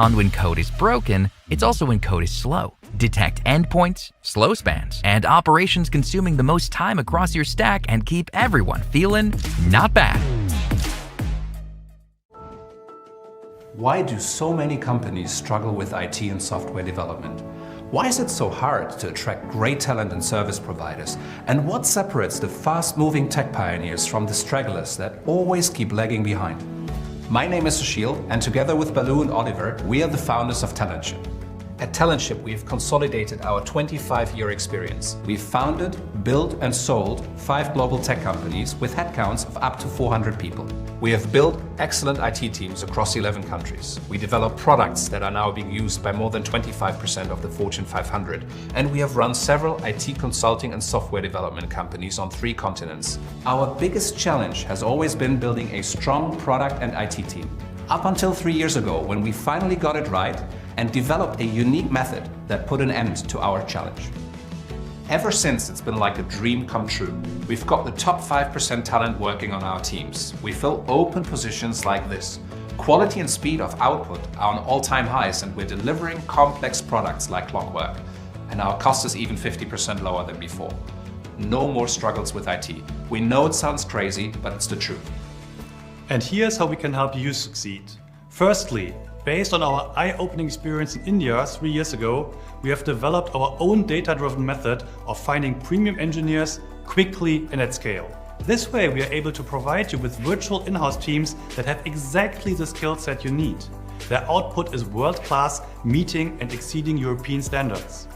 On when code is broken, it's also when code is slow. Detect endpoints, slow spans, and operations consuming the most time across your stack and keep everyone feeling not bad. Why do so many companies struggle with IT and software development? Why is it so hard to attract great talent and service providers? And what separates the fast-moving tech pioneers from the stragglers that always keep lagging behind? My name is Sushil, and together with Balu and Oliver, we are the founders of Talentship. At Talentship, we've consolidated our 25-year experience. We've founded, built and sold 5 global tech companies with headcounts of up to 400 people. We have built excellent IT teams across 11 countries. We develop products that are now being used by more than 25% of the Fortune 500. And we have run several IT consulting and software development companies on 3 continents. Our biggest challenge has always been building a strong product and IT team. Up until 3 years ago, when we finally got it right and developed a unique method that put an end to our challenge. Ever since, it's been like a dream come true. We've got the top 5% talent working on our teams. We fill open positions like this. Quality and speed of output are on all-time highs, and we're delivering complex products like clockwork. And our cost is even 50% lower than before. No more struggles with IT. We know it sounds crazy, but it's the truth. And here's how we can help you succeed. Firstly, based on our eye-opening experience in India 3 years ago, we have developed our own data-driven method of finding premium engineers quickly and at scale. This way, we are able to provide you with virtual in-house teams that have exactly the skill set you need. Their output is world-class, meeting and exceeding European standards.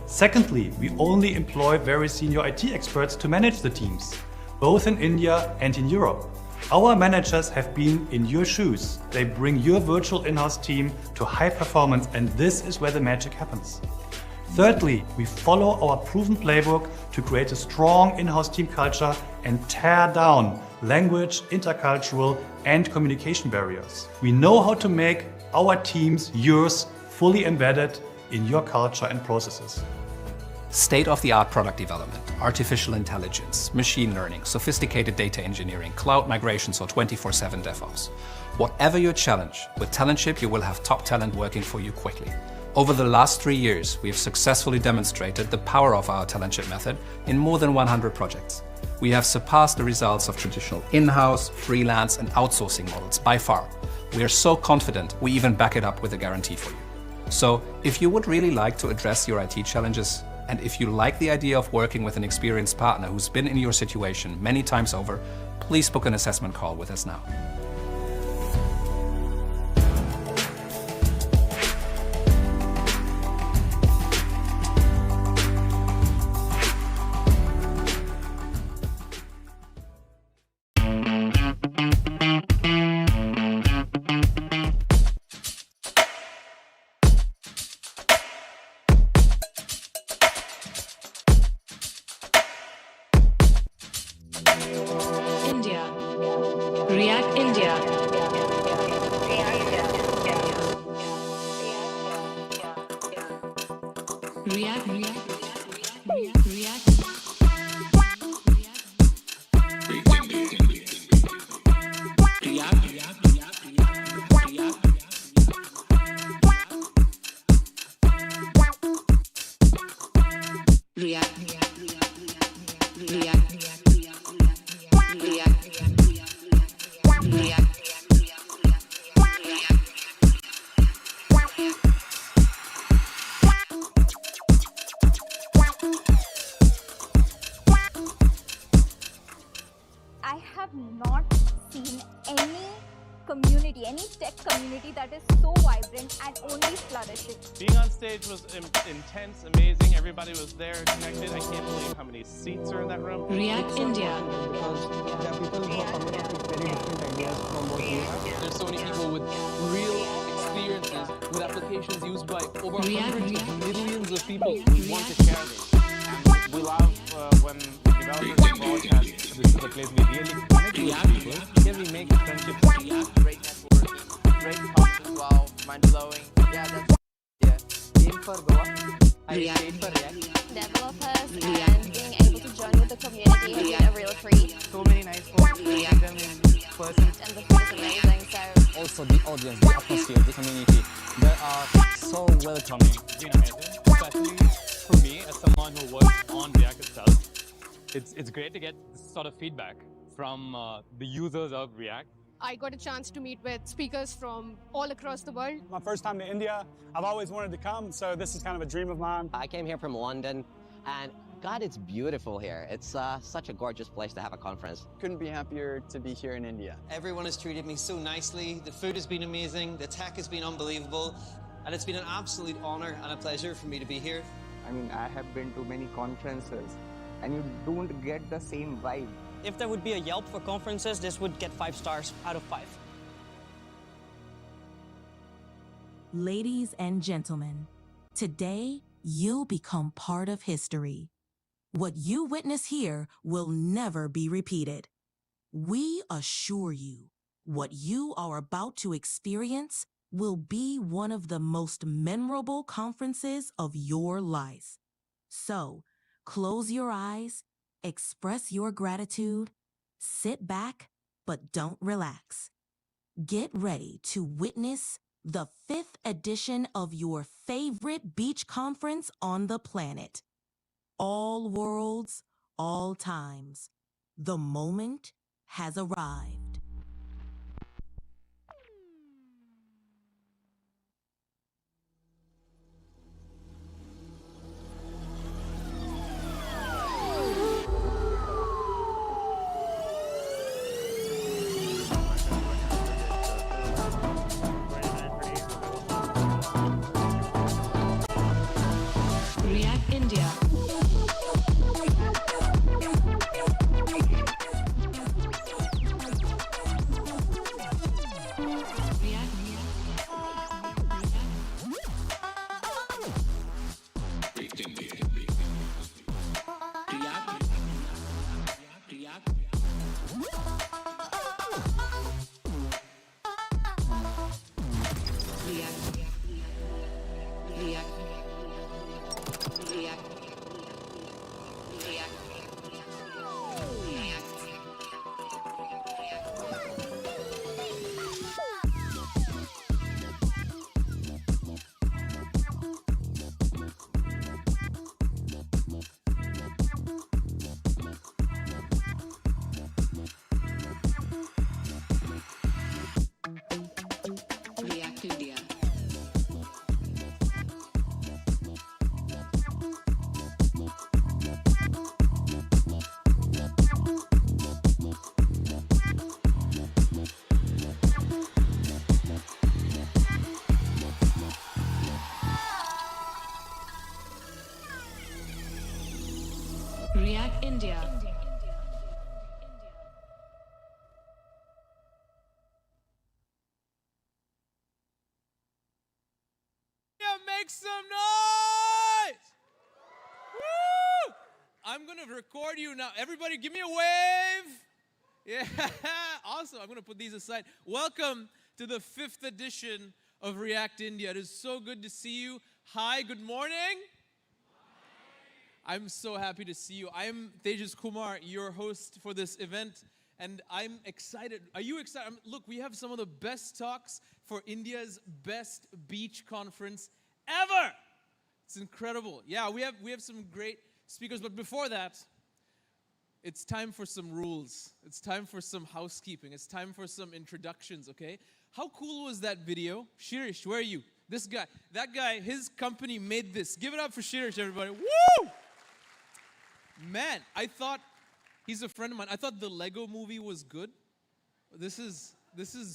Secondly, we only employ very senior IT experts to manage the teams, both in India and in Europe. Our managers have been in your shoes. They bring your virtual in-house team to high performance, and this is where the magic happens. Thirdly, we follow our proven playbook to create a strong in-house team culture and tear down language, intercultural, and communication barriers. We know how to make our teams, yours, fully embedded in your culture and processes. State-of-the-art product development, artificial intelligence, machine learning, sophisticated data engineering, cloud migrations, or 24/7 DevOps. Whatever your challenge, with Talentship you will have top talent working for you quickly. Over the last 3 years, we have successfully demonstrated the power of our Talentship method in more than 100 projects. We have surpassed the results of traditional in-house, freelance, and outsourcing models by far. We are so confident we even back it up with a guarantee for you. So, if you would really like to address your IT challenges, and if you like the idea of working with an experienced partner who's been in your situation many times over, please book an assessment call with us now. React India. React. I have not seen any tech community that is so vibrant and only flourishing. Being on stage was intense, amazing. Everybody was there, connected. I can't believe how many seats are in that room. React India. Because there are people who are coming up with very different ideas from what we have. There's so many people with real experiences with applications used by over hundreds of millions of people. We want to share this. And we love when developers and broadcast, this is a place we really connect with people. Here we make friendships. Great networking, great talks as well, mind-blowing. Game for Goa. I stayed for React. Developers and being able to join with the community has been a real treat. So many nice folks. Meeting them in person. And the food is amazing, so also the audience, the atmosphere, the community. They are so welcoming. It's been amazing, especially for me as someone who works on React itself. It's great to get this sort of feedback from the users of React. I got a chance to meet with speakers from all across the world. My first time to India, I've always wanted to come, so this is kind of a dream of mine. I came here from London, and God, it's beautiful here. It's such a gorgeous place to have a conference. Couldn't be happier to be here in India. Everyone has treated me so nicely. The food has been amazing. The tech has been unbelievable. And it's been an absolute honor and a pleasure for me to be here. I mean, I have been to many conferences, and you don't get the same vibe. If there would be a Yelp for conferences, this would get 5 stars out of 5. Ladies and gentlemen, today you'll become part of history. What you witness here will never be repeated. We assure you, what you are about to experience will be one of the most memorable conferences of your life. So, close your eyes, express your gratitude, sit back, but don't relax. Get ready to witness the 5th edition of your favorite beach conference on the planet. All worlds, all times. The moment has arrived. React India. React India. Make some noise! Woo! I'm gonna record you now. Everybody give me a wave. Yeah, awesome. I'm gonna put these aside. Welcome to the 5th edition of React India. It is so good to see you. Hi, good morning. I'm so happy to see you. I'm Tejas Kumar, your host for this event, and I'm excited. Are you excited? Look, we have some of the best talks for India's best beach conference ever. It's incredible. Yeah, we have some great speakers, but before that, it's time for some rules. It's time for some housekeeping. It's time for some introductions, okay? How cool was that video? Shirish, where are you? This guy, that guy, his company made this. Give it up for Shirish, everybody. Woo! Man, I thought, he's a friend of mine. I thought the Lego movie was good. This is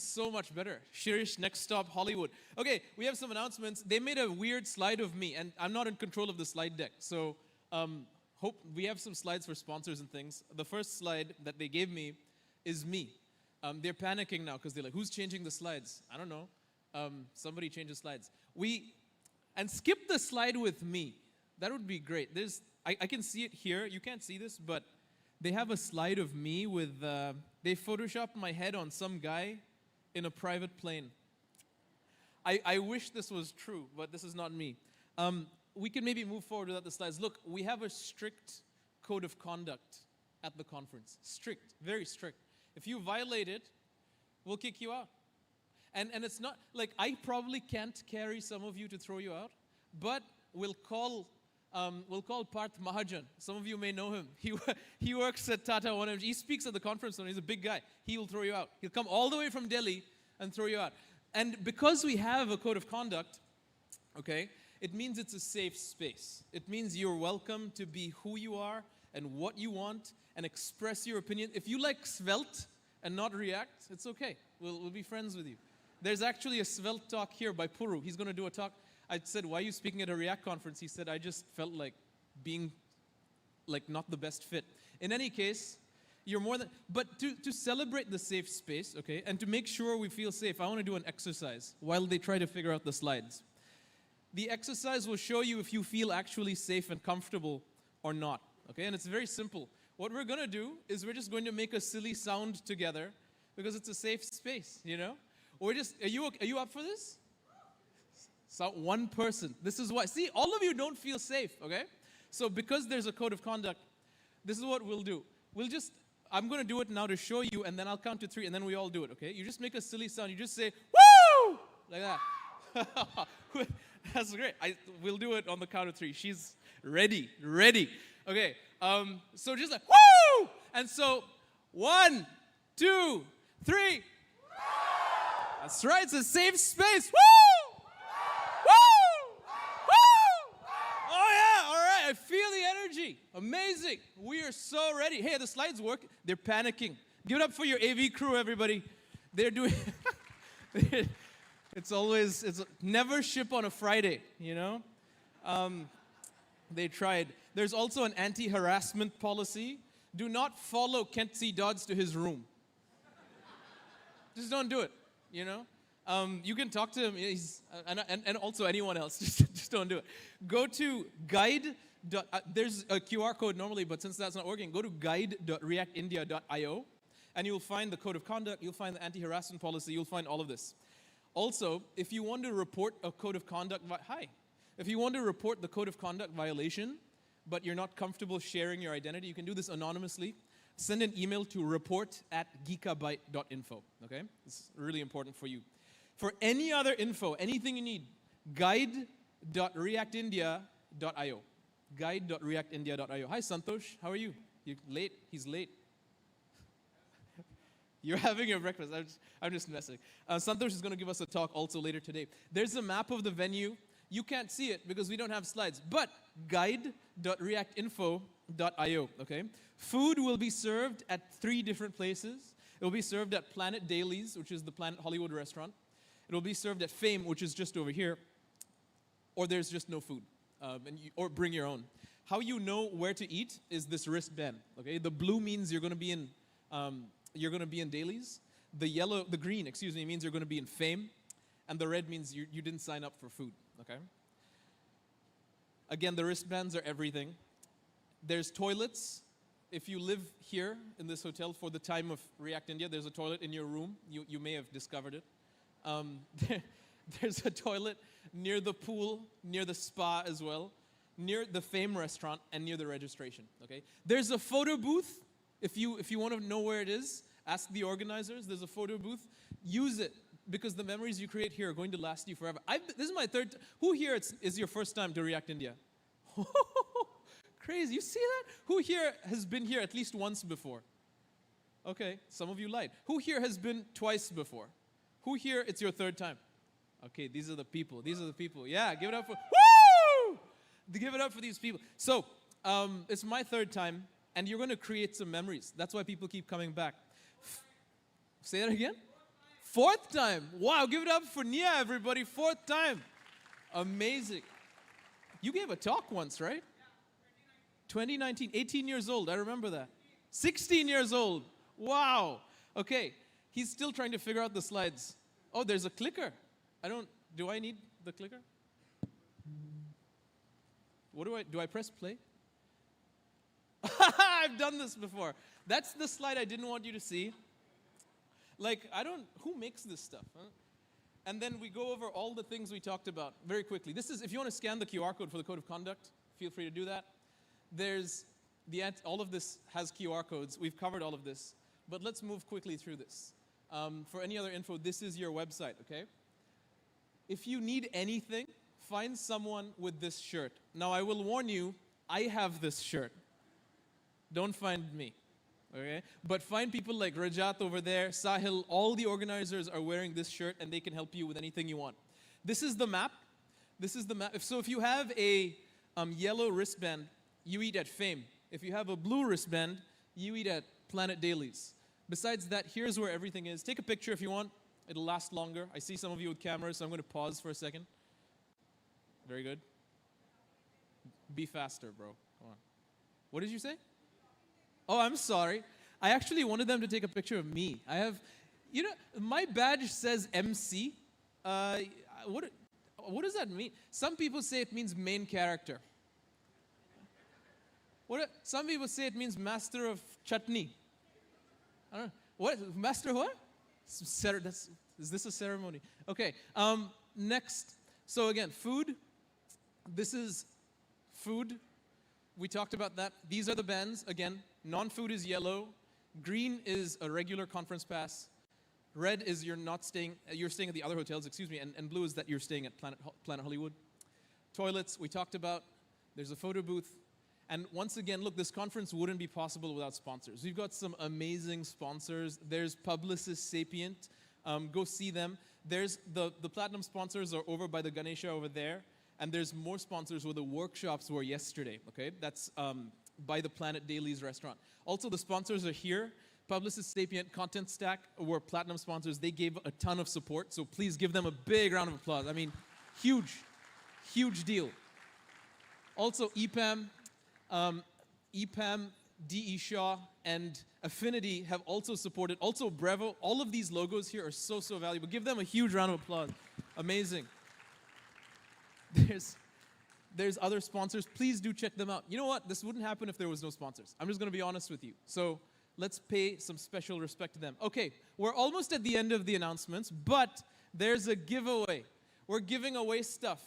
so much better. Shirish, next stop, Hollywood. Okay, we have some announcements. They made a weird slide of me, and I'm not in control of the slide deck. So, hope we have some slides for sponsors and things. The first slide that they gave me is me. They're panicking now because they're like, who's changing the slides? I don't know. Somebody change the slides. And skip the slide with me. That would be great. I can see it here. You can't see this, but they have a slide of me with, they photoshopped my head on some guy in a private plane. I wish this was true, but this is not me. We can maybe move forward without the slides. Look, we have a strict code of conduct at the conference. Strict, very strict. If you violate it, we'll kick you out. And it's not, like, I probably can't carry some of you to throw you out, but we'll call Parth Mahajan. Some of you may know him. He works at Tata. He speaks at the conference, and he's a big guy. He will throw you out. He'll come all the way from Delhi and throw you out. And because we have a code of conduct, okay, it means it's a safe space. It means you're welcome to be who you are and what you want and express your opinion. If you like Svelte and not React, it's okay. We'll be friends with you. There's actually a Svelte talk here by Puru. He's going to do a talk. I said, why are you speaking at a React conference? He said, I just felt like being like not the best fit. In any case, you're more than, but to celebrate the safe space, okay, and to make sure we feel safe, I want to do an exercise while they try to figure out the slides. The exercise will show you if you feel actually safe and comfortable or not, okay, and it's very simple. What we're going to do is we're just going to make a silly sound together because it's a safe space, you know? Or just, are you up for this? So one person. This is why. See, all of you don't feel safe, okay? So because there's a code of conduct, this is what we'll do. I'm going to do it now to show you, and then I'll count to 3, and then we all do it, okay? You just make a silly sound. You just say, woo! Like that. That's great. We'll do it on the count of 3. She's ready. Okay. So just like, woo! And so, 1, 2, 3. That's right. It's a safe space. Woo! Woo! Woo! Oh yeah. All right. I feel the energy. Amazing. We are so ready. Hey, the slides work. They're panicking. Give it up for your AV crew, everybody. They're doing. It's never ship on a Friday, you know? They tried. There's also an anti-harassment policy. Do not follow Kent C. Dodds to his room. Just don't do it, you know? You can talk to him, and also anyone else. Just don't do it. Go to guide. There's a QR code normally, but since that's not working, go to guide.reactindia.io, and you'll find the code of conduct, you'll find the anti-harassment policy, you'll find all of this. Also, if you want to report a code of conduct, if you want to report the code of conduct violation, but you're not comfortable sharing your identity, you can do this anonymously. Send an email to report@geekabyte.info, okay? It's really important for you. For any other info, anything you need, guide.reactindia.io. Guide.reactindia.io. Hi, Santosh. How are you? You're late? He's late. You're having your breakfast. I'm just messing. Santosh is going to give us a talk also later today. There's a map of the venue. You can't see it because we don't have slides, but guide.reactinfo.io, okay? Food will be served at 3 different places. It will be served at Planet Dailies, which is the Planet Hollywood restaurant. It will be served at Fame, which is just over here, or there's just no food, or bring your own. How you know where to eat is this wristband, okay? The blue means you're going to be in Dailies. The green, means you're going to be in Fame, and the red means you didn't sign up for food, okay? Again, the wristbands are everything. There's toilets. If you live here in this hotel for the time of React India, there's a toilet in your room. You may have discovered it. There's a toilet near the pool, near the spa as well, near the Fame restaurant, and near the registration, okay? There's a photo booth. If you want to know where it is, ask the organizers. There's a photo booth. Use it, because the memories you create here are going to last you forever. This is my third. Who here is your first time to React India? Crazy. You see that? Who here has been here at least once before? Okay, some of you lied. Who here has been twice before? Who here, it's your third time? Okay, these are the people. Yeah, give it up for, woo! Give it up for these people. So, it's my third time, and you're going to create some memories. That's why people keep coming back. Say that again? 4th time. Wow, give it up for Nia, everybody. 4th time. Amazing. You gave a talk once, right? 2019, 18 years old. I remember that. 16 years old. Wow. Okay. He's still trying to figure out the slides. Oh, there's a clicker. Do I need the clicker? Do I press play? I've done this before. That's the slide I didn't want you to see. Like, who makes this stuff? Huh? And then we go over all the things we talked about very quickly. If you want to scan the QR code for the code of conduct, feel free to do that. All of this has QR codes. We've covered all of this. But let's move quickly through this. For any other info, this is your website, okay? If you need anything, find someone with this shirt. Now, I will warn you, I have this shirt. Don't find me, okay? But find people like Rajat over there, Sahil, all the organizers are wearing this shirt and they can help you with anything you want. This is the map. This is the map. So if you have a yellow wristband, you eat at Fame. If you have a blue wristband, you eat at Planet Dailies. Besides that, here's where everything is. Take a picture if you want. It'll last longer. I see some of you with cameras, so I'm going to pause for a second. Very good. Be faster, bro. Come on. What did you say? Oh, I'm sorry. I actually wanted them to take a picture of me. I have, you know, my badge says MC. What does that mean? Some people say it means main character. Some people say it means master of chutney. I don't know. What? Master what? Is this a ceremony? Okay. Next. So again, food. This is food. We talked about that. These are the bands. Again, non-food is yellow. Green is a regular conference pass. Red is you're staying at the other hotels, excuse me, and blue is that you're staying at Planet Hollywood. Toilets, we talked about. There's a photo booth. And once again, look, this conference wouldn't be possible without sponsors. We've got some amazing sponsors. There's Publicis Sapient. Go see them. There's the platinum sponsors are over by the Ganesha over there. And there's more sponsors where the workshops were yesterday, okay? That's by the Planet Dailies restaurant. Also, the sponsors are here. Publicis Sapient, Contentstack were platinum sponsors. They gave a ton of support, so please give them a big round of applause. I mean, huge, huge deal. Also, Epam, D.E. Shaw, and Affinidi have also supported. Also, Brevo. All of these logos here are so, so valuable. Give them a huge round of applause. Amazing. There's other sponsors. Please do check them out. You know what? This wouldn't happen if there was no sponsors. I'm just going to be honest with you. So let's pay some special respect to them. Okay, we're almost at the end of the announcements, but there's a giveaway. We're giving away stuff.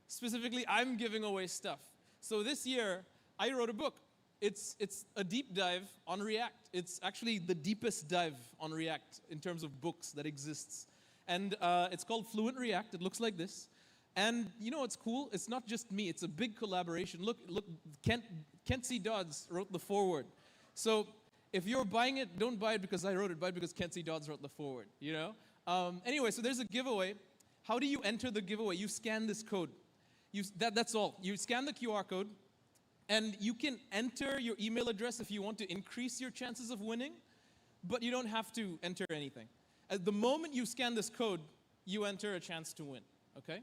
Specifically, I'm giving away stuff. So this year, I wrote a book. It's a deep dive on React. It's actually the deepest dive on React in terms of books that exists. And it's called Fluent React. It looks like this. And you know what's cool? It's not just me. It's a big collaboration. Look, Kent C. Dodds wrote the foreword. So if you're buying it, don't buy it because I wrote it. Buy it because Kent C. Dodds wrote the foreword, you know? Anyway, so there's a giveaway. How do you enter the giveaway? You scan this code. That's all. You scan the QR code, and you can enter your email address if you want to increase your chances of winning, but you don't have to enter anything. At the moment you scan this code, you enter a chance to win, okay?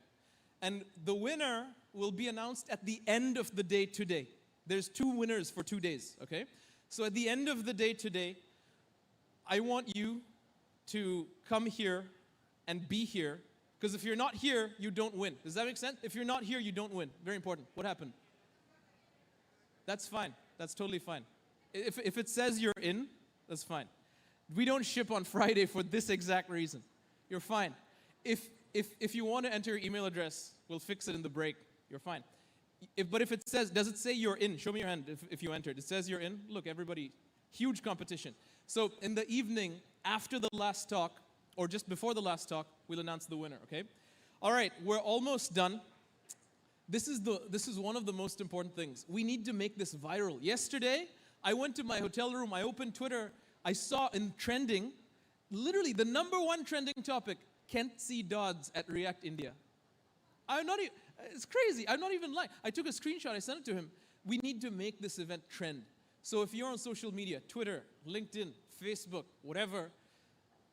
And the winner will be announced at the end of the day today. There's 2 winners for 2 days, okay? So at the end of the day today, I want you to come here and be here, because if you're not here, you don't win. Does that make sense? If you're not here, you don't win. Very important. What happened? That's fine. That's totally fine. If it says you're in, that's fine. We don't ship on Friday for this exact reason. You're fine. If you want to enter your email address, we'll fix it in the break. You're fine. But if it says, does it say you're in? Show me your hand if you entered. It says you're in. Look, everybody, huge competition. So in the evening, after the last talk, or just before the last talk, we'll announce the winner, okay? All right, we're almost done. This is one of the most important things. We need to make this viral. Yesterday, I went to my hotel room, I opened Twitter, I saw in trending, literally the #1 trending topic, Kent C. Dodds at React India. It's crazy, I'm not even lying. I took a screenshot, I sent it to him. We need to make this event trend. So if you're on social media, Twitter, LinkedIn, Facebook, whatever,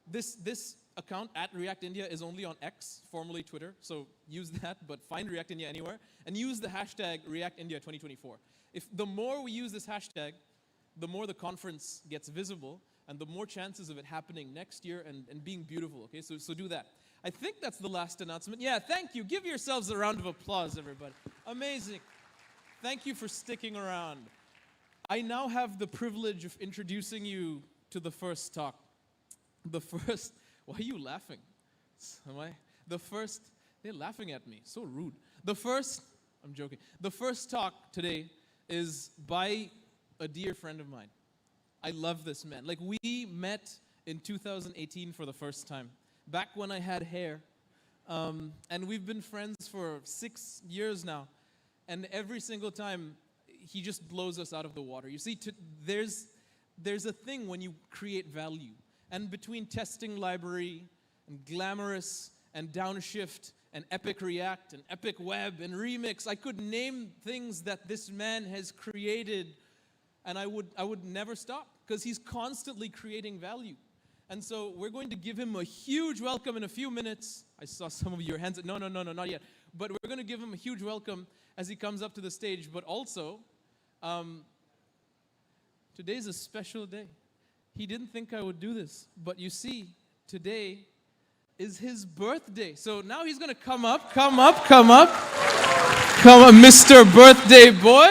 this account at React India is only on X, formerly Twitter, so use that, but find React India anywhere, and use the hashtag React India 2024. The more we use this hashtag, the more the conference gets visible, and the more chances of it happening next year and being beautiful, okay? So do that. I think that's the last announcement. Yeah, thank you. Give yourselves a round of applause, everybody. Amazing. Thank you for sticking around. I now have the privilege of introducing you to the first talk. Why are you laughing? They're laughing at me. So rude. I'm joking. The first talk today is by a dear friend of mine. I love this man. Like, we met in 2018 for the first time, back when I had hair. And we've been friends for 6 years now. And every single time, he just blows us out of the water. You see, there's a thing when you create value. And between testing library and Glamorous and Downshift and Epic React and Epic Web and Remix, I could name things that this man has created, and I would never stop, because he's constantly creating value. And so we're going to give him a huge welcome in a few minutes. I saw some of your hands. No, not yet. But we're going to give him a huge welcome as he comes up to the stage. But also, today's a special day. He didn't think I would do this. But you see, today is his birthday. So now he's going to come up, Mr. Birthday Boy.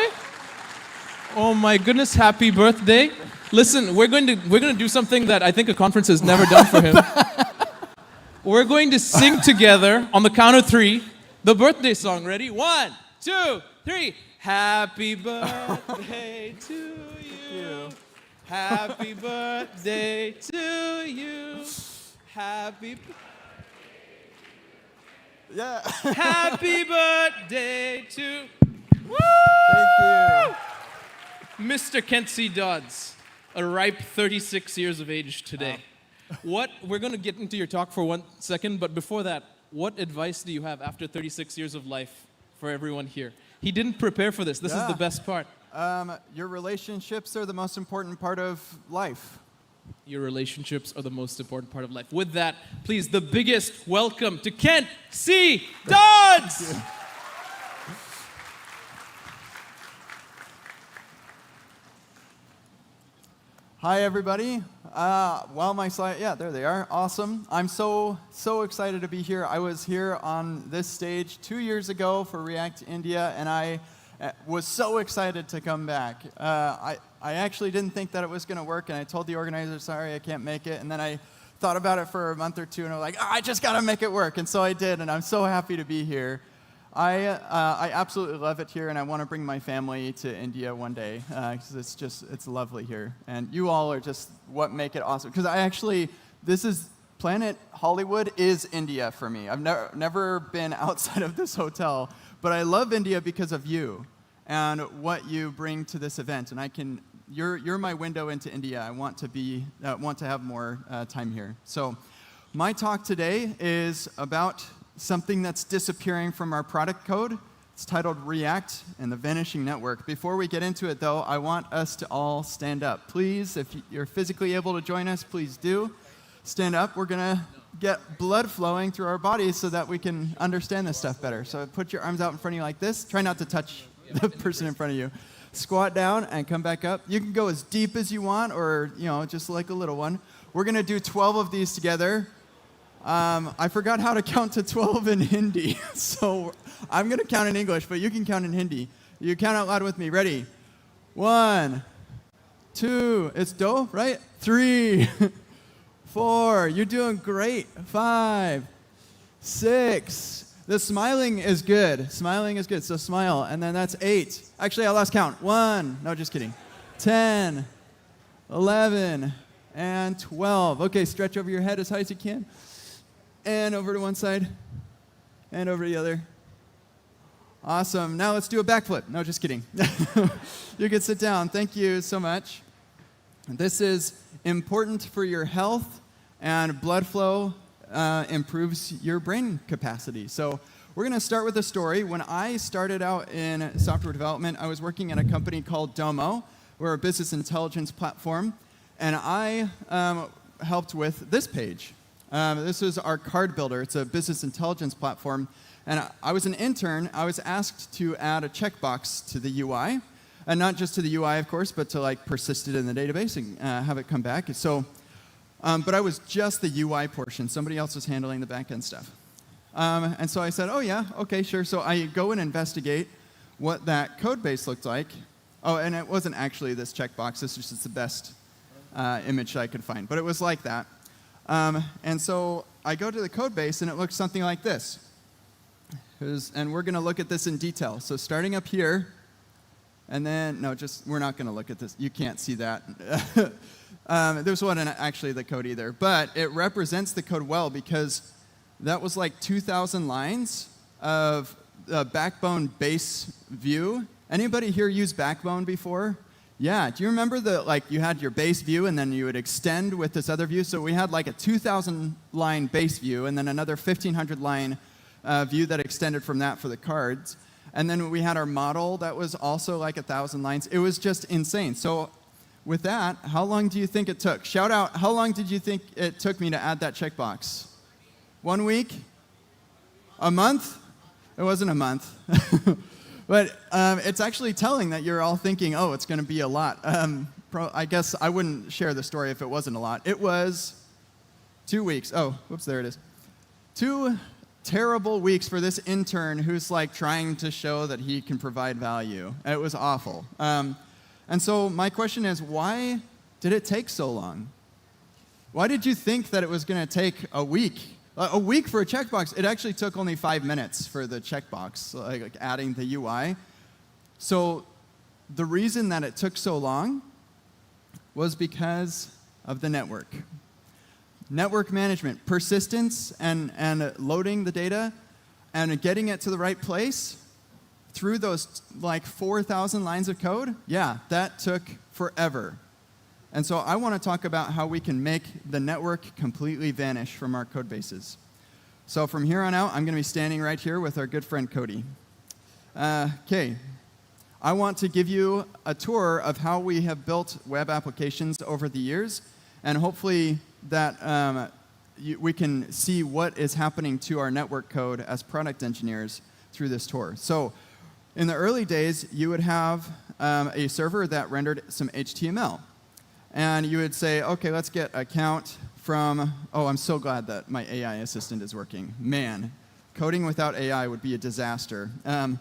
Oh my goodness, happy birthday. Listen, we're going to do something that I think a conference has never done for him. We're going to sing together on the count of 3 the birthday song. Ready? 1, 2, 3. Happy birthday to you. Happy birthday to you. Happy birthday to Woo! Thank you. Mr. Kent C. Dodds, a ripe 36 years of age today. We're going to get into your talk for 1 second, but before that, what advice do you have after 36 years of life for everyone here? He didn't prepare for this. This is the best part. Your relationships are the most important part of life. Your relationships are the most important part of life. With that, please, the biggest welcome to Kent C. Dodds! Hi, everybody. Well, my slide, yeah, there they are. Awesome. I'm so excited to be here. I was here on this stage 2 years ago for React India, and I was so excited to come back. I actually didn't think that it was going to work, and I told the organizer, sorry, I can't make it. And then I thought about it for a month or two, and I was like, I just got to make it work. And so I did, and I'm so happy to be here. I absolutely love it here, and I want to bring my family to India one day, because it's lovely here. And you all are just what make it awesome. Because Planet Hollywood is India for me. I've never been outside of this hotel, but I love India because of you and what you bring to this event. And you're my window into India. I want to have more time here. So my talk today is about something that's disappearing from our product code. It's titled React and the Vanishing Network. Before we get into it, though, I want us to all stand up. Please, if you're physically able to join us, please do. Stand up. We're going to get blood flowing through our bodies so that we can understand this stuff better. So put your arms out in front of you like this. Try not to touch the person in front of you. Squat down and come back up. You can go as deep as you want, or just like a little one. We're going to do 12 of these together. I forgot how to count to 12 in Hindi, so I'm going to count in English, but you can count in Hindi. You count out loud with me. Ready? 1, 2, it's do, right? 3, 4, you're doing great. 5, 6, the smiling is good. Smiling is good, so smile. And then that's 8. Actually, I lost count. 1, no, just kidding. 10, 11, and 12. Okay, stretch over your head as high as you can. And over to one side, and over to the other. Awesome. Now let's do a backflip. No, just kidding. You can sit down. Thank you so much. This is important for your health, and blood flow improves your brain capacity. So we're going to start with a story. When I started out in software development, I was working at a company called Domo. We're a business intelligence platform, and I helped with this page. This is our card builder. It's a business intelligence platform. And I was an intern. I was asked to add a checkbox to the UI. And not just to the UI, of course, but to persist it in the database and have it come back. So, but I was just the UI portion. Somebody else was handling the back-end stuff. And so I said, oh, yeah, okay, sure. So I go and investigate what that code base looked like. Oh, and it wasn't actually this checkbox. This was just the best image I could find. But it was like that. And so I go to the code base, and it looks something like this. And we're going to look at this in detail. So starting up here, And then, no, just, we're not going to look at this. You can't see that. There's one in actually the code either. But it represents the code well because that was like 2,000 lines of Backbone base view. Anybody here use Backbone before? Yeah, do you remember you had your base view and then you would extend with this other view? So we had like a 2,000 line base view and then another 1,500 line view that extended from that for the cards. And then we had our model that was also like 1,000 lines. It was just insane. So with that, how long do you think it took? Shout out, how long did you think it took me to add that checkbox? 1 week? A month? It wasn't a month. But it's actually telling that you're all thinking, oh, it's going to be a lot. I guess I wouldn't share the story if it wasn't a lot. It was 2 weeks. Oh, whoops, there it is. 2 terrible weeks for this intern who's like trying to show that he can provide value. It was awful. And so my question is, why did it take so long? Why did you think that it was going to take a week? A week for a checkbox. It actually took only 5 minutes for the checkbox, like adding the UI. So the reason that it took so long was because of the network. Network management, persistence, and loading the data, and getting it to the right place through those like 4,000 lines of code, yeah, that took forever. And so I want to talk about how we can make the network completely vanish from our code bases. So from here on out, I'm going to be standing right here with our good friend Cody. Okay. I want to give you a tour of how we have built web applications over the years, and hopefully that we can see what is happening to our network code as product engineers through this tour. So in the early days, you would have a server that rendered some HTML. And you would say, OK, let's get a count from, oh, I'm so glad that my AI assistant is working. Man, coding without AI would be a disaster. And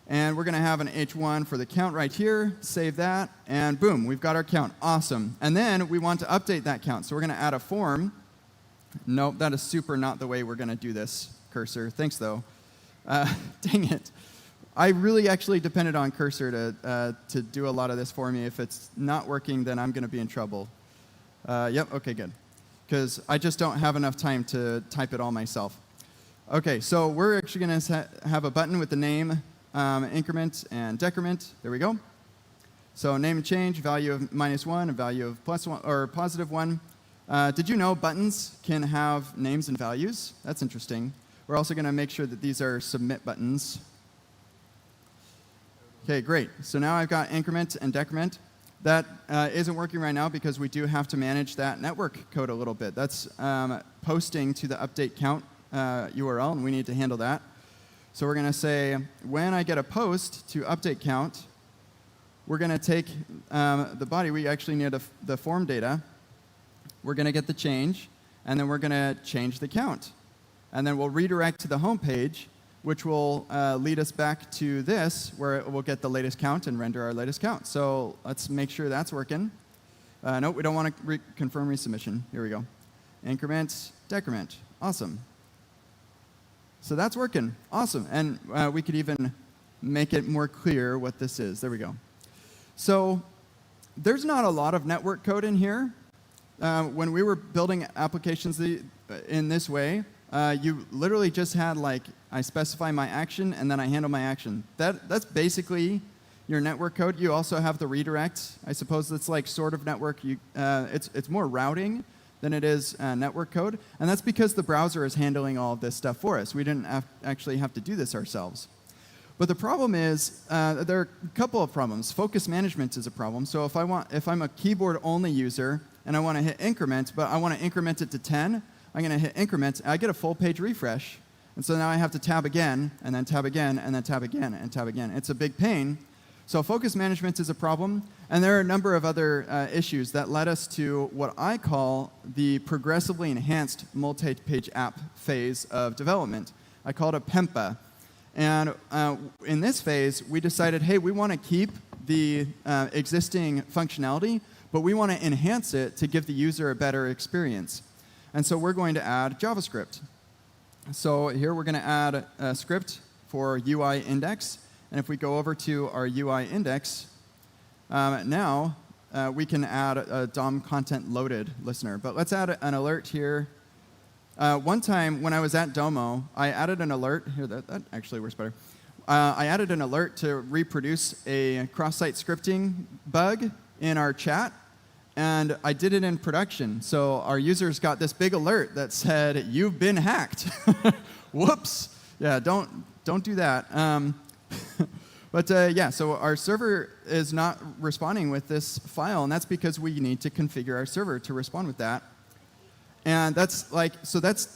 we're going to have an H1 for the count right here, save that, and boom, we've got our count. Awesome. And then we want to update that count. So we're going to add a form. Nope, that is super not the way we're going to do this, Cursor. Thanks, though. Dang it. I really actually depended on Cursor to do a lot of this for me. If it's not working, then I'm going to be in trouble. Yep, OK, good. Because I just don't have enough time to type it all myself. OK, so we're actually going to have a button with the name, increment, and decrement. There we go. So name and change, value of -1, and value of +1 or +1. Did you know buttons can have names and values? That's interesting. We're also going to make sure that these are submit buttons. OK, great. So now I've got increment and decrement. That isn't working right now because we do have to manage that network code a little bit. That's posting to the update count URL, and we need to handle that. So we're going to say, when I get a post to update count, we're going to take the body. We actually need the form data. We're going to get the change, and then we're going to change the count. And then we'll redirect to the home page, which will lead us back to this, where it will get the latest count and render our latest count. So let's make sure that's working. Nope, we don't want to confirm resubmission. Here we go. Increment, decrement. Awesome. So that's working. Awesome. And we could even make it more clear what this is. There we go. So there's not a lot of network code in here. When we were building applications in this way, you literally just had like, I specify my action, and then I handle my action. That's basically your network code. You also have the redirect. I suppose it's like sort of network. It's more routing than it is network code. And that's because the browser is handling all of this stuff for us. We didn't actually have to do this ourselves. But the problem is, there are a couple of problems. Focus management is a problem. So if I'm a keyboard-only user, and I want to hit increment, but I want to increment it to 10, I'm going to hit increment. I get a full page refresh. And so now I have to tab again, and then tab again, and then tab again, and tab again. It's a big pain. So focus management is a problem. And there are a number of other issues that led us to what I call the progressively enhanced multi-page app phase of development. I call it a PEMPA. And in this phase, we decided, hey, we want to keep the existing functionality, but we want to enhance it to give the user a better experience. And so we're going to add JavaScript. So here we're going to add a script for UI index, and if we go over to our UI index, now we can add a DOM content loaded listener. But let's add an alert here. One time when I was at Domo, I added an alert. Here, that actually works better. I added an alert to reproduce a cross-site scripting bug in our chat, and I did it in production. So our users got this big alert that said, "You've been hacked." Whoops. Yeah, don't do that. But yeah, so our server is not responding with this file, and that's because we need to configure our server to respond with that. And that's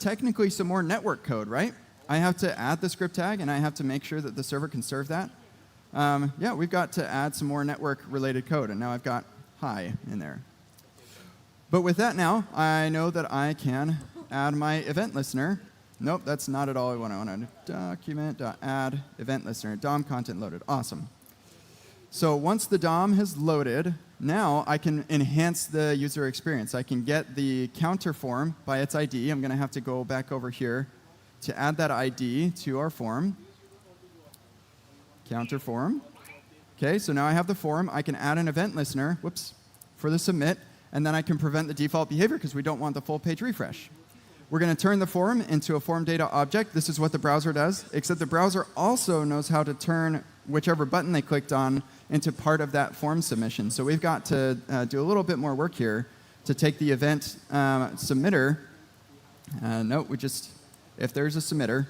technically some more network code, right? I have to add the script tag, and I have to make sure that the server can serve that. Yeah, we've got to add some more network-related code, and now I've got hi in there. But with that now, I know that I can add my event listener. Nope, that's not at all I want. I want to document.add event listener, DOM content loaded. Awesome. So once the DOM has loaded, now I can enhance the user experience. I can get the counter form by its ID. I'm going to have to go back over here to add that ID to our form. Counter form. OK, so now I have the form. I can add an event listener, whoops, for the submit, and then I can prevent the default behavior because we don't want the full page refresh. We're going to turn the form into a form data object. This is what the browser does, except the browser also knows how to turn whichever button they clicked on into part of that form submission. So we've got to do a little bit more work here to take the event submitter. No, we just, if there's a submitter,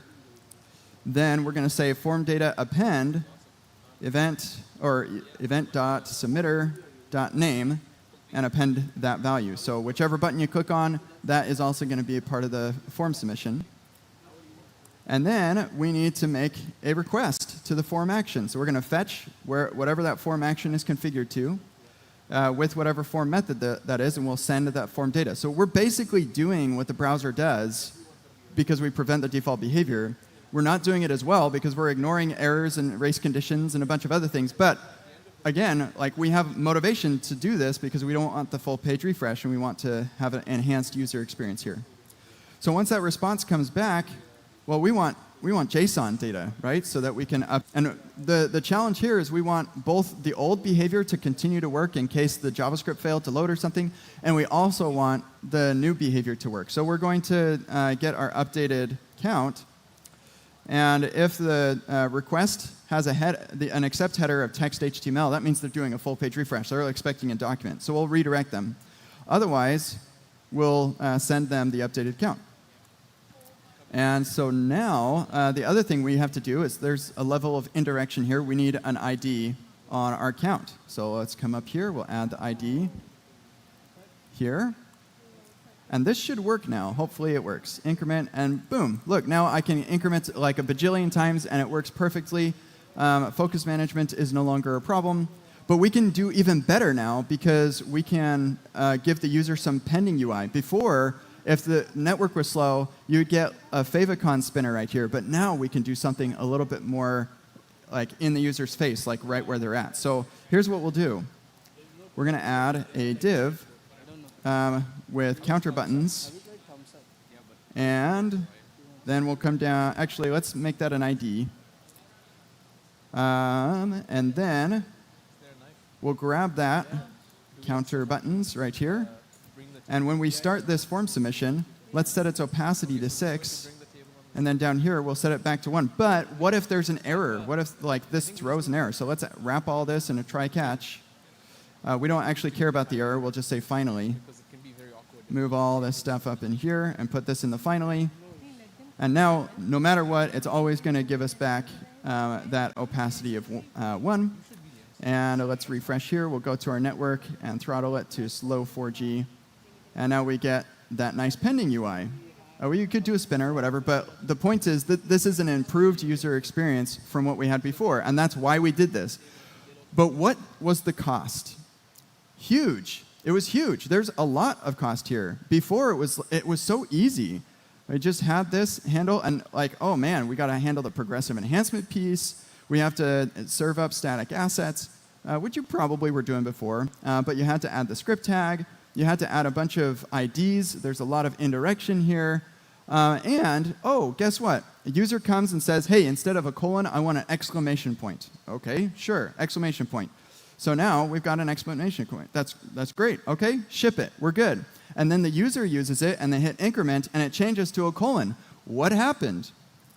then we're going to say form data append event or event.submitter.name and append that value. So whichever button you click on, that is also going to be a part of the form submission. And then we need to make a request to the form action. So we're going to fetch whatever that form action is configured to with whatever form method that is, and we'll send that form data. So we're basically doing what the browser does because we prevent the default behavior. We're not doing it as well because we're ignoring errors and race conditions and a bunch of other things. But again, like we have motivation to do this because we don't want the full page refresh and we want to have an enhanced user experience here. So once that response comes back, well, we want JSON data, right? So that we can and the challenge here is we want both the old behavior to continue to work in case the JavaScript failed to load or something, and we also want the new behavior to work. So we're going to get our updated count, and if the request has an accept header of text HTML, that means they're doing a full page refresh. They're expecting a document. So we'll redirect them. Otherwise, we'll send them the updated count. And so now, the other thing we have to do is there's a level of indirection here. We need an ID on our count. So let's come up here. We'll add the ID here. And this should work now. Hopefully it works. Increment, and boom. Look, now I can increment like a bajillion times, and it works perfectly. Focus management is no longer a problem. But we can do even better now because we can give the user some pending UI. Before, if the network was slow, you'd get a favicon spinner right here. But now we can do something a little bit more like in the user's face, like right where they're at. So here's what we'll do. We're going to add a div with counter buttons. And then we'll come down. Actually, let's make that an ID. And then we'll grab that counter buttons right here. And when we start this form submission, let's set its opacity to 6. And then down here, we'll set it back to 1. But what if there's an error? What if like this throws an error? So let's wrap all this in a try-catch. We don't actually care about the error. We'll just say finally. Move all this stuff up in here and put this in the finally. And now, no matter what, it's always going to give us back that opacity of 1. And let's refresh here. We'll go to our network and throttle it to slow 4G. And now we get that nice pending UI. Well, you could do a spinner, whatever, but the point is that this is an improved user experience from what we had before, and that's why we did this. But what was the cost? Huge. It was huge. There's a lot of cost here. Before, it was so easy. I just had this handle, and like, oh man, we got to handle the progressive enhancement piece. We have to serve up static assets, which you probably were doing before, but you had to add the script tag. You had to add a bunch of IDs. There's a lot of indirection here. And, oh, guess what? a user comes and says, hey, instead of a colon, I want an exclamation point. Okay, sure, exclamation point. So now we've got an exclamation point. That's great. Okay, ship it. We're good. And then the user uses it, and they hit increment, and it changes to a colon. What happened?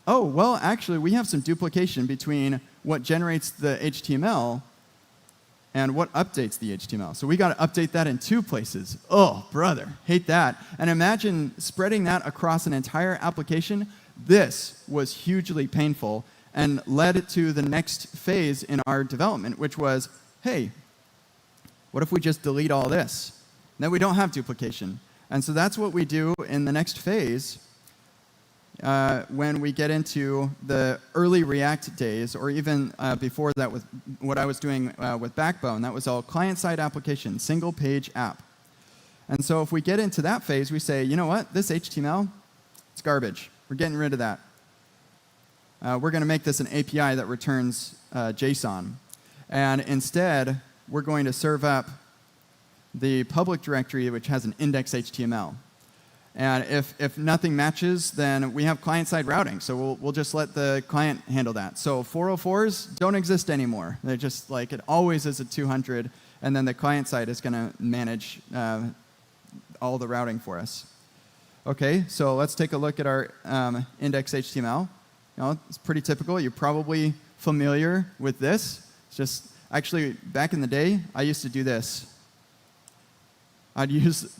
Oh, well, actually, we have some duplication between what generates the HTML and what updates the HTML. So we got to update that in 2 places. Oh, brother, hate that. And imagine spreading that across an entire application. This was hugely painful and led to the next phase in our development, which was, hey, what if we just delete all this? Then we don't have duplication. And so that's what we do in the next phase when we get into the early React days, or even before that with what I was doing with Backbone. That was all client-side application, single-page app. And so if we get into that phase, we say, you know what, this HTML, it's garbage. We're getting rid of that. We're going to make this an API that returns JSON. And instead, we're going to serve up the public directory, which has an index.html. And if nothing matches, then we have client-side routing. So we'll just let the client handle that. So 404s don't exist anymore. They're just like, it always is a 200, and then the client side is going to manage all the routing for us. Okay, so let's take a look at our index.html. You know, it's pretty typical. You're probably familiar with this. It's just, actually, back in the day, I used to do this. I'd use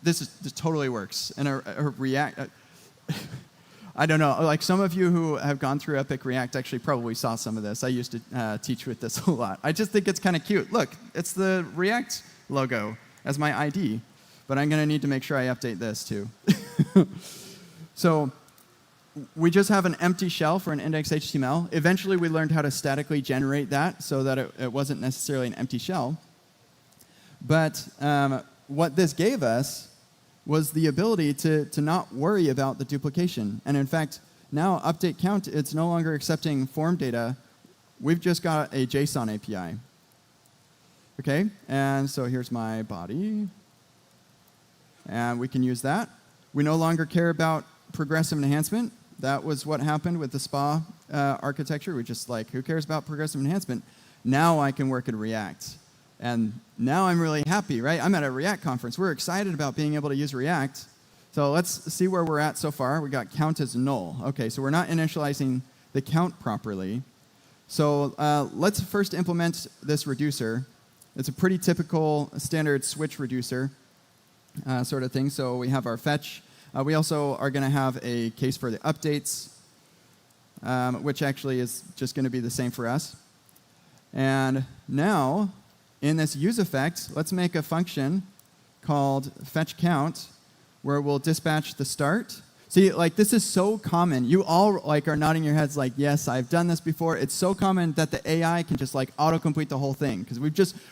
this totally works. And a React, I don't know, like some of you who have gone through Epic React actually probably saw some of this. I used to teach with this a lot. I just think it's kind of cute. Look, it's the React logo as my ID, but I'm going to need to make sure I update this too. So we just have an empty shell for an index.html. Eventually we learned how to statically generate that so that it wasn't necessarily an empty shell. But what this gave us was the ability to not worry about the duplication. And in fact, now update count, it's no longer accepting form data. We've just got a JSON API. Okay, and so here's my body. And we can use that. We no longer care about progressive enhancement. That was what happened with the SPA architecture. We just like, who cares about progressive enhancement? Now I can work in React. And now I'm really happy, right? I'm at a React conference. We're excited about being able to use React. So let's see where we're at so far. We got count as null. Okay, so we're not initializing the count properly. So let's first implement this reducer. It's a pretty typical standard switch reducer sort of thing. So we have our fetch. We also are going to have a case for the updates, which actually is just going to be the same for us. And now, in this use effect, let's make a function called fetchCount, where we'll dispatch the start. See, like this is so common. You all like are nodding your heads like, yes, I've done this before. It's so common that the AI can just like autocomplete the whole thing, because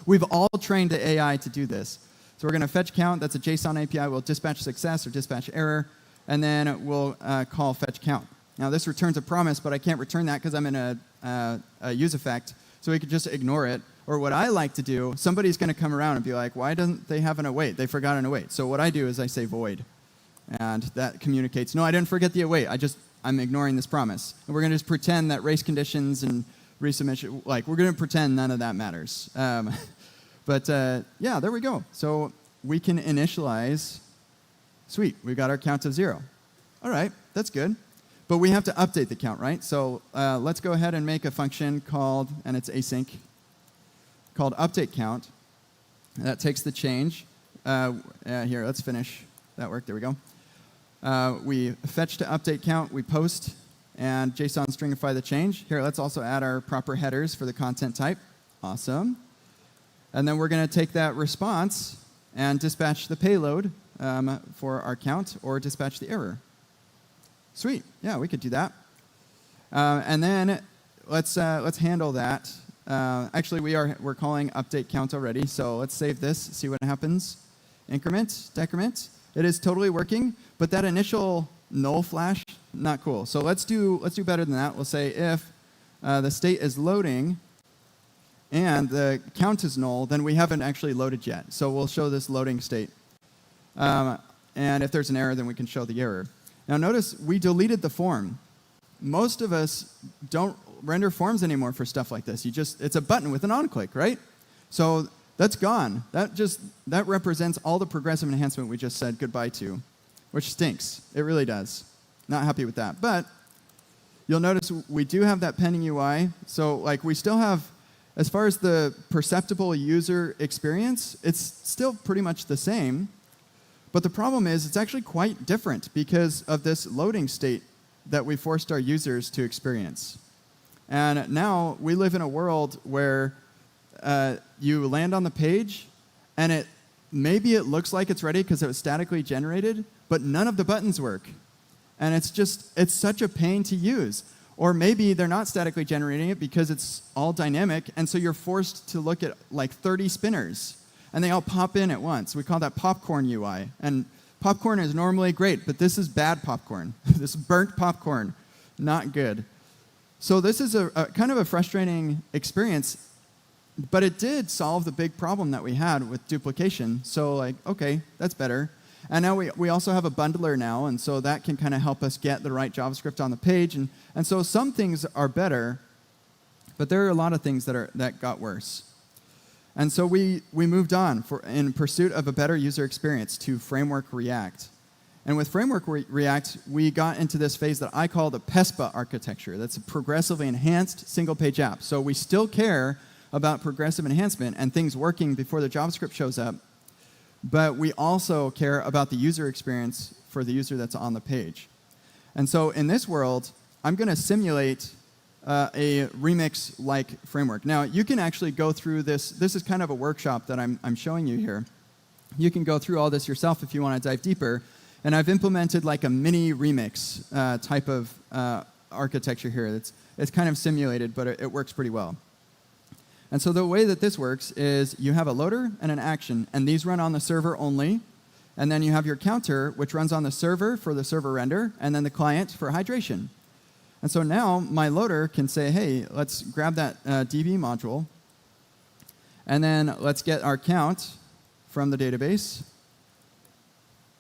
we've all trained the AI to do this. So we're going to fetch count. That's a JSON API. We'll dispatch success or dispatch error, and then we'll call fetch count. Now this returns a promise, but I can't return that because I'm in a use effect. So we could just ignore it. Or what I like to do, somebody's going to come around and be like, why doesn't they have an await? They forgot an await. So what I do is I say void. And that communicates, no, I didn't forget the await. I'm ignoring this promise. And we're going to just pretend that race conditions and resubmission, like we're going to pretend none of that matters. But yeah, there we go. So we can initialize. Sweet, we got our count of 0. All right, that's good. But we have to update the count, right? So let's go ahead and make a function called, and it's async, called update count. That takes the change. Here, let's finish that work. There we go. We fetch to update count, we post, and JSON stringify the change. Here, let's also add our proper headers for the content type. Awesome. And then we're going to take that response and dispatch the payload for our count, or dispatch the error. Sweet. Yeah, we could do that. And then let's handle that. Actually, we're calling update count already, so let's save this, see what happens. Increment, decrement. It is totally working, but that initial null flash, not cool. So let's do better than that. We'll say if the state is loading and the count is null, then we haven't actually loaded yet. So we'll show this loading state. And if there's an error, then we can show the error. Now notice we deleted the form. Most of us don't render forms anymore for stuff like this. It's a button with an on-click, right? So that's gone. That represents all the progressive enhancement we just said goodbye to, which stinks. It really does. Not happy with that. But you'll notice we do have that pending UI. So like we still have, as far as the perceptible user experience, it's still pretty much the same. But the problem is it's actually quite different because of this loading state that we forced our users to experience. And now we live in a world where you land on the page, and maybe it looks like it's ready because it was statically generated, but none of the buttons work. And it's such a pain to use. Or maybe they're not statically generating it because it's all dynamic, and so you're forced to look at like 30 spinners, and they all pop in at once. We call that popcorn UI. And popcorn is normally great, but this is bad popcorn. This burnt popcorn, not good. So this is a kind of a frustrating experience, but it did solve the big problem that we had with duplication. So like, okay, that's better. And now we also have a bundler now, and so that can kind of help us get the right JavaScript on the page. And so some things are better, but there are a lot of things that got worse. And so we moved on in pursuit of a better user experience to Framework React. And with Framework React, we got into this phase that I call the PESPA architecture. That's a progressively enhanced single-page app. So we still care about progressive enhancement and things working before the JavaScript shows up, but we also care about the user experience for the user that's on the page. And so in this world, I'm going to simulate a Remix-like framework. Now, you can actually go through this. This is kind of a workshop that I'm showing you here. You can go through all this yourself if you want to dive deeper. And I've implemented like a mini Remix type of architecture here. It's kind of simulated, but it works pretty well. And so the way that this works is you have a loader and an action, and these run on the server only. And then you have your counter, which runs on the server for the server render, and then the client for hydration. And so now my loader can say, hey, let's grab that DB module, and then let's get our count from the database,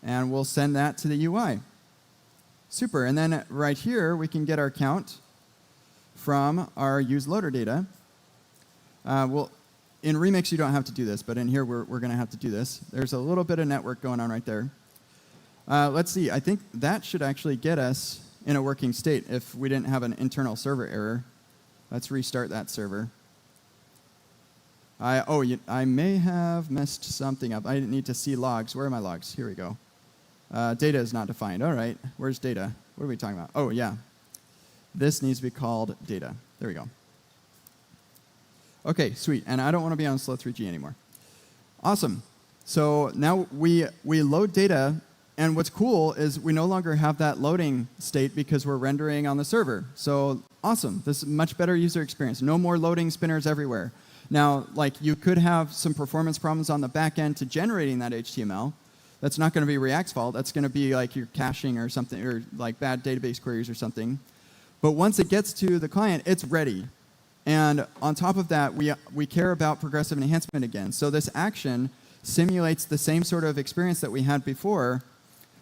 and we'll send that to the UI. Super. And then right here, we can get our count from our useLoader data. Well, in Remix, you don't have to do this, but in here, we're going to have to do this. There's a little bit of network going on right there. Let's see. I think that should actually get us in a working state if we didn't have an internal server error. Let's restart that server. I may have messed something up. I need to see logs. Where are my logs? Here we go. Data is not defined. All right. Where's data? What are we talking about? Oh, yeah. This needs to be called data. There we go. OK, sweet. And I don't want to be on slow 3G anymore. Awesome. So now we load data. And what's cool is we no longer have that loading state because we're rendering on the server. So awesome. This is a much better user experience. No more loading spinners everywhere. Now, like you could have some performance problems on the back end to generating that HTML. That's not going to be React's fault. That's going to be like your caching or something, or like bad database queries or something. But once it gets to the client, it's ready. And on top of that, we care about progressive enhancement again. So this action simulates the same sort of experience that we had before,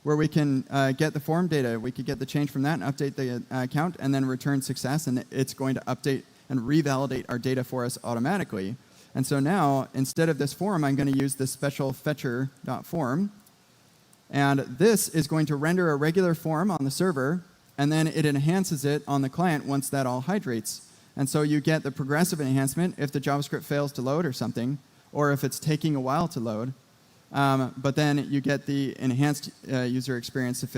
where we can get the form data. We could get the change from that and update the account, and then return success. And it's going to update and revalidate our data for us automatically. And so now, instead of this form, I'm going to use this special fetcher.form. And this is going to render a regular form on the server, and then it enhances it on the client once that all hydrates. And so you get the progressive enhancement if the JavaScript fails to load or something, or if it's taking a while to load. But then you get the enhanced user experience if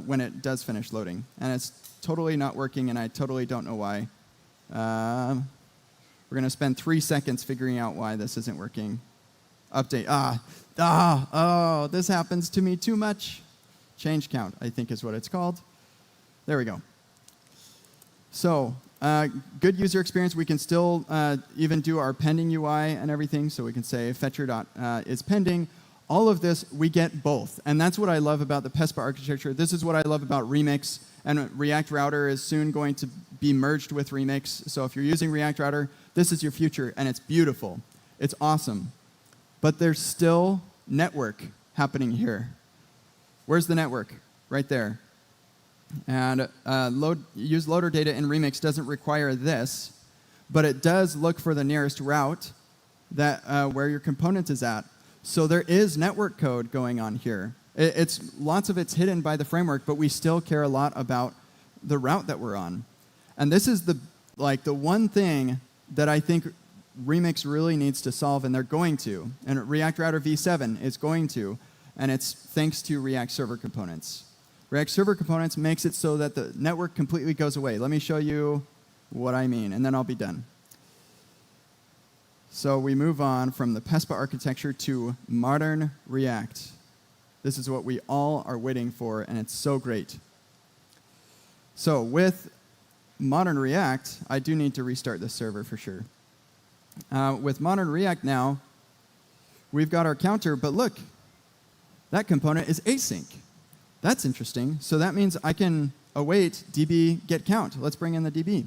when it does finish loading. And it's totally not working, and I totally don't know why. We're going to spend 3 seconds figuring out why this isn't working. Update. Oh, this happens to me too much. Change count, I think is what it's called. There we go. So good user experience. We can still even do our pending UI and everything. So we can say fetcher.is pending. All of this, we get both. And that's what I love about the PESPA architecture. This is what I love about Remix. And React Router is soon going to be merged with Remix. So if you're using React Router, this is your future. And it's beautiful. It's awesome. But there's still network happening here. Where's the network? Right there. And use loader data in Remix doesn't require this, but it does look for the nearest route that where your component is at. So there is network code going on here. Lots of it's hidden by the framework, but we still care a lot about the route that we're on. And this is the one thing that I think Remix really needs to solve, and they're going to. And React Router v7 is going to, and it's thanks to React Server Components. React Server Components makes it so that the network completely goes away. Let me show you what I mean, and then I'll be done. So we move on from the PESPA architecture to modern React. This is what we all are waiting for, and it's so great. So with modern React, I do need to restart this server for sure. With modern React now, we've got our counter, but look, that component is async. That's interesting. So that means I can await DB get count. Let's bring in the DB.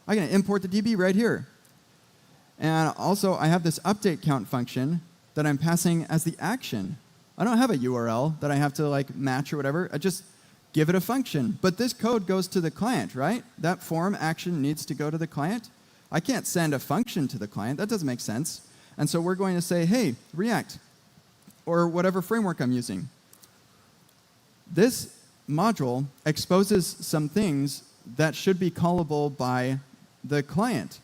I'm going to import the DB right here. And also, I have this update count function that I'm passing as the action. I don't have a URL that I have to match or whatever. I just give it a function. But this code goes to the client, right? That form action needs to go to the client. I can't send a function to the client. That doesn't make sense. And so we're going to say, hey, React, or whatever framework I'm using. This module exposes some things that should be callable by the client.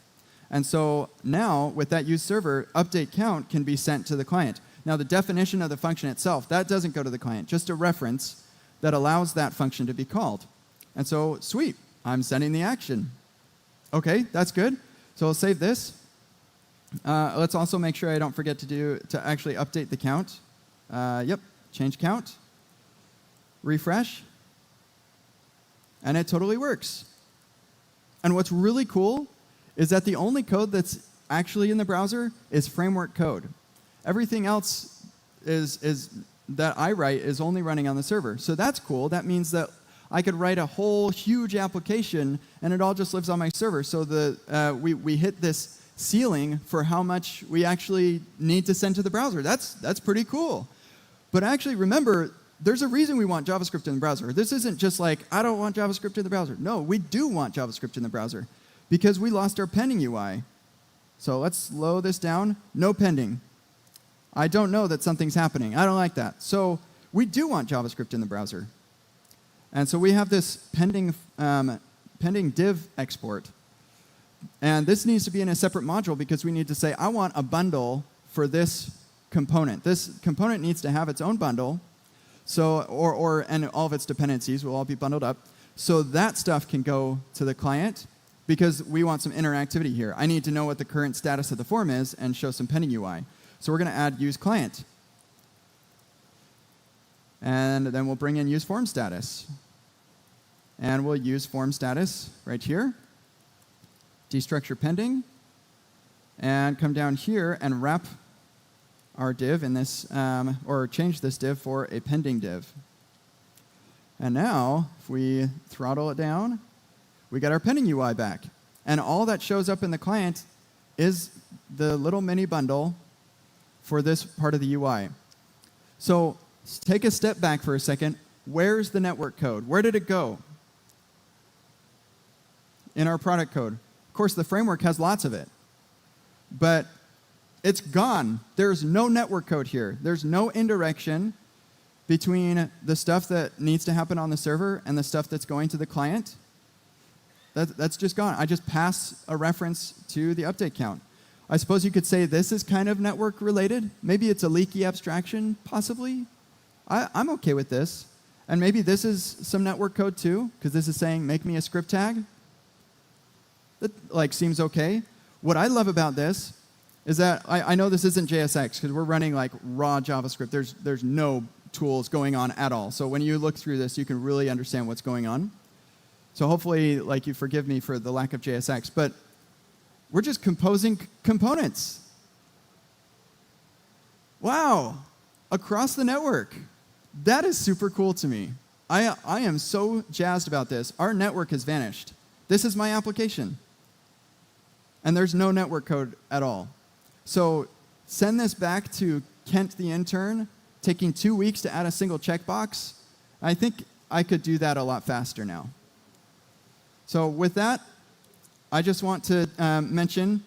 And so now, with that use server, update count can be sent to the client. Now, the definition of the function itself, that doesn't go to the client, just a reference that allows that function to be called. And so, sweet, I'm sending the action. OK, that's good. So I'll save this. Let's also make sure I don't forget to actually update the count. Yep, change count. Refresh. And it totally works. And what's really cool is that the only code that's actually in the browser is framework code. Everything else that I write is only running on the server. So that's cool. That means that I could write a whole huge application, and it all just lives on my server. So we hit this ceiling for how much we actually need to send to the browser. That's pretty cool. But actually, remember, there's a reason we want JavaScript in the browser. This isn't just like, I don't want JavaScript in the browser. No, we do want JavaScript in the browser because we lost our pending UI. So let's slow this down. No pending. I don't know that something's happening. I don't like that. So we do want JavaScript in the browser. And so we have this pending div export. And this needs to be in a separate module because we need to say, I want a bundle for this component. This component needs to have its own bundle. So, and all of its dependencies will all be bundled up. So that stuff can go to the client because we want some interactivity here. I need to know what the current status of the form is and show some pending UI. So we're going to add use client. And then we'll bring in use form status. And we'll use form status right here. Destructure pending. And come down here and wrap our div in this, or change this div for a pending div. And now, if we throttle it down, we got our pending UI back. And all that shows up in the client is the little mini bundle for this part of the UI. So take a step back for a second. Where's the network code? Where did it go? In our product code. Of course, the framework has lots of it. But it's gone. There's no network code here. There's no indirection between the stuff that needs to happen on the server and the stuff that's going to the client. That's just gone. I just pass a reference to the update count. I suppose you could say this is kind of network related. Maybe it's a leaky abstraction, possibly. I'm OK with this. And maybe this is some network code too, because this is saying make me a script tag. That seems OK. What I love about this is that I know this isn't JSX because we're running raw JavaScript. There's no tools going on at all. So when you look through this, you can really understand what's going on. So hopefully, you forgive me for the lack of JSX. But we're just composing components. Wow. Across the network. That is super cool to me. I am so jazzed about this. Our network has vanished. This is my application. And there's no network code at all. So send this back to Kent the intern, taking 2 weeks to add a single checkbox. I think I could do that a lot faster now. So with that, I just want to mention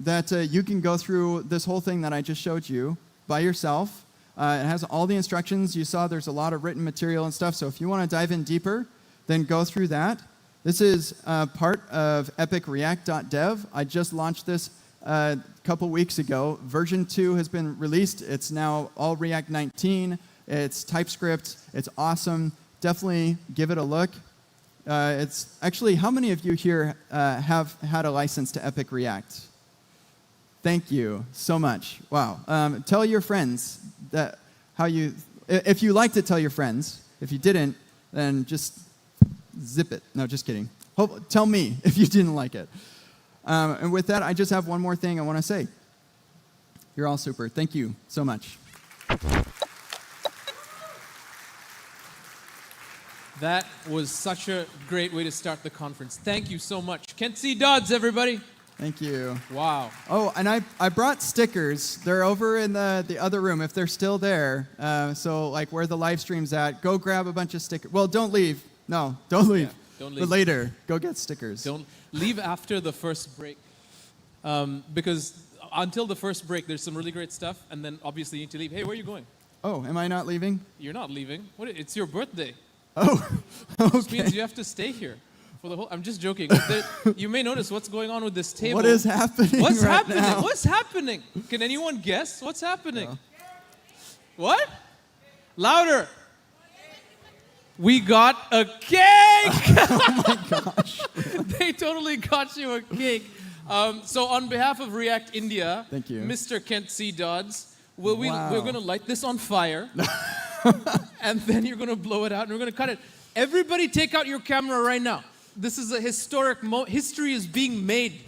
that you can go through this whole thing that I just showed you by yourself. It has all the instructions. You saw there's a lot of written material and stuff, so if you want to dive in deeper, then go through that. This is part of epicreact.dev. I just launched this a couple weeks ago. Version 2 has been released. It's now all React 19. It's TypeScript. It's awesome. Definitely give it a look. It's actually, how many of you here have had a license to Epic React? Thank you so much. Wow. Tell your friends that if you liked it, tell your friends. If you didn't, then just zip it. No, just kidding. Tell me if you didn't like it. And with that, I just have one more thing I want to say. You're all super. Thank you so much. That was such a great way to start the conference. Thank you so much. Kent C. Dodds, everybody. Thank you. Wow. Oh, and I brought stickers. They're over in the other room if they're still there. So like where the live stream's at, go grab a bunch of stickers. Well, don't leave. No, don't leave. Yeah, don't leave. But later, go get stickers. Don't leave after the first break. Because until the first break, there's some really great stuff. And then obviously you need to leave. Hey, where are you going? Oh, am I not leaving? You're not leaving. It's your birthday. Oh, okay. Which means you have to stay here. For the whole, I'm just joking. You may notice what's going on with this table. What is happening What's right happening? now? What's happening? Can anyone guess what's happening? No. What? Louder. We got a cake! Oh my gosh. They totally got you a cake. So on behalf of React India, thank you. Mr. Kent C. Dodds, we're going to light this on fire. And then you're going to blow it out and we're going to cut it. Everybody take out your camera right now. This is a historic history is being made.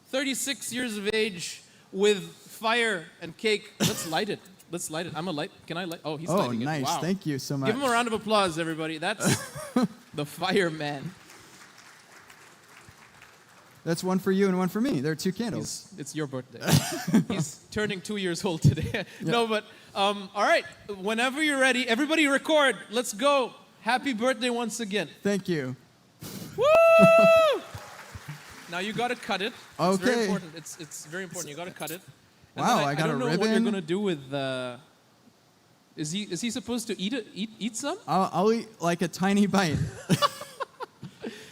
36 years of age with fire and cake. Let's light it. Let's light it. Can I light? Oh, he's lighting it. Oh, nice. Wow. Thank you so much. Give him a round of applause, everybody. That's the fireman. That's one for you and one for me. There are two candles. It's your birthday. He's turning 2 years old today. Yep. No, but all right. Whenever you're ready, everybody record. Let's go. Happy birthday once again. Thank you. Woo! Now you got to cut it. Okay. It's very important. It's very important. You got to cut it. And wow, I got a ribbon. I don't know what you're gonna do with. Is he supposed to eat some? I'll eat like a tiny bite.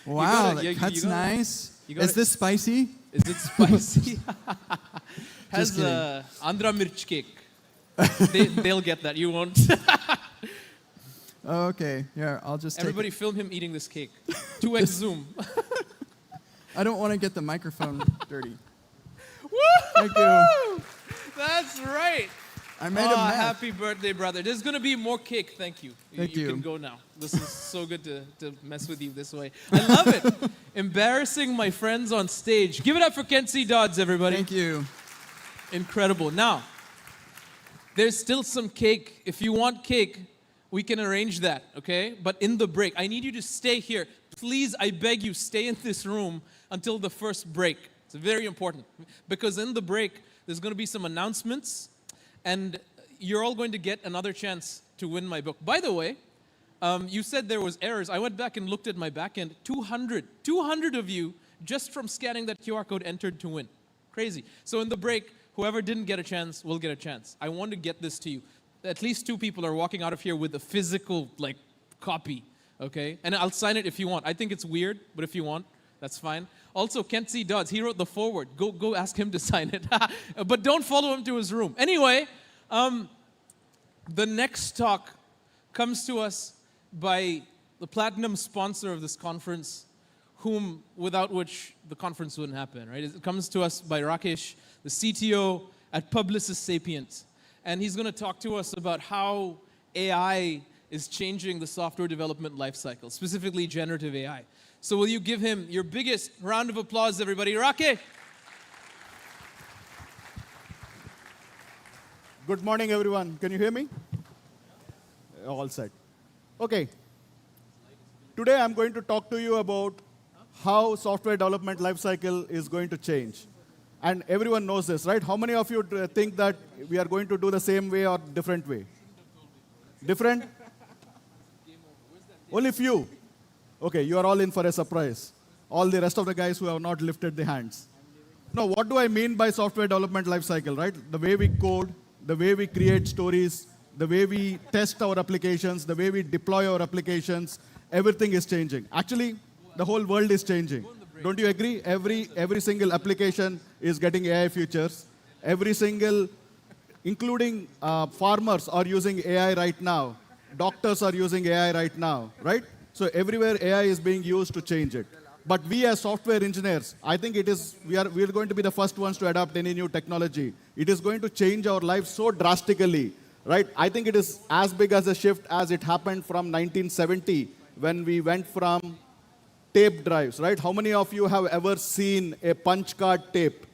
Wow, that cuts nice. Is this spicy? Is it spicy? Has kidding. Andhra mirch cake. They'll get that. You won't. Oh, okay. Yeah, I'll just. Everybody film him eating this cake. 2x zoom. I don't want to get the microphone dirty. Woo! Thank you. That's right. I made a mess. Happy birthday, brother. There's going to be more cake. Thank you. Thank you. You can go now. This is so good to mess with you this way. I love it. Embarrassing my friends on stage. Give it up for Kent C. Dodds, everybody. Thank you. Incredible. Now, there's still some cake. If you want cake, we can arrange that, okay? But in the break, I need you to stay here. Please, I beg you, stay in this room until the first break. It's very important. Because in the break, there's going to be some announcements, and you're all going to get another chance to win my book. By the way, you said there was errors. I went back and looked at my backend. 200 of you, just from scanning that QR code, entered to win. Crazy. So in the break, whoever didn't get a chance will get a chance. I want to get this to you. At least 2 people are walking out of here with a physical, copy, okay? And I'll sign it if you want. I think it's weird, but if you want, that's fine. Also, Kent C. Dodds, he wrote the foreword. Go ask him to sign it. But don't follow him to his room. Anyway, the next talk comes to us by the platinum sponsor of this conference, without which the conference wouldn't happen, right? It comes to us by Rakesh, the CTO at Publicis Sapient. And he's going to talk to us about how AI is changing the software development lifecycle, specifically generative AI. So will you give him your biggest round of applause, everybody? Rakesh! Good morning, everyone. Can you hear me? All set. Okay. Today, I'm going to talk to you about how software development lifecycle is going to change. And everyone knows this, right? How many of you think that we are going to do the same way or different way? Different? Only few. Okay, you are all in for a surprise. All the rest of the guys who have not lifted the hands. Now, what do I mean by software development lifecycle, right? The way we code, the way we create stories, the way we test our applications, the way we deploy our applications, everything is changing. Actually, the whole world is changing. Don't you agree? Every single application is getting AI features. Every single, including farmers are using AI right now. Doctors are using AI right now, right? So everywhere AI is being used to change it. But we as software engineers, I think we are going to be the first ones to adopt any new technology. It is going to change our lives so drastically, right? I think it is as big as a shift as it happened from 1970 when we went from tape drives, right? How many of you have ever seen a punch card tape?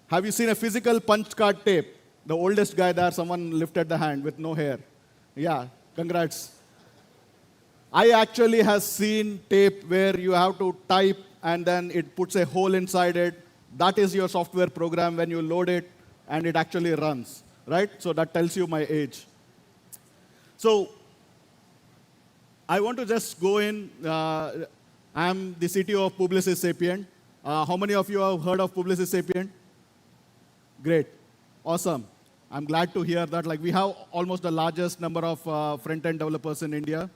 Have you seen a physical punch card tape? The oldest guy there, someone lifted the hand with no hair. Yeah, congrats. I actually have seen tape where you have to type and then it puts a hole inside it. That is your software program when you load it and it actually runs, right? So that tells you my age. So I want to just go in. I'm the CTO of Publicis Sapient. How many of you have heard of Publicis Sapient? Great. Awesome. I'm glad to hear that. Like, we have almost the largest number of front-end developers in India.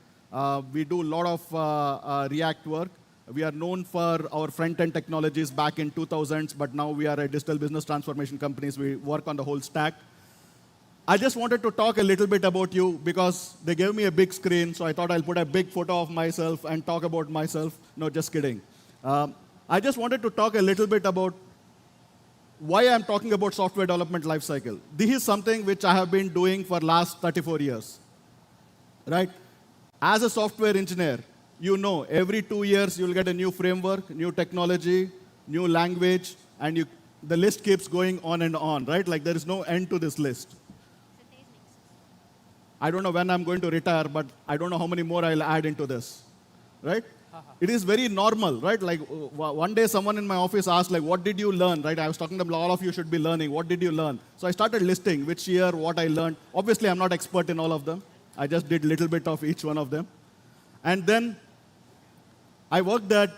We do a lot of React work. We are known for our front-end technologies back in 2000s, but now we are a digital business transformation companies. We work on the whole stack. I just wanted to talk a little bit about you because they gave me a big screen, so I thought I'll put a big photo of myself and talk about myself. No, just kidding. I just wanted to talk a little bit about why I'm talking about software development lifecycle. This is something which I have been doing for last 34 years, right? As a software engineer, you know every 2 years you'll get a new framework, new technology, new language, and the list keeps going on and on, right? Like, there is no end to this list. I don't know when I'm going to retire, but I don't know how many more I'll add into this, right? It is very normal, right? Like, one day someone in my office asked, like, what did you learn, right? I was talking to them, all of you should be learning. What did you learn? So I started listing which year, what I learned. Obviously, I'm not expert in all of them. I just did a little bit of each one of them. And then I worked at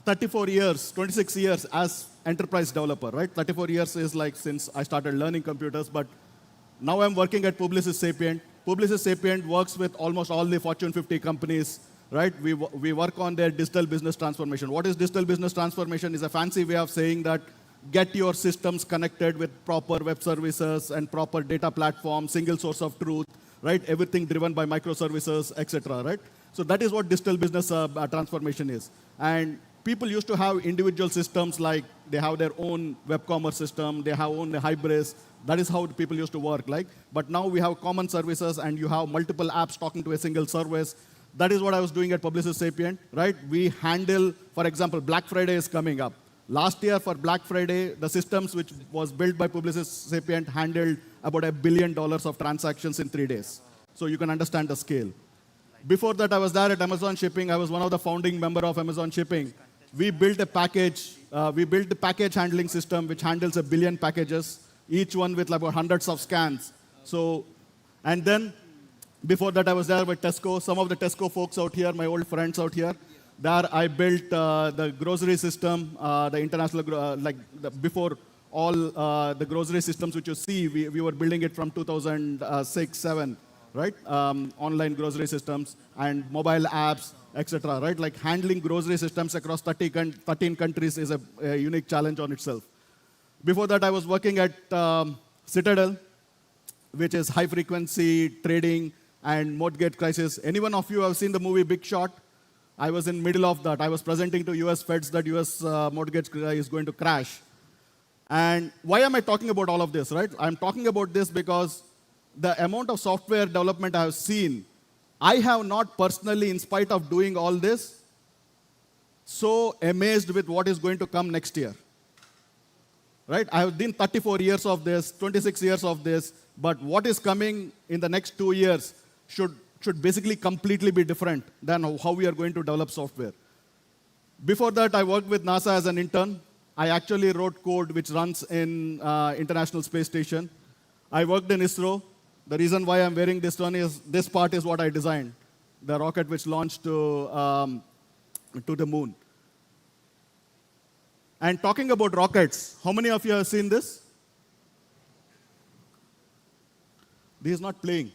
34 years, 26 years as enterprise developer, right? 34 years is like since I started learning computers, but now I'm working at Publicis Sapient. Publicis Sapient works with almost all the Fortune 50 companies, right? We work on their digital business transformation. What is digital business transformation? Is a fancy way of saying that get your systems connected with proper web services and proper data platform, single source of truth, right? Everything driven by microservices, etc., right? So that is what digital business transformation is. And people used to have individual systems, like they have their own web commerce system, they have own Hybris. That is how people used to work, like. But now we have common services, and you have multiple apps talking to a single service. That is what I was doing at Publicis Sapient, right? We handle, for example, Black Friday is coming up. Last year for Black Friday, the systems which was built by Publicis Sapient handled about $1 billion of transactions in 3 days. So you can understand the scale. Before that, I was there at Amazon Shipping. I was one of the founding members of Amazon Shipping. We built a package. We built the package handling system, which handles 1 billion packages, each one with about hundreds of scans. So, and then before that, I was there with Tesco. Some of the Tesco folks out here, my old friends out here. There, I built the grocery system, the international, before all the grocery systems which you see, we were building it from 2006, 7, right? Online grocery systems and mobile apps, etc., right? Like, handling grocery systems across 13 countries is a unique challenge on itself. Before that, I was working at Citadel, which is high-frequency trading and mortgage crisis. Anyone of you have seen the movie Big Shot? I was in the middle of that. I was presenting to US Feds that US mortgage is going to crash. And why am I talking about all of this, right? I'm talking about this because the amount of software development I have seen, I have not personally, in spite of doing all this, so amazed with what is going to come next year. Right? I have been 34 years of this, 26 years of this, but what is coming in the next 2 years should basically completely be different than how we are going to develop software. Before that, I worked with NASA as an intern. I actually wrote code which runs in International Space Station. I worked in ISRO. The reason why I'm wearing this one is this part is what I designed. the rocket which launched to the moon. And talking about rockets, how many of you have seen this? This is not playing.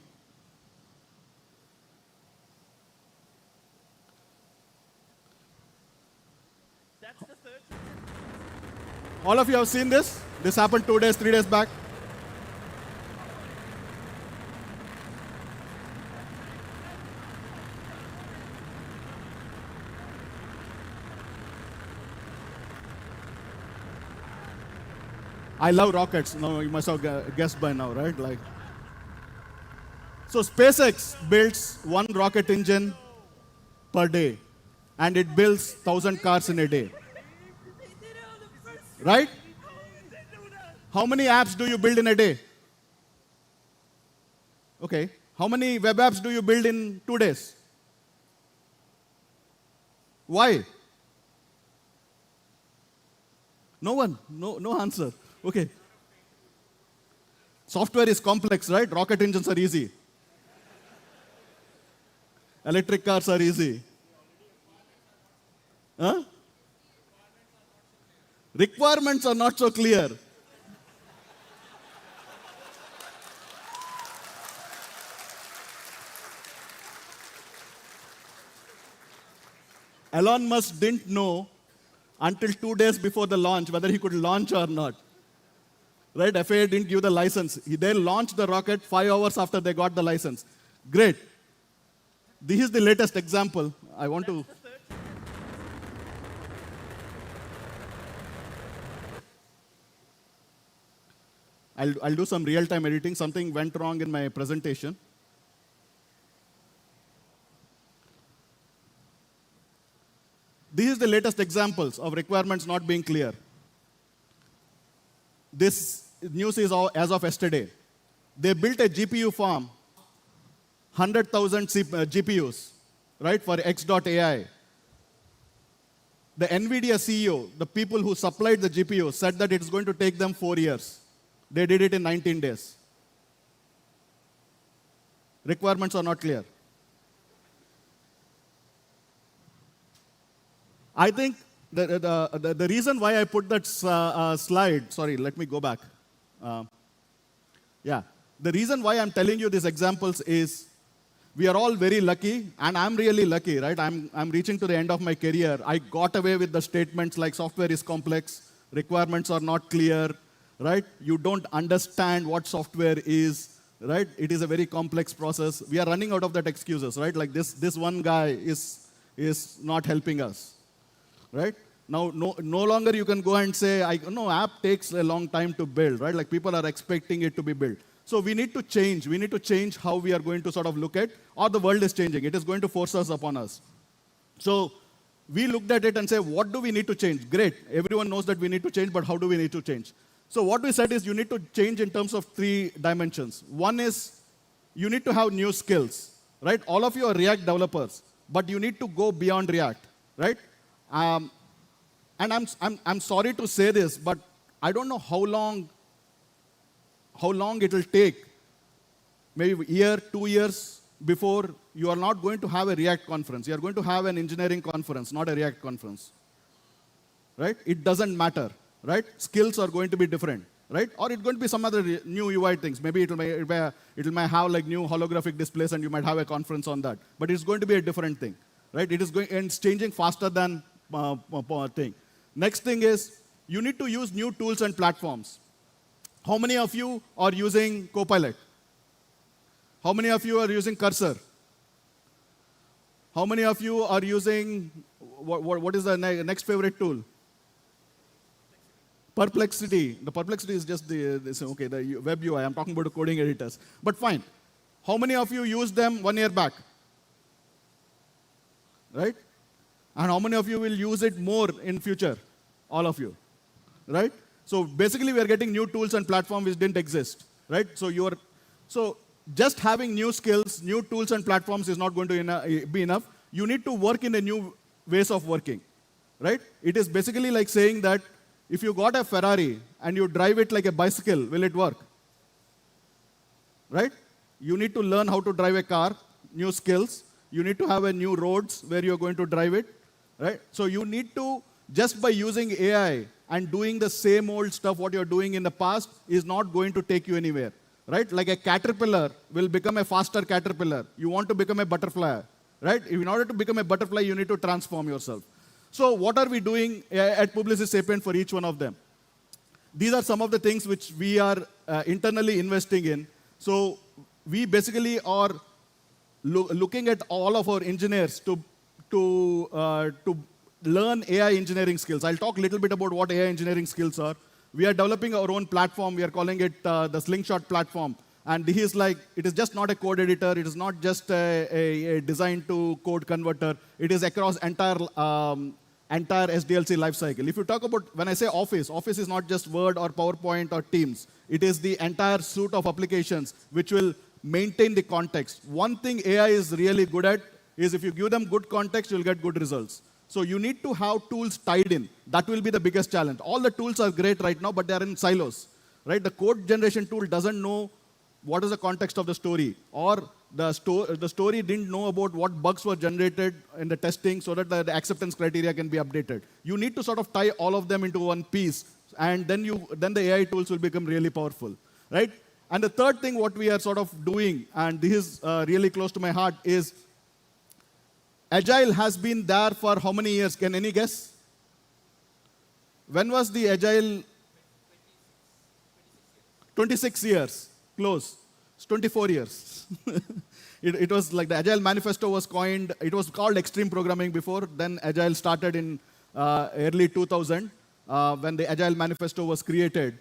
All of you have seen this? This happened 2 days, 3 days back. I love rockets. No, you must have guessed by now, right? Like, so SpaceX builds one rocket engine per day, and it builds 1,000 cars in a day. Right? How many apps do you build in a day? Okay. How many web apps do you build in 2 days? Why? No one. No answer. Okay. Software is complex, right? Rocket engines are easy. Electric cars are easy. Huh? Requirements are not so clear. Elon Musk didn't know until 2 days before the launch whether he could launch or not. Right? FAA didn't give the license. They launched the rocket 5 hours after they got the license. Great. This is the latest example. I want to. I'll do some real-time editing. Something went wrong in my presentation. This is the latest examples of requirements not being clear. This news is as of yesterday. They built a GPU farm, 100,000 GPUs, right, for X.AI. The NVIDIA CEO, the people who supplied the GPUs, said that it's going to take them 4 years. They did it in 19 days. Requirements are not clear. I think the reason why I put that slide, sorry, let me go back. Yeah, the reason why I'm telling you these examples is we are all very lucky, and I'm really lucky, right? I'm reaching to the end of my career. I got away with the statements like software is complex, requirements are not clear, right? You don't understand what software is, right? It is a very complex process. We are running out of that excuses, right? Like this one guy is not helping us. Right? Now, no longer you can go and say, no, app takes a long time to build, right? Like people are expecting it to be built. So we need to change. We need to change how we are going to sort of look at, or the world is changing. It is going to force us upon us. So we looked at it and say, what do we need to change? Great. Everyone knows that we need to change, but how do we need to change? So what we said is you need to change in terms of 3 dimensions. One is you need to have new skills, right? All of you are React developers, but you need to go beyond React, right? And I'm sorry to say this, but I don't know how long it will take, maybe a year, 2 years before you are not going to have a React conference. You are going to have an engineering conference, not a React conference. Right? It doesn't matter. Right? Skills are going to be different. Right? Or it's going to be some other new UI things. Maybe it may have like new holographic displays, and you might have a conference on that. But it's going to be a different thing. Right? It is going and it's changing faster than thing. Next thing is you need to use new tools and platforms. How many of you are using Copilot? How many of you are using Cursor? How many of you are using, what is the next favorite tool? Perplexity. The Perplexity is just the web UI. I'm talking about the coding editors. But fine. How many of you used them 1 year back? Right? And how many of you will use it more in future? All of you, right? So basically, we are getting new tools and platforms which didn't exist, right? So just having new skills, new tools and platforms is not going to be enough. You need to work in a new ways of working, right? It is basically like saying that if you got a Ferrari and you drive it like a bicycle, will it work? Right? You need to learn how to drive a car, new skills. You need to have a new roads where you're going to drive it, right? So you need to, just by using AI and doing the same old stuff what you're doing in the past is not going to take you anywhere, right? Like a caterpillar will become a faster caterpillar. You want to become a butterfly, right? In order to become a butterfly, you need to transform yourself. So what are we doing at Publicis Sapient for each one of them? These are some of the things which we are internally investing in. So we basically are looking at all of our engineers to learn AI engineering skills. I'll talk a little bit about what AI engineering skills are. We are developing our own platform. We are calling it the Slingshot platform. And this is like, it is just not a code editor. It is not just a design to code converter. It is across entire SDLC lifecycle. If you talk about, when I say Office, Office is not just Word or PowerPoint or Teams. It is the entire suite of applications which will maintain the context. One thing AI is really good at is if you give them good context, you'll get good results. So you need to have tools tied in. That will be the biggest challenge. All the tools are great right now, but they are in silos, right? The code generation tool doesn't know what is the context of the story, or the story didn't know about what bugs were generated in the testing so that the acceptance criteria can be updated. You need to sort of tie all of them into one piece, and then the AI tools will become really powerful, right? And the third thing what we are sort of doing, and this is really close to my heart, is Agile has been there for how many years? Can any guess? When was the Agile? 26 years. Close. It's 24 years. It was like the Agile Manifesto was coined. It was called Extreme Programming before. Then Agile started in early 2000 when the Agile Manifesto was created.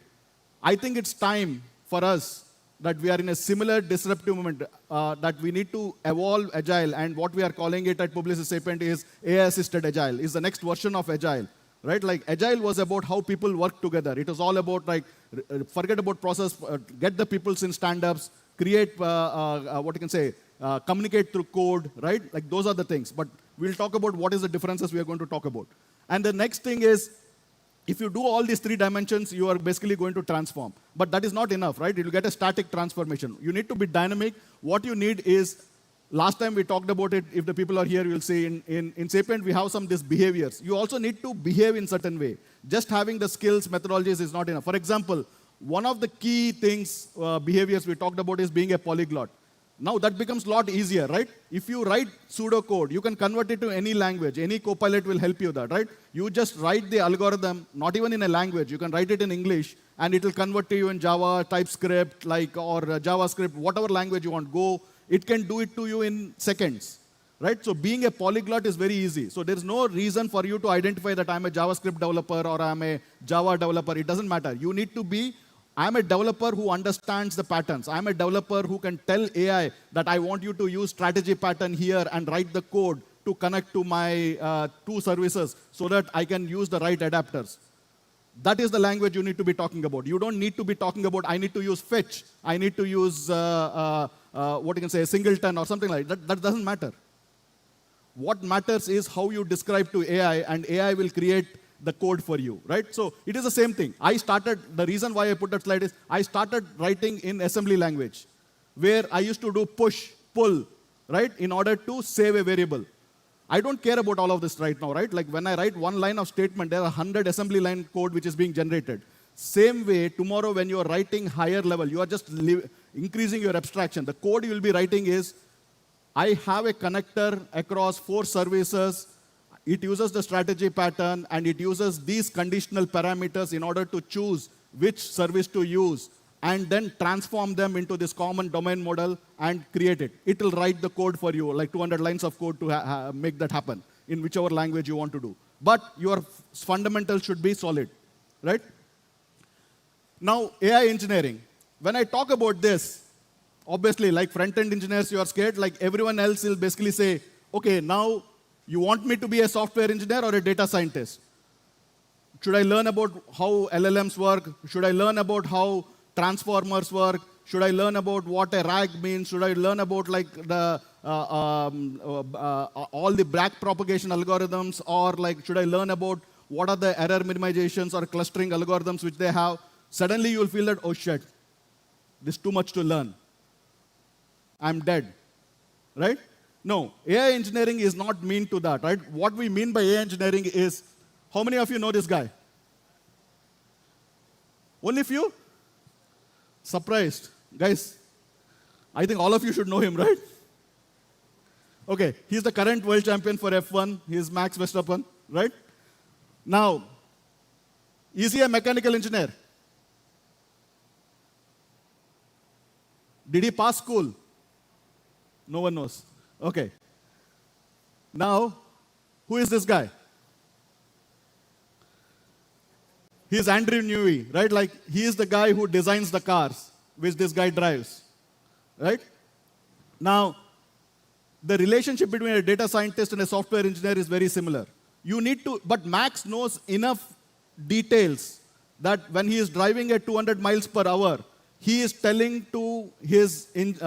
I think it's time for us that we are in a similar disruptive moment, that we need to evolve Agile, and what we are calling it at Publicis Sapient is AI-assisted Agile, is the next version of Agile, right? Like Agile was about how people work together. It was all about like, forget about process, get the peoples in stand-ups, create, what you can say, communicate through code, right? Like those are the things. But we'll talk about what is the differences we are going to talk about. And the next thing is, if you do all these three dimensions, you are basically going to transform. But that is not enough, right? You'll get a static transformation. You need to be dynamic. What you need is, last time we talked about it, if the people are here, you'll see in Sapient, we have some these behaviors. You also need to behave in certain way. Just having the skills, methodologies is not enough. For example, one of the key things, behaviors we talked about is being a polyglot. Now that becomes a lot easier, right? If you write pseudocode, you can convert it to any language. Any copilot will help you that, right? You just write the algorithm, not even in a language. You can write it in English, and it will convert to you in Java, TypeScript, or JavaScript, whatever language you want. Go. It can do it to you in seconds, right? So being a polyglot is very easy. So there's no reason for you to identify that I'm a JavaScript developer or I'm a Java developer. It doesn't matter. You need to be, I'm a developer who understands the patterns. I'm a developer who can tell AI that I want you to use strategy pattern here and write the code to connect to my two services so that I can use the right adapters. That is the language you need to be talking about. You don't need to be talking about, I need to use fetch, I need to use, what you can say, a singleton or something like that. That doesn't matter. What matters is how you describe to AI, and AI will create the code for you, right? So it is the same thing. The reason why I put that slide is, I started writing in assembly language, where I used to do push, pull, right, in order to save a variable. I don't care about all of this right now, right? Like when I write one line of statement, there are 100 assembly line code which is being generated. Same way, tomorrow when you are writing higher level, you are just increasing your abstraction. The code you will be writing is, I have a connector across 4 services. It uses the strategy pattern, and it uses these conditional parameters in order to choose which service to use, and then transform them into this common domain model and create it. It will write the code for you, like 200 lines of code to make that happen in whichever language you want to do. But your fundamentals should be solid, right? Now, AI engineering. When I talk about this, obviously, like front-end engineers, you are scared. Like everyone else will basically say, okay, now you want me to be a software engineer or a data scientist? Should I learn about how LLMs work? Should I learn about how transformers work? Should I learn about what a RAG means? Should I learn about like the all the back propagation algorithms? Or like, should I learn about what are the error minimizations or clustering algorithms which they have? Suddenly you'll feel that, oh shit, this is too much to learn. I'm dead, right? No, AI engineering is not mean to that, right? What we mean by AI engineering is, how many of you know this guy? Only few? Surprised. Guys, I think all of you should know him, right? Okay, he's the current world champion for F1. He's Max Verstappen, right? Now, is he a mechanical engineer? Did he pass school? No one knows. Okay. Now, who is this guy? He's Andrew Newey, right? Like, he is the guy who designs the cars, which this guy drives, right? Now, the relationship between a data scientist and a software engineer is very similar. You need to, but Max knows enough details that when he is driving at 200 miles per hour, he is telling to his, Andrew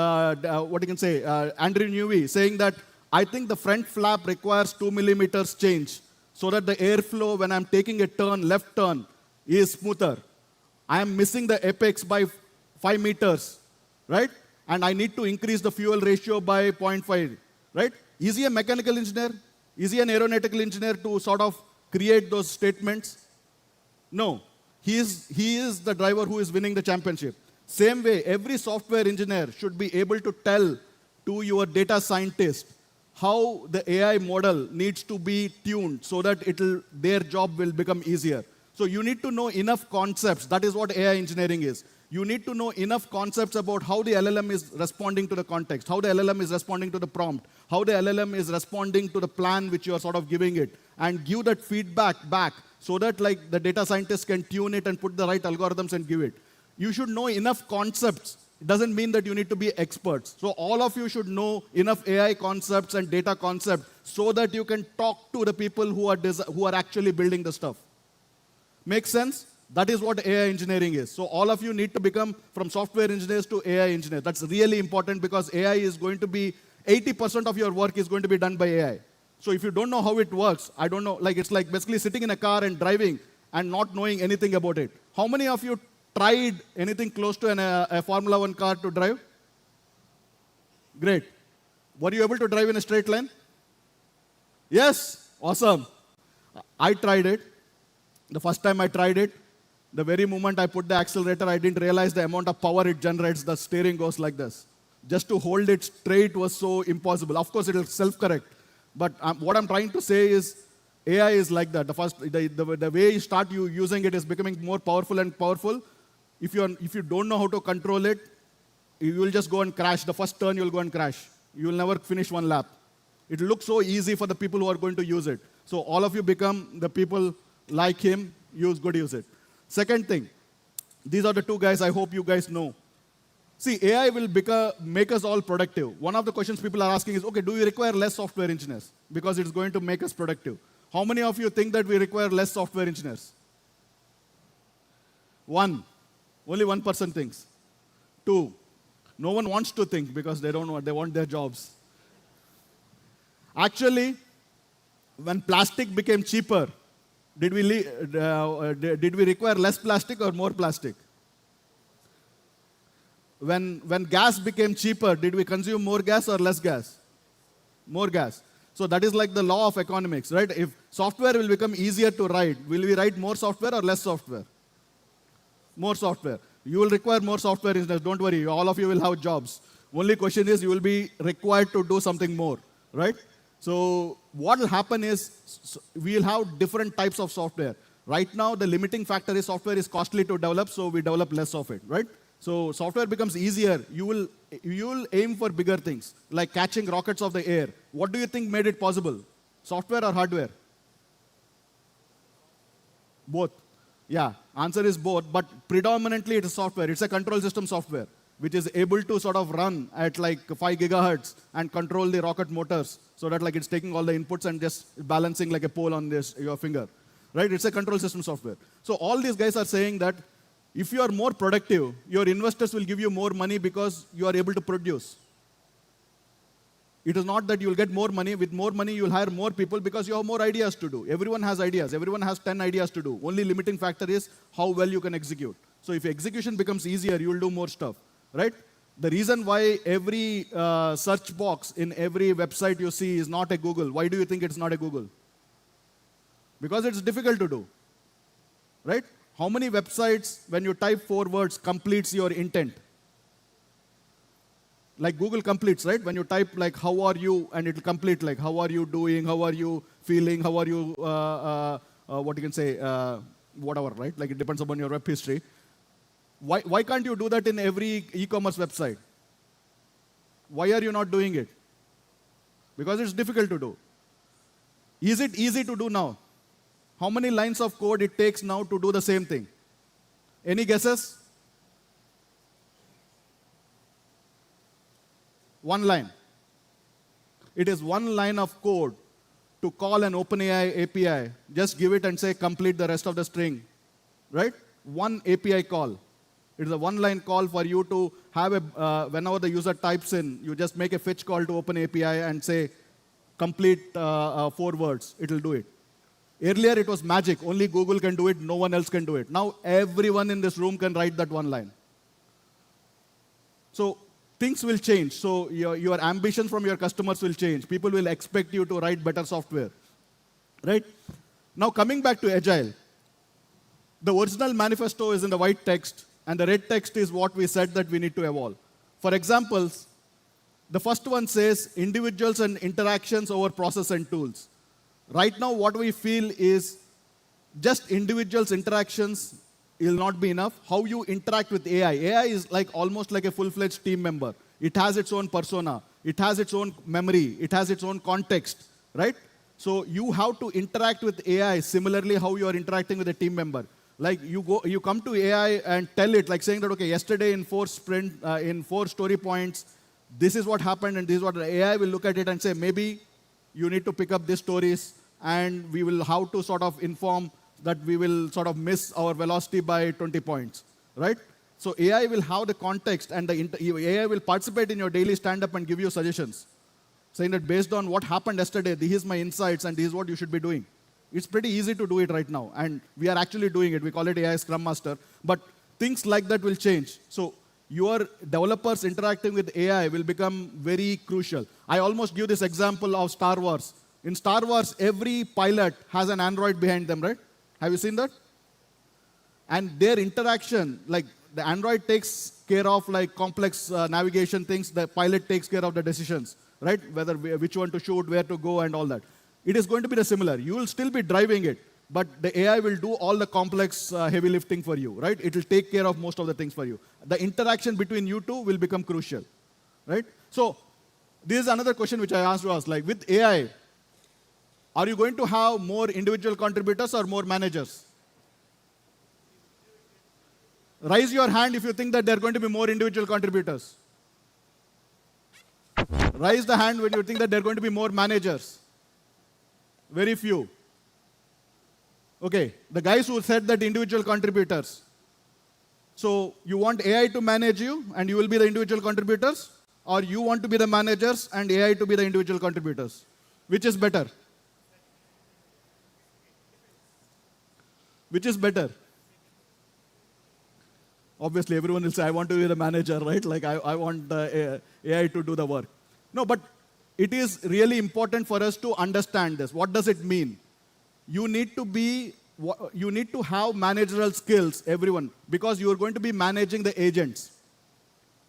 Newey, saying that, I think the front flap requires 2 millimeters change so that the airflow when I'm taking a turn, left turn, is smoother. I am missing the apex by 5 meters, right? And I need to increase the fuel ratio by 0.5, right? Is he a mechanical engineer? Is he an aeronautical engineer to sort of create those statements? No. He is the driver who is winning the championship. Same way, every software engineer should be able to tell to your data scientist how the AI model needs to be tuned so that their job will become easier. So you need to know enough concepts. That is what AI engineering is. You need to know enough concepts about how the LLM is responding to the context, how the LLM is responding to the prompt, how the LLM is responding to the plan which you are sort of giving it, and give that feedback back so that like the data scientists can tune it and put the right algorithms and give it. You should know enough concepts. It doesn't mean that you need to be experts. So all of you should know enough AI concepts and data concepts so that you can talk to the people who are actually building the stuff. Make sense? That is what AI engineering is. So all of you need to become from software engineers to AI engineers. That's really important because AI is going to be, 80% of your work is going to be done by AI. So if you don't know how it works, I don't know, like it's like basically sitting in a car and driving and not knowing anything about it. How many of you tried anything close to a Formula 1 car to drive? Great. Were you able to drive in a straight line? Yes? Awesome. I tried it. The first time I tried it, the very moment I put the accelerator, I didn't realize the amount of power it generates. The steering goes like this. Just to hold it straight was so impossible. Of course, it will self-correct. But what I'm trying to say is, AI is like that. The way you start using it is becoming more powerful and powerful. If you don't know how to control it, you will just go and crash. The first turn, you'll go and crash. You will never finish one lap. It will look so easy for the people who are going to use it. So all of you become the people like him, use it. Second thing, these are the two guys I hope you guys know. See, AI will make us all productive. One of the questions people are asking is, okay, do we require less software engineers? Because it's going to make us productive. How many of you think that we require less software engineers? One. Only 1% thinks. Two. No one wants to think because they don't want, they want their jobs. Actually, when plastic became cheaper, did we require less plastic or more plastic? When gas became cheaper, did we consume more gas or less gas? More gas. So that is like the law of economics, right? If software will become easier to write, will we write more software or less software? More software. You will require more software engineers. Don't worry, all of you will have jobs. Only question is you will be required to do something more, right? So what will happen is we will have different types of software. Right now, the limiting factor is software is costly to develop, so we develop less of it, right? So software becomes easier. You will aim for bigger things, like catching rockets off the air. What do you think made it possible? Software or hardware? Both. Yeah, answer is both, but predominantly it is software. It's a control system software, which is able to sort of run at like 5 gigahertz and control the rocket motors so that like it's taking all the inputs and just balancing like a pole on your finger, right? It's a control system software. So all these guys are saying that if you are more productive, your investors will give you more money because you are able to produce. It is not that you will get more money. With more money, you will hire more people because you have more ideas to do. Everyone has ideas. Everyone has 10 ideas to do. Only limiting factor is how well you can execute. So if execution becomes easier, you will do more stuff, right? The reason why every search box in every website you see is not a Google, why do you think it's not a Google? Because it's difficult to do, right? How many websites, when you type 4 words, completes your intent? Like Google completes, right? When you type like, how are you, and it'll complete like, how are you doing, how are you feeling, how are you, what you can say, whatever, right? Like it depends upon your web history. Why can't you do that in every e-commerce website? Why are you not doing it? Because it's difficult to do. Is it easy to do now? How many lines of code it takes now to do the same thing? Any guesses? 1 line. It is 1 line of code to call an OpenAI API. Just give it and say, complete the rest of the string, right? 1 API call. It is a 1-line call for you to have a, whenever the user types in, you just make a fetch call to OpenAPI and say, complete 4 words. It will do it. Earlier, it was magic. Only Google can do it. No one else can do it. Now, everyone in this room can write that 1 line. So things will change. So your ambition from your customers will change. People will expect you to write better software, right? Now, coming back to Agile, the original manifesto is in the white text, and the red text is what we said that we need to evolve. For examples, the first one says individuals and interactions over process and tools. Right now, what we feel is just individuals' interactions will not be enough. How you interact with AI. AI is like almost like a full-fledged team member. It has its own persona. It has its own memory. It has its own context, right? So you have to interact with AI similarly how you are interacting with a team member. Like you come to AI and tell it, like saying that, okay, yesterday in 4 story points, this is what happened and this is what the AI will look at it and say, maybe you need to pick up these stories and we will have to sort of inform that we will sort of miss our velocity by 20 points, right? So AI will have the context and the AI will participate in your daily stand-up and give you suggestions, saying that based on what happened yesterday, this is my insights and this is what you should be doing. It's pretty easy to do it right now, and we are actually doing it. We call it AI Scrum Master, but things like that will change. So your developers interacting with AI will become very crucial. I almost give this example of Star Wars. In Star Wars, every pilot has an android behind them, right? Have you seen that? And their interaction, like the android takes care of like complex navigation things, the pilot takes care of the decisions, right? Which one to shoot, where to go, and all that. It is going to be the similar. You will still be driving it, but the AI will do all the complex heavy lifting for you, right? It will take care of most of the things for you. The interaction between you two will become crucial, right? So this is another question which I asked to us, like with AI, are you going to have more individual contributors or more managers? Raise your hand if you think that there are going to be more individual contributors. Raise the hand when you think that there are going to be more managers. Very few. Okay, the guys who said that individual contributors. So you want AI to manage you and you will be the individual contributors, or you want to be the managers and AI to be the individual contributors? Which is better? Which is better? Obviously, everyone will say, I want to be the manager, right? Like, I want AI to do the work. No, but it is really important for us to understand this. What does it mean? You need to have managerial skills, everyone, because you are going to be managing the agents.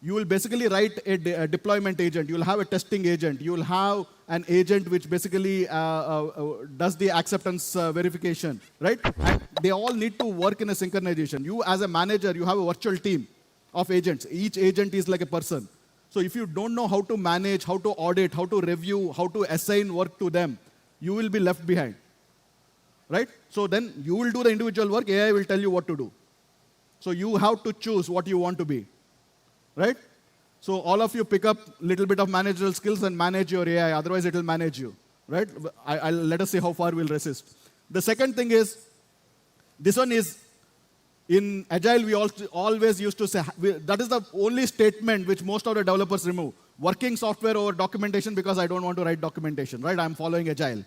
You will basically write a deployment agent. You will have a testing agent. You will have an agent which basically does the acceptance verification, right? And they all need to work in a synchronization. You, as a manager, you have a virtual team of agents. Each agent is like a person. So if you don't know how to manage, how to audit, how to review, how to assign work to them, you will be left behind, right? So then you will do the individual work. AI will tell you what to do. So you have to choose what you want to be. Right? So all of you pick up a little bit of managerial skills and manage your AI. Otherwise, it will manage you. Right? Let us see how far we'll resist. The second thing is, this one is, in Agile, we always used to say, that is the only statement which most of the developers remove. Working software over documentation because I don't want to write documentation. Right? I'm following Agile.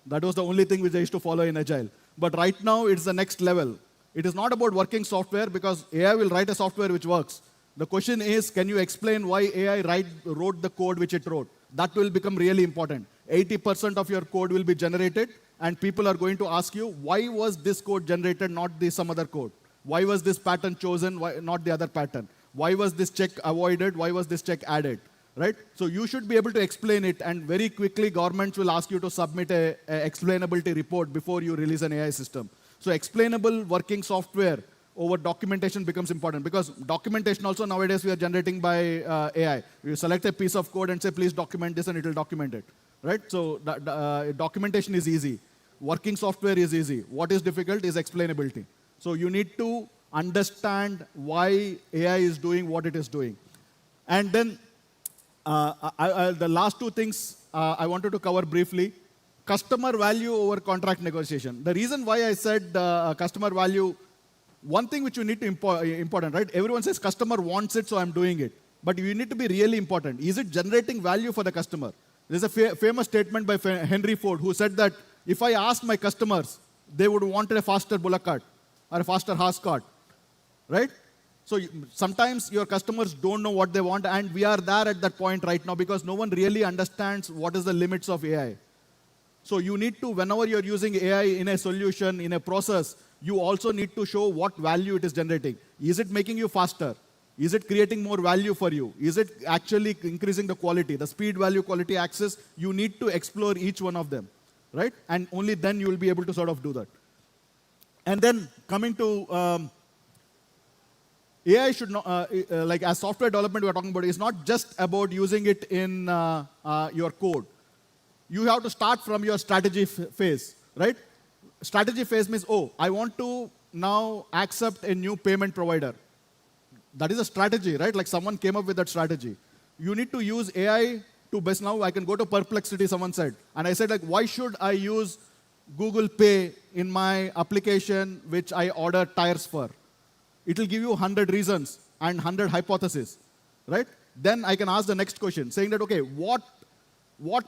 That was the only thing which I used to follow in Agile. But right now, it's the next level. It is not about working software because AI will write a software which works. The question is, can you explain why AI wrote the code which it wrote? That will become really important. 80% of your code will be generated, and people are going to ask you, why was this code generated, not some other code? Why was this pattern chosen, why not the other pattern? Why was this check avoided? Why was this check added? Right? So you should be able to explain it, and very quickly governments will ask you to submit a explainability report before you release an AI system. So explainable working software over documentation becomes important, because documentation also nowadays we are generating by AI. You select a piece of code and say, please document this, and it will document it. Right? So documentation is easy. Working software is easy. What is difficult is explainability. So you need to understand why AI is doing what it is doing. And then the last two things I wanted to cover briefly. Customer value over contract negotiation. The reason why I said customer value, one thing which you need to important, right? Everyone says customer wants it, so I'm doing it. But you need to be really important. Is it generating value for the customer? There's a famous statement by Henry Ford, who said that if I asked my customers, they would want a faster bullock cart or a faster horse cart, right? So sometimes your customers don't know what they want, and we are there at that point right now because no one really understands what is the limits of AI. So you need to, whenever you're using AI in a solution, in a process, you also need to show what value it is generating. Is it making you faster? Is it creating more value for you? Is it actually increasing the quality? The speed, value, quality, access, you need to explore each one of them, right? And only then you will be able to sort of do that. And then coming to AI should not, like as software development we are talking about, is not just about using it in your code. You have to start from your strategy phase, right? Strategy phase means, oh, I want to now accept a new payment provider. That is a strategy, right? Like someone came up with that strategy. You need to use AI to best. Now I can go to Perplexity, someone said. And I said, like, why should I use Google Pay in my application which I order tires for? It will give you 100 reasons and 100 hypotheses, right? Then I can ask the next question, saying that, okay, what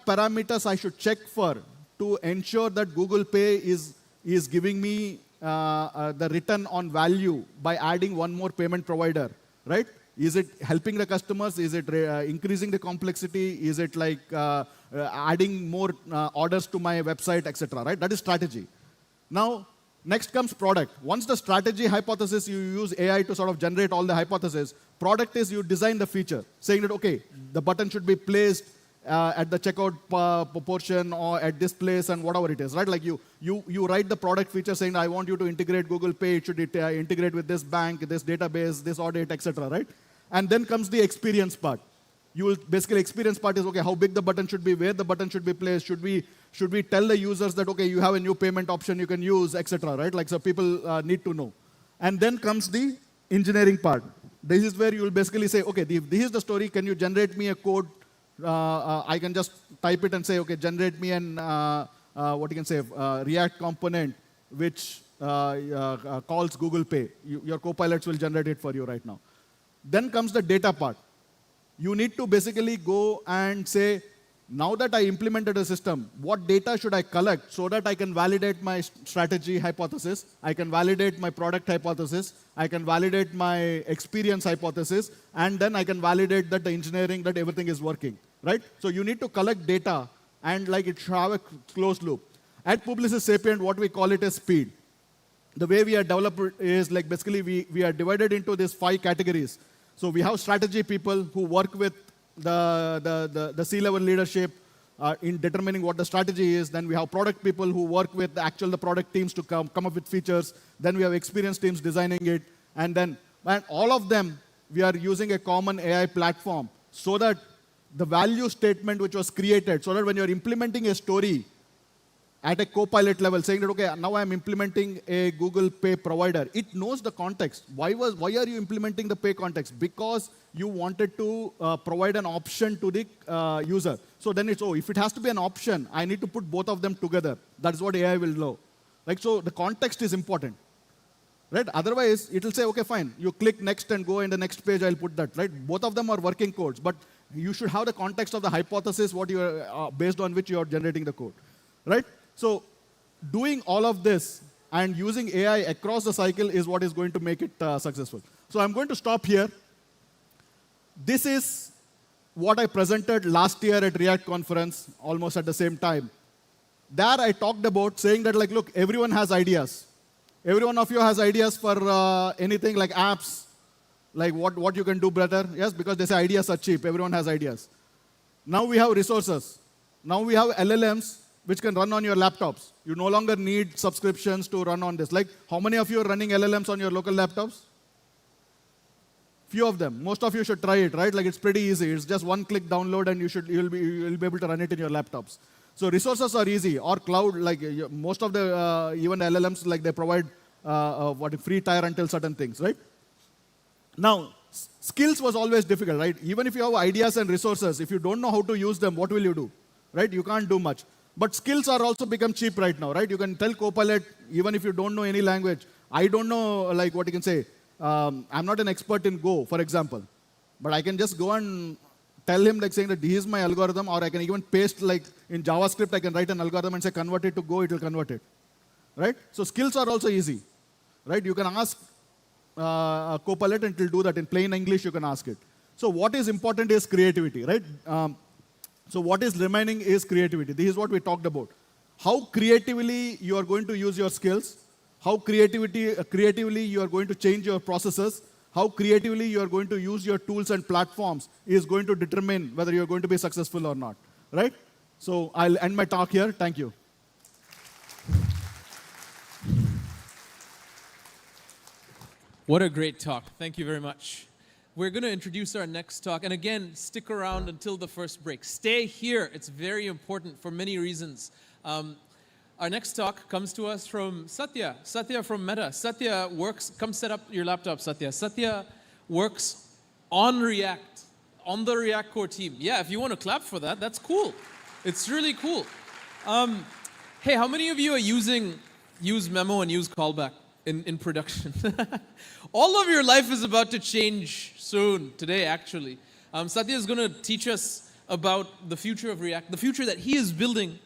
parameters I should check for to ensure that Google Pay is giving me the return on value by adding one more payment provider, right? Is it helping the customers? Is it increasing the complexity? Is it like adding more orders to my website, etc., right? That is strategy. Now, next comes product. Once the strategy hypothesis, you use AI to sort of generate all the hypotheses. Product is you design the feature, saying that, okay, the button should be placed at the checkout portion or at this place and whatever it is, right? Like you write the product feature saying, I want you to integrate Google Pay, it should integrate with this bank, this database, this audit, etc., right? And then comes the experience part. You will basically, experience part is, okay, how big the button should be, where the button should be placed, should we tell the users that, okay, you have a new payment option you can use, etc., right? Like, so people need to know. And then comes the engineering part. This is where you will basically say, okay, this is the story, can you generate me a code? I can just type it and say, okay, generate me an, what you can say, React component which calls Google Pay. Your copilots will generate it for you right now. Then comes the data part. You need to basically go and say, now that I implemented a system, what data should I collect so that I can validate my strategy hypothesis, I can validate my product hypothesis, I can validate my experience hypothesis, and then I can validate that the engineering, that everything is working, right? So you need to collect data, and like it should have a closed loop. At Publicis Sapient, what we call it is speed. The way we are developed is like basically we are divided into these 5 categories. So we have strategy people who work with the C-level leadership in determining what the strategy is. Then we have product people who work with the product teams to come up with features. Then we have experience teams designing it. And all of them, we are using a common AI platform so that the value statement which was created, so that when you're implementing a story at a co-pilot level, saying that, okay, now I'm implementing a Google Pay provider, it knows the context. Why are you implementing the pay context? Because you wanted to provide an option to the user. So then it's, oh, if it has to be an option, I need to put both of them together. That's what AI will know. Like, so the context is important, right? Otherwise, it will say, okay, fine, you click next and go in the next page, I'll put that, right? Both of them are working codes, but you should have the context of the hypothesis, what you are, based on which you are generating the code, right? So doing all of this and using AI across the cycle is what is going to make it successful. So I'm going to stop here. This is what I presented last year at React conference, almost at the same time. There I talked about saying that, like, look, everyone has ideas. Every one of you has ideas for anything like apps, like what you can do better. Yes, because they say ideas are cheap. Everyone has ideas. Now we have resources. Now we have LLMs which can run on your laptops. You no longer need subscriptions to run on this. Like, how many of you are running LLMs on your local laptops? Few of them. Most of you should try it, right? Like, it's pretty easy. It's just one-click download, and you'll be able to run it in your laptops. So resources are easy. Or cloud, like most of the even LLMs, like they provide free tier until certain things, right? Now, skills was always difficult, right? Even if you have ideas and resources, if you don't know how to use them, what will you do, right? You can't do much. But skills are also become cheap right now, right? You can tell Copilot, even if you don't know any language. I don't know, like, what you can say. I'm not an expert in Go, for example. But I can just go and tell him, like, saying that this is my algorithm, or I can even paste, like, in JavaScript, I can write an algorithm and say, convert it to Go, it will convert it, right? So skills are also easy, right? You can ask Copilot and it will do that. In plain English, you can ask it. So what is important is creativity, right? So what is remaining is creativity. This is what we talked about. How creatively you are going to use your skills, how creatively you are going to change your processes, how creatively you are going to use your tools and platforms is going to determine whether you're going to be successful or not, right? So I'll end my talk here. Thank you. What a great talk. Thank you very much. We're going to introduce our next talk. And again, stick around until the first break. Stay here. It's very important for many reasons. Our next talk comes to us from Satya. Satya from Meta. Satya works, come set up your laptop, Satya. Satya works on React, on the React core team. Yeah, if you want to clap for that, that's cool. It's really cool. Hey, how many of you are use memo and use callback in production? All of your life is about to change soon, today actually. Satya is going to teach us about the future of React, the future that he is building.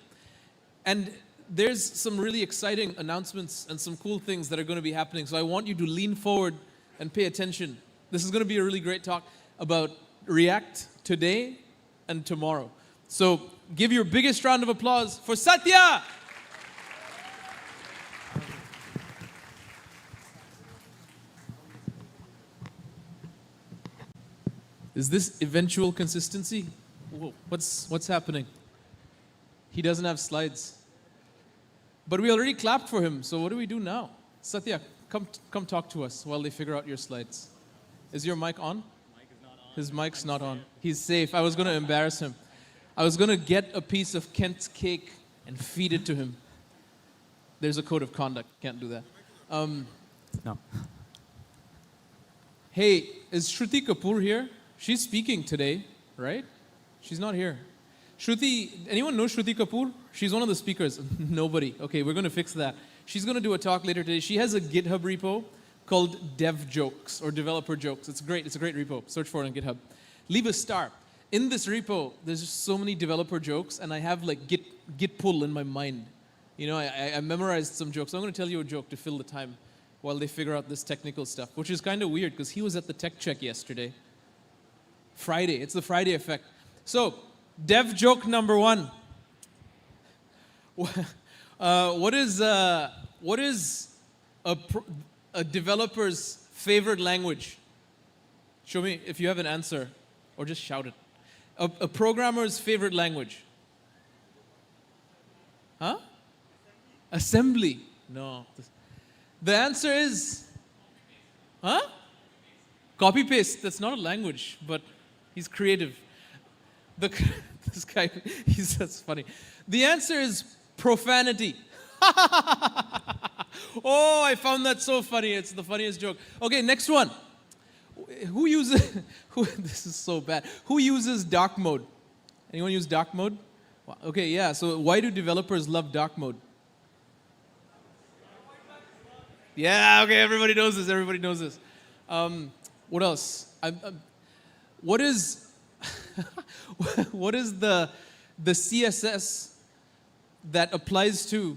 And there's some really exciting announcements and some cool things that are going to be happening. So I want you to lean forward and pay attention. This is going to be a really great talk about React today and tomorrow. So give your biggest round of applause for Satya! Is this eventual consistency? Whoa, what's happening? He doesn't have slides. But we already clapped for him, so what do we do now? Satya, come talk to us while they figure out your slides. Is your mic on? His mic's not on. He's safe. I was going to embarrass him. I was going to get a piece of Kent's cake and feed it to him. There's a code of conduct. Can't do that. No. Hey, is Shruti Kapoor here? She's speaking today, right? She's not here. Shruti, anyone know Shruti Kapoor? She's one of the speakers. Nobody. Okay, we're going to fix that. She's going to do a talk later today. She has a GitHub repo called Dev Jokes or Developer Jokes. It's great. It's a great repo. Search for it on GitHub. Leave a star. In this repo, there's just so many developer jokes, and I have like Git pull in my mind. You know, I memorized some jokes. So I'm going to tell you a joke to fill the time while they figure out this technical stuff, which is kind of weird because he was at the tech check yesterday. Friday. It's the Friday effect. So, dev joke number 1. What is a developer's favorite language? Show me if you have an answer, or just shout it. A programmer's favorite language? Huh? Assembly. No. The answer is, huh? Copy paste. That's not a language, but he's creative. This guy, that's funny. The answer is profanity. Oh, I found that so funny. It's the funniest joke. Okay, next one. This is so bad. Who uses dark mode? Anyone use dark mode? Okay, yeah, so why do developers love dark mode? Yeah, okay, everybody knows this. Everybody knows this. What else? What is the CSS that applies to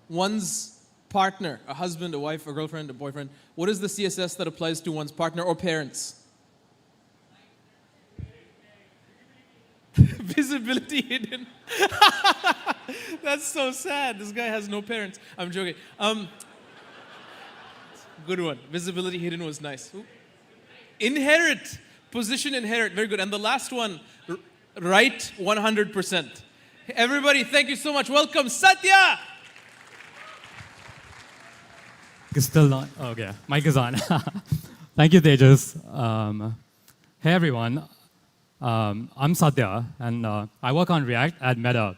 one's partner, a husband, a wife, a girlfriend, a boyfriend? What is the CSS that applies to one's partner or parents? Visibility hidden. That's so sad. This guy has no parents. I'm joking. Good one. Visibility hidden was nice. Ooh. Inherit. Position inherit. Very good. And the last one, right 100%. Everybody, thank you so much. Welcome, Satya. It's still on. Oh, okay, mic is on. Thank you, Tejas. Hey, everyone. I'm Satya, and I work on React at Meta.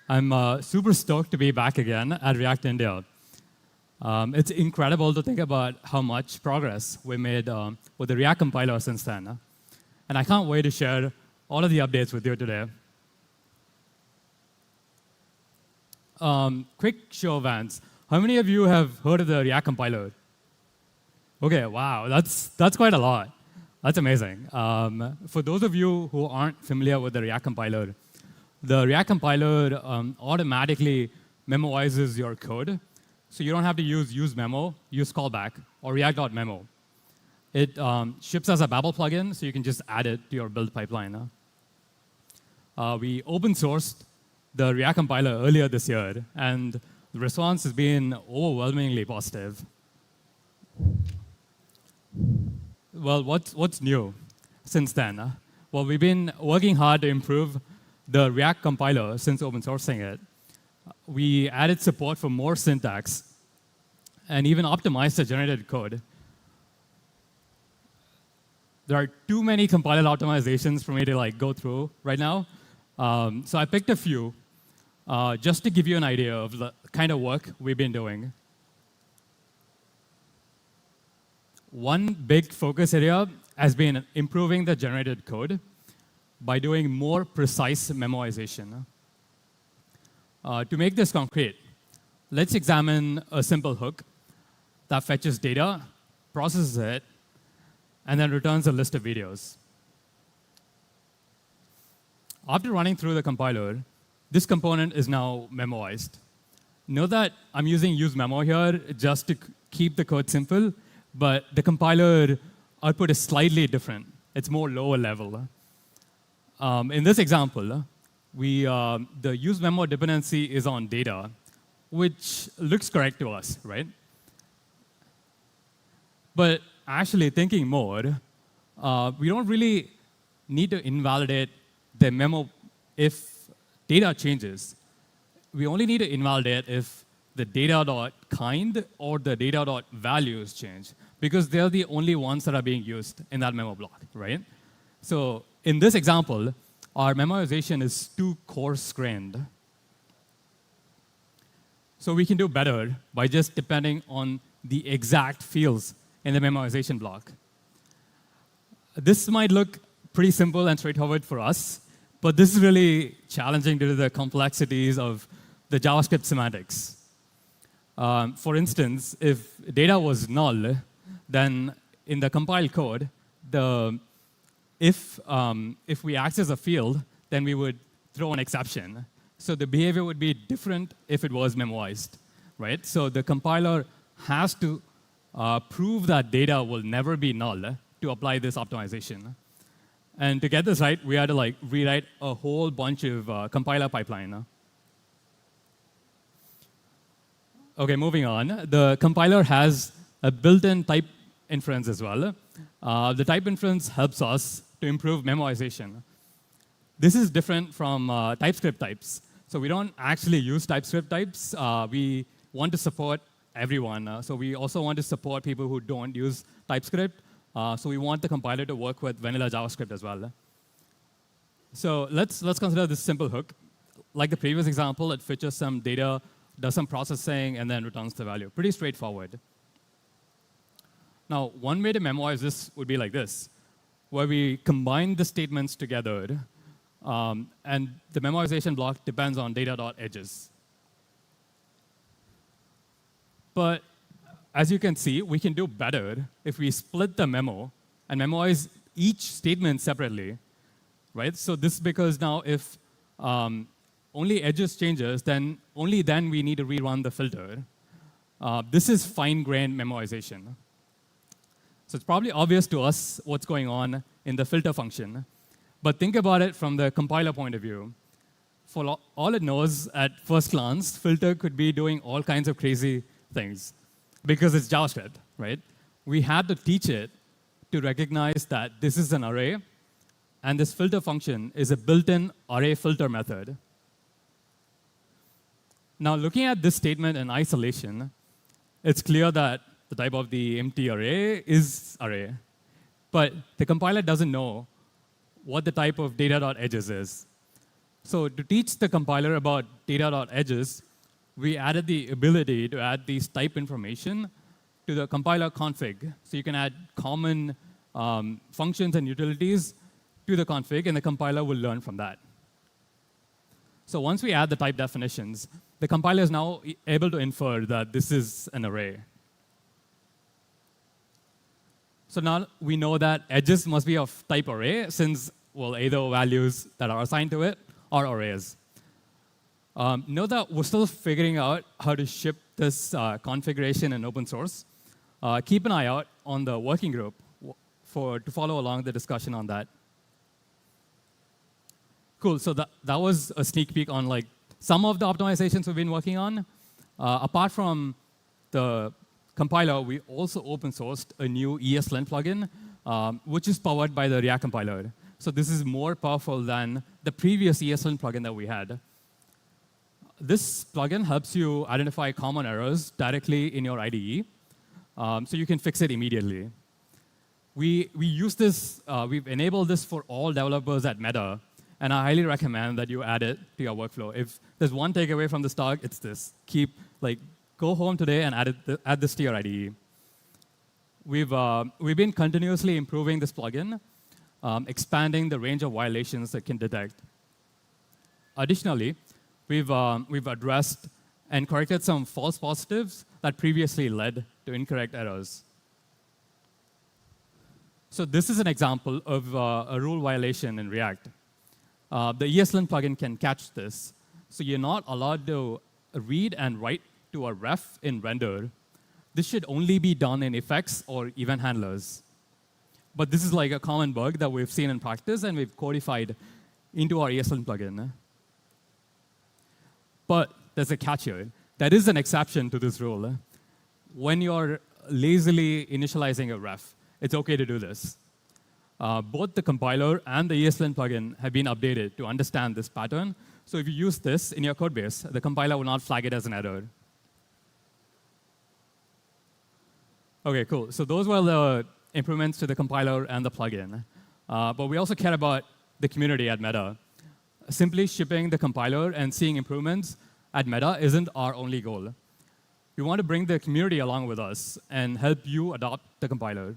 I'm super stoked to be back again at React India. It's incredible to think about how much progress we made with the React compiler since then. And I can't wait to share all of the updates with you today. Quick show of hands. How many of you have heard of the React compiler? Okay, wow, that's quite a lot. That's amazing. For those of you who aren't familiar with the React compiler, the React compiler automatically memoizes your code. So you don't have to use memo, use callback, or react.memo. It ships as a Babel plugin, so you can just add it to your build pipeline. We open sourced the React compiler earlier this year, and the response has been overwhelmingly positive. Well, what's new since then? Well, we've been working hard to improve the React compiler since open sourcing it. We added support for more syntax and even optimized the generated code. There are too many compiler optimizations for me to go through right now. So I picked a few just to give you an idea of the kind of work we've been doing. One big focus area has been improving the generated code by doing more precise memoization. To make this concrete, let's examine a simple hook that fetches data, processes it, and then returns a list of videos. After running through the compiler, this component is now memoized. Note that I'm using useMemo here just to keep the code simple, but the compiler output is slightly different. It's more lower level. In this example, the useMemo dependency is on data, which looks correct to us, right? But actually thinking more, we don't really need to invalidate the memo if data changes. We only need to invalidate if the data.kind or the data.values change, because they're the only ones that are being used in that memo block, right? So in this example, our memoization is too coarse-grained. So we can do better by just depending on the exact fields in the memoization block. This might look pretty simple and straightforward for us, but this is really challenging due to the complexities of the JavaScript semantics. For instance, if data was null, then in the compiled code, if we access a field, then we would throw an exception. So the behavior would be different if it was memoized, right? So the compiler has to prove that data will never be null to apply this optimization. And to get this right, we had to rewrite a whole bunch of compiler pipeline. OK, moving on. The compiler has a built-in type inference as well. The type inference helps us to improve memoization. This is different from TypeScript types. So we don't actually use TypeScript types. We want to support everyone. So we also want to support people who don't use TypeScript. So we want the compiler to work with vanilla JavaScript as well. So let's consider this simple hook. Like the previous example, it fetches some data, does some processing, and then returns the value. Pretty straightforward. Now, one way to memoize this would be like this, where we combine the statements together, and the memoization block depends on data.edges. But as you can see, we can do better if we split the memo and memoize each statement separately, right? So this is because now if only edges changes, then only then we need to rerun the filter. This is fine-grained memoization. So it's probably obvious to us what's going on in the filter function. But think about it from the compiler point of view. For all it knows at first glance, filter could be doing all kinds of crazy things because it's JavaScript, right? We had to teach it to recognize that this is an array, and this filter function is a built-in array filter method. Now, looking at this statement in isolation, it's clear that the type of the empty array is array. But the compiler doesn't know what the type of data.edges is. So to teach the compiler about data.edges, we added the ability to add these type information to the compiler config. So you can add common functions and utilities to the config, and the compiler will learn from that. So once we add the type definitions, the compiler is now able to infer that this is an array. So now we know that edges must be of type array, since, well, either values that are assigned to it or arrays. Note that we're still figuring out how to ship this configuration in open source. Keep an eye out on the working group to follow along the discussion on that. Cool, so that was a sneak peek on like some of the optimizations we've been working on. Apart from the compiler, we also open sourced a new ESLint plugin, which is powered by the React compiler. So this is more powerful than the previous ESLint plugin that we had. This plugin helps you identify common errors directly in your IDE, so you can fix it immediately. We use this, we've enabled this for all developers at Meta, and I highly recommend that you add it to your workflow. If there's one takeaway from this talk, it's this. Go home today and add this to your IDE. We've been continuously improving this plugin, expanding the range of violations it can detect. Additionally, we've addressed and corrected some false positives that previously led to incorrect errors. So this is an example of a rule violation in React. The ESLint plugin can catch this. So you're not allowed to read and write to a ref in render. This should only be done in effects or event handlers. But this is like a common bug that we've seen in practice, and we've codified into our ESLint plugin. But there's a catch here. There is an exception to this rule. When you're lazily initializing a ref, it's OK to do this. Both the compiler and the ESLint plugin have been updated to understand this pattern. So if you use this in your code base, the compiler will not flag it as an error. OK, cool. So those were the improvements to the compiler and the plugin. But we also care about the community at Meta. Simply shipping the compiler and seeing improvements at Meta isn't our only goal. We want to bring the community along with us and help you adopt the compiler.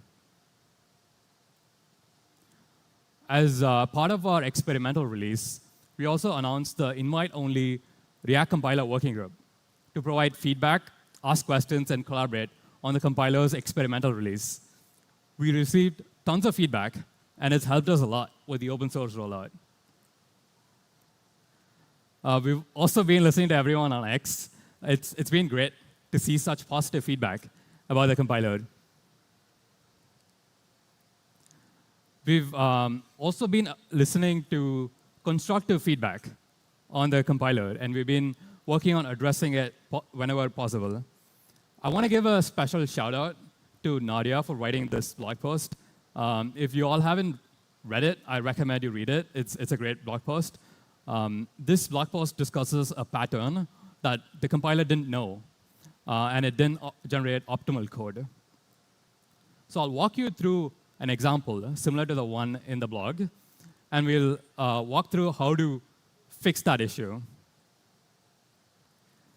As part of our experimental release, we also announced the invite-only React compiler working group to provide feedback, ask questions, and collaborate on the compiler's experimental release. We received tons of feedback, and it's helped us a lot with the open source rollout. We've also been listening to everyone on X. It's been great to see such positive feedback about the compiler. We've also been listening to constructive feedback on the compiler, and we've been working on addressing it whenever possible. I want to give a special shout out to Nadia for writing this blog post. If you all haven't read it, I recommend you read it. It's a great blog post. This blog post discusses a pattern that the compiler didn't know, and it didn't generate optimal code. So I'll walk you through an example similar to the one in the blog, and we'll walk through how to fix that issue.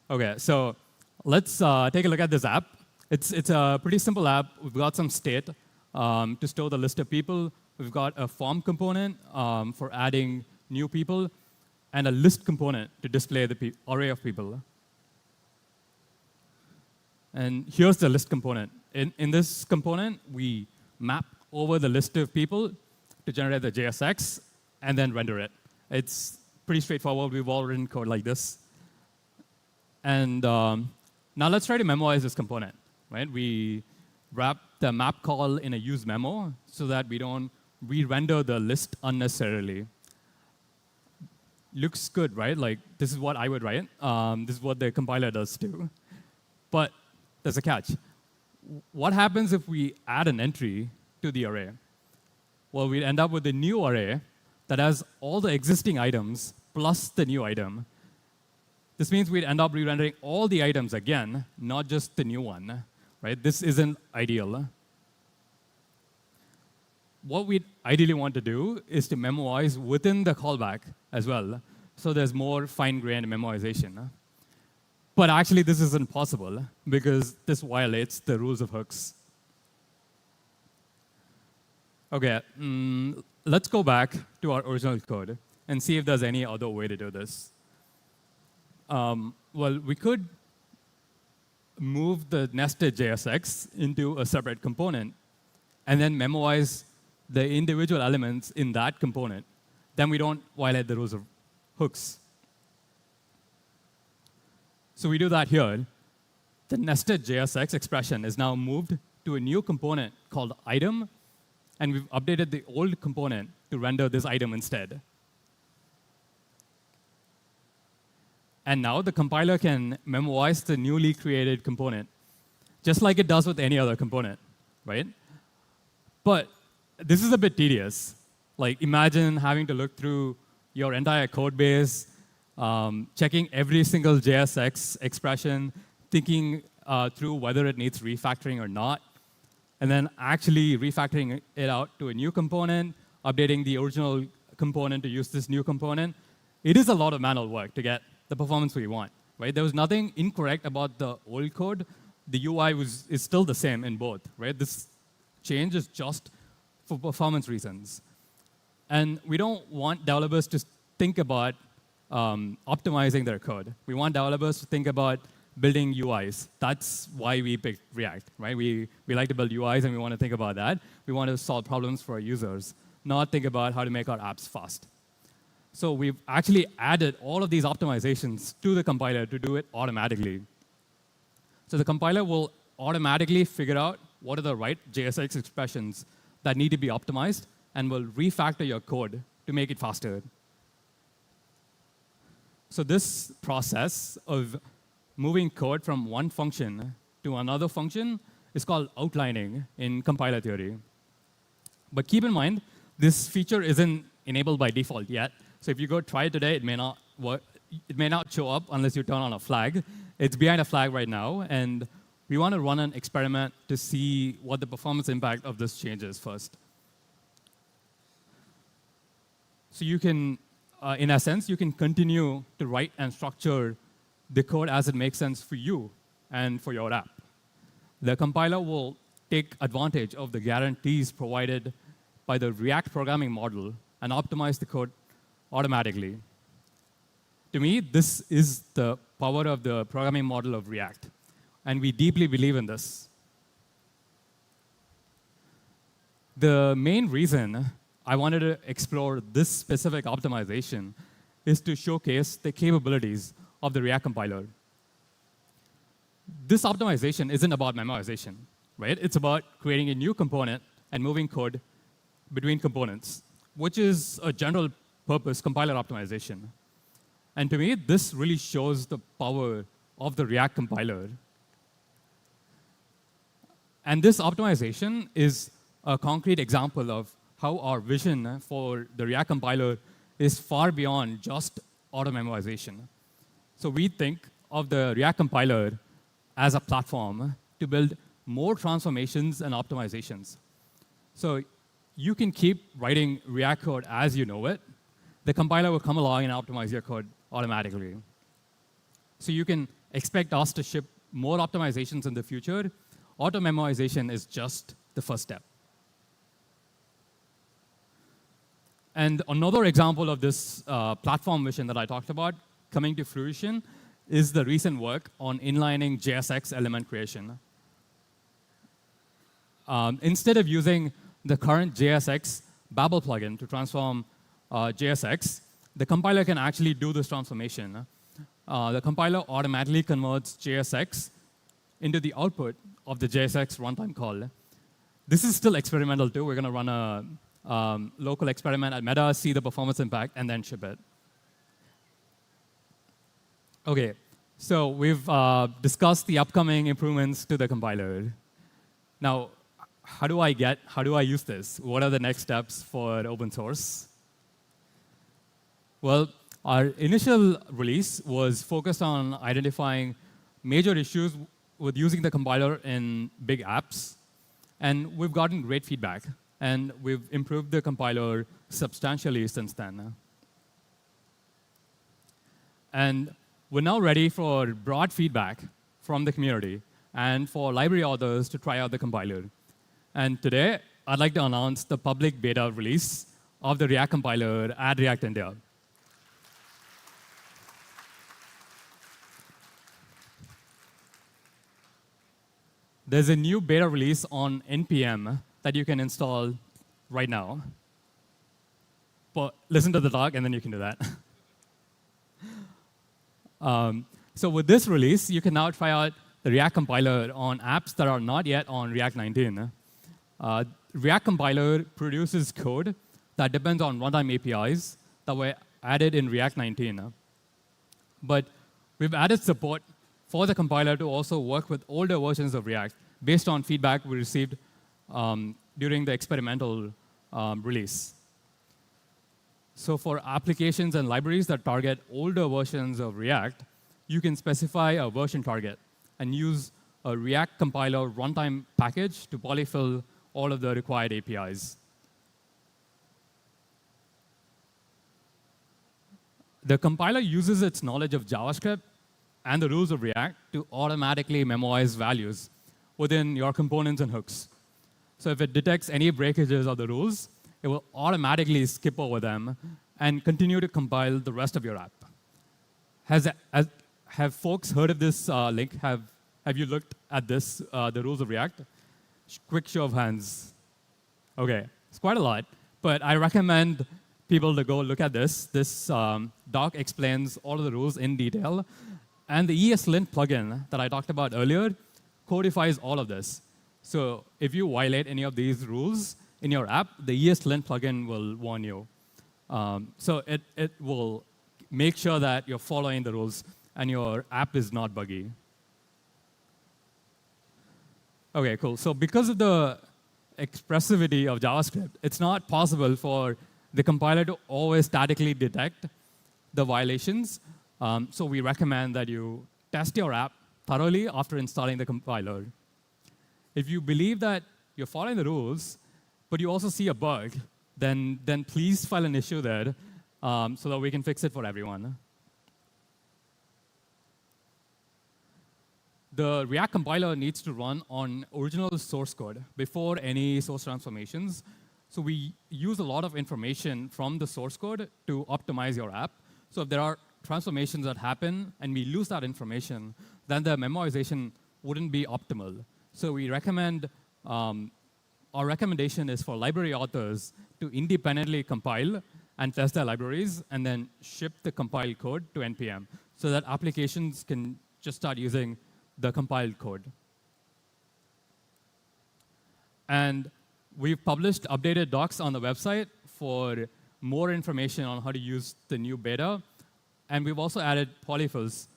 OK, so let's take a look at this app. It's a pretty simple app. We've got some state to store the list of people. We've got a form component for adding new people, and a list component to display the array of people. And here's the list component. In this component, we map over the list of people to generate the JSX and then render it. It's pretty straightforward. We've all written code like this. And now let's try to memorize this component. Right? We wrap the map call in a use memo so that we don't we render the list unnecessarily. Looks good, right? Like, this is what I would write. This is what the compiler does too. But there's a catch. What happens if we add an entry to the array? Well, we'd end up with a new array that has all the existing items plus the new item. This means we'd end up re-rendering all the items again, not just the new one, right? This isn't ideal. What we'd ideally want to do is to memoize within the callback as well, so there's more fine-grained memoization. But actually, this isn't possible, because this violates the rules of hooks. OK, let's go back to our original code and see if there's any other way to do this. Well, we could move the nested JSX into a separate component and then memoize the individual elements in that component. Then we don't violate the rules of hooks. So we do that here. The nested JSX expression is now moved to a new component called item, and we've updated the old component to render this item instead. And now the compiler can memoize the newly created component, just like it does with any other component, right? But this is a bit tedious. Like, imagine having to look through your entire code base, checking every single JSX expression, thinking through whether it needs refactoring or not, and then actually refactoring it out to a new component, updating the original component to use this new component. It is a lot of manual work to get the performance we want, right? There was nothing incorrect about the old code. The UI is still the same in both, right? This change is just for performance reasons. And we don't want developers to think about optimizing their code. We want developers to think about building UIs. That's why we picked React, right? We like to build UIs, and we want to think about that. We want to solve problems for our users, not think about how to make our apps fast. So we've actually added all of these optimizations to the compiler to do it automatically. So the compiler will automatically figure out what are the right JSX expressions that need to be optimized, and will refactor your code to make it faster. So this process of moving code from one function to another function is called outlining in compiler theory. But keep in mind, this feature isn't enabled by default yet. So if you go try it today, it may not work. It may not show up unless you turn on a flag. It's behind a flag right now, and we want to run an experiment to see what the performance impact of this change is first. So you can, in essence, you can continue to write and structure the code as it makes sense for you and for your app. The compiler will take advantage of the guarantees provided by the React programming model and optimize the code automatically. To me, this is the power of the programming model of React, and we deeply believe in this. The main reason I wanted to explore this specific optimization is to showcase the capabilities of the React compiler. This optimization isn't about memoization, right? It's about creating a new component and moving code between components, which is a general purpose compiler optimization. And to me, this really shows the power of the React compiler. And this optimization is a concrete example of how our vision for the React compiler is far beyond just auto-memoization. So we think of the React compiler as a platform to build more transformations and optimizations. So you can keep writing React code as you know it. The compiler will come along and optimize your code automatically. So you can expect us to ship more optimizations in the future. Auto-memoization is just the first step. And another example of this platform vision that I talked about coming to fruition is the recent work on inlining JSX element creation. Instead of using the current JSX Babel plugin to transform JSX, the compiler can actually do this transformation. The compiler automatically converts JSX into the output of the JSX runtime call. This is still experimental too. We're going to run local experiment at Meta, see the performance impact, and then ship it. OK, so we've discussed the upcoming improvements to the compiler. Now, how do I use this? What are the next steps for open source? Well, our initial release was focused on identifying major issues with using the compiler in big apps. And we've gotten great feedback. And we've improved the compiler substantially since then. And we're now ready for broad feedback from the community and for library authors to try out the compiler. And today, I'd like to announce the public beta release of the React compiler at React India. There's a new beta release on NPM that you can install right now. But listen to the talk, and then you can do that. So with this release, you can now try out the React compiler on apps that are not yet on React 19. React compiler produces code that depends on runtime APIs that were added in React 19. But we've added support for the compiler to also work with older versions of React based on feedback we received during the experimental release. So for applications and libraries that target older versions of React, you can specify a version target and use a React compiler runtime package to polyfill all of the required APIs. The compiler uses its knowledge of JavaScript and the rules of React to automatically memorize values within your components and hooks. So if it detects any breakages of the rules, it will automatically skip over them and continue to compile the rest of your app. Have folks heard of this link? Have you looked at this, the rules of React? Quick show of hands. OK, it's quite a lot. But I recommend people to go look at this. This doc explains all of the rules in detail. And the ESLint plugin that I talked about earlier codifies all of this. So if you violate any of these rules in your app, the ESLint plugin will warn you. So it will make sure that you're following the rules and your app is not buggy. OK, cool. So because of the expressivity of JavaScript, it's not possible for the compiler to always statically detect the violations. So we recommend that you test your app thoroughly after installing the compiler. If you believe that you're following the rules, but you also see a bug, then please file an issue there so that we can fix it for everyone. The React compiler needs to run on original source code before any source transformations. So we use a lot of information from the source code to optimize your app. So if there are transformations that happen and we lose that information, then the memorization wouldn't be optimal. So we recommend, our recommendation is for library authors to independently compile and test their libraries and then ship the compiled code to NPM so that applications can just start using the compiled code. And we've published updated docs on the website for more information on how to use the new beta. And we've also added polyfills,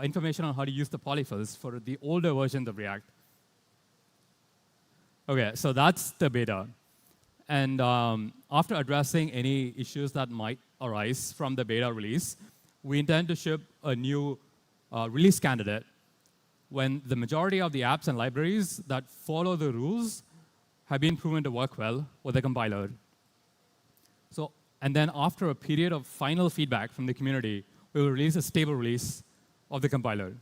information on how to use the polyfills for the older versions of React. OK, so that's the beta. And after addressing any issues that might arise from the beta release, we intend to ship a new release candidate when the majority of the apps and libraries that follow the rules have been proven to work well with the compiler. So, and then after a period of final feedback from the community, we will release a stable release of the compiler.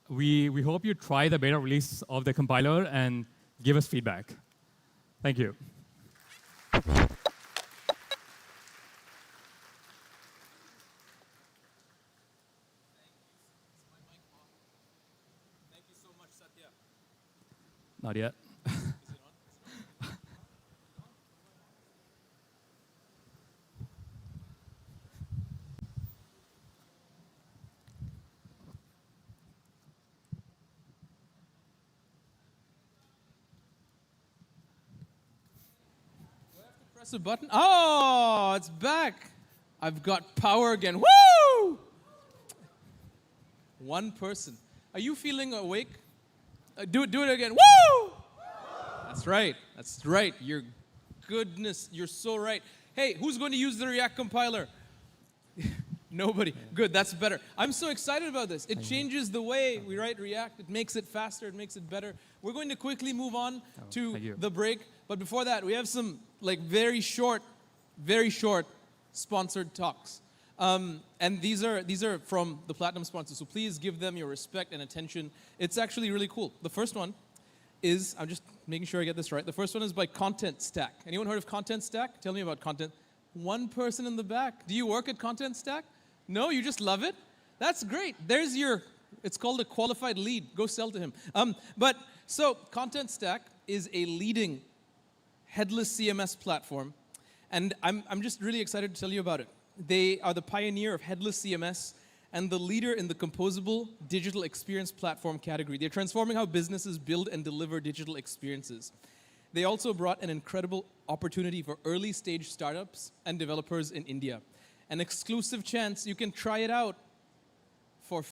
We hope you try the beta release of the compiler and give us feedback. Thank you. Not yet. Press a button. Oh, it's back. I've got power again. Woo! One person. Are you feeling awake? Do it again. Woo! That's right. That's right. Your goodness, you're so right. Hey, who's going to use the React compiler? Nobody. Good, that's better. I'm so excited about this. It changes the way we write React. It makes it faster. It makes it better. We're going to quickly move on to the break. But before that, we have some very short sponsored talks. And these are from the Platinum sponsors. So please give them your respect and attention. It's actually really cool. The first one is, I'm just making sure I get this right. The first one is by Contentstack. Anyone heard of Contentstack? Tell me about Content. One person in the back. Do you work at Contentstack? No, you just love it? That's great. There's your, it's called a qualified lead. Go sell to him. So Contentstack is a leading headless CMS platform. And I'm just really excited to tell you about it. They are the pioneer of headless CMS and the leader in the Composable digital experience platform category. They're transforming how businesses build and deliver digital experiences. They also brought an incredible opportunity for early stage startups and developers in India. An exclusive chance, you can try it out for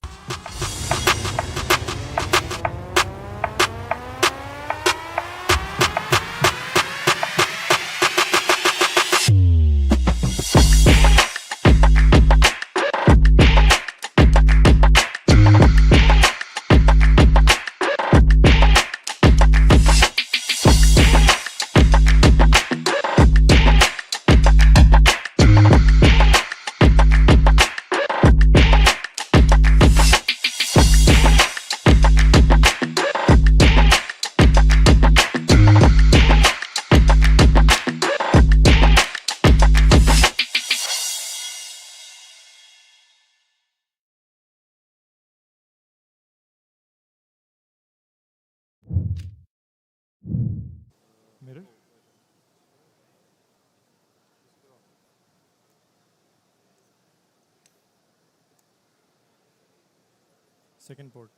Mirror? Second port.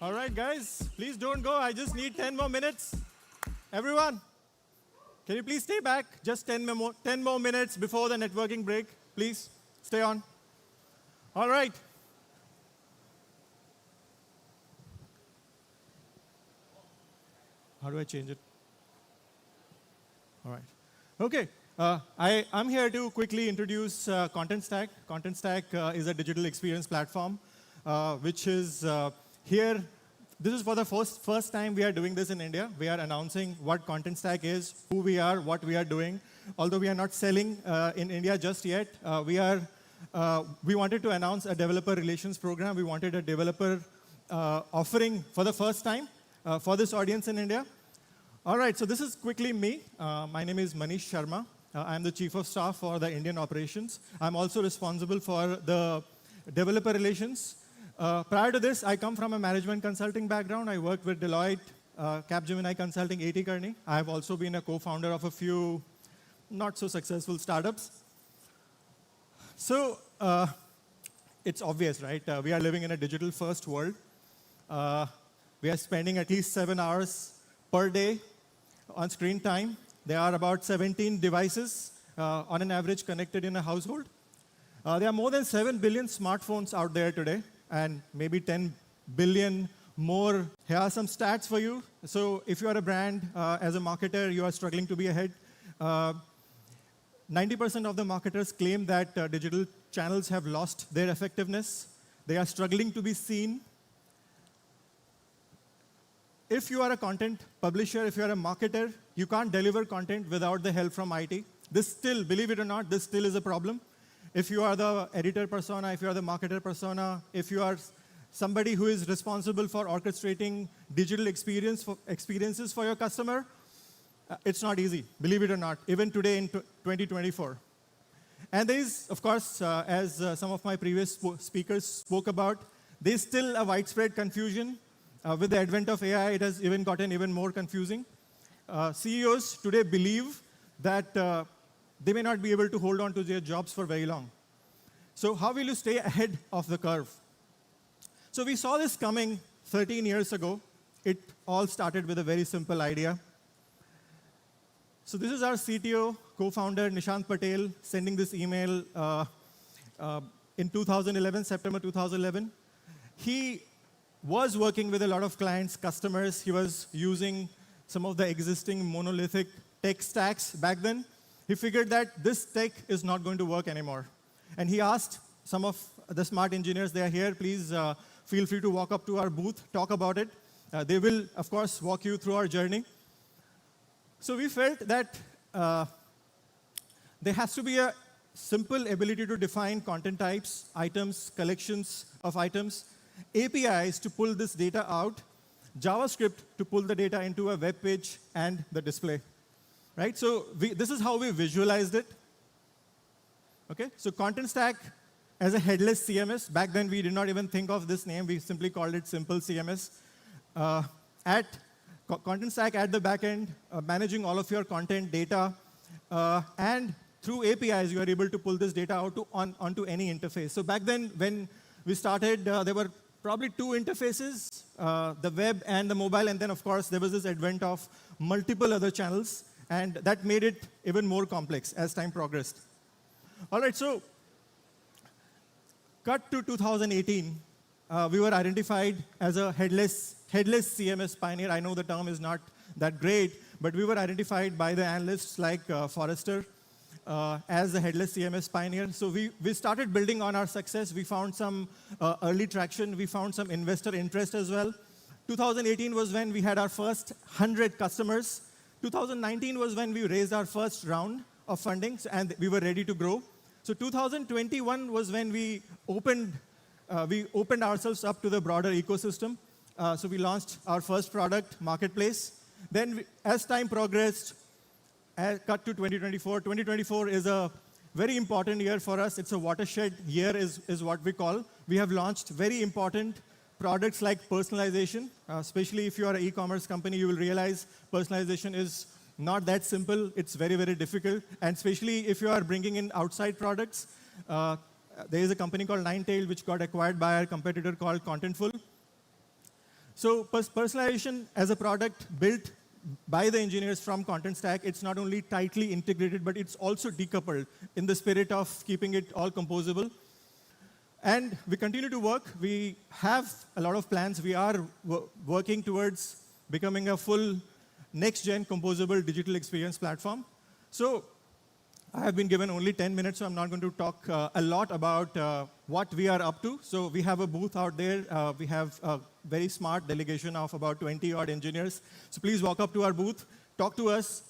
All right, guys, please don't go. I just need 10 more minutes. Everyone, can you please stay back? Just 10 more minutes before the networking break. Please stay on. All right. How do I change it? All right. OK. I'm here to quickly introduce Contentstack. Contentstack is a digital experience platform, which is here. This is for the first time we are doing this in India. We are announcing what Contentstack is, who we are, what we are doing. Although we are not selling in India just yet, we wanted to announce a developer relations program. We wanted a developer offering for the first time for this audience in India. All right, so this is quickly me. My name is Manish Sharma. I'm the Chief of Staff for the Indian operations. I'm also responsible for the developer relations. Prior to this, I come from a management consulting background. I worked with Deloitte, Capgemini Consulting, A.T. Kearney. I have also been a co-founder of a few not so successful startups. So it's obvious, right? We are living in a digital-first world. We are spending at least 7 hours per day on screen time. There are about 17 devices on an average connected in a household. There are more than 7 billion smartphones out there today, and maybe 10 billion more. Here are some stats for you. So if you are a brand, as a marketer, you are struggling to be ahead. 90% of the marketers claim that digital channels have lost their effectiveness. They are struggling to be seen. If you are a content publisher, if you are a marketer, you can't deliver content without the help from IT. This still, believe it or not, this still is a problem. If you are the editor persona, if you are the marketer persona, if you are somebody who is responsible for orchestrating digital experiences for your customer, it's not easy, believe it or not, even today in 2024. And there is, of course, as some of my previous speakers spoke about, there's still a widespread confusion. With the advent of AI, it has even gotten even more confusing. CEOs today believe that they may not be able to hold on to their jobs for very long. So how will you stay ahead of the curve? So we saw this coming 13 years ago. It all started with a very simple idea. So this is our CTO, co-founder, Nishant Patel, sending this email in 2011, September 2011. He was working with a lot of clients, customers. He was using some of the existing monolithic tech stacks back then. He figured that this tech is not going to work anymore. And he asked some of the smart engineers, they are here, please feel free to walk up to our booth, talk about it. They will, of course, walk you through our journey. So we felt that there has to be a simple ability to define content types, items, collections of items, APIs to pull this data out, JavaScript to pull the data into a web page and the display. Right? So this is how we visualized it. Okay? So Contentstack as a headless CMS. Back then, we did not even think of this name. We simply called it simple CMS. At Contentstack at the back end, managing all of your content data, and through APIs, you are able to pull this data out onto any interface. So back then, when we started, there were probably two interfaces, the web and the mobile, and then, of course, there was this advent of multiple other channels, and that made it even more complex as time progressed. All right, so cut to 2018, we were identified as a headless CMS pioneer. I know the term is not that great, but we were identified by the analysts like Forrester as the headless CMS pioneer. So we started building on our success. We found some early traction. We found some investor interest as well. 2018 was when we had our first 100 customers. 2019 was when we raised our first round of funding, and we were ready to grow. So 2021 was when we opened ourselves up to the broader ecosystem. So we launched our first product, Marketplace. Then, as time progressed, cut to 2024. 2024 is a very important year for us. It's a watershed year, is what we call. We have launched very important products like personalization. Especially if you are an e-commerce company, you will realize personalization is not that simple. It's very, very difficult. And especially if you are bringing in outside products, there is a company called Ninetail, which got acquired by our competitor called Contentful. So personalization as a product built by the engineers from Contentstack, it's not only tightly integrated, but it's also decoupled in the spirit of keeping it all composable. And we continue to work. We have a lot of plans. We are working towards becoming a full next-gen composable digital experience platform. So I have been given only 10 minutes, so I'm not going to talk a lot about what we are up to. So we have a booth out there. We have a very smart delegation of about 20-odd engineers. So please walk up to our booth, talk to us,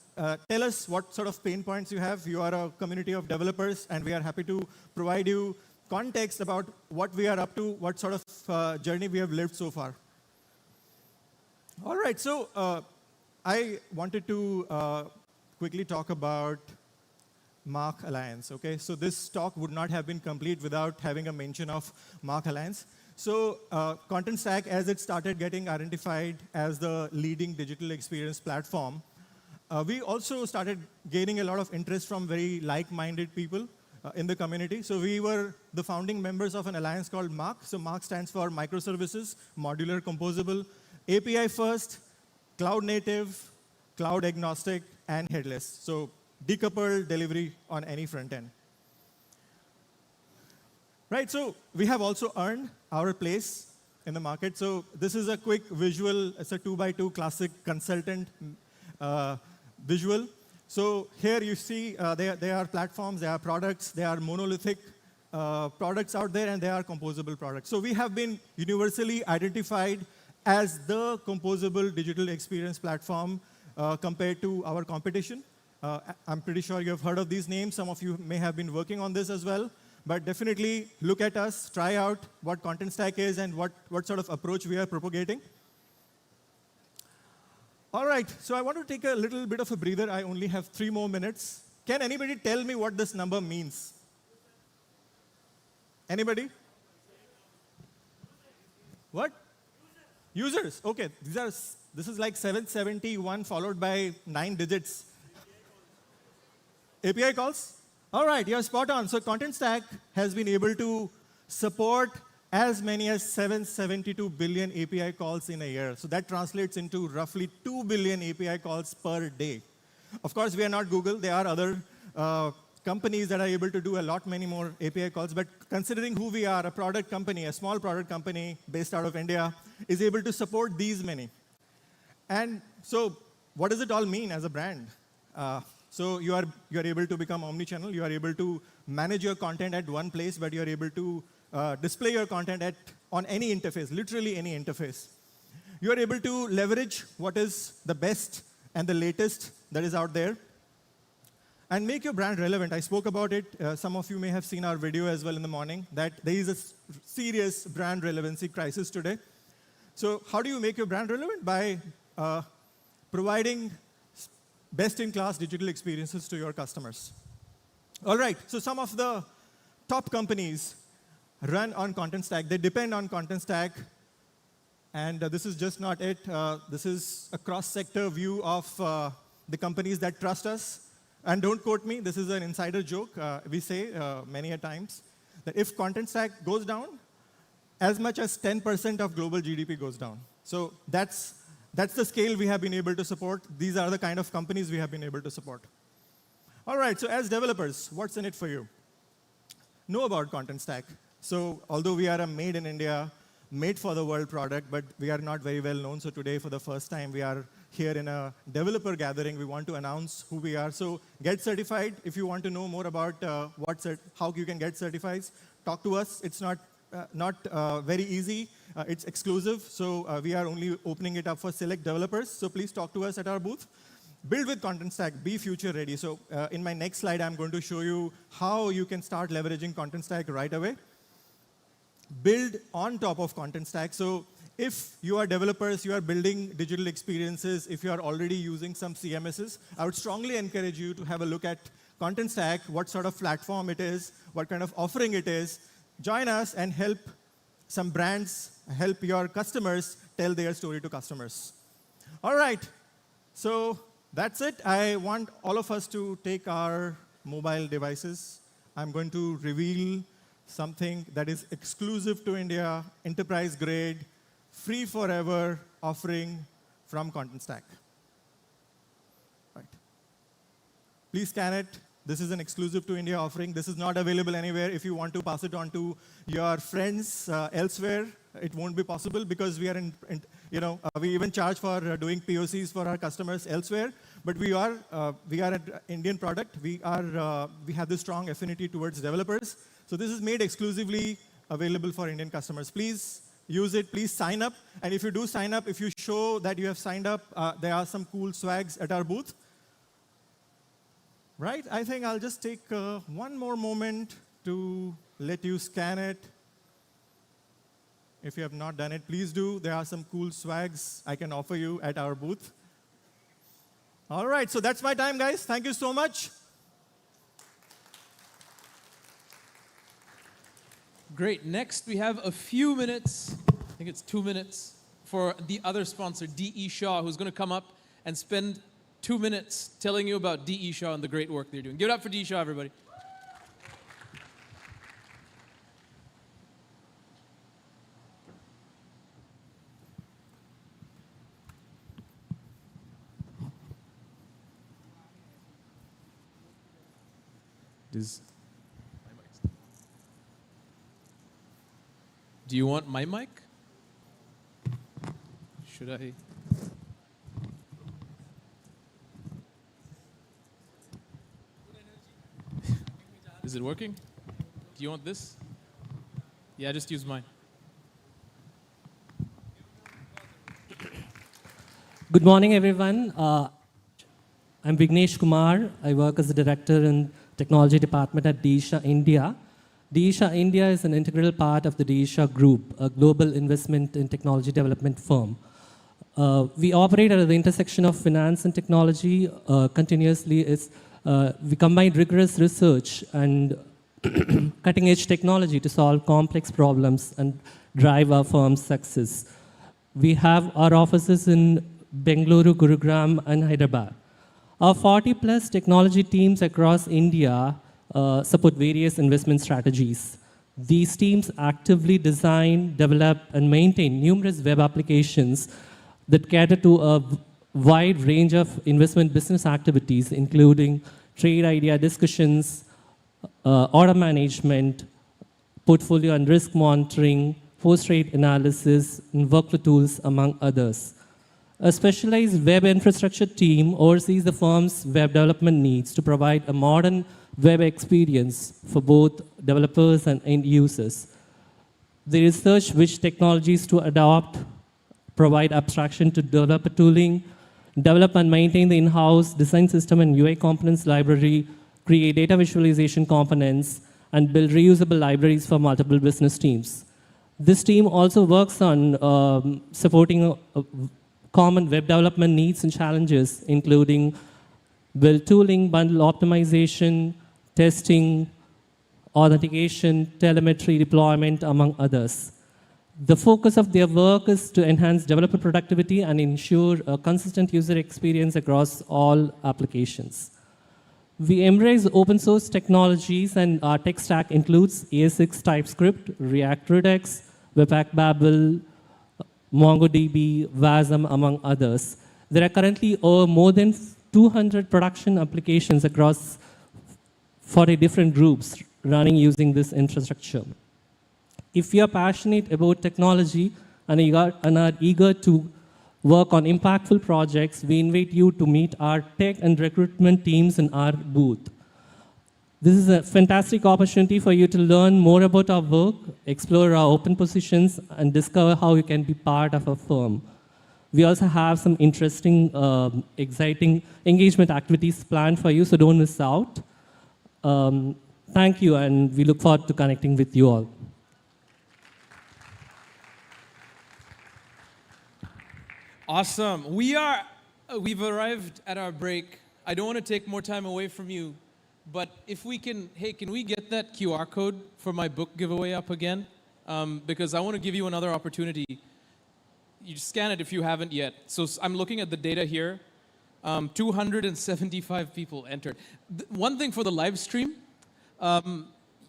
tell us what sort of pain points you have. You are a community of developers, and we are happy to provide you context about what we are up to, what sort of journey we have lived so far. All right, so I wanted to quickly talk about Mark Alliance, okay? So this talk would not have been complete without having a mention of Mark Alliance. So Contentstack, as it started getting identified as the leading digital experience platform, we also started gaining a lot of interest from very like-minded people in the community. So we were the founding members of an alliance called MARC. So MARC stands for Microservices, Modular, Composable, API First, Cloud Native, Cloud Agnostic, and Headless. So decoupled delivery on any front end. Right, so we have also earned our place in the market. So this is a quick visual. It's a 2x2 classic consultant visual. So here you see there are platforms, there are products, there are monolithic products out there, and there are composable products. So we have been universally identified as the composable digital experience platform compared to our competition. I'm pretty sure you have heard of these names. Some of you may have been working on this as well. But definitely look at us, try out what Contentstack is and what sort of approach we are propagating. All right, so I want to take a little bit of a breather. I only have 3 more minutes. Can anybody tell me what this number means? Anybody? What? Users. Okay, this is like 771 followed by 9 digits. API calls? All right, you're spot on. So Contentstack has been able to support as many as 772 billion API calls in a year. So that translates into roughly 2 billion API calls per day. Of course, we are not Google. There are other companies that are able to do a lot many more API calls. But considering who we are, a product company, a small product company based out of India, is able to support these many. And so what does it all mean as a brand? So you are able to become omnichannel. You are able to manage your content at one place, but you are able to display your content on any interface, literally any interface. You are able to leverage what is the best and the latest that is out there and make your brand relevant. I spoke about it. Some of you may have seen our video as well in the morning, that there is a serious brand relevancy crisis today. So how do you make your brand relevant? By providing best-in-class digital experiences to your customers. All right, so some of the top companies run on Contentstack. They depend on Contentstack. And this is just not it. This is a cross-sector view of the companies that trust us. And don't quote me. This is an insider joke. We say many a times that if Contentstack goes down, as much as 10% of global GDP goes down. So that's the scale we have been able to support. These are the kind of companies we have been able to support. All right, so as developers, what's in it for you? Know about Contentstack. So although we are a made in India, made for the world product, but we are not very well known. So today, for the first time, we are here in a developer gathering. We want to announce who we are. So get certified. If you want to know more about how you can get certified, talk to us. It's not very easy. It's exclusive. So we are only opening it up for select developers. So please talk to us at our booth. Build with Contentstack. Be future ready. So in my next slide, I'm going to show you how you can start leveraging Contentstack right away. Build on top of Contentstack. So if you are developers, you are building digital experiences, if you are already using some CMSs, I would strongly encourage you to have a look at Contentstack, what sort of platform it is, what kind of offering it is. Join us and help some brands, help your customers tell their story to customers. All right, so that's it. I want all of us to take our mobile devices. I'm going to reveal something that is exclusive to India, enterprise grade, free forever offering from Contentstack. Right. Please scan it. This is an exclusive to India offering. This is not available anywhere. If you want to pass it on to your friends elsewhere, it won't be possible because we are we even charge for doing POCs for our customers elsewhere. But we are an Indian product. We have this strong affinity towards developers. So this is made exclusively available for Indian customers. Please use it. Please sign up. And if you do sign up, if you show that you have signed up, there are some cool swags at our booth. Right? I think I'll just take one more moment to let you scan it. If you have not done it, please do. There are some cool swags I can offer you at our booth. All right, so that's my time, guys. Thank you so much. Great. Next, we have a few minutes, I think it's 2 minutes, for the other sponsor, D.E. Shaw, who's going to come up and spend 2 minutes telling you about D.E. Shaw and the great work they're doing. Give it up for D.E. Shaw, everybody. Do you want my mic? Should I? Is it working? Do you want this? Yeah, just use mine. Good morning, everyone. I'm Vignesh Kumar. I work as the director in technology department at D.E. India. D.E. India is an integral part of the D.E. Group, a global investment in technology development firm. We operate at the intersection of finance and technology continuously. We combine rigorous research and cutting-edge technology to solve complex problems and drive our firm's success. We have our offices in Bengaluru, Gurugram, and Hyderabad. Our 40-plus technology teams across India support various investment strategies. These teams actively design, develop, and maintain numerous web applications that cater to a wide range of investment business activities, including trade idea discussions, order management, portfolio and risk monitoring, post-trade analysis, and workflow tools, among others. A specialized web infrastructure team oversees the firm's web development needs to provide a modern web experience for both developers and end users. They research which technologies to adopt, provide abstraction to developer tooling, develop and maintain the in-house design system and UI components library, create data visualization components, and build reusable libraries for multiple business teams. This team also works on supporting common web development needs and challenges, including build tooling, bundle optimization, testing, authentication, telemetry deployment, among others. The focus of their work is to enhance developer productivity and ensure a consistent user experience across all applications. We embrace open source technologies, and our tech stack includes AS6 TypeScript, React Redux, Webpack Babel, MongoDB, Wasm, among others. There are currently more than 200 production applications across 40 different groups running using this infrastructure. If you are passionate about technology and are eager to work on impactful projects, we invite you to meet our tech and recruitment teams in our booth. This is a fantastic opportunity for you to learn more about our work, explore our open positions, and discover how you can be part of our firm. We also have some interesting, exciting engagement activities planned for you, so don't miss out. Thank you, and we look forward to connecting with you all. Awesome. We've arrived at our break. I don't want to take more time away from you, but if we can, hey, can we get that QR code for my book giveaway up again? Because I want to give you another opportunity. You scan it if you haven't yet. So I'm looking at the data here. 275 people entered. One thing for the live stream,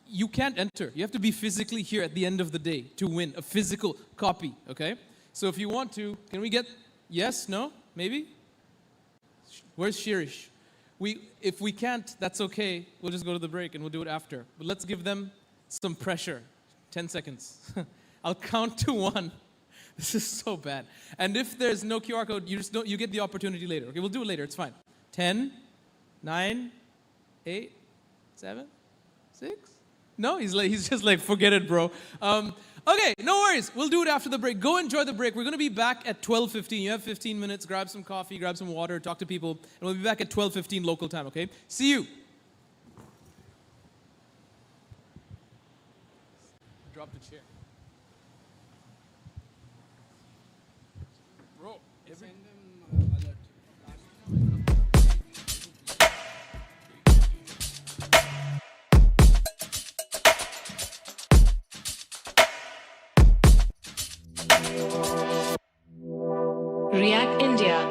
you can't enter. You have to be physically here at the end of the day to win a physical copy, okay? So if you want to, can we get yes, no, maybe? Where's Shirish? If we can't, that's okay. We'll just go to the break and we'll do it after. But let's give them some pressure. 10 seconds. I'll count to 1. This is so bad. And if there's no QR code, you get the opportunity later. Okay, we'll do it later. It's fine. 10, 9, 8, 7, 6. No, he's just like, forget it, bro. Okay, no worries. We'll do it after the break. Go enjoy the break. We're going to be back at 12:15. You have 15 minutes. Grab some coffee, grab some water, talk to people. And we'll be back at 12:15 local time, okay? See you. Drop the chair. Bro, send them alert. React India.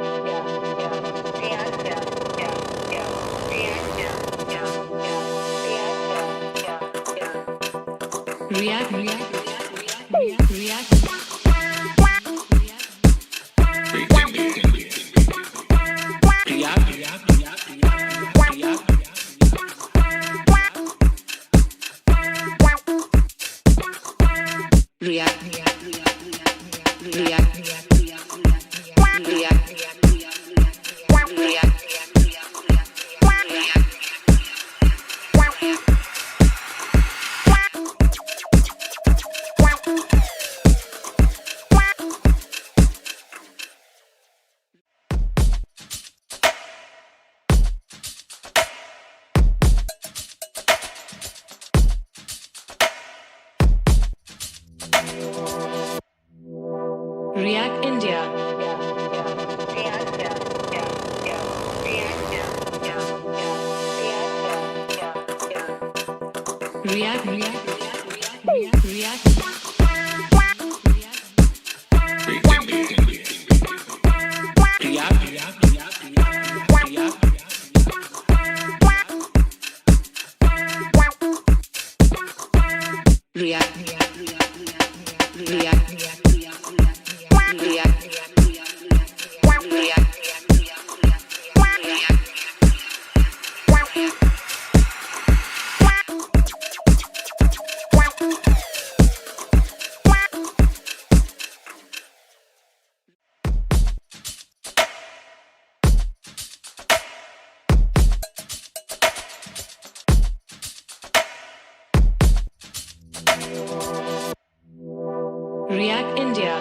React. React India.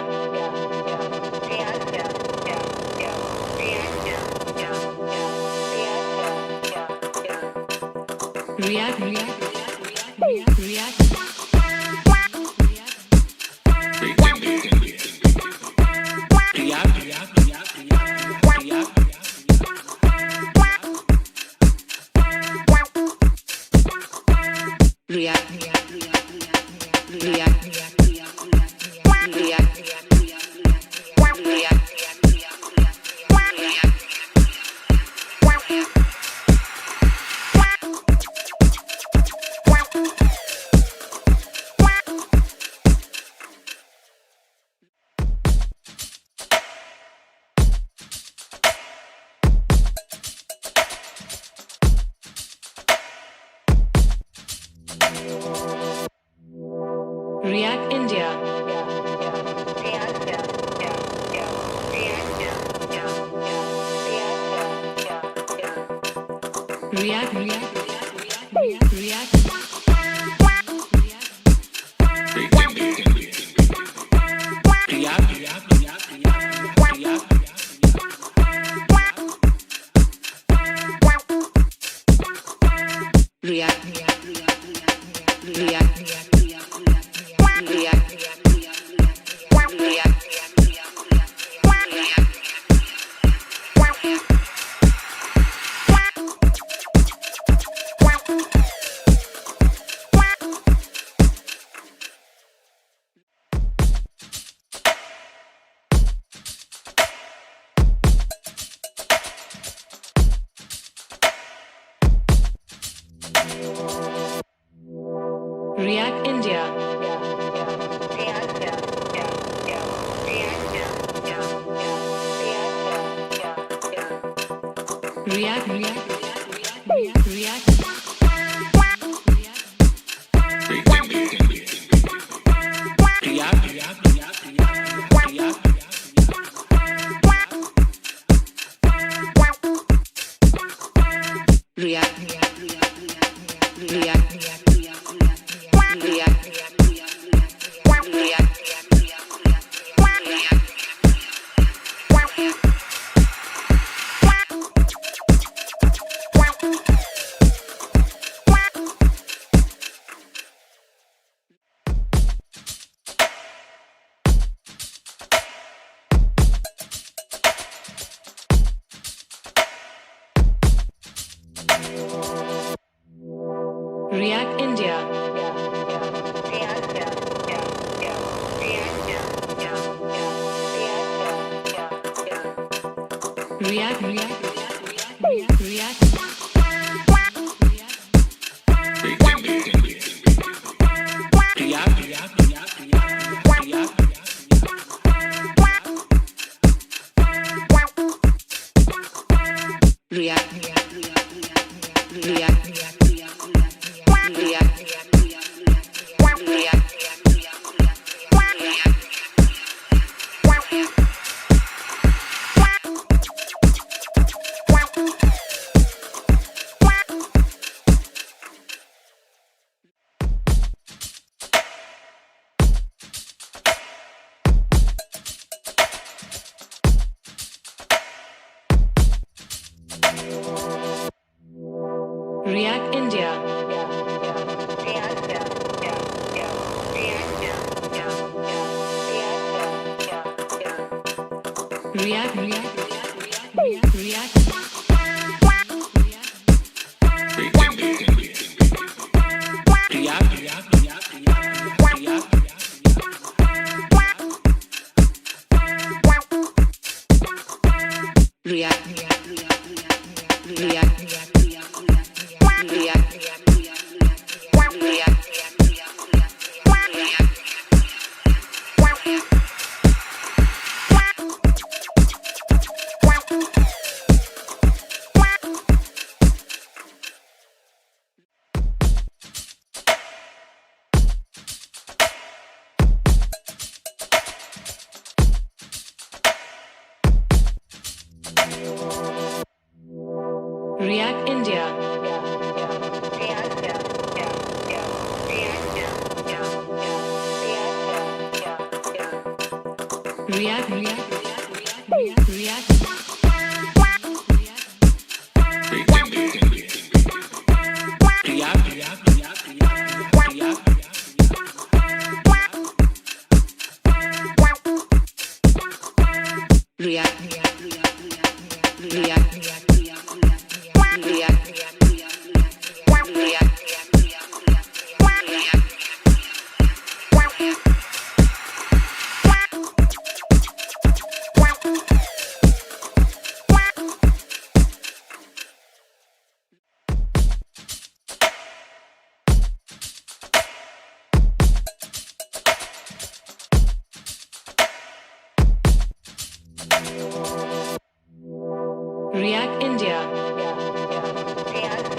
React India. React India. React India. React India. React. React. React India. React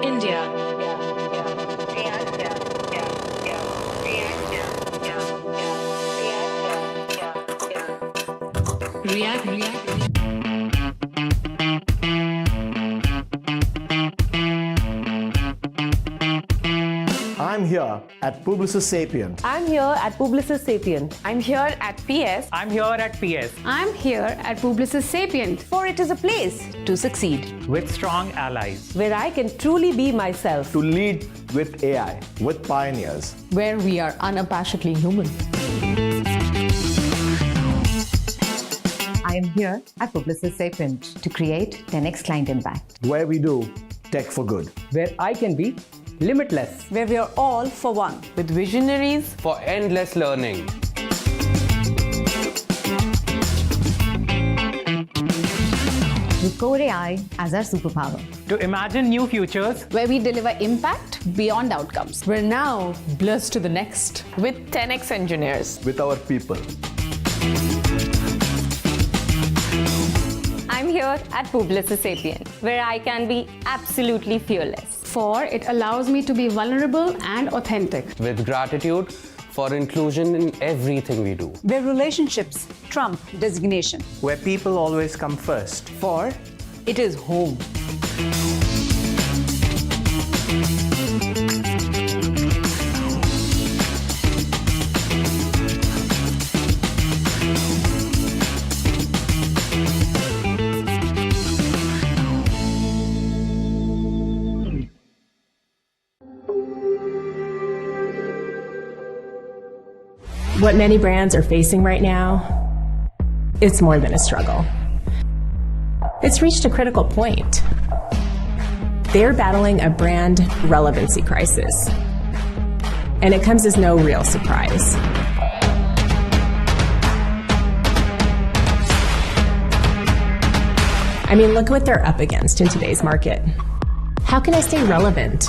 India. React India. I'm here at Publicis Sapient. I'm here at Publicis Sapient. I'm here at PS. I'm here at PS. I'm here at Publicis Sapient. For it is a place to succeed. With strong allies. Where I can truly be myself. To lead with AI, with pioneers. Where we are unabashedly human. I am here at Publicis Sapient to create 10x client impact. Where we do tech for good. Where I can be limitless. Where we are all for one. With visionaries for endless learning. With Core AI as our superpower. To imagine new futures. Where we deliver impact beyond outcomes. We're now blessed to the next. With 10x engineers. With our people. I'm here at Publicis Sapient, where I can be absolutely fearless. For it allows me to be vulnerable and authentic. With gratitude for inclusion in everything we do. Where relationships trump designation. Where people always come first. For it is home. What many brands are facing right now, it's more than a struggle. It's reached a critical point. They're battling a brand relevancy crisis. And it comes as no real surprise. I mean, look what they're up against in today's market. How can I stay relevant?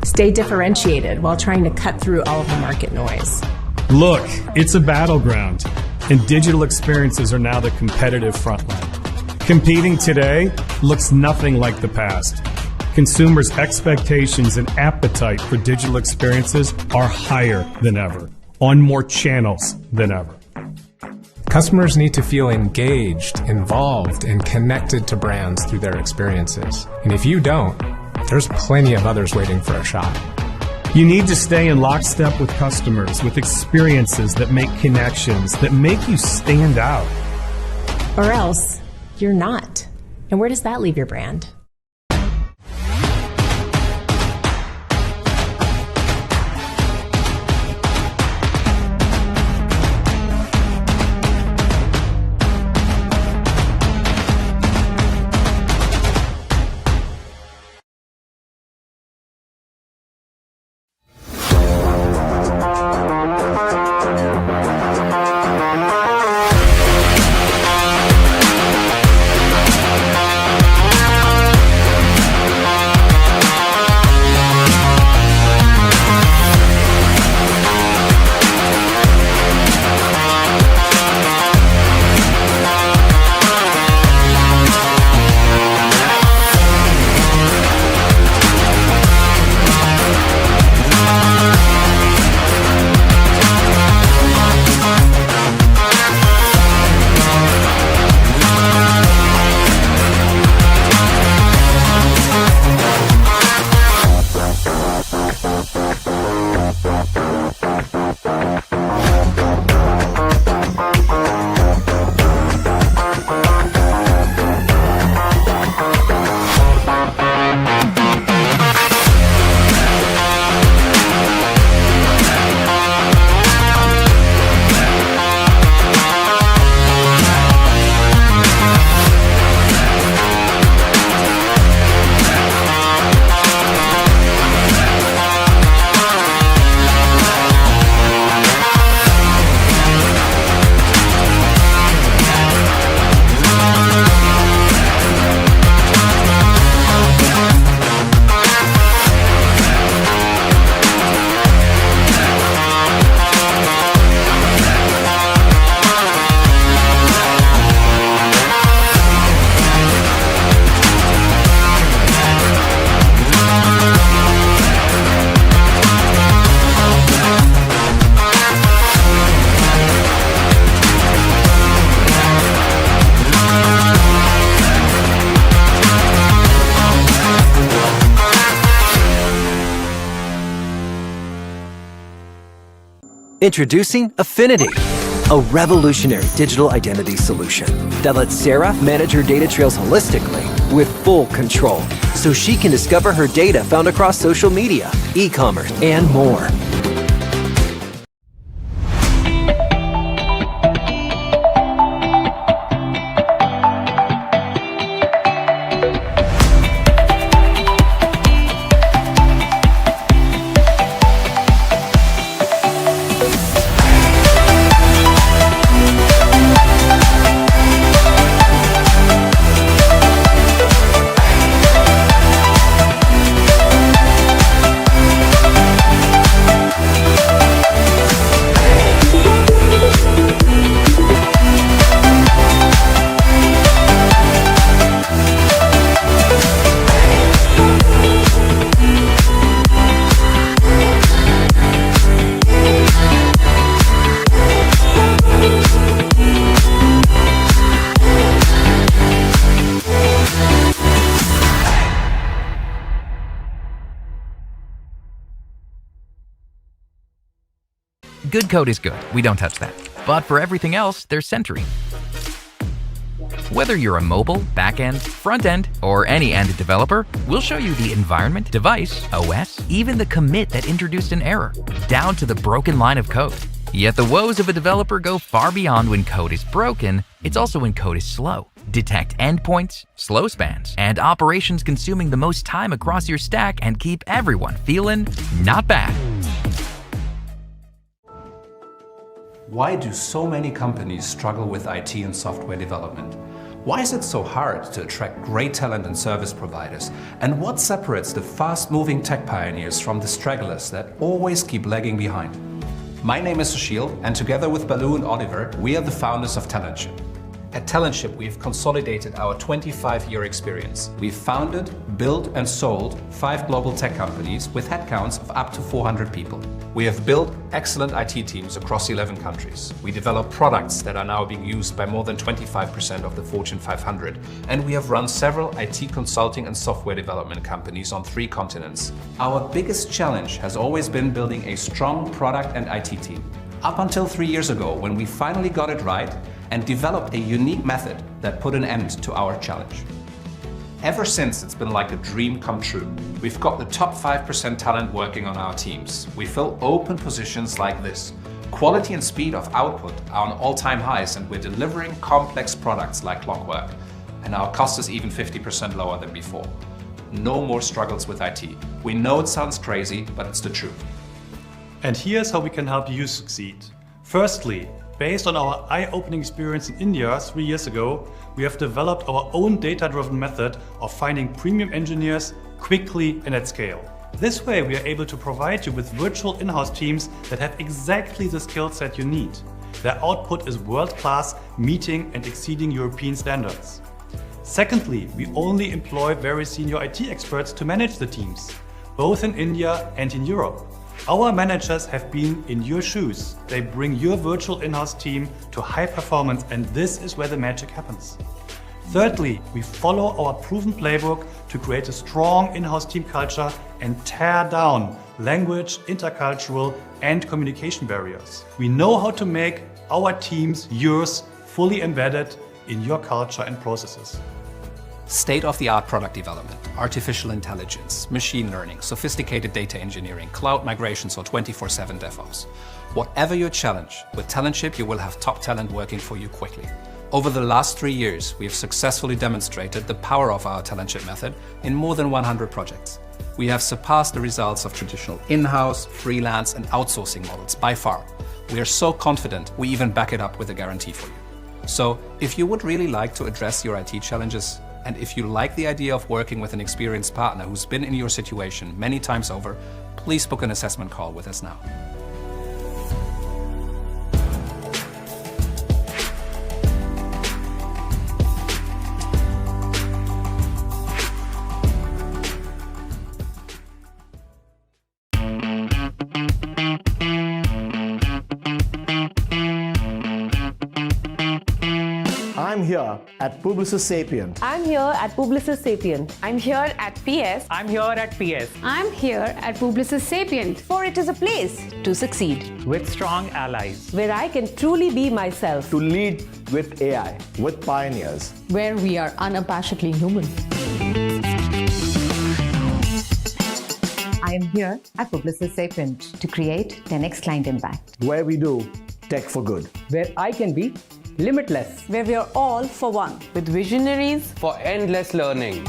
Stay differentiated while trying to cut through all of the market noise? Look, it's a battleground, and digital experiences are now the competitive frontline. Competing today looks nothing like the past. Consumers' expectations and appetite for digital experiences are higher than ever, on more channels than ever. Customers need to feel engaged, involved, and connected to brands through their experiences. And if you don't, there's plenty of others waiting for a shot. You need to stay in lockstep with customers, with experiences that make connections, that make you stand out. Or else, you're not. And where does that leave your brand? Introducing Affinidi, a revolutionary digital identity solution that lets Sarah manage her data trails holistically with full control, so she can discover her data found across social media, e-commerce, and more. Good code is good, we don't touch that. But for everything else, there's Sentry. Whether you're a mobile, back-end, front-end, or any end developer, we'll show you the environment, device, OS, even the commit that introduced an error, down to the broken line of code. Yet the woes of a developer go far beyond when code is broken, it's also when code is slow. Detect endpoints, slow spans, and operations consuming the most time across your stack and keep everyone feeling not bad. Why do so many companies struggle with IT and software development? Why is it so hard to attract great talent and service providers? And what separates the fast-moving tech pioneers from the stragglers that always keep lagging behind? My name is Sushil, and together with Balu and Oliver, we are the founders of Talentship. At Talentship, we have consolidated our 25-year experience. We've founded, built, and sold 5 global tech companies with headcounts of up to 400 people. We have built excellent IT teams across 11 countries. We develop products that are now being used by more than 25% of the Fortune 500. And we have run several IT consulting and software development companies on 3 continents. Our biggest challenge has always been building a strong product and IT team. Up until 3 years ago, when we finally got it right and developed a unique method that put an end to our challenge. Ever since, it's been like a dream come true. We've got the top 5% talent working on our teams. We fill open positions like this. Quality and speed of output are on all-time highs, and we're delivering complex products like clockwork. And our cost is even 50% lower than before. No more struggles with IT. We know it sounds crazy, but it's the truth. And here's how we can help you succeed. Firstly, based on our eye-opening experience in India 3 years ago, we have developed our own data-driven method of finding premium engineers quickly and at scale. This way, we are able to provide you with virtual in-house teams that have exactly the skill set you need. Their output is world-class, meeting and exceeding European standards. Secondly, we only employ very senior IT experts to manage the teams, both in India and in Europe. Our managers have been in your shoes. They bring your virtual in-house team to high performance, and this is where the magic happens. Thirdly, we follow our proven playbook to create a strong in-house team culture and tear down language, intercultural, and communication barriers. We know how to make our teams yours, fully embedded in your culture and processes. State-of-the-art product development, artificial intelligence, machine learning, sophisticated data engineering, cloud migrations, or 24/7 DevOps. Whatever your challenge, with Talentship you will have top talent working for you quickly. Over the last 3 years, we have successfully demonstrated the power of our Talentship method in more than 100 projects. We have surpassed the results of traditional in-house, freelance, and outsourcing models by far. We are so confident we even back it up with a guarantee for you. So, if you would really like to address your IT challenges, and if you like the idea of working with an experienced partner who's been in your situation many times over, please book an assessment call with us now. I'm here at Publicis Sapient. I'm here at Publicis Sapient. I'm here at PS. I'm here at PS. I'm here at Publicis Sapient, for it is a place to succeed, With strong allies. where I can truly be myself, To lead with AI, with pioneers. where we are unabashedly human. I am here at Publicis Sapient to create 10x client impact. Where we do tech for good. Where I can be limitless. Where we are all for one. With visionaries for endless learning.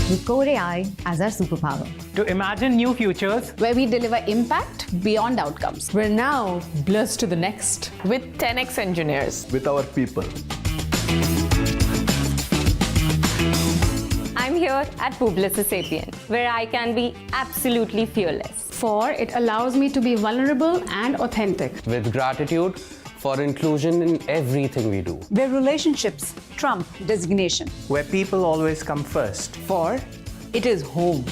With Core AI as our superpower. To imagine new futures. Where we deliver impact beyond outcomes. We're now blessed to the next. With 10x engineers. With our people. I'm here at Publicis Sapient, where I can be absolutely fearless. For it allows me to be vulnerable and authentic. With gratitude for inclusion in everything we do. Where relationships trump designation. Where people always come first. For it is home.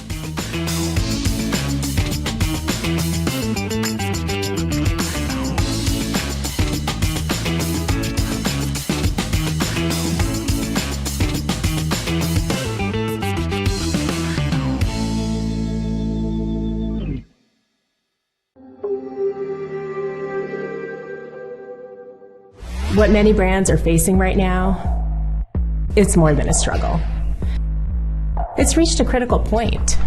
What many brands are facing right now, it's more than a struggle. It's reached a critical point.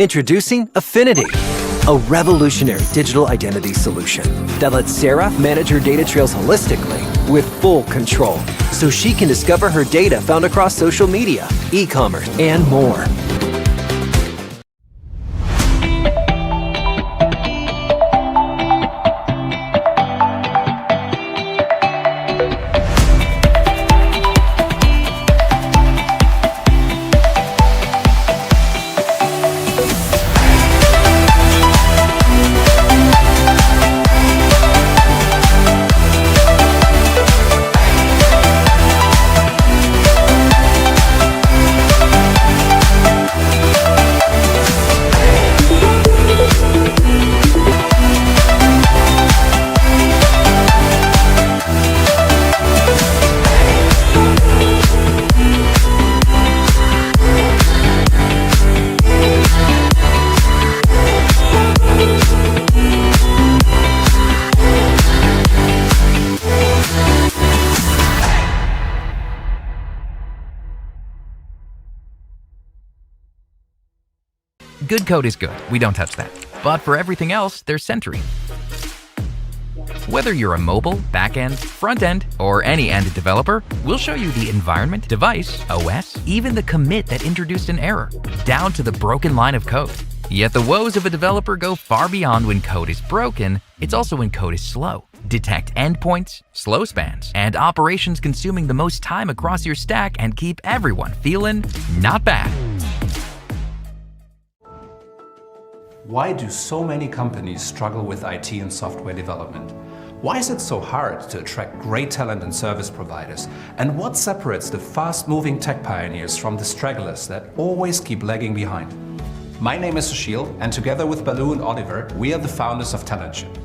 Introducing Affinidi, a revolutionary digital identity solution that lets Sarah manage her data trails holistically with full control, so she can discover her data found across social media, e-commerce, and more. Good code is good, we don't touch that. But for everything else, there's Sentry. Whether you're a mobile, backend, front-end, or any end developer, we'll show you the environment, device, OS, even the commit that introduced an error, down to the broken line of code. Yet the woes of a developer go far beyond when code is broken, it's also when code is slow. Detect endpoints, slow spans, and operations consuming the most time across your stack and keep everyone feeling not bad. Why do so many companies struggle with IT and software development? Why is it so hard to attract great talent and service providers? And what separates the fast-moving tech pioneers from the stragglers that always keep lagging behind? My name is Sushil, and together with Balu and Oliver, we are the founders of Talentship.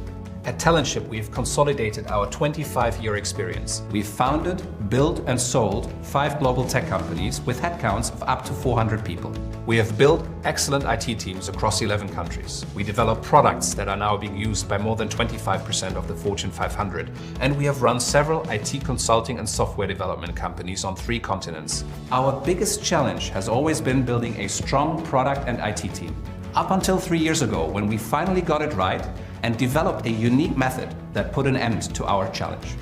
At Talentship, we've consolidated our 25-year experience. We've founded, built, and sold 5 global tech companies with headcounts of up to 400 people. We have built excellent IT teams across 11 countries. We develop products that are now being used by more than 25% of the Fortune 500. And we have run several IT consulting and software development companies on 3 continents. Our biggest challenge has always been building a strong product and IT team. Up until 3 years ago, when we finally got it right and developed a unique method that put an end to our challenge.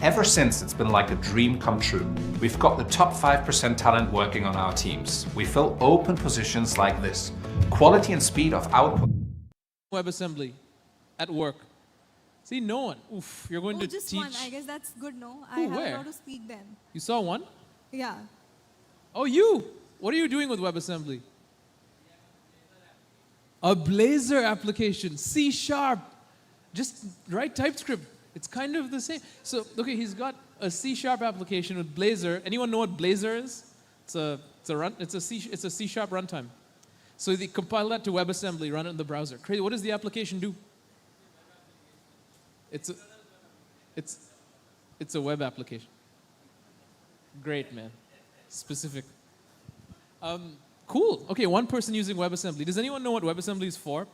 Ever since, it's been like a dream come true. We've got the top 5% talent working on our teams. We fill open positions like this. Quality and speed of output. WebAssembly at work. See, no one. Oof, you're going to just teach. One. I guess that's good, no? I have where? how to speak then. You saw one? Yeah. Oh, you! What are you doing with WebAssembly? A Blazor application, C#. Just write TypeScript. It's kind of the same. So, okay, he's got a C# application with Blazor. Anyone know what Blazor is? It's a C# runtime. So they compile that to WebAssembly, run it in the browser. Crazy. What does the application do? It's a web application. Great, man. Specific. Cool. Okay, one person using WebAssembly. Does anyone know what WebAssembly is for?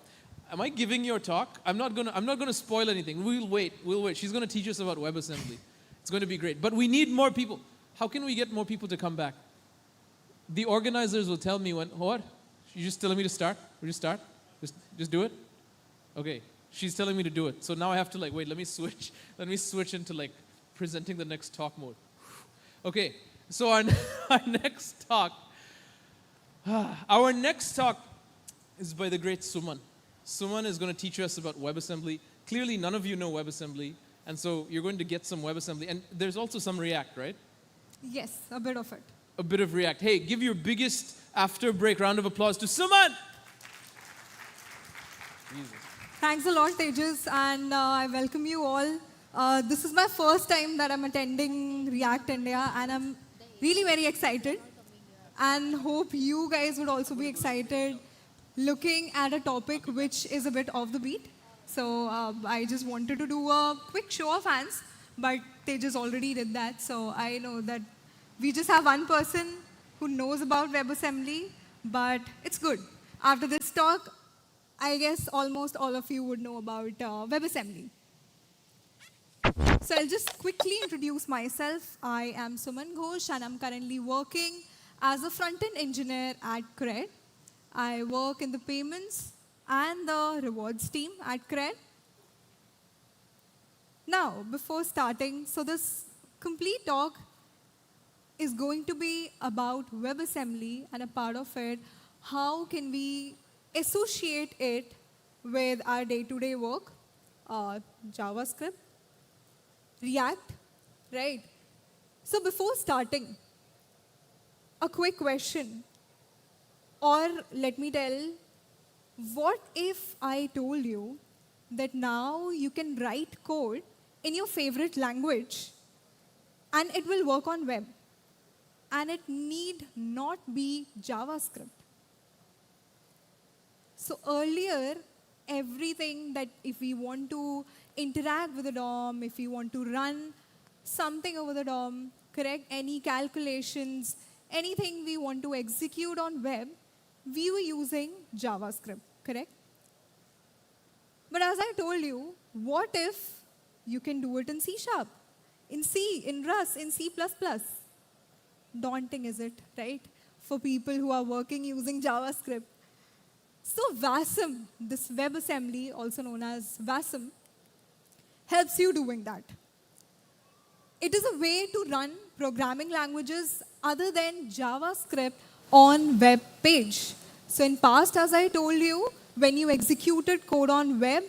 Am I giving your talk? I'm not gonna spoil anything. We'll wait. She's gonna teach us about WebAssembly. It's going to be great. But we need more people. How can we get more people to come back? The organizers will tell me when. What? You're just telling me to start? We just start? Just do it? Okay. She's telling me to do it. So now I have to wait. Let me switch into presenting the next talk mode. Okay. So our next talk. Our next talk is by the great Suman. Suman is going to teach us about WebAssembly. Clearly, none of you know WebAssembly, and so you're going to get some WebAssembly. And there's also some React, right? Yes, a bit of it. A bit of React. Hey, give your biggest after-break round of applause to Suman! Jesus. Thanks a lot, Tejas, and I welcome you all. This is my first time that I'm attending React India, and I'm really very excited. And hope you guys would also be excited looking at a topic which is a bit off the beat. So I just wanted to do a quick show of hands, but Tejas already did that. So I know that we just have one person who knows about WebAssembly, but it's good. After this talk, I guess almost all of you would know about WebAssembly. So I'll just quickly introduce myself. I am Suman Ghosh, and I'm currently working as a front-end engineer at Cred. I work in the payments and the rewards team at Cred. Now, before starting, so this complete talk is going to be about WebAssembly, and a part of it, how can we associate it with our day-to-day work, JavaScript, React, right? So before starting, a quick question, or let me tell, what if I told you that now you can write code in your favorite language and it will work on web, and it need not be JavaScript? So earlier, everything that if we want to interact with the DOM, if we want to run something over the DOM, correct, any calculations, anything we want to execute on web, we were using JavaScript, correct? But as I told you, what if you can do it in C#, in C, in Rust, in C++? Daunting, is it, right? For people who are working using JavaScript. So WASM, this WebAssembly, also known as WASM, helps you doing that. It is a way to run programming languages other than JavaScript on web page. So in past, as I told you, when you executed code on web,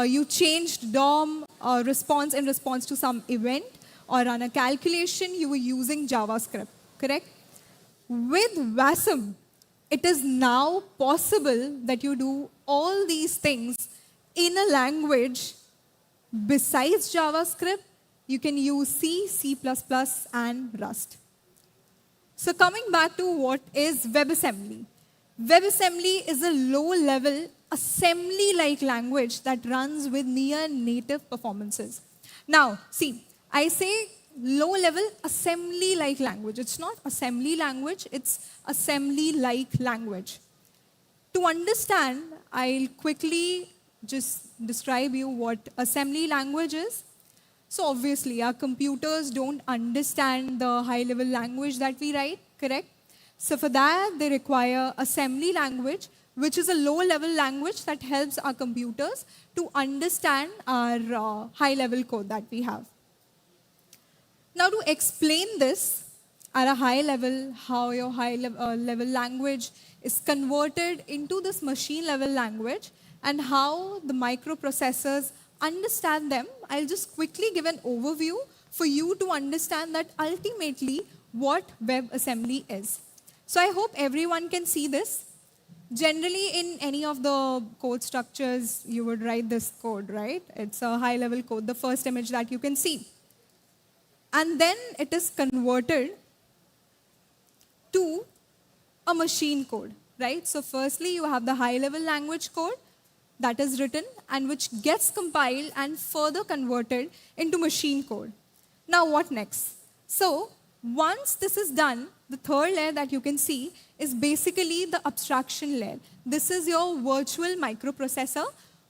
you changed DOM response in response to some event, or run a calculation, you were using JavaScript, correct? With WASM, it is now possible that you do all these things in a language besides JavaScript. You can use C, C++, and Rust. So coming back to what is WebAssembly. WebAssembly is a low-level assembly-like language that runs with near-native performances. Now, see, I say low-level assembly-like language. It's not assembly language, it's assembly-like language. To understand, I'll quickly just describe you what assembly language is. So obviously, our computers don't understand the high-level language that we write, correct? So for that, they require assembly language, which is a low-level language that helps our computers to understand our high-level code that we have. Now, to explain this at a high level, how your high-level language is converted into this machine-level language and how the microprocessors understand them, I'll just quickly give an overview for you to understand that ultimately what WebAssembly is. So I hope everyone can see this. Generally, in any of the code structures, you would write this code, right? It's a high-level code, the first image that you can see. And then it is converted to a machine code, right? So firstly, you have the high-level language code that is written and which gets compiled and further converted into machine code. Now what next? So once this is done, the third layer that you can see is basically the abstraction layer. This is your virtual microprocessor,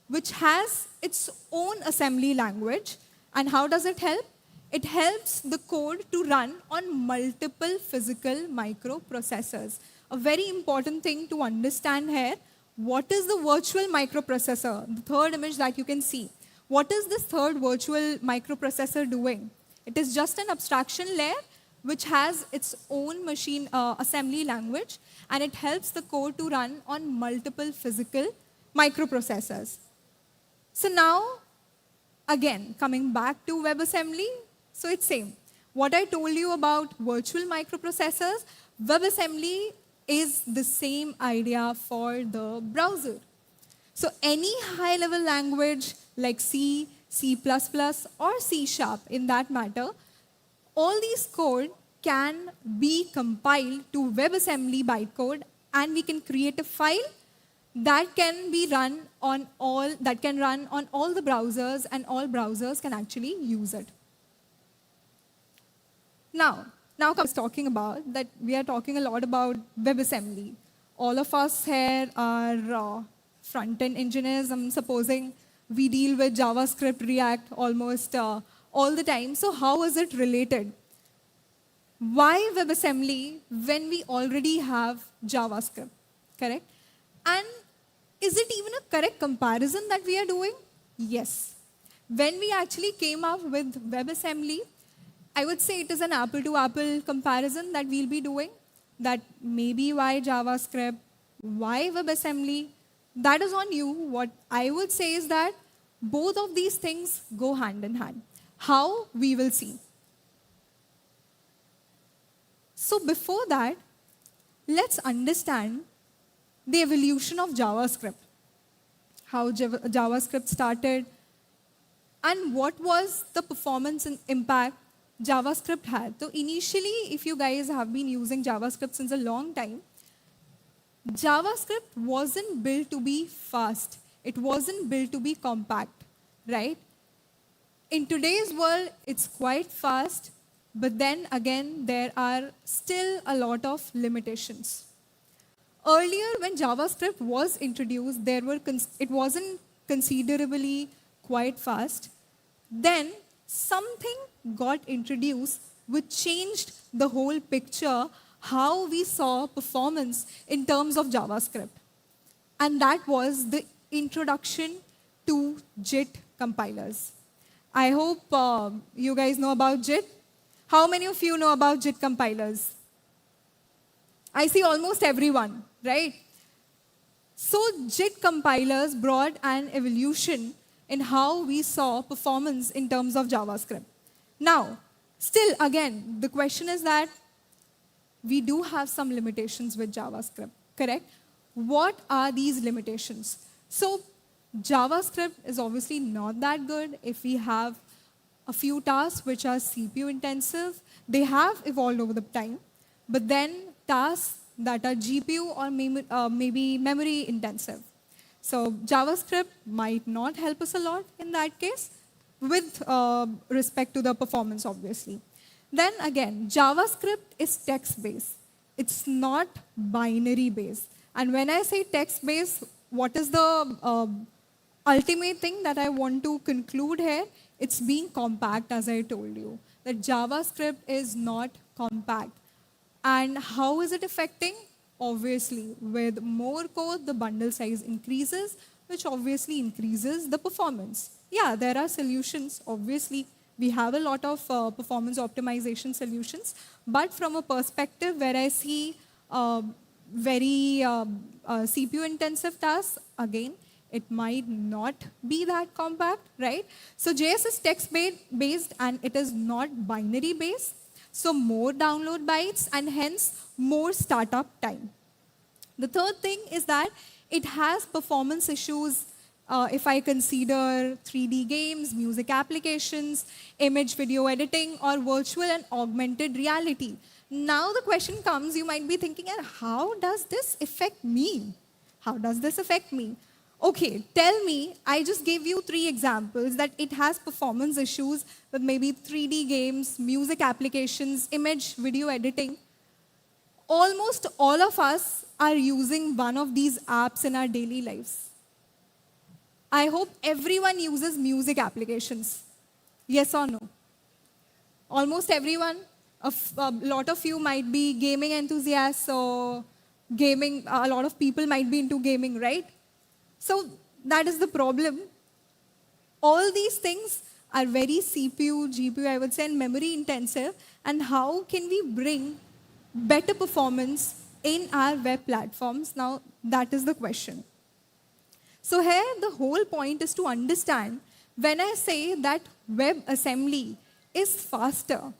which has its own assembly language. And how does it help? It helps the code to run on multiple physical microprocessors. A very important thing to understand here, what is the virtual microprocessor? The third image that you can see. What is this third virtual microprocessor doing? It is just an abstraction layer which has its own machine assembly language, and it helps the code to run on multiple physical microprocessors. So now, again, coming back to WebAssembly, so it's same. What I told you about virtual microprocessors, WebAssembly is the same idea for the browser. So any high-level language like C, C++, or C# in that matter, all these code can be compiled to WebAssembly bytecode, and we can create a file that can be run on all the browsers, and all browsers can actually use it. Now I was talking about that we are talking a lot about WebAssembly. All of us here are front-end engineers. I'm supposing we deal with JavaScript, React almost all the time. So how is it related? Why WebAssembly when we already have JavaScript? correct? And is it even a correct comparison that we are doing? Yes. When we actually came up with WebAssembly, I would say it is an apple-to-apple comparison that we'll be doing. That maybe why JavaScript, why WebAssembly, that is on you. What I would say is that both of these things go hand in hand. How? We will see. So before that, let's understand the evolution of JavaScript. How JavaScript started and what was the performance and impact JavaScript had. So initially, if you guys have been using JavaScript since a long time, JavaScript wasn't built to be fast. It wasn't built to be compact, right? In today's world, it's quite fast, but then again, there are still a lot of limitations. Earlier, when JavaScript was introduced, it wasn't considerably quite fast. Then something got introduced which changed the whole picture, how we saw performance in terms of JavaScript. And that was the introduction to JIT compilers. I hope you guys know about JIT. How many of you know about JIT compilers? I see almost everyone, right? So JIT compilers brought an evolution in how we saw performance in terms of JavaScript. Now, still, again, the question is that we do have some limitations with JavaScript, correct? What are these limitations? So JavaScript is obviously not that good if we have a few tasks which are CPU intensive. They have evolved over the time, but then tasks that are GPU or maybe memory intensive. So JavaScript might not help us a lot in that case with respect to the performance, obviously. Then again, JavaScript is text-based. It's not binary-based. And when I say text-based, what is the ultimate thing that I want to conclude here? It's being compact, as I told you. That JavaScript is not compact. And how is it affecting? Obviously, with more code, the bundle size increases, which obviously increases the performance. Yeah, there are solutions, obviously. We have a lot of performance optimization solutions. But from a perspective where I see very CPU-intensive tasks, again, it might not be that compact, right? So JS is text-based, and it is not binary-based. So more download bytes, and hence more startup time. The third thing is that it has performance issues if I consider 3D games, music applications, image video editing, or virtual and augmented reality. Now the question comes, you might be thinking, how does this affect me? How does this affect me? Okay, tell me, I just gave you 3 examples that it has performance issues with maybe 3D games, music applications, image, video editing. Almost all of us are using one of these apps in our daily lives. I hope everyone uses music applications. Yes or no? Almost everyone. A lot of you might be gaming enthusiasts, or gaming, a lot of people might be into gaming, right? So that is the problem. All these things are very CPU, GPU, I would say, and memory intensive. And how can we bring better performance in our web platforms? Now, that is the question. So here, the whole point is to understand, when I say that WebAssembly is faster,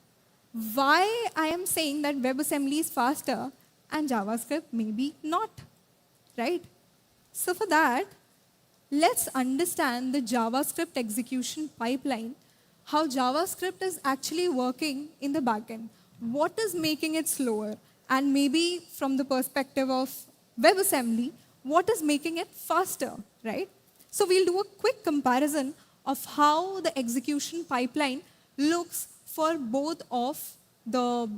why I am saying that WebAssembly is faster and JavaScript maybe not, right? So for that, let's understand the JavaScript execution pipeline, how JavaScript is actually working in the backend. What is making it slower? And maybe from the perspective of WebAssembly, what is making it faster, right? So we'll do a quick comparison of how the execution pipeline looks for both of the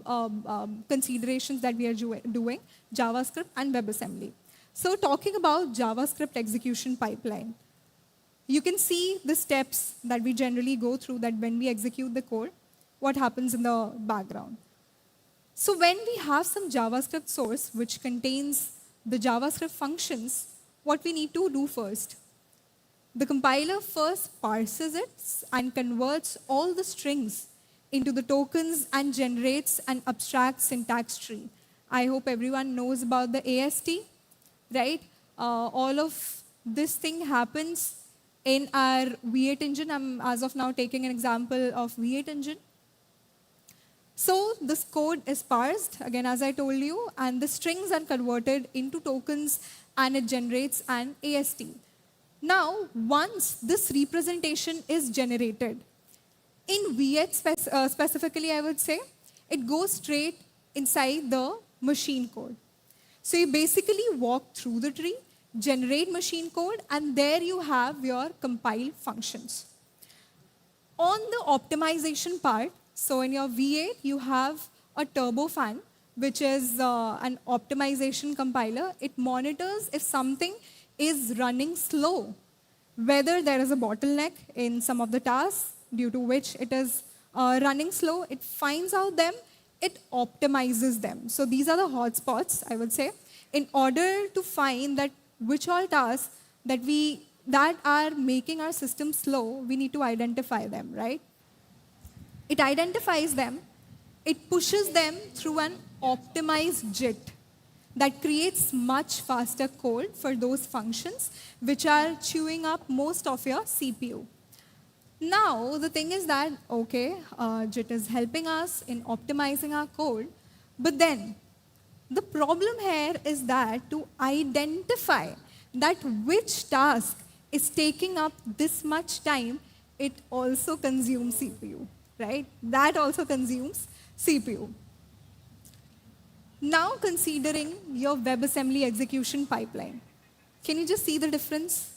considerations that we are doing, JavaScript and WebAssembly. So talking about JavaScript execution pipeline, you can see the steps that we generally go through, that when we execute the code, what happens in the background. So when we have some JavaScript source which contains the JavaScript functions, what we need to do first. The compiler first parses it and converts all the strings into the tokens and generates an abstract syntax tree. I hope everyone knows about the AST, right? All of this thing happens in our V8 engine. I'm, as of now, taking an example of V8 engine. So this code is parsed, again, as I told you, and the strings are converted into tokens, and it generates an AST. Now, once this representation is generated, in V8 specifically, I would say, it goes straight inside the machine code. So you basically walk through the tree, generate machine code, and there you have your compile functions. On the optimization part, so in your V8, you have a turbofan, which is an optimization compiler. It monitors if something is running slow, whether there is a bottleneck in some of the tasks due to which it is running slow. It finds out them, it optimizes them. So these are the hotspots, I would say. In order to find that which all tasks that are making our system slow, we need to identify them, right? It identifies them, it pushes them through an optimized JIT that creates much faster code for those functions which are chewing up most of your CPU. Now, the thing is that, okay, JIT is helping us in optimizing our code, but then the problem here is that to identify that which task is taking up this much time, it also consumes CPU, right? That also consumes CPU. Now considering your WebAssembly execution pipeline, can you just see the difference?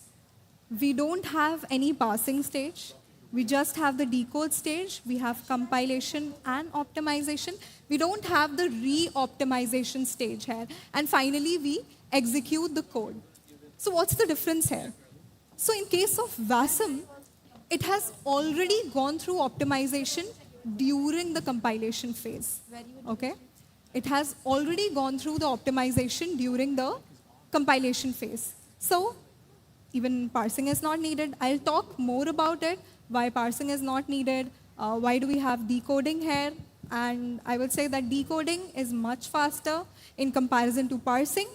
We don't have any parsing stage. We just have the decode stage. We have compilation and optimization. We don't have the re-optimization stage here. And finally, we execute the code. So what's the difference here? So in case of WASM, it has already gone through optimization during the compilation phase, okay? It has already gone through the optimization during the compilation phase. So even parsing is not needed. I'll talk more about it, why parsing is not needed, why do we have decoding here, and I would say that decoding is much faster in comparison to parsing.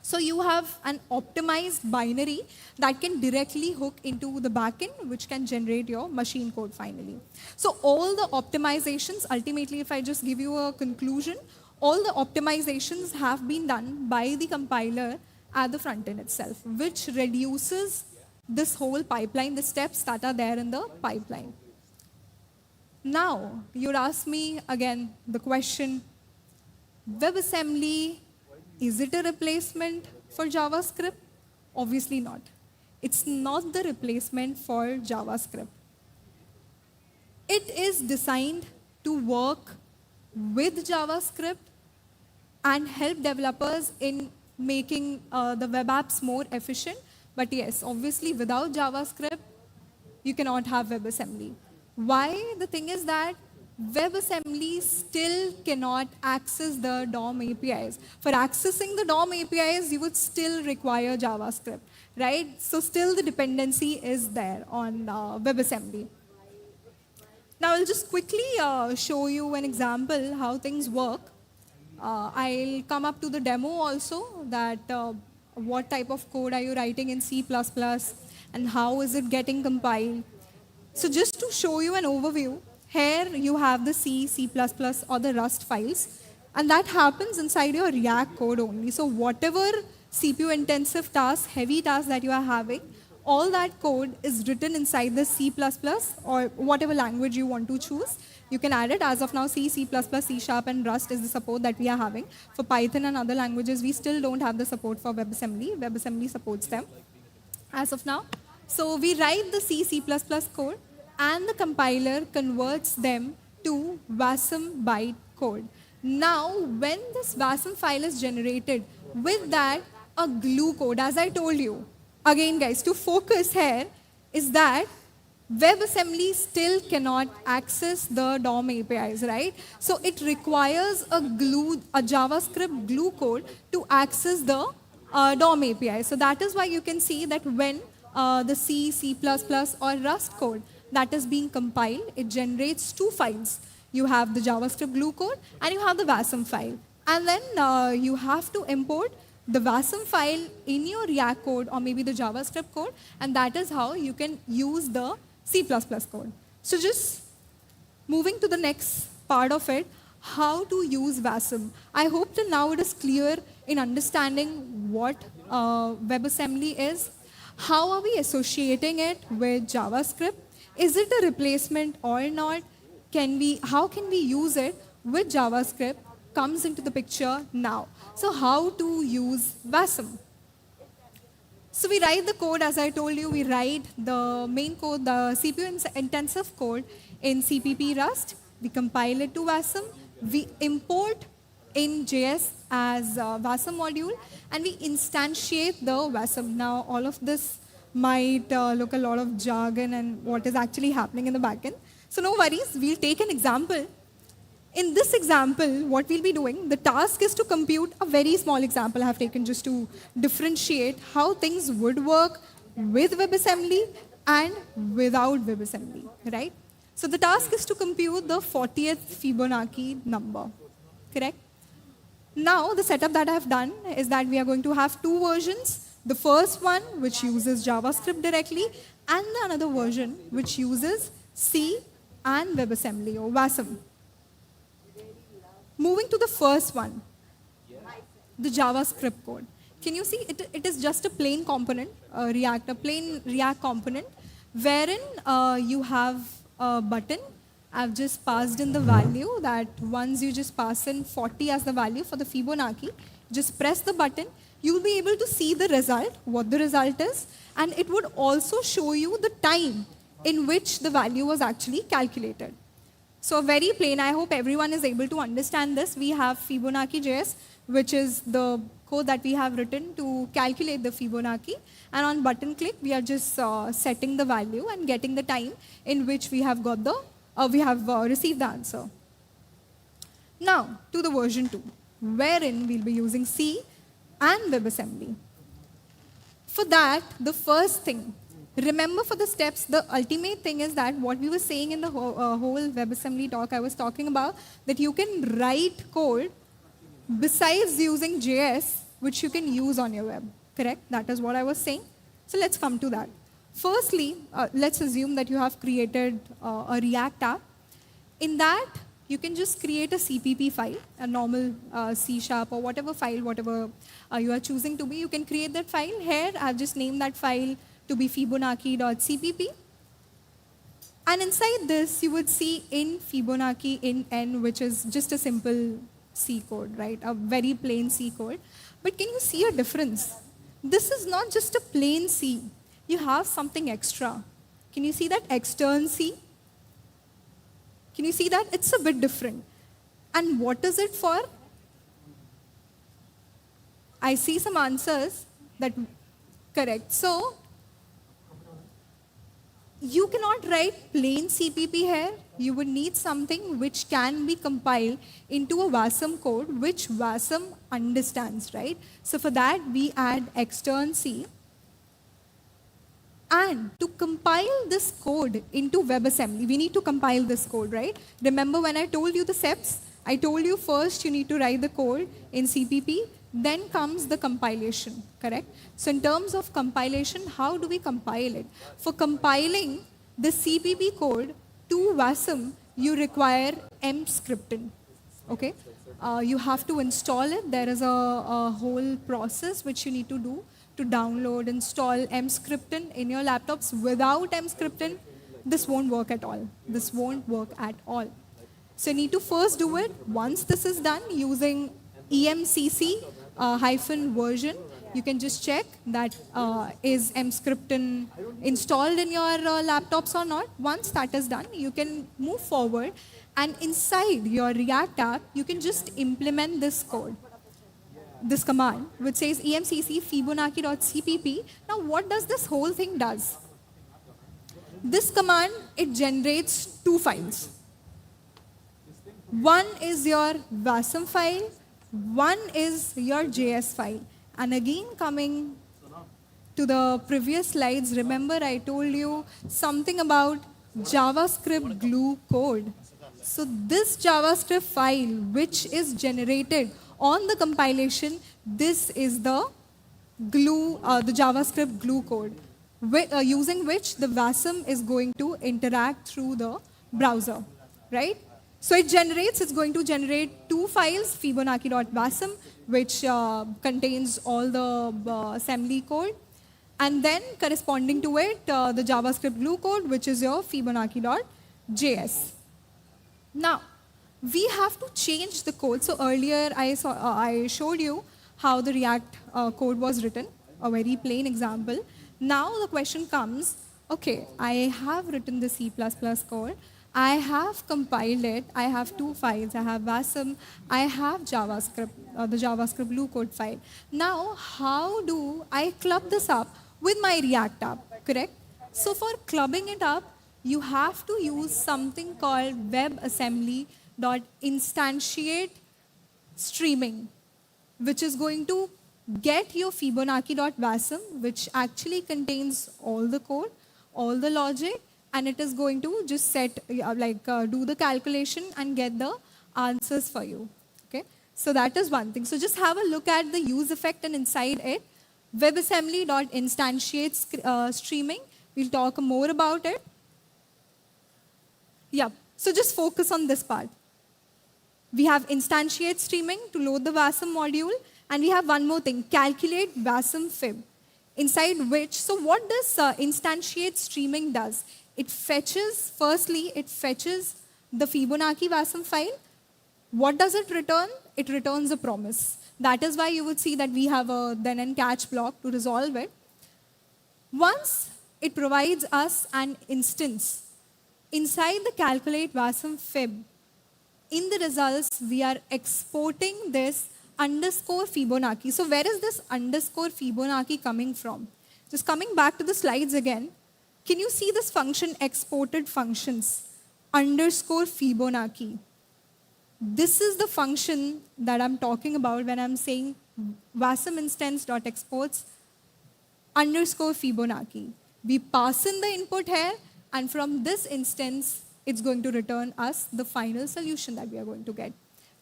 So you have an optimized binary that can directly hook into the backend, which can generate your machine code finally. So all the optimizations, ultimately, if I just give you a conclusion, all the optimizations have been done by the compiler at the front end itself, which reduces this whole pipeline, the steps that are there in the pipeline. Now, you'd ask me again the question, WebAssembly, is it a replacement for JavaScript? Obviously not. It's not the replacement for JavaScript. It is designed to work with JavaScript and help developers in making the web apps more efficient. But yes, obviously without JavaScript, you cannot have WebAssembly. Why? The thing is that WebAssembly still cannot access the DOM APIs. For accessing the DOM APIs, you would still require JavaScript, right? So still the dependency is there on WebAssembly. Now I'll just quickly show you an example how things work. I'll come up to the demo also, that what type of code are you writing in C++ and how is it getting compiled. So just to show you an overview, here you have the C, C++ or the Rust files, and that happens inside your React code only. So whatever CPU intensive task, heavy task that you are having, all that code is written inside the C++ or whatever language you want to choose. You can add it. As of now, C, C++, C# and Rust is the support that we are having. For Python and other languages, we still don't have the support for WebAssembly. WebAssembly supports them as of now. So we write the C, C++ code, and the compiler converts them to WASM byte code. Now, when this WASM file is generated, with that, a glue code, as I told you, again guys, to focus here, is that WebAssembly still cannot access the DOM APIs, right? So it requires a JavaScript glue code to access the DOM API. So that is why you can see that when the C, C++, or Rust code that is being compiled, it generates two files. You have the JavaScript glue code and you have the WASM file. And then you have to import the WASM file in your React code or maybe the JavaScript code, and that is how you can use the C++ code. So just moving to the next part of it, how to use WASM. I hope till now it is clear in understanding what WebAssembly is. How are we associating it with JavaScript? Is it a replacement or not? How can we use it with JavaScript comes into the picture now. So how to use WASM? So we write the code, as I told you, we write the main code, the CPU intensive code in CPP Rust. We compile it to WASM. We import in JS as WASM module, and we instantiate the WASM. Now, all of this might look a lot of jargon and what is actually happening in the backend. So no worries, we'll take an example. In this example, what we'll be doing, the task is to compute a very small example I have taken just to differentiate how things would work with WebAssembly and without WebAssembly, right? So the task is to compute the 40th Fibonacci number, correct? Now, the setup that I've done is that we are going to have two versions. The first one, which uses JavaScript directly, and the another version, which uses C and WebAssembly or WASM. Moving to the first one, the JavaScript code. Can you see it is just a plain component, a plain React component, wherein you have a button. I've just passed in the value that once you just pass in 40 as the value for the Fibonacci, just press the button, you'll be able to see the result, what the result is, and it would also show you the time in which the value was actually calculated. So very plain, I hope everyone is able to understand this. We have Fibonacci.js, which is the code that we have written to calculate the Fibonacci. And on button click, we are just setting the value and getting the time in which we have got the, received the answer. Now, to the version 2, wherein we'll be using C and WebAssembly. For that, the first thing, remember for the steps, the ultimate thing is that what we were saying in the whole WebAssembly talk I was talking about, that you can write code besides using JS, which you can use on your web, correct? That is what I was saying. So let's come to that. Firstly, let's assume that you have created a React app. In that, you can just create a CPP file, a normal C# or whatever file, whatever you are choosing to be. You can create that file. Here, I've just named that file to be Fibonacci.cpp. And inside this, you would see in Fibonacci in N, which is just a simple C code, right? A very plain C code. But can you see a difference? This is not just a plain C. You have something extra. Can you see that extern C? Can you see that? It's a bit different. And what is it for? I see some answers that, correct. So, you cannot write plain CPP here. You would need something which can be compiled into a WASM code, which WASM understands, right? So for that, we add extern C. And to compile this code into WebAssembly, we need to compile this code, right? Remember when I told you the steps? I told you first you need to write the code in CPP, then comes the compilation, correct? So in terms of compilation, how do we compile it? For compiling the CPP code to WASM, you require mscripting, okay? You have to install it. There is a whole process which you need to do to download, install mscripting in your laptops. Without mscripting, this won't work at all. This won't work at all. So you need to first do it. Once this is done, using emcc -version, you can just check that is mscripting installed in your laptops or not. Once that is done, you can move forward, and inside your React app, you can just implement this code, this command, which says emcc Fibonacci.cpp. Now, what does this whole thing does? This command, it generates 2 files. One is your WASM file, one is your JS file. And again, coming to the previous slides, remember I told you something about JavaScript glue code. So this JavaScript file, which is generated on the compilation, this is the glue, the JavaScript glue code, using which the WASM is going to interact through the browser, right? So it's going to generate 2 files, Fibonacci.wasm, which contains all the assembly code, and then corresponding to it, the JavaScript glue code, which is your Fibonacci.js. Now, we have to change the code. So earlier, I showed you how the React code was written, a very plain example. Now the question comes, okay, I have written the C++ code. I have compiled it. I have 2 files. I have WASM. I have JavaScript, the JavaScript glue code file. Now, how do I club this up with my React app, correct? So for clubbing it up, you have to use something called WebAssembly.instantiate streaming, which is going to get your Fibonacci.wasm, which actually contains all the code, all the logic, and it is going to just set, do the calculation and get the answers for you. Okay, so that is one thing. So just have a look at the use effect, and inside it, WebAssembly.instantiate streaming. We'll talk more about it. Yeah, so just focus on this part. We have instantiate streaming to load the WASM module, and we have one more thing, calculate WASM fib, inside which, so what does instantiate streaming does? It fetches, firstly, it fetches the Fibonacci WASM file. What does it return? It returns a promise. That is why you would see that we have a then and catch block to resolve it. Once it provides us an instance, inside the calculate WASM fib, in the results, we are exporting this underscore Fibonacci. So where is this underscore Fibonacci coming from? Just coming back to the slides again, can you see this function exported functions, underscore Fibonacci? This is the function that I'm talking about when I'm saying WASM instance.exports underscore Fibonacci. We pass in the input here, and from this instance, it's going to return us the final solution that we are going to get,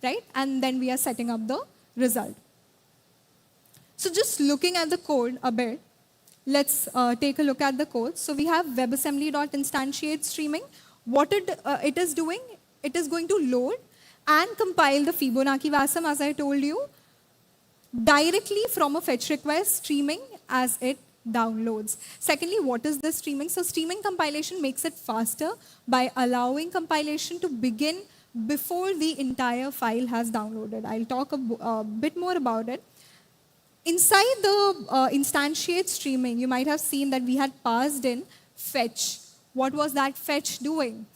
right? And then we are setting up the result. So just looking at the code a bit, let's take a look at the code. So we have WebAssembly.instantiate streaming. What it is doing, it is going to load and compile the Fibonacci WASM, as I told you, directly from a fetch request streaming as it downloads. Secondly, what is this streaming? So streaming compilation makes it faster by allowing compilation to begin before the entire file has downloaded. I'll talk a bit more about it. Inside the instantiate streaming, you might have seen that we had passed in fetch. What was that fetch doing?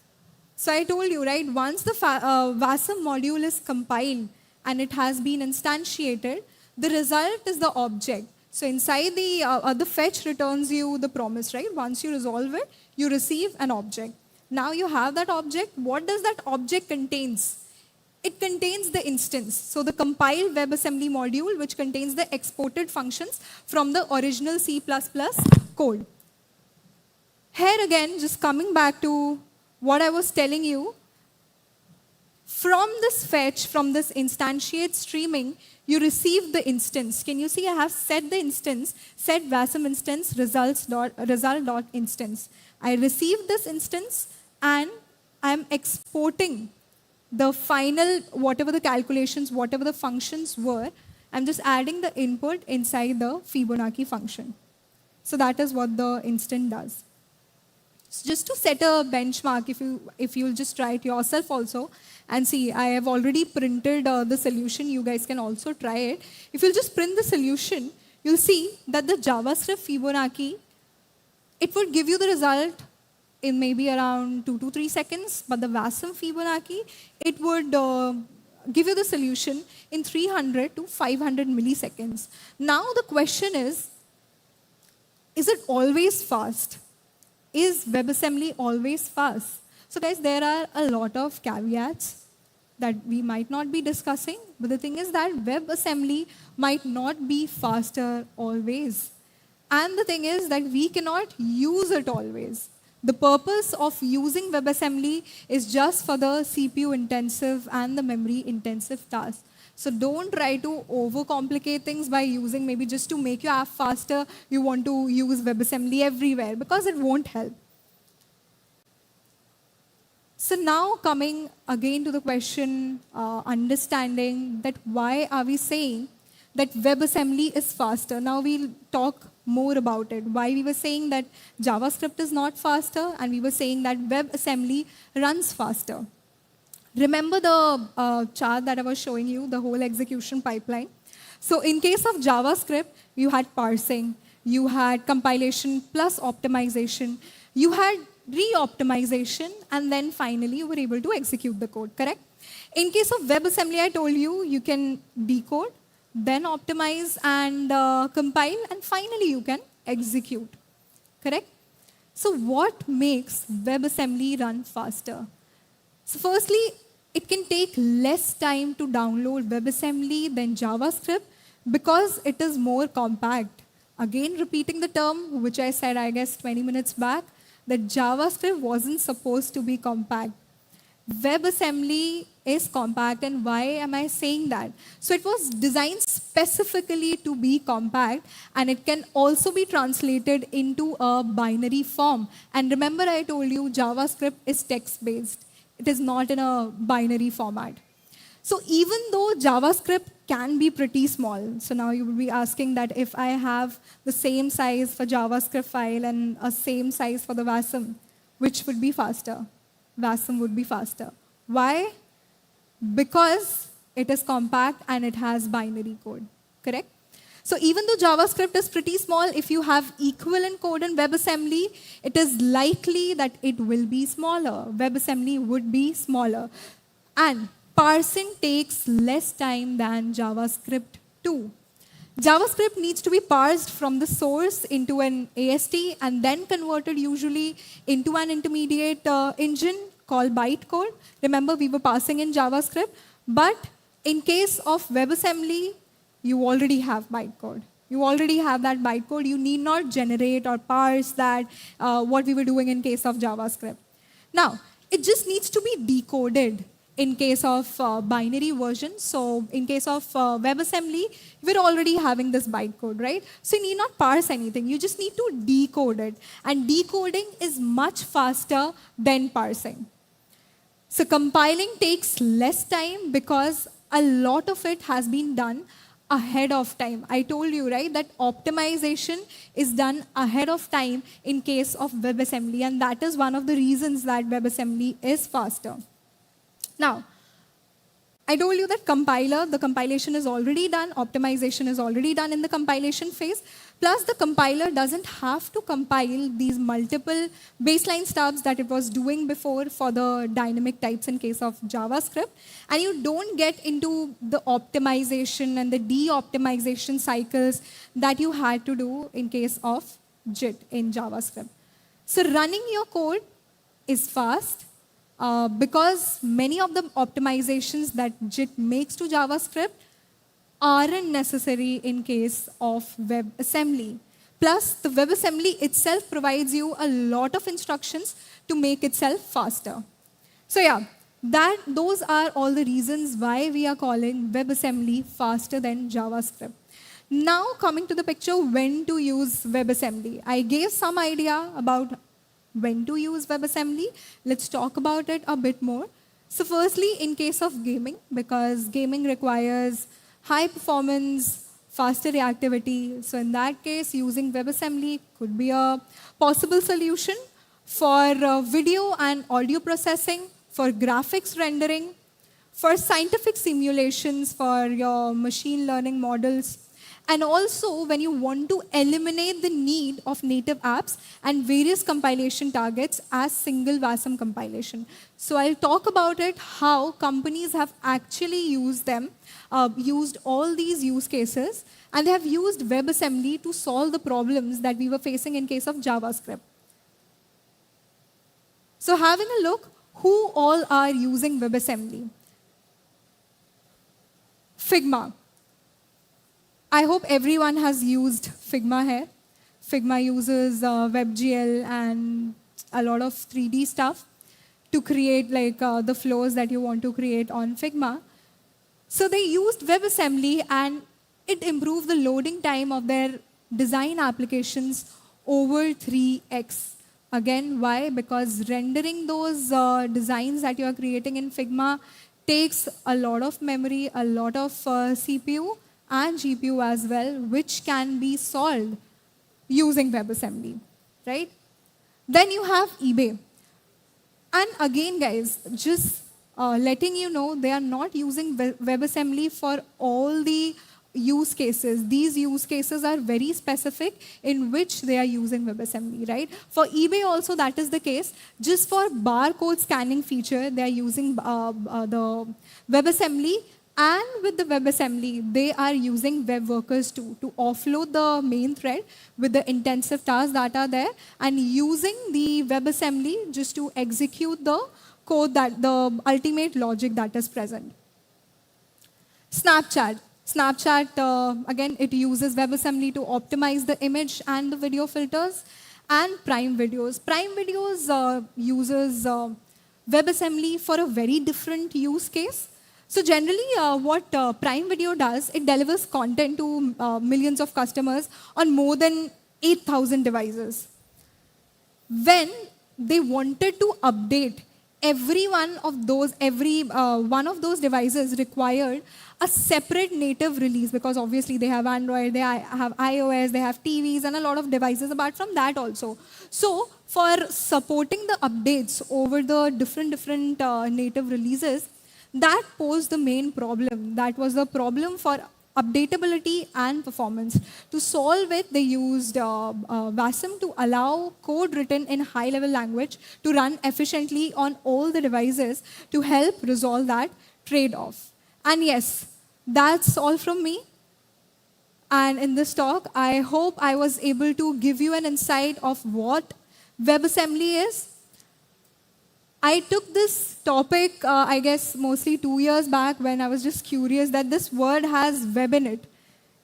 So I told you, right, once the WASM module is compiled and it has been instantiated, the result is the object. So inside the fetch returns you the promise, right? Once you resolve it, you receive an object. Now you have that object. What does that object contains? It contains the instance. So the compiled WebAssembly module, which contains the exported functions from the original C++ code. Here again, just coming back to what I was telling you, from this fetch, from this instantiate streaming, you receive the instance. Can you see I have set the instance, set WASM instance result.instance. I received this instance and I'm exporting the final, whatever the calculations, whatever the functions were, I'm just adding the input inside the Fibonacci function. So that is what the instant does. So just to set a benchmark, if you'll just try it yourself also, and see, I have already printed the solution. You guys can also try it. If you'll just print the solution, you'll see that the JavaScript Fibonacci, it would give you the result in maybe around 2 to 3 seconds, but the WASM Fibonacci, it would give you the solution in 300 to 500 milliseconds. Now the question is it always fast? is WebAssembly always fast? So guys, there are a lot of caveats that we might not be discussing, but the thing is that WebAssembly might not be faster always. And the thing is that we cannot use it always. The purpose of using WebAssembly is just for the CPU intensive and the memory intensive tasks. So don't try to overcomplicate things by using maybe just to make your app faster, you want to use WebAssembly everywhere because it won't help. So now coming again to the question, understanding that why are we saying that WebAssembly is faster. Now we'll talk more about it. Why we were saying that JavaScript is not faster and we were saying that WebAssembly runs faster. Remember the chart that I was showing you, the whole execution pipeline? So in case of JavaScript, you had parsing, you had compilation plus optimization, you had re-optimization, and then finally you were able to execute the code, correct? In case of WebAssembly, I told you, you can decode, then optimize and compile, and finally you can execute, correct? So what makes WebAssembly run faster? So firstly, it can take less time to download WebAssembly than JavaScript because it is more compact. Again, repeating the term, which I said, I guess, 20 minutes back, that JavaScript wasn't supposed to be compact. WebAssembly is compact, and why am I saying that? So it was designed specifically to be compact, and it can also be translated into a binary form. And remember I told you JavaScript is text-based. It is not in a binary format. So even though JavaScript can be pretty small, so now you will be asking that if I have the same size for JavaScript file and a same size for the WASM, which would be faster? WASM would be faster. Why? Because it is compact and it has binary code, correct? So even though JavaScript is pretty small, if you have equivalent code in WebAssembly, it is likely that it will be smaller. WebAssembly would be smaller. And parsing takes less time than JavaScript too. JavaScript needs to be parsed from the source into an AST and then converted usually into an intermediate engine called bytecode. Remember, we were parsing in JavaScript. But in case of WebAssembly, you already have bytecode. You already have that bytecode. You need not generate or parse that, what we were doing in case of JavaScript. Now, it just needs to be decoded in case of binary version. So in case of WebAssembly, we're already having this bytecode, right? So you need not parse anything. You just need to decode it. And decoding is much faster than parsing. So compiling takes less time because a lot of it has been done ahead of time. I told you, right, that optimization is done ahead of time in case of WebAssembly, and that is one of the reasons that WebAssembly is faster. Now, I told you that the compilation is already done, optimization is already done in the compilation phase, plus the compiler doesn't have to compile these multiple baseline stubs that it was doing before for the dynamic types in case of JavaScript, and you don't get into the optimization and the de-optimization cycles that you had to do in case of JIT in JavaScript. So running your code is fast, because many of the optimizations that JIT makes to JavaScript aren't necessary in case of WebAssembly. Plus, the WebAssembly itself provides you a lot of instructions to make itself faster. So yeah, those are all the reasons why we are calling WebAssembly faster than JavaScript. Now coming to the picture, when to use WebAssembly. I gave some idea about when to use WebAssembly. Let's talk about it a bit more. So firstly, in case of gaming, because gaming requires high performance, faster reactivity. So in that case, using WebAssembly could be a possible solution for video and audio processing, for graphics rendering, for scientific simulations, for your machine learning models, and also when you want to eliminate the need of native apps and various compilation targets as single WASM compilation. So I'll talk about it, how companies have actually used them, used all these use cases, and they have used WebAssembly to solve the problems that we were facing in case of JavaScript. So having a look, who all are using WebAssembly? Figma. I hope everyone has used Figma here. Figma uses WebGL and a lot of 3D stuff to create like the flows that you want to create on Figma. So they used WebAssembly and it improved the loading time of their design applications over 3x. Again, why? Because rendering those designs that you are creating in Figma takes a lot of memory, a lot of CPU and GPU as well, which can be solved using WebAssembly, right? Then you have eBay. And again, guys, just letting you know, they are not using WebAssembly for all the use cases. These use cases are very specific in which they are using WebAssembly, right? For eBay also, that is the case. Just for barcode scanning feature, they are using the WebAssembly. And with the WebAssembly, they are using web workers too, to offload the main thread with the intensive tasks that are there, and using the WebAssembly just to execute the code, that the ultimate logic that is present. Snapchat. Snapchat, again, it uses WebAssembly to optimize the image and the video filters. And Prime Videos. Prime Videos uses WebAssembly for a very different use case. So generally, what Prime Video does, it delivers content to millions of customers on more than 8,000 devices. When they wanted to update every one of those devices required a separate native release, because obviously they have Android, they have iOS, they have TVs and a lot of devices apart from that also. So for supporting the updates over the different native releases, that posed the main problem. That was the problem for updatability and performance. To solve it, they used WASM to allow code written in high-level language to run efficiently on all the devices to help resolve that trade-off. And yes, that's all from me. And in this talk, I hope I was able to give you an insight of what WebAssembly is. I took this topic, I guess, mostly 2 years back when I was just curious that this word has web in it.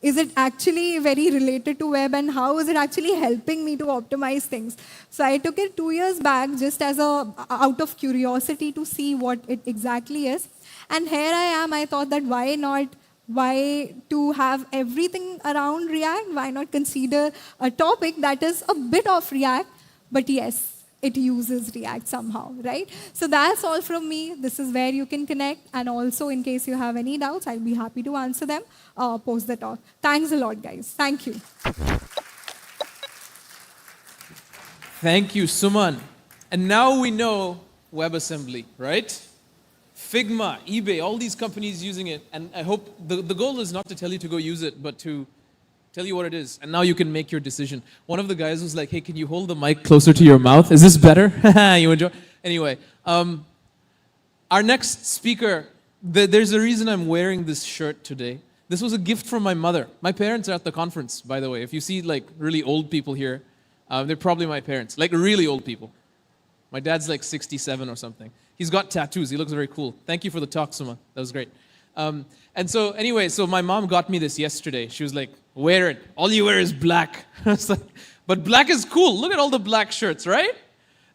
Is it actually very related to web, and how is it actually helping me to optimize things? So I took it 2 years back just as out of curiosity to see what it exactly is. And here I am, I thought that why to have everything around React, why not consider a topic that is a bit of React, but yes, it uses React somehow, right? So that's all from me. This is where you can connect. And also, in case you have any doubts, I'll be happy to answer them post the talk. Thanks a lot, guys. Thank you. Thank you, Suman. And now we know WebAssembly, right? Figma, eBay, all these companies using it. And I hope the goal is not to tell you to go use it, but to tell you what it is, and now you can make your decision. One of the guys was like, hey, can you hold the mic closer to your mouth? Is this better? You enjoy? Anyway, our next speaker, there's a reason I'm wearing this shirt today. This was a gift from my mother. My parents are at the conference, by the way. If you see like really old people here, they're probably my parents, like really old people. My dad's like 67 or something. He's got tattoos. He looks very cool. Thank you for the talk, Suma. That was great. And so anyway, so my mom got me this yesterday. She was like, wear it. All you wear is black. I was like, but black is cool. Look at all the black shirts, right?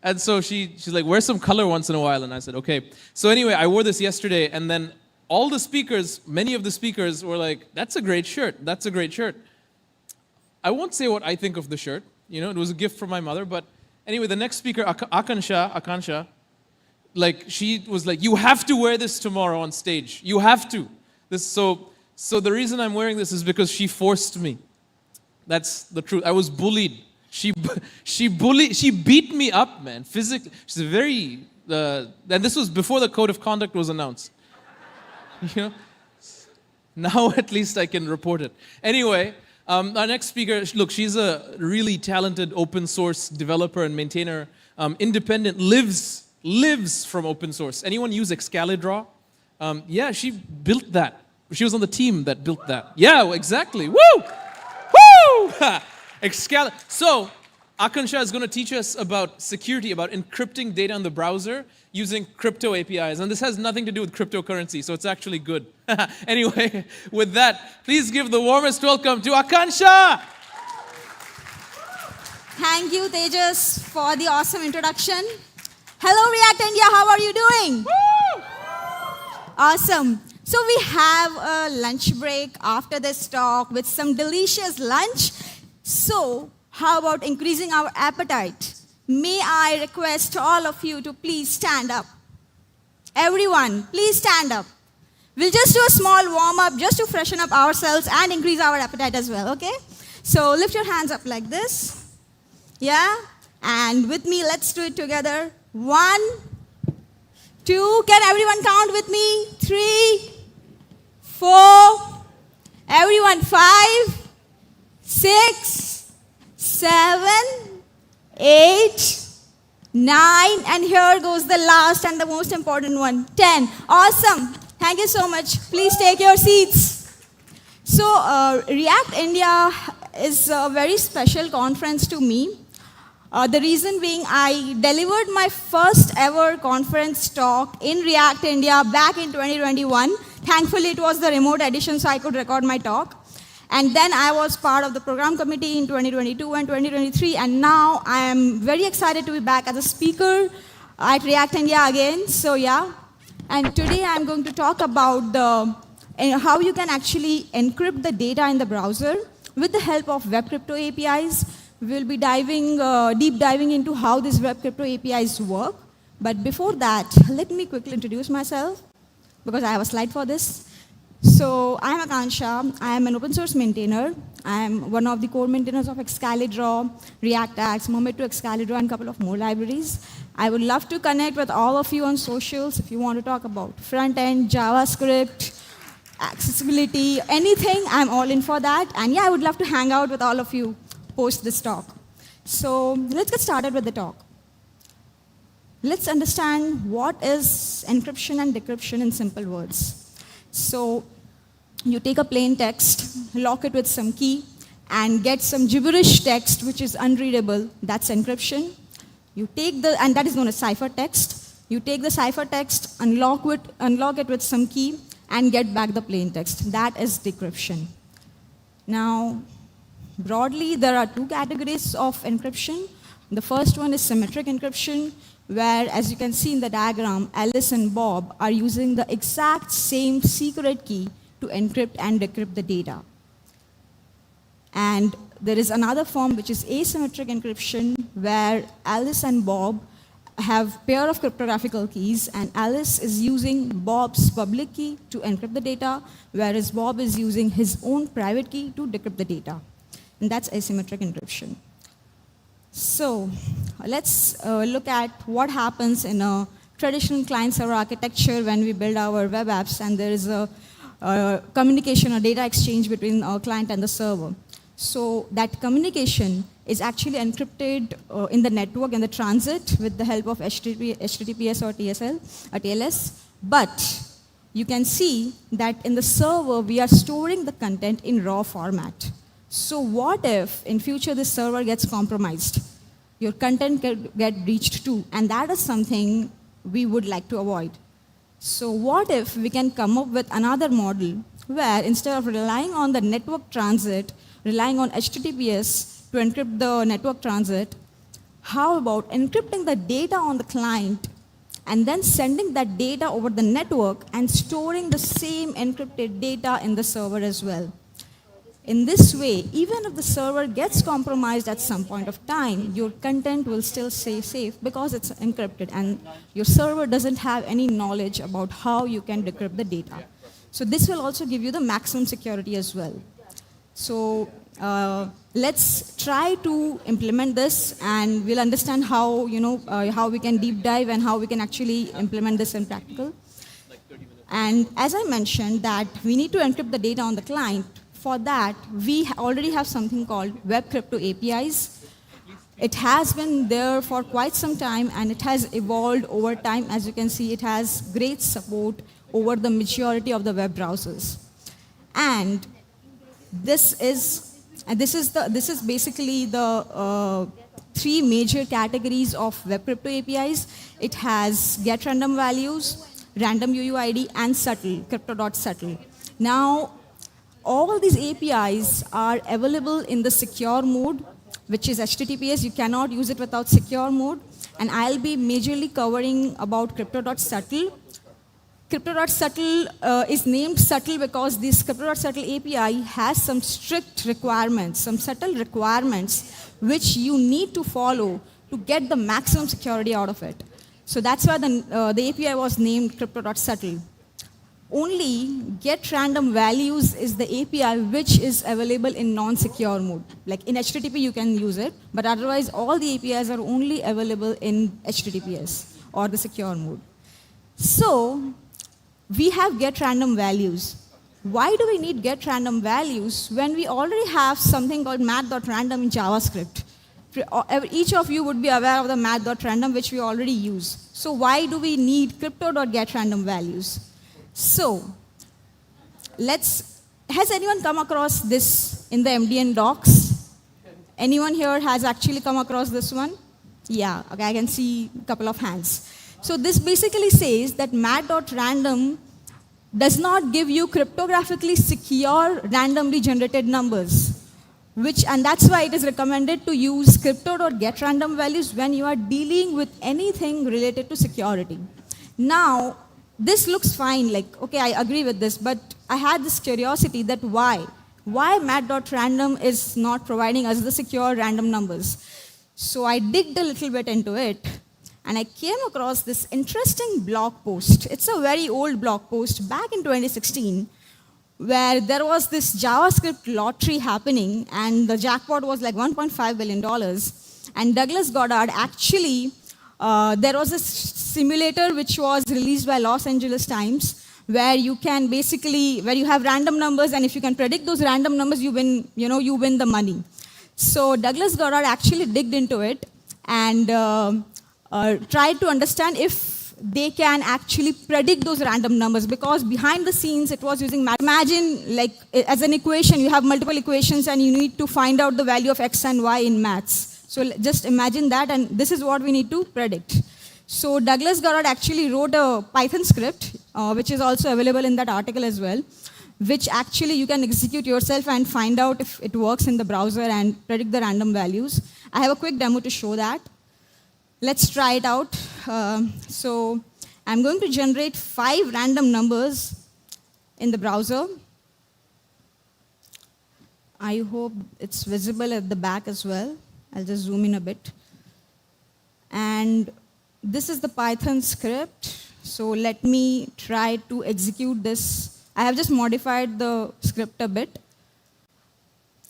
And so she's like, wear some color once in a while. And I said, okay. So anyway, I wore this yesterday. And then all the speakers, many of the speakers were like, that's a great shirt. That's a great shirt. I won't say what I think of the shirt. You know, it was a gift from my mother. But anyway, the next speaker, Akansha, like she was like, you have to wear this tomorrow on stage. You have to. So the reason I'm wearing this is because she forced me. That's the truth. I was bullied. She beat me up, man, physically. She's very, and this was before the code of conduct was announced. You know, now at least I can report it. Anyway, our next speaker, look, she's a really talented open source developer and maintainer, independent, lives from open source. Anyone use Excalibur? Yeah, she built that. She was on the team that built that. Yeah, exactly. Woo! Woo! Excalibur. So, Akansha is going to teach us about security, about encrypting data in the browser using crypto APIs. And this has nothing to do with cryptocurrency, so it's actually good. Anyway, with that, please give the warmest welcome to Akansha! Thank you, Tejas, for the awesome introduction. Hello, React India. How are you doing? Woo! Awesome. So we have a lunch break after this talk with some delicious lunch. So how about increasing our appetite? May I request all of you to please stand up. Everyone, please stand up. We'll just do a small warm-up just to freshen up ourselves and increase our appetite as well, okay? So lift your hands up like this. Yeah? And with me, let's do it together. 1, 2, can everyone count with me? 3, 4, everyone, 5, 6, 7, 8, 9, and here goes the last and the most important one, 10. Awesome. Thank you so much. Please take your seats. So React India is a very special conference to me. The reason being, I delivered my first ever conference talk in React India back in 2021. Thankfully, it was the remote edition, so I could record my talk. And then I was part of the program committee in 2022 and 2023, and now I am very excited to be back as a speaker at React India again. So yeah, and today I'm going to talk about how you can actually encrypt the data in the browser with the help of web crypto APIs. We'll be deep diving into how these web crypto APIs work. But before that, let me quickly introduce myself, because I have a slide for this. So I'm Akansha. I am an open source maintainer. I am one of the core maintainers of Excalibur, Reactax, Cometa.rocks, and a couple of more libraries. I would love to connect with all of you on socials if you want to talk about front-end, JavaScript, accessibility, anything. I'm all in for that. And yeah, I would love to hang out with all of you post this talk. So let's get started with the talk. Let's understand what is encryption and decryption in simple words. So you take a plain text, lock it with some key, and get some gibberish text which is unreadable. That's encryption. You take and that is known as ciphertext. You take the ciphertext, unlock it with some key, and get back the plain text. That is decryption. Now, broadly, there are two categories of encryption. The first one is symmetric encryption, where, as you can see in the diagram, Alice and Bob are using the exact same secret key to encrypt and decrypt the data. And there is another form which is asymmetric encryption, where Alice and Bob have a pair of cryptographical keys, and Alice is using Bob's public key to encrypt the data, whereas Bob is using his own private key to decrypt the data. And that's asymmetric encryption. So let's look at what happens in a traditional client-server architecture when we build our web apps and there is a communication or data exchange between our client and the server. So that communication is actually encrypted in the network, in the transit, with the help of HTTPS or TLS. But you can see that in the server, we are storing the content in raw format. So what if in future this server gets compromised? Your content can get breached too, and that is something we would like to avoid. So what if we can come up with another model where instead of relying on the network transit, relying on HTTPS to encrypt the network transit, how about encrypting the data on the client and then sending that data over the network and storing the same encrypted data in the server as well? In this way, even if the server gets compromised at some point of time, your content will still stay safe because it's encrypted and your server doesn't have any knowledge about how you can decrypt the data. So this will also give you the maximum security as well. So let's try to implement this, and we'll understand how, how we can deep dive and how we can actually implement this in practical. And as I mentioned, that we need to encrypt the data on the client. For that, we already have something called web crypto APIs. It has been there for quite some time, and it has evolved over time. As you can see, it has great support over the majority of the web browsers. And this is And this is basically the three major categories of web crypto APIs. It has get random values, random UUID, and subtle, crypto.subtle. Now, all these APIs are available in the secure mode, which is HTTPS. You cannot use it without secure mode. And I'll be majorly covering about crypto.subtle. Crypto.subtle is named subtle because this crypto.subtle API has some strict requirements, some subtle requirements, which you need to follow to get the maximum security out of it. So that's why the API was named crypto.subtle. Only get random values is the API which is available in non-secure mode. Like in HTTP, you can use it, but otherwise all the APIs are only available in HTTPS or the secure mode. So we have get random values. Why do we need get random values when we already have something called math.random in JavaScript? Each of you would be aware of the math.random, which we already use. So why do we need crypto.getRandom values? So, has anyone come across this in the MDN docs? Anyone here has actually come across this one? Yeah, okay, I can see a couple of hands. So this basically says that mat.random does not give you cryptographically secure randomly generated numbers, and that's why it is recommended to use crypto.getRandom values when you are dealing with anything related to security. Now, this looks fine, like, okay, I agree with this, but I had this curiosity that why? Why mat.random is not providing us the secure random numbers? So I digged a little bit into it, and I came across this interesting blog post. It's a very old blog post back in 2016, where there was this JavaScript lottery happening, and the jackpot was like $1.5 billion. And Douglas Goddard actually, there was a simulator which was released by Los Angeles Times, where you can basically, where you have random numbers, and if you can predict those random numbers, you win, you win the money. So Douglas Goddard actually digged into it and tried to understand if they can actually predict those random numbers, because behind the scenes it was using math. Imagine, like, as an equation, you have multiple equations and you need to find out the value of x and y in maths. So just imagine that, and this is what we need to predict. So Douglas Goddard actually wrote a Python script, which is also available in that article as well, which actually you can execute yourself and find out if it works in the browser and predict the random values. I have a quick demo to show that. Let's try it out. So I'm going to generate 5 random numbers in the browser. I hope it's visible at the back as well. I'll just zoom in a bit. And this is the Python script. So let me try to execute this. I have just modified the script a bit.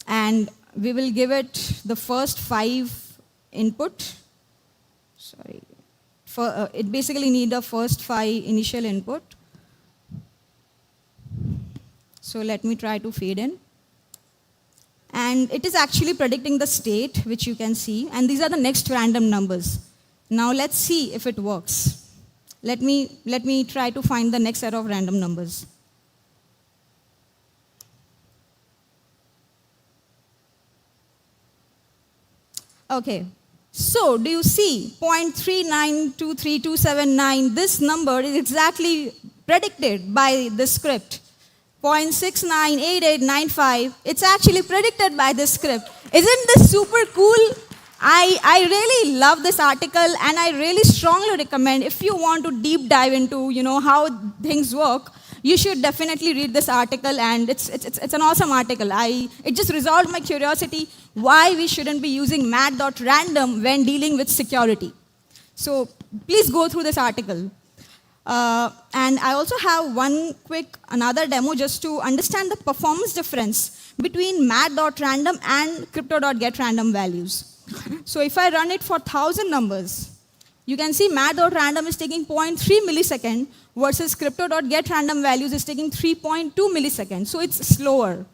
And we will give it the first 5 input. Sorry. It basically needs the first 5 initial input. So let me try to fade in. And it is actually predicting the state, which you can see. And these are the next random numbers. Now let's see if it works. Let me try to find the next set of random numbers. Okay. So do you see 0.3923279? This number is exactly predicted by the script. 0.698895. It's actually predicted by this script. Isn't this super cool? I really love this article, and I really strongly recommend, if you want to deep dive into how things work, you should definitely read this article, and it's an awesome article. It just resolved my curiosity why we shouldn't be using mat.random when dealing with security. So please go through this article. And I also have another demo just to understand the performance difference between mat.random and crypto.getRandom values. So if I run it for 1,000 numbers, you can see mat.random is taking 0.3 millisecond versus crypto.getRandom values is taking 3.2 milliseconds. So it's slower.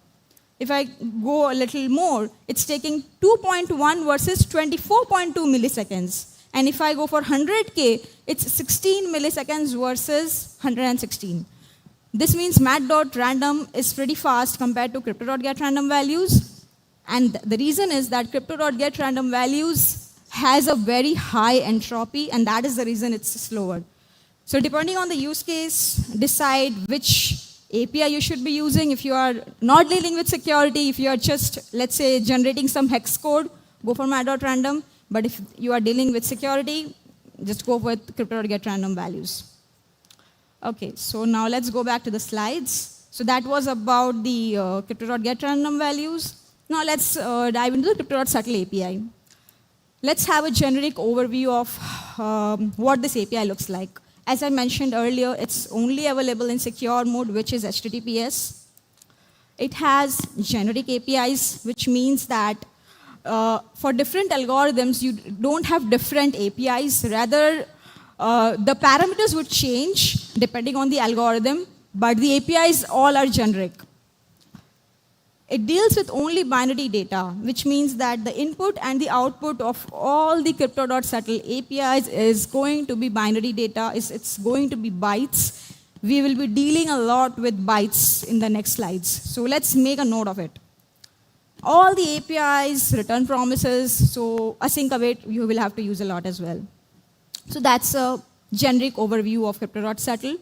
If I go a little more, it's taking 2.1 versus 24.2 milliseconds. And if I go for 100K, it's 16 milliseconds versus 116. This means mat.random is pretty fast compared to crypto.getRandom values. And the reason is that crypto.get random values has a very high entropy, and that is the reason it's slower. So depending on the use case, decide which API you should be using. If you are not dealing with security, if you are just, let's say, generating some hex code, go for my.random. But if you are dealing with security, just go with crypto.get random values. Okay, so now let's go back to the slides. So that was about the crypto.get random values. Now let's dive into the crypto.subtle API. Let's have a generic overview of what this API looks like. As I mentioned earlier, it's only available in secure mode, which is HTTPS. It has generic APIs, which means that for different algorithms, you don't have different APIs. Rather, the parameters would change depending on the algorithm, but the APIs all are generic. It deals with only binary data, which means that the input and the output of all the crypto.subtle APIs is going to be binary data. It's going to be bytes. We will be dealing a lot with bytes in the next slides. So let's make a note of it. All the APIs, return promises, so async await, you will have to use a lot as well. So that's a generic overview of crypto.subtle.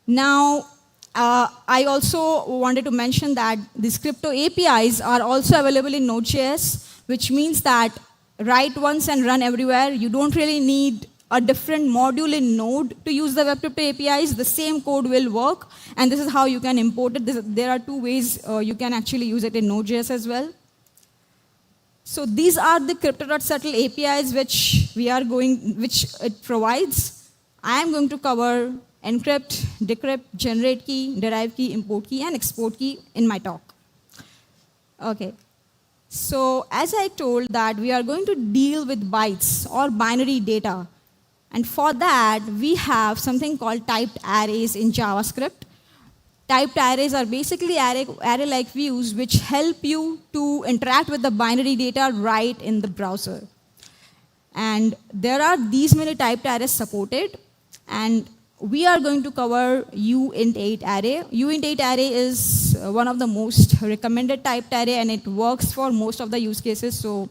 Now, I also wanted to mention that these crypto APIs are also available in Node.js, which means that write once and run everywhere. You don't really need a different module in Node to use the web crypto APIs. The same code will work, and this is how you can import it. There are two ways you can actually use it in Node.js as well. So these are the crypto.subtle APIs which it provides. I am going to cover encrypt, decrypt, generate key, derive key, import key, and export key in my talk. Okay. So as I told that we are going to deal with bytes or binary data. And for that, we have something called typed arrays in JavaScript. Typed arrays are basically array-like views which help you to interact with the binary data right in the browser. And there are these many typed arrays supported. And we are going to cover uint8 array. uint8 array is one of the most recommended typed array, and it works for most of the use cases. So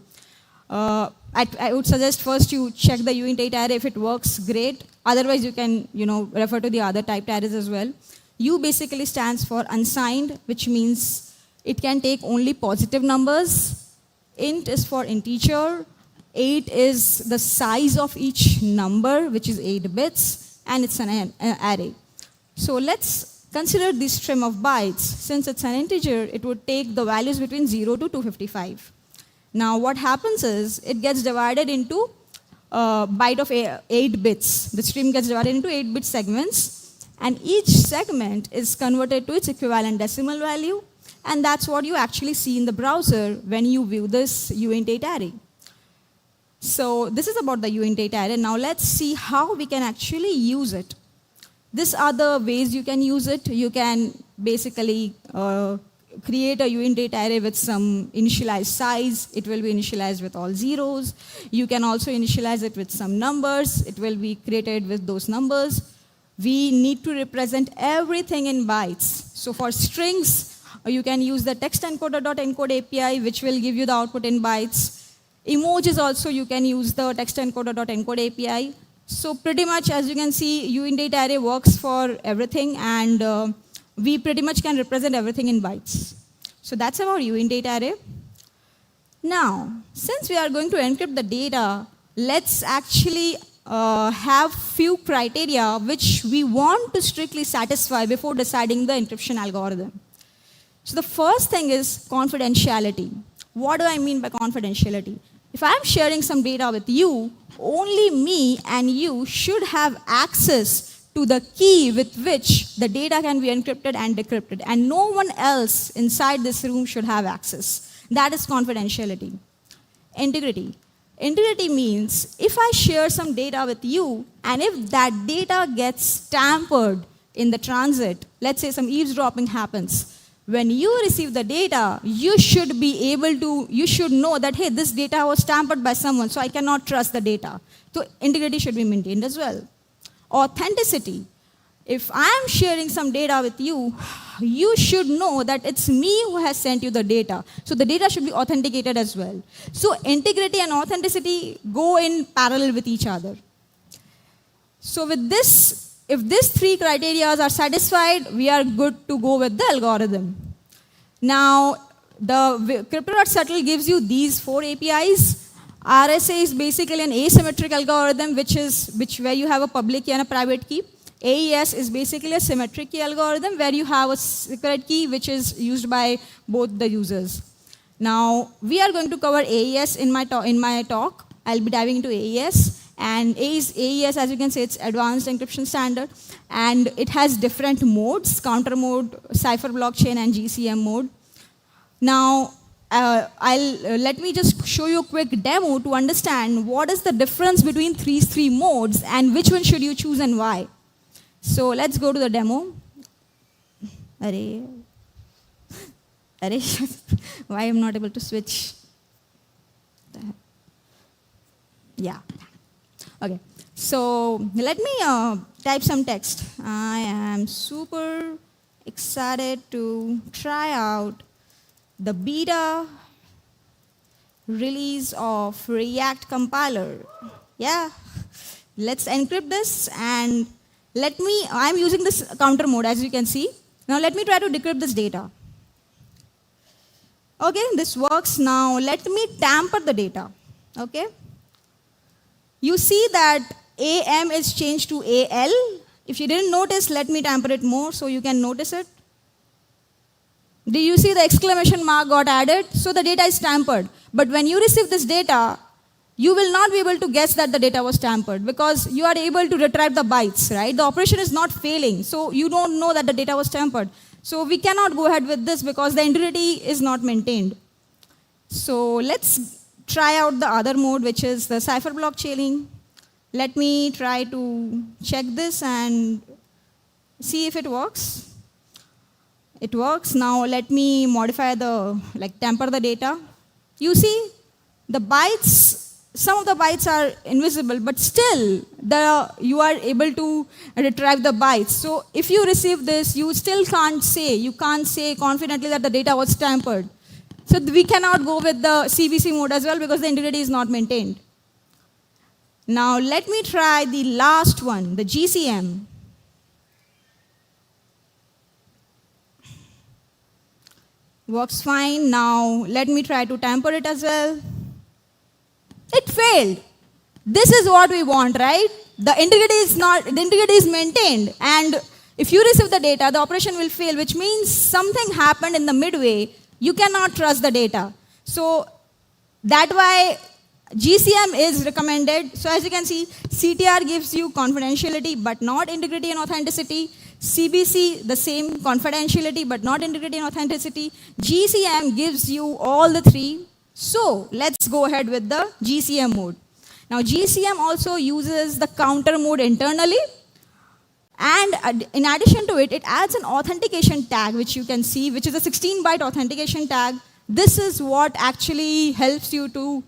I would suggest first you check the uint8 array. If it works, great. Otherwise, you can refer to the other typed arrays as well. U basically stands for unsigned, which means it can take only positive numbers. Int is for integer. 8 is the size of each number, which is 8 bits. And it's an array. So let's consider this string of bytes. Since it's an integer, it would take the values between 0 to 255. Now what happens is, it gets divided into byte of 8 bits. The string gets divided into 8-bit segments, and each segment is converted to its equivalent decimal value, and that's what you actually see in the browser when you view this uint8 array. So this is about the uint8 array. Now let's see how we can actually use it. These are the ways you can use it. You can basically create a uint8 array with some initialized size. It will be initialized with all zeros. You can also initialize it with some numbers. It will be created with those numbers. We need to represent everything in bytes. So for strings, you can use the text encoder.encode API, which will give you the output in bytes. Emojis also, you can use the text encoder.encode API. So pretty much, as you can see, uint8 array works for everything, and we pretty much can represent everything in bytes. So that's about uint8 array. Now, since we are going to encrypt the data, let's actually have few criteria which we want to strictly satisfy before deciding the encryption algorithm. So the first thing is confidentiality. What do I mean by confidentiality? If I'm sharing some data with you, only me and you should have access to the key with which the data can be encrypted and decrypted, and no one else inside this room should have access. That is confidentiality. Integrity. Integrity means if I share some data with you, and if that data gets tampered in the transit, let's say some eavesdropping happens, when you receive the data, you should know that, hey, this data was tampered by someone, so I cannot trust the data. So integrity should be maintained as well. Authenticity. if I'm sharing some data with you, you should know that it's me who has sent you the data. So the data should be authenticated as well. So integrity and authenticity go in parallel with each other. So with this, if these three criteria are satisfied, we are good to go with the algorithm. Now, the Crypto.settle gives you these 4 APIs. RSA is basically an asymmetric algorithm, where you have a public key and a private key. AES is basically a symmetric key algorithm where you have a secret key which is used by both the users. Now, we are going to cover AES in my talk. I'll be diving into AES. And AES, as you can see, it's Advanced Encryption Standard. And it has different modes, counter mode, cipher blockchain, and GCM mode. Now, let me just show you a quick demo to understand what is the difference between these 3 modes and which one should you choose and why. So let's go to the demo. Why I'm not able to switch? Yeah. Okay. So let me type some text. I am super excited to try out the beta release of React compiler. Yeah. Let's encrypt this and I'm using this counter mode, as you can see. Now let me try to decrypt this data. Okay, this works. Now let me tamper the data. Okay. You see that AM is changed to AL. If you didn't notice, let me tamper it more so you can notice it. Do you see the exclamation mark got added? So the data is tampered. But when you receive this data, you will not be able to guess that the data was tampered because you are able to retrieve the bytes, right? The operation is not failing, so you don't know that the data was tampered. So we cannot go ahead with this because the integrity is not maintained. So let's try out the other mode, which is the cipher block chaining. Let me try to check this and see if it works. It works. Now let me modify tamper the data. You see, the bytes, some of the bytes are invisible, but still you are able to retrieve the bytes. So if you receive this, you still can't say confidently that the data was tampered. So we cannot go with the CBC mode as well because the integrity is not maintained. Now let me try the last one, the GCM. Works fine. Now let me try to tamper it as well. It failed. This is what we want, right? The integrity is maintained. And if you receive the data, the operation will fail, which means something happened in the midway. You cannot trust the data. So that's why GCM is recommended. So as you can see, CTR gives you confidentiality, but not integrity and authenticity. CBC, the same confidentiality, but not integrity and authenticity. GCM gives you all the 3. So let's go ahead with the GCM mode. Now GCM also uses the counter mode internally. And in addition to it, it adds an authentication tag, which you can see, which is a 16-byte authentication tag. This is what actually helps you to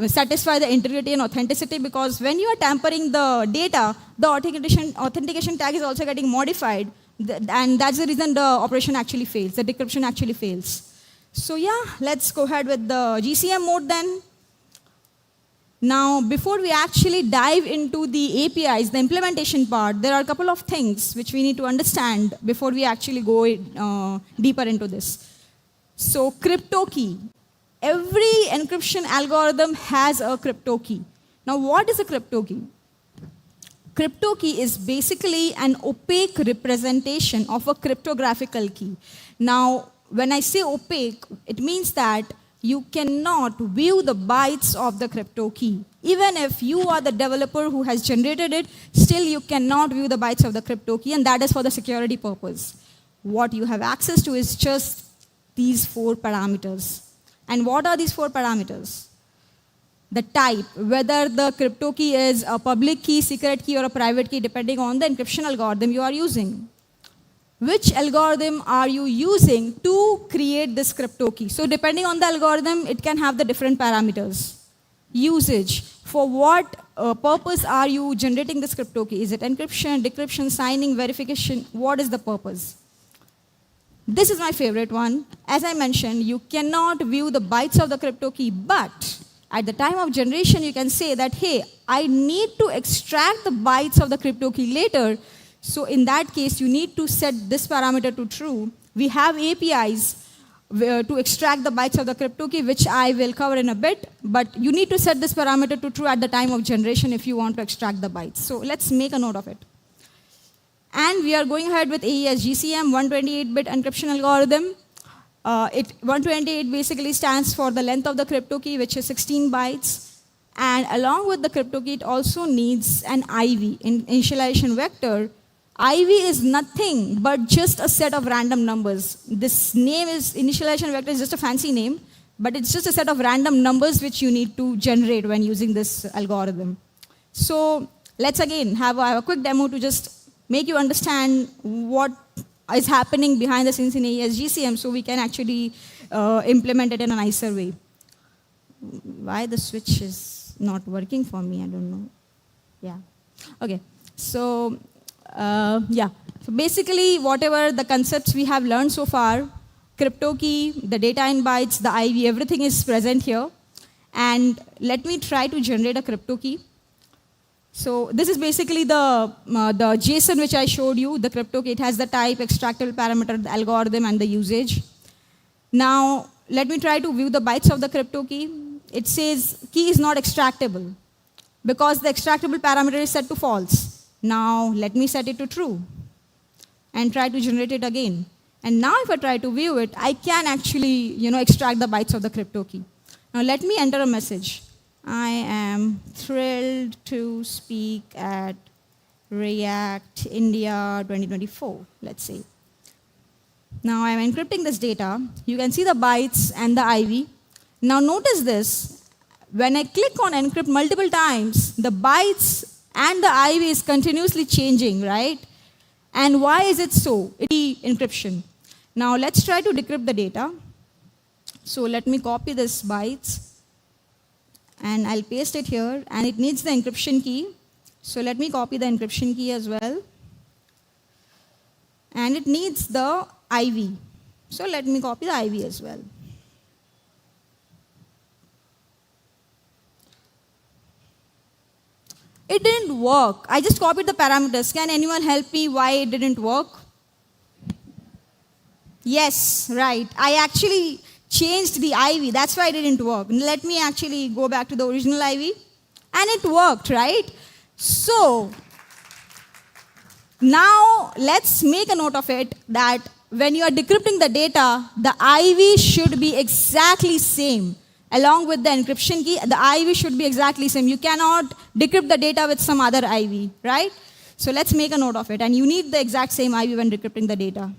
satisfy the integrity and authenticity, because when you are tampering the data, the authentication tag is also getting modified. And that's the reason the operation actually fails, the decryption actually fails. So yeah, let's go ahead with the GCM mode then. Now, before we actually dive into the APIs, the implementation part, there are a couple of things which we need to understand before we actually go deeper into this. So, crypto key. Every encryption algorithm has a crypto key. Now, what is a crypto key? Crypto key is basically an opaque representation of a cryptographical key. Now, when I say opaque, it means that you cannot view the bytes of the crypto key. Even if you are the developer who has generated it, still you cannot view the bytes of the crypto key, and that is for the security purpose. What you have access to is just these 4 parameters. And what are these 4 parameters? The type, whether the crypto key is a public key, secret key, or a private key, depending on the encryption algorithm you are using. Which algorithm are you using to create this crypto key? So depending on the algorithm, it can have the different parameters. usage. For what purpose are you generating this crypto key? Is it encryption, decryption, signing, verification? What is the purpose? This is my favorite one. As I mentioned, you cannot view the bytes of the crypto key, but at the time of generation, you can say that, hey, I need to extract the bytes of the crypto key later. So in that case, you need to set this parameter to true. We have APIs to extract the bytes of the crypto key, which I will cover in a bit, but you need to set this parameter to true at the time of generation if you want to extract the bytes. So let's make a note of it. And we are going ahead with AES GCM 128-bit encryption algorithm. 128 basically stands for the length of the crypto key, which is 16 bytes. And along with the crypto key, it also needs an IV, initialization vector. IV is nothing but just a set of random numbers. This name is initialization vector is just a fancy name, but it's just a set of random numbers which you need to generate when using this algorithm. So let's again have a quick demo to just make you understand what is happening behind the scenes in AES GCM so we can actually implement it in a nicer way. Why the switch is not working for me, I don't know. Yeah. Okay. So so basically, whatever the concepts we have learned so far, crypto key, the data in bytes, the IV, everything is present here. And let me try to generate a crypto key. So this is basically the JSON which I showed you, the crypto key. It has the type, extractable parameter, the algorithm, and the usage. Now, let me try to view the bytes of the crypto key. It says key is not extractable because the extractable parameter is set to false. Now, let me set it to true and try to generate it again. And now if I try to view it, I can actually, extract the bytes of the crypto key. Now, let me enter a message. I am thrilled to speak at React India 2024, let's say. Now, I'm encrypting this data. You can see the bytes and the IV. Now, notice this. When I click on encrypt multiple times, the bytes and the IV is continuously changing, right? And why is it so? It's encryption. Now let's try to decrypt the data. So let me copy this bytes and I'll paste it here, and it needs the encryption key. So let me copy the encryption key as well. And it needs the IV. So let me copy the IV as well. It didn't work. I just copied the parameters. Can anyone help me why it didn't work? Yes, right. I actually changed the IV. That's why it didn't work. Let me actually go back to the original IV. And it worked, right? So, now let's make a note of it that when you are decrypting the data, the IV should be exactly same. Along with the encryption key, the IV should be exactly same. You cannot decrypt the data with some other IV, right? So let's make a note of it. And you need the exact same IV when decrypting the data.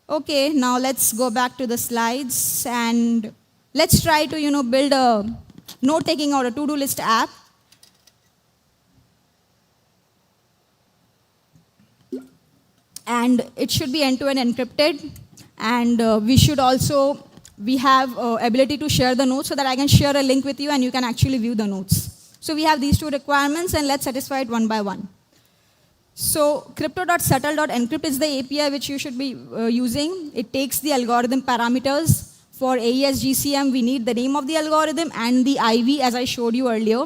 Okay, now let's go back to the slides. And let's try to, build a note-taking or a to-do list app. And it should be end-to-end encrypted. And we have ability to share the notes so that I can share a link with you and you can actually view the notes. So we have these two requirements and let's satisfy it one by one. So crypto.settle.encrypt is the API which you should be using. It takes the algorithm parameters. For AES GCM, we need the name of the algorithm and the IV as I showed you earlier.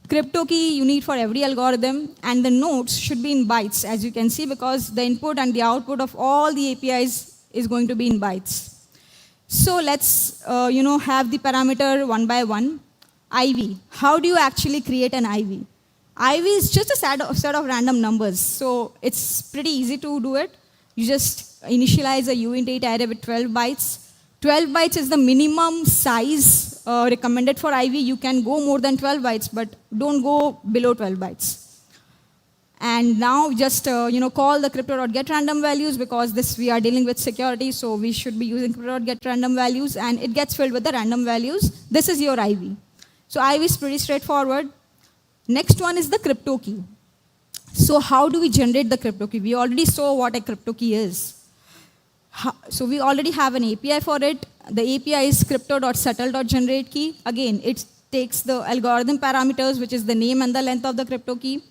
Crypto key you need for every algorithm, and the notes should be in bytes, as you can see, because the input and the output of all the APIs is going to be in bytes. So let's have the parameter one by one. IV. How do you actually create an IV? IV is just a set of random numbers, so it's pretty easy to do it. You just initialize a uint8 array with 12 bytes. 12 bytes is the minimum size recommended for IV. You can go more than 12 bytes, but don't go below 12 bytes. And now just call the crypto.getRandomValues because we are dealing with security, so we should be using crypto.getRandomValues, and it gets filled with the random values. This is your IV. So IV is pretty straightforward. Next one is the crypto key. So how do we generate the crypto key? We already saw what a crypto key is. So we already have an API for it. The API is crypto.settle.generateKey. Again, takes the algorithm parameters, which is the name and the length of the crypto key.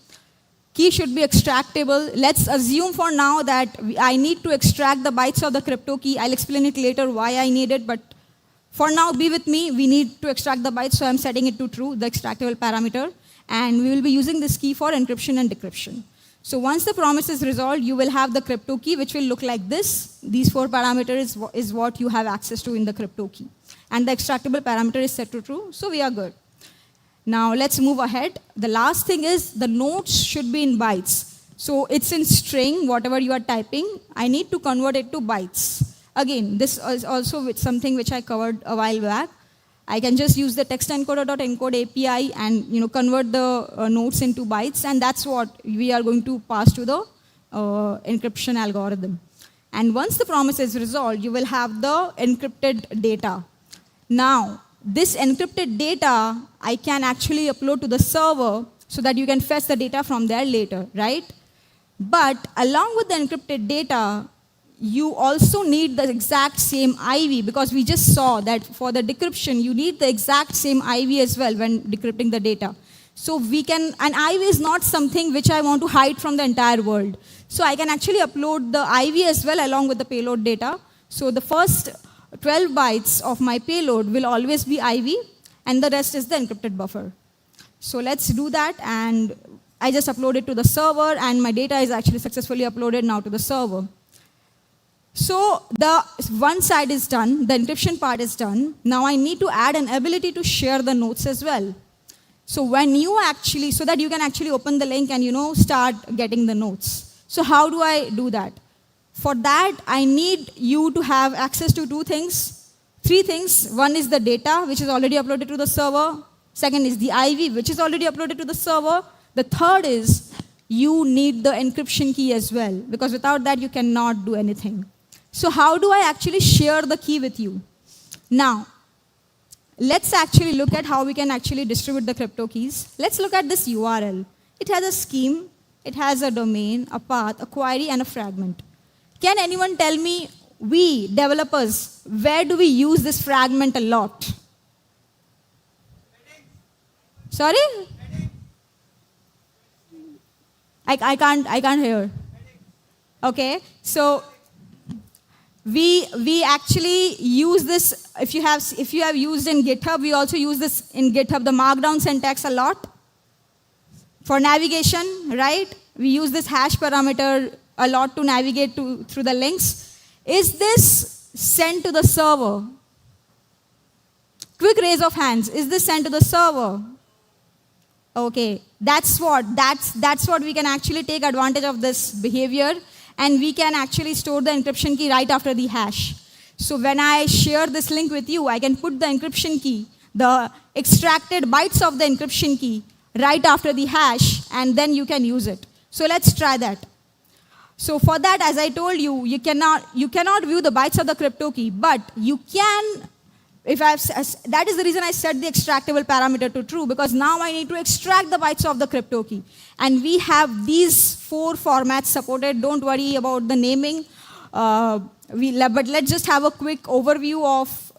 Key should be extractable. Let's assume for now that I need to extract the bytes of the crypto key. I'll explain it later why I need it, but for now, be with me. We need to extract the bytes, so I'm setting it to true, the extractable parameter. And we will be using this key for encryption and decryption. So once the promise is resolved, you will have the crypto key, which will look like this. These 4 parameters is what you have access to in the crypto key. And the extractable parameter is set to true, so we are good. Now let's move ahead. The last thing is the notes should be in bytes. So it's in string, whatever you are typing. I need to convert it to bytes. Again, this is also something which I covered a while back. I can just use the textencoder.encode API and convert the notes into bytes, and that's what we are going to pass to the encryption algorithm. And once the promise is resolved, you will have the encrypted data. Now, this encrypted data, I can actually upload to the server so that you can fetch the data from there later, right? But along with the encrypted data, you also need the exact same IV, because we just saw that for the decryption, you need the exact same IV as well when decrypting the data. So we can, an IV is not something which I want to hide from the entire world. So I can actually upload the IV as well along with the payload data. So the first 12 bytes of my payload will always be IV, and the rest is the encrypted buffer. So let's do that, and I just upload it to the server, and my data is actually successfully uploaded now to the server. So the one side is done, the encryption part is done. Now I need to add an ability to share the notes as well. So when you actually, so that you can actually open the link and start getting the notes. So how do I do that? For that, I need you to have access to 3 things. One is the data, which is already uploaded to the server. Second is the IV, which is already uploaded to the server. The third is you need the encryption key as well, because without that, you cannot do anything. So how do I actually share the key with you? Now, let's actually look at how we can actually distribute the crypto keys. Let's look at this URL. It has a scheme, it has a domain, a path, a query, and a fragment. Can anyone tell me, we developers, where do we use this fragment a lot? Sorry? I can't hear. Okay, so we actually use this. If you have used in GitHub, we also use this in GitHub, the markdown syntax a lot. For navigation, right? We use this hash parameter a lot to navigate through the links. Is this sent to the server? Quick raise of hands. Is this sent to the server? Okay, that's what we can actually take advantage of this behavior, and we can actually store the encryption key right after the hash. So when I share this link with you, I can put the encryption key, the extracted bytes of the encryption key, right after the hash, and then you can use it. So let's try that. So for that, as I told you, you cannot view the bytes of the crypto key, but you can. That is the reason I set the extractable parameter to true, because now I need to extract the bytes of the crypto key. And we have these 4 formats supported. Don't worry about the naming. But let's just have a quick overview of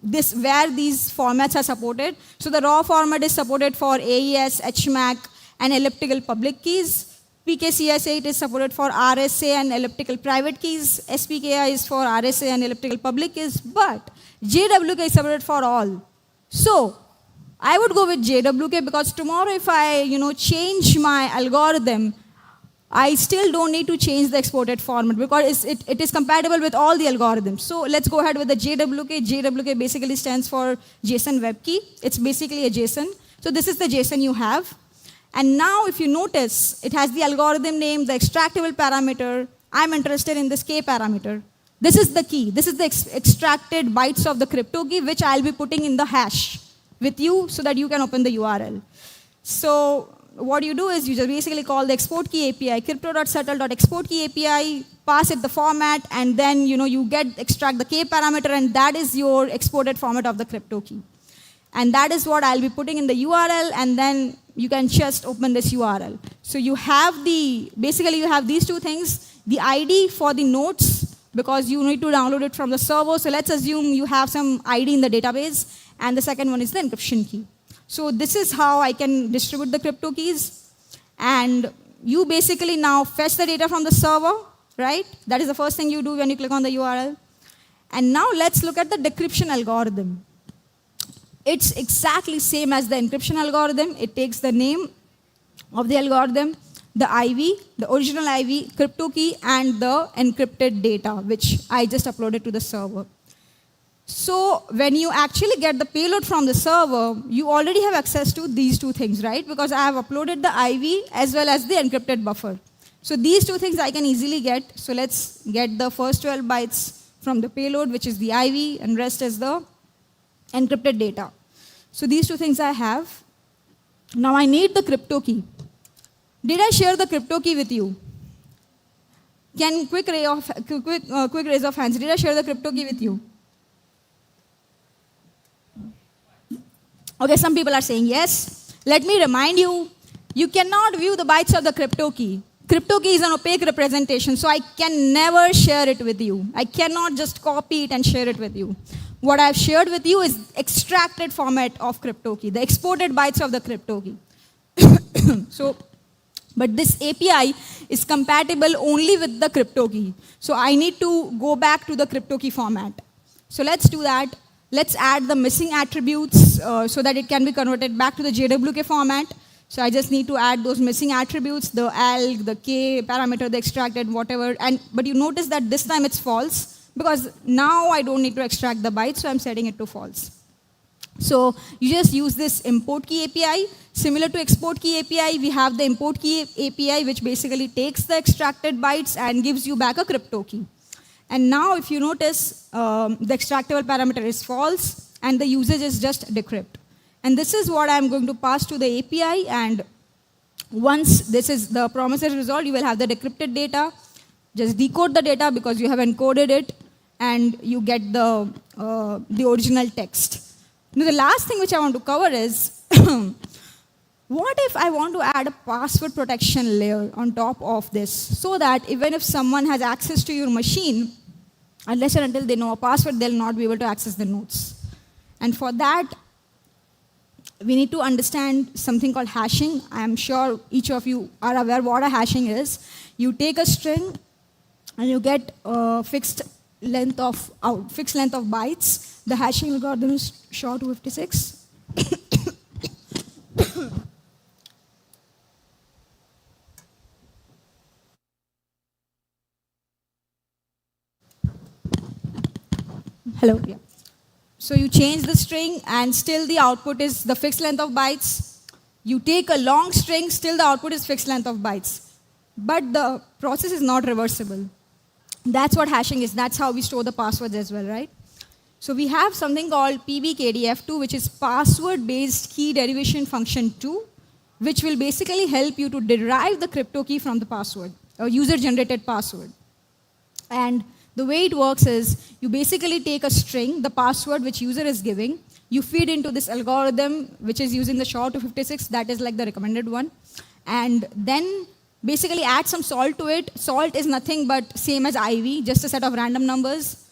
this, where these formats are supported. So the raw format is supported for AES, HMAC, and elliptical public keys. PKCS8 is supported for RSA and elliptical private keys. SPKI is for RSA and elliptical public keys. But JWK is supported for all. So I would go with JWK, because tomorrow if I change my algorithm, I still don't need to change the exported format, because it is compatible with all the algorithms. So let's go ahead with the JWK. JWK basically stands for JSON Web Key. It's basically a JSON. So this is the JSON you have. And now if you notice, it has the algorithm name, the extractable parameter. I'm interested in this K parameter. This is the key. This is the extracted bytes of the crypto key, which I'll be putting in the hash with you so that you can open the URL. So what you do is you just basically call the export key API, crypto.settle.export key API, pass it the format, and then you extract the K parameter, and that is your exported format of the crypto key. And that is what I'll be putting in the URL, and then you can just open this URL. So you have basically you have these 2 things, the ID for the notes, because you need to download it from the server. So let's assume you have some ID in the database, and the second one is the encryption key. So this is how I can distribute the crypto keys. And you basically now fetch the data from the server, right? That is the first thing you do when you click on the URL. And now let's look at the decryption algorithm. It's exactly same as the encryption algorithm. It takes the name of the algorithm, the IV, the original IV, crypto key, and the encrypted data, which I just uploaded to the server. So when you actually get the payload from the server, you already have access to these two things, right? Because I have uploaded the IV as well as the encrypted buffer. So these two things I can easily get. So let's get the first 12 bytes from the payload, which is the IV, and rest is the encrypted data. So these two things I have. Now I need the crypto key. Did I share the crypto key with you? Can quick raise of hands. Did I share the crypto key with you? Okay, some people are saying yes. Let me remind you, you cannot view the bytes of the crypto key. Crypto key is an opaque representation, so I can never share it with you. I cannot just copy it and share it with you. What I've shared with you is extracted format of crypto key, the exported bytes of the crypto key. But this API is compatible only with the crypto key. So I need to go back to the crypto key format. So let's do that. Let's add the missing attributes so that it can be converted back to the JWK format. So I just need to add those missing attributes, the alg, the k, parameter, the extracted, whatever. But you notice that this time it's false, because now I don't need to extract the bytes, so I'm setting it to false. So you just use this import key API. Similar to export key API, we have the import key API, which basically takes the extracted bytes and gives you back a crypto key. And now if you notice, the extractable parameter is false, and the usage is just decrypt. And this is what I'm going to pass to the API, and once this is the promise is resolved, you will have the decrypted data. Just decode the data because you have encoded it, and you get the original text. Now the last thing which I want to cover is, what if I want to add a password protection layer on top of this, so that even if someone has access to your machine, unless and until they know a password, they'll not be able to access the nodes. And for that, we need to understand something called hashing. I'm sure each of you are aware what a hashing is. You take a string and you get a fixed length of bytes. The hashing algorithm is SHA-256. Hello, yeah. So you change the string, and still the output is the fixed length of bytes. You take a long string, still the output is fixed length of bytes. But the process is not reversible. That's what hashing is. That's how we store the passwords as well, right? So we have something called PBKDF2, which is password-based key derivation function 2, which will basically help you to derive the crypto key from the password, or user-generated password. And the way it works is, you basically take a string, the password which user is giving, you feed into this algorithm, which is using the SHA-256, that is like the recommended one, and then basically add some salt to it. Salt is nothing but same as IV, just a set of random numbers.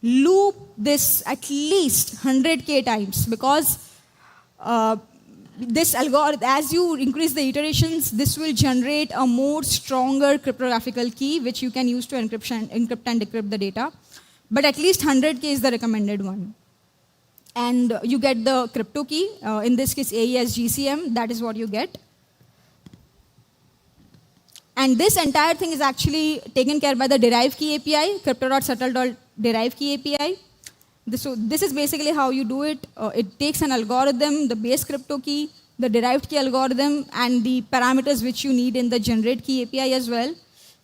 Loop this at least 100K times, because this algorithm, as you increase the iterations, this will generate a more stronger cryptographical key, which you can use to encrypt and decrypt the data. But at least 100K is the recommended one. And you get the crypto key, in this case AES GCM, that is what you get. And this entire thing is actually taken care by the derive key API, crypto.subtle.derive key API. So this is basically how you do it. It takes an algorithm, the base crypto key, the derived key algorithm, and the parameters which you need in the generate key API as well.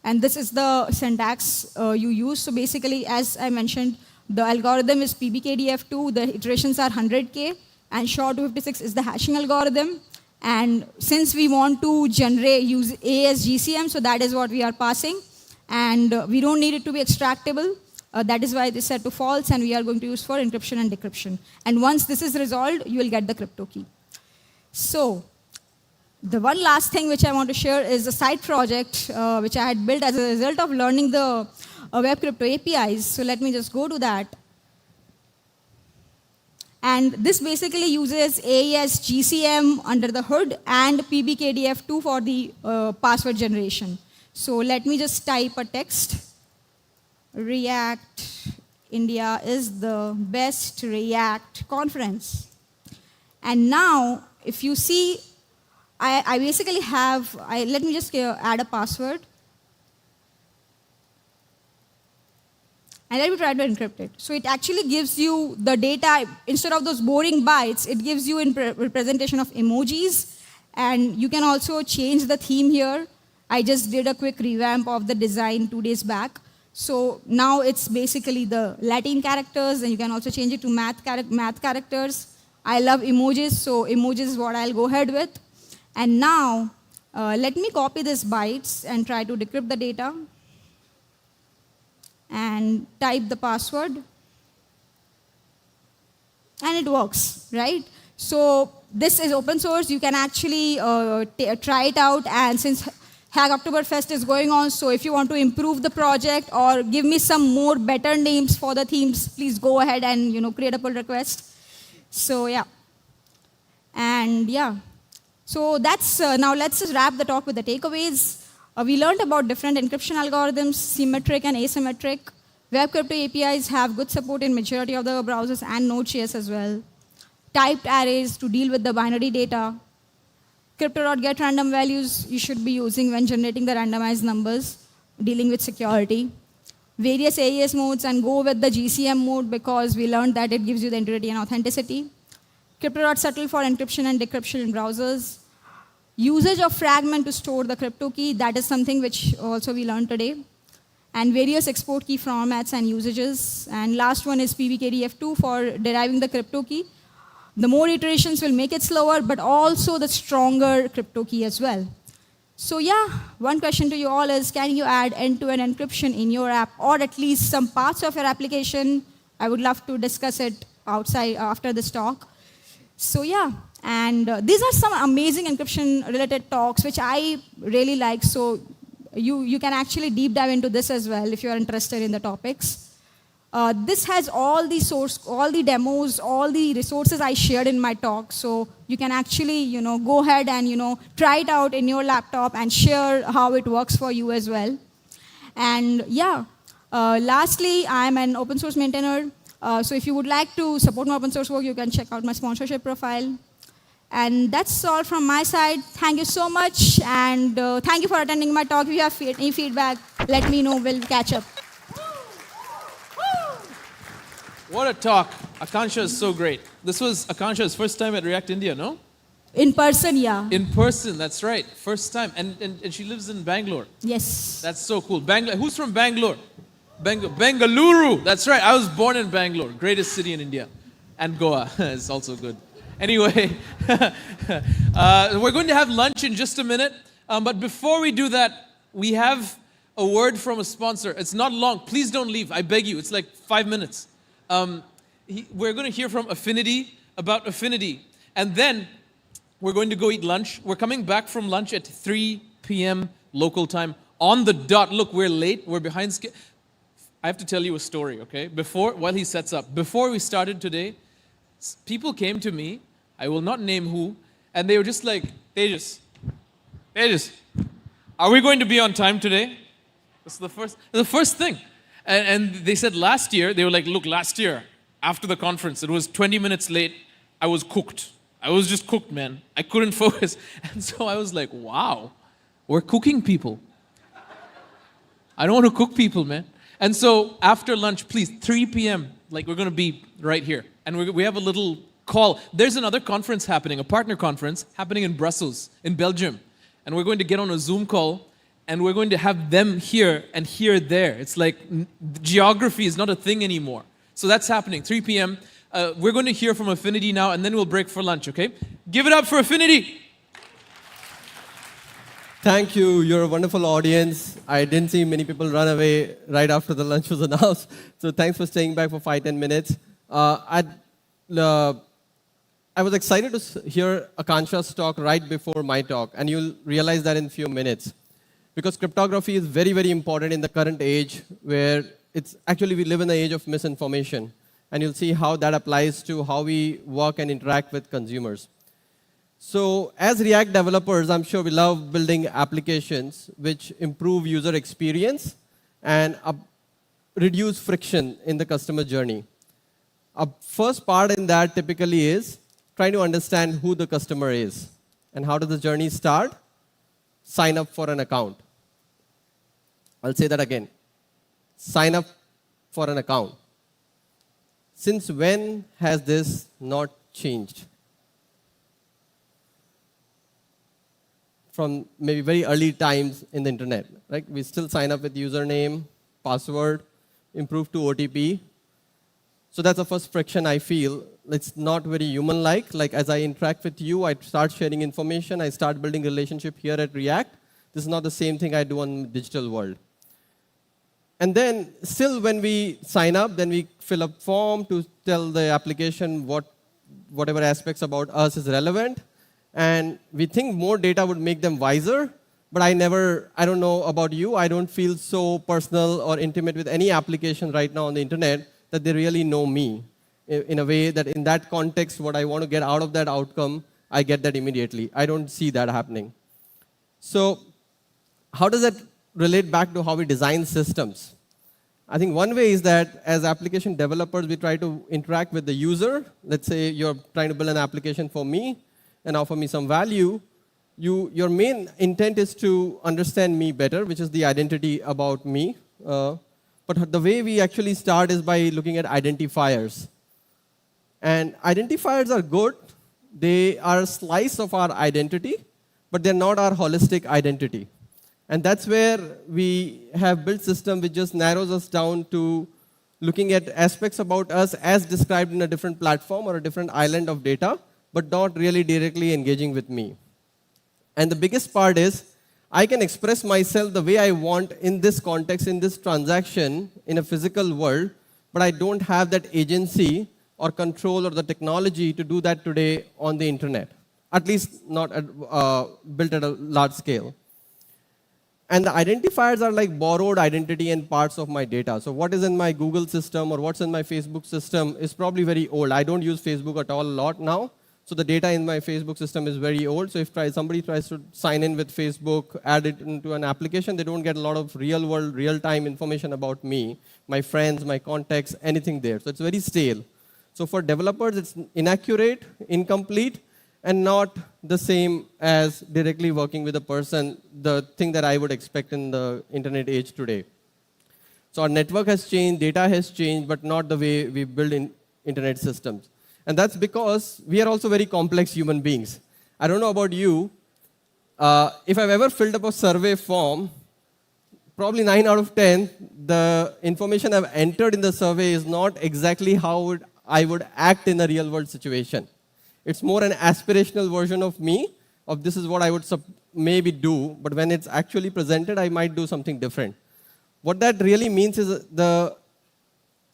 And this is the syntax you use. So basically, as I mentioned, the algorithm is PBKDF2, the iterations are 100K, and SHA-256 is the hashing algorithm. And since we want to use ASGCM, so that is what we are passing. And we don't need it to be extractable. That is why it is set to false, and we are going to use for encryption and decryption. And once this is resolved, you will get the crypto key. So the one last thing which I want to share is a side project which I had built as a result of learning the web crypto APIs. So let me just go to that. And this basically uses AES GCM under the hood and PBKDF2 for the password generation. So let me just type a text. React India is the best React conference. And now, if you see, I basically have, let me just add a password. And let me try to encrypt it. So it actually gives you the data, instead of those boring bytes, it gives you in representation of emojis. And you can also change the theme here. I just did a quick revamp of the design 2 days back. So now it's basically the Latin characters, and you can also change it to math characters. I love emojis, so emojis is what I'll go ahead with. And now, let me copy these bytes and try to decrypt the data. And type the password. And it works, right? So this is open source. You can actually try it out. And since Hack Oktoberfest is going on, so if you want to improve the project or give me some more better names for the themes, please go ahead and create a pull request. So yeah. And yeah. So that's, now let's just wrap the talk with the takeaways. We learned about different encryption algorithms, symmetric and asymmetric. Web crypto APIs have good support in majority of the browsers and Node.js as well. Typed arrays to deal with the binary data. Crypto.get random values you should be using when generating the randomized numbers, dealing with security. Various AES modes, and go with the GCM mode because we learned that it gives you the integrity and authenticity. Crypto.settle for encryption and decryption in browsers. Usage of fragment to store the crypto key, that is something which also we learned today. And various export key formats and usages. And last one is PBKDF2 for deriving the crypto key. The more iterations will make it slower, but also the stronger crypto key as well. So yeah, one question to you all is, can you add end-to-end encryption in your app, or at least some parts of your application? I would love to discuss it outside after this talk. So yeah. And these are some amazing encryption-related talks, which I really like. So you can actually deep dive into this as well if you are interested in the topics. This has all the demos, all the resources I shared in my talk. So you can actually go ahead and try it out in your laptop and share how it works for you as well. And yeah, lastly, I'm an open source maintainer. So if you would like to support my open source work, you can check out my sponsorship profile. And that's all from my side. Thank you so much. And thank you for attending my talk. If you have any feedback, let me know. We'll catch up. What a talk. Akansha is so great. This was Akansha's first time at React India, no? In person, yeah. In person, that's right. First time. And she lives in Bangalore. Yes. That's so cool. Who's from Bangalore? Bengaluru. That's right. I was born in Bangalore, greatest city in India. And Goa is also good. Anyway, we're going to have lunch in just a minute. But before we do that, we have a word from a sponsor. It's not long. Please don't leave. I beg you. It's like 5 minutes. We're going to hear from Affinidi about Affinidi. And then we're going to go eat lunch. We're coming back from lunch at 3 p.m. local time on the dot. Look, we're late. We're behind schedule. I have to tell you a story, okay? While he sets up. Before we started today, people came to me, I will not name who, and they were just like, Tejas, are we going to be on time today? That's the first thing. And they said last year, they were like, look, last year, after the conference, it was 20 minutes late, I was cooked. I was just cooked, man. I couldn't focus. And so I was like, wow, we're cooking people. I don't want to cook people, man. And so after lunch, please, 3 p.m., like we're going to be right here. And we have a little call. There's another conference happening, a partner conference happening in Brussels, in Belgium. And we're going to get on a Zoom call, and we're going to have them here and here there. It's like geography is not a thing anymore. So that's happening, 3 p.m. We're going to hear from Affinidi now, and then we'll break for lunch, okay? Give it up for Affinidi. Thank you. You're a wonderful audience. I didn't see many people run away right after the lunch was announced. So thanks for staying back for 5-10 minutes. I was excited to hear Akansha's talk right before my talk, and you'll realize that in a few minutes. Because cryptography is very, very important in the current age where we live in the age of misinformation. and you'll see how that applies to how we work and interact with consumers. So as React developers, I'm sure we love building applications which improve user experience and reduce friction in the customer journey. A first part in that typically is trying to understand who the customer is. And how does the journey start? Sign up for an account. I'll say that again. Sign up for an account. Since when has this not changed? From maybe very early times in the internet, right? We still sign up with username, password, improve to OTP. So that's the first friction I feel. It's not very human-like. Like as I interact with you, I start sharing information, I start building relationship here at React. This is not the same thing I do on the digital world. And then still when we sign up, then we fill a form to tell the application whatever aspects about us is relevant. And we think more data would make them wiser, but I don't know about you, I don't feel so personal or intimate with any application right now on the internet that they really know me in a way that in that context, what I want to get out of that outcome, I get that immediately. I don't see that happening. So how does that relate back to how we design systems? I think one way is that as application developers, we try to interact with the user. Let's say you're trying to build an application for me and offer me some value. Your main intent is to understand me better, which is the identity about me. But the way we actually start is by looking at identifiers. And identifiers are good. They are a slice of our identity, but they're not our holistic identity. And that's where we have built a system which just narrows us down to looking at aspects about us as described in a different platform or a different island of data, but not really directly engaging with me. And the biggest part is, I can express myself the way I want in this context, in this transaction, in a physical world, but I don't have that agency or control or the technology to do that today on the internet, at least not built at a large scale. And the identifiers are like borrowed identity and parts of my data. So what is in my Google system or what's in my Facebook system is probably very old. I don't use Facebook at all a lot now. So the data in my Facebook system is very old. So if somebody tries to sign in with Facebook, add it into an application, they don't get a lot of real-world, real-time information about me, my friends, my contacts, anything there. So it's very stale. So for developers, it's inaccurate, incomplete, and not the same as directly working with a person, the thing that I would expect in the internet age today. So our network has changed, data has changed, but not the way we build internet systems. And that's because we are also very complex human beings. I don't know about you. If I've ever filled up a survey form, probably 9 out of 10, the information I've entered in the survey is not exactly how I would act in a real-world situation. It's more an aspirational version of me, of this is what I would maybe do, but when it's actually presented, I might do something different. What that really means is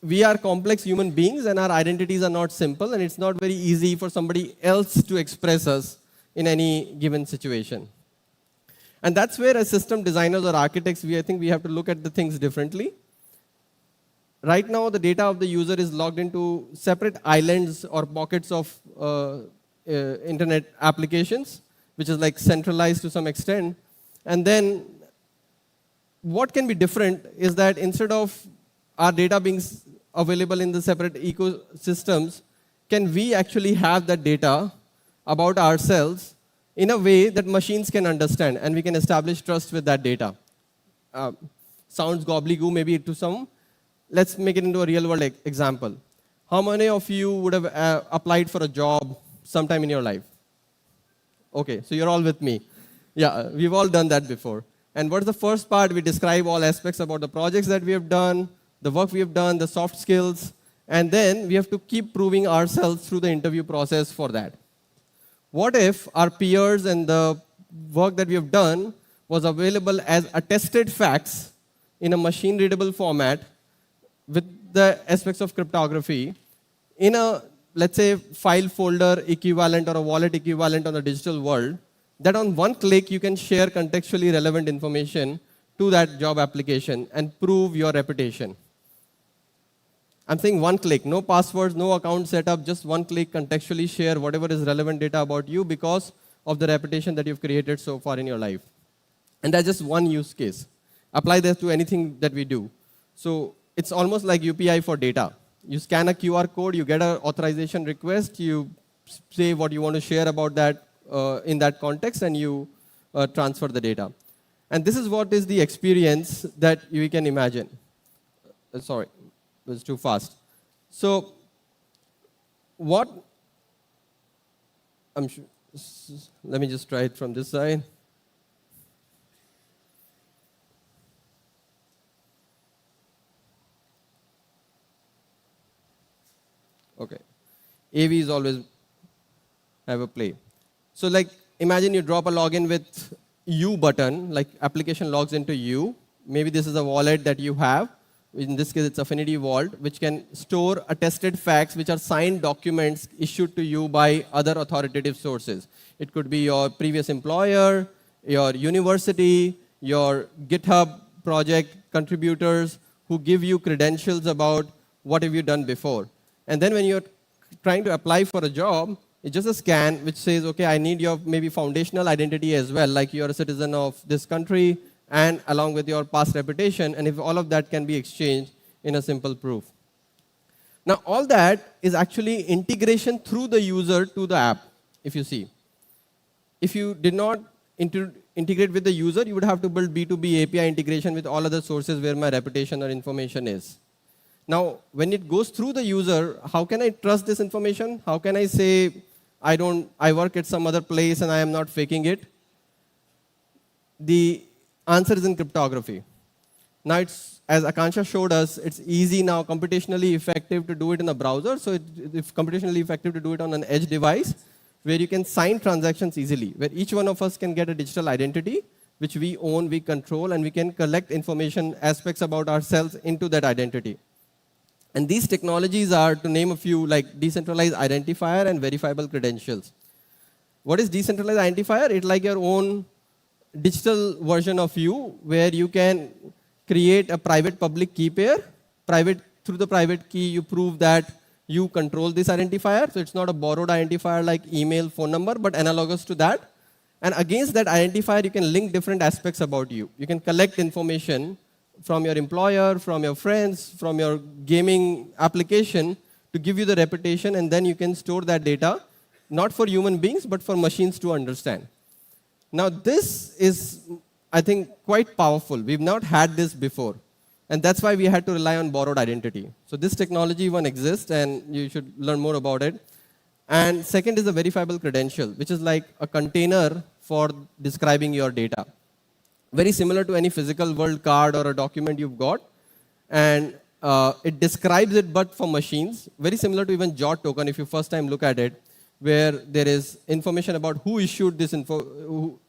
we are complex human beings and our identities are not simple, and it's not very easy for somebody else to express us in any given situation. And that's where as system designers or architects, I think we have to look at the things differently. Right now, the data of the user is logged into separate islands or pockets of internet applications, which is like centralized to some extent. And then what can be different is that instead of our data being available in the separate ecosystems, can we actually have that data about ourselves in a way that machines can understand, and we can establish trust with that data? Sounds gobbledygook maybe to some. Let's make it into a real-world example. How many of you would have applied for a job sometime in your life? OK, so you're all with me. Yeah, we've all done that before. And what's the first part? We describe all aspects about the projects that we have done, the work we have done, the soft skills, and then we have to keep proving ourselves through the interview process for that. What if our peers and the work that we have done was available as attested facts in a machine-readable format with the aspects of cryptography in a, let's say, file folder equivalent or a wallet equivalent on the digital world, that on one click you can share contextually relevant information to that job application and prove your reputation? I'm saying one click, no passwords, no account setup, just one click, contextually share whatever is relevant data about you because of the reputation that you've created so far in your life. And that's just one use case. Apply this to anything that we do. So it's almost like UPI for data. You scan a QR code, you get an authorization request, you say what you want to share about that in that context, and you transfer the data. And this is what is the experience that you can imagine. Sorry, it was too fast. So what, I'm sure, let me just try it from this side. Okay. AV is always have a play. So like, imagine you drop a login with you button, like application logs into you. Maybe this is a wallet that you have. In this case, it's Affinidi Vault, which can store attested facts, which are signed documents issued to you by other authoritative sources. It could be your previous employer, your university, your GitHub project contributors who give you credentials about what have you done before. And then when you're trying to apply for a job, it's just a scan which says, okay, I need your maybe foundational identity as well, like you're a citizen of this country, and along with your past reputation, and if all of that can be exchanged in a simple proof. Now, all that is actually integration through the user to the app, if you see. If you did not integrate with the user, you would have to build B2B API integration with all other sources where my reputation or information is. Now, when it goes through the user, how can I trust this information? How can I say, I work at some other place and I am not faking it? The answer is in cryptography. Now, it's, as Akansha showed us, it's easy now, computationally effective to do it in a browser. So it's computationally effective to do it on an edge device where you can sign transactions easily, where each one of us can get a digital identity, which we own, we control, and we can collect information, aspects about ourselves into that identity. And these technologies are, to name a few, like decentralized identifier and verifiable credentials. What is decentralized identifier? It's like your own digital version of you, where you can create a private public key pair. Through the private key, you prove that you control this identifier. So it's not a borrowed identifier like email, phone number, but analogous to that. And against that identifier, you can link different aspects about you. You can collect information from your employer, from your friends, from your gaming application to give you the reputation, and then you can store that data, not for human beings, but for machines to understand. Now, this is, I think, quite powerful. We've not had this before. And that's why we had to rely on borrowed identity. So this technology, one, exists, and you should learn more about it. And second is a verifiable credential, which is like a container for describing your data. Very similar to any physical world card or a document you've got. And it describes it, but for machines. Very similar to even JOT token, if you first time look at it, where there is information about who issued this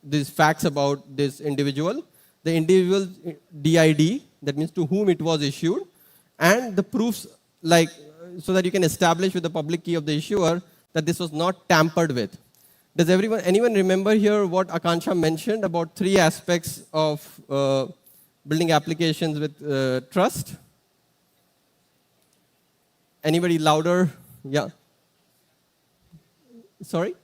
these facts about this individual, the individual DID, that means to whom it was issued, and the proofs, like, so that you can establish with the public key of the issuer that this was not tampered with. Does anyone remember here what Akansha mentioned about 3 aspects of building applications with trust? Anybody louder? Yeah. Sorry?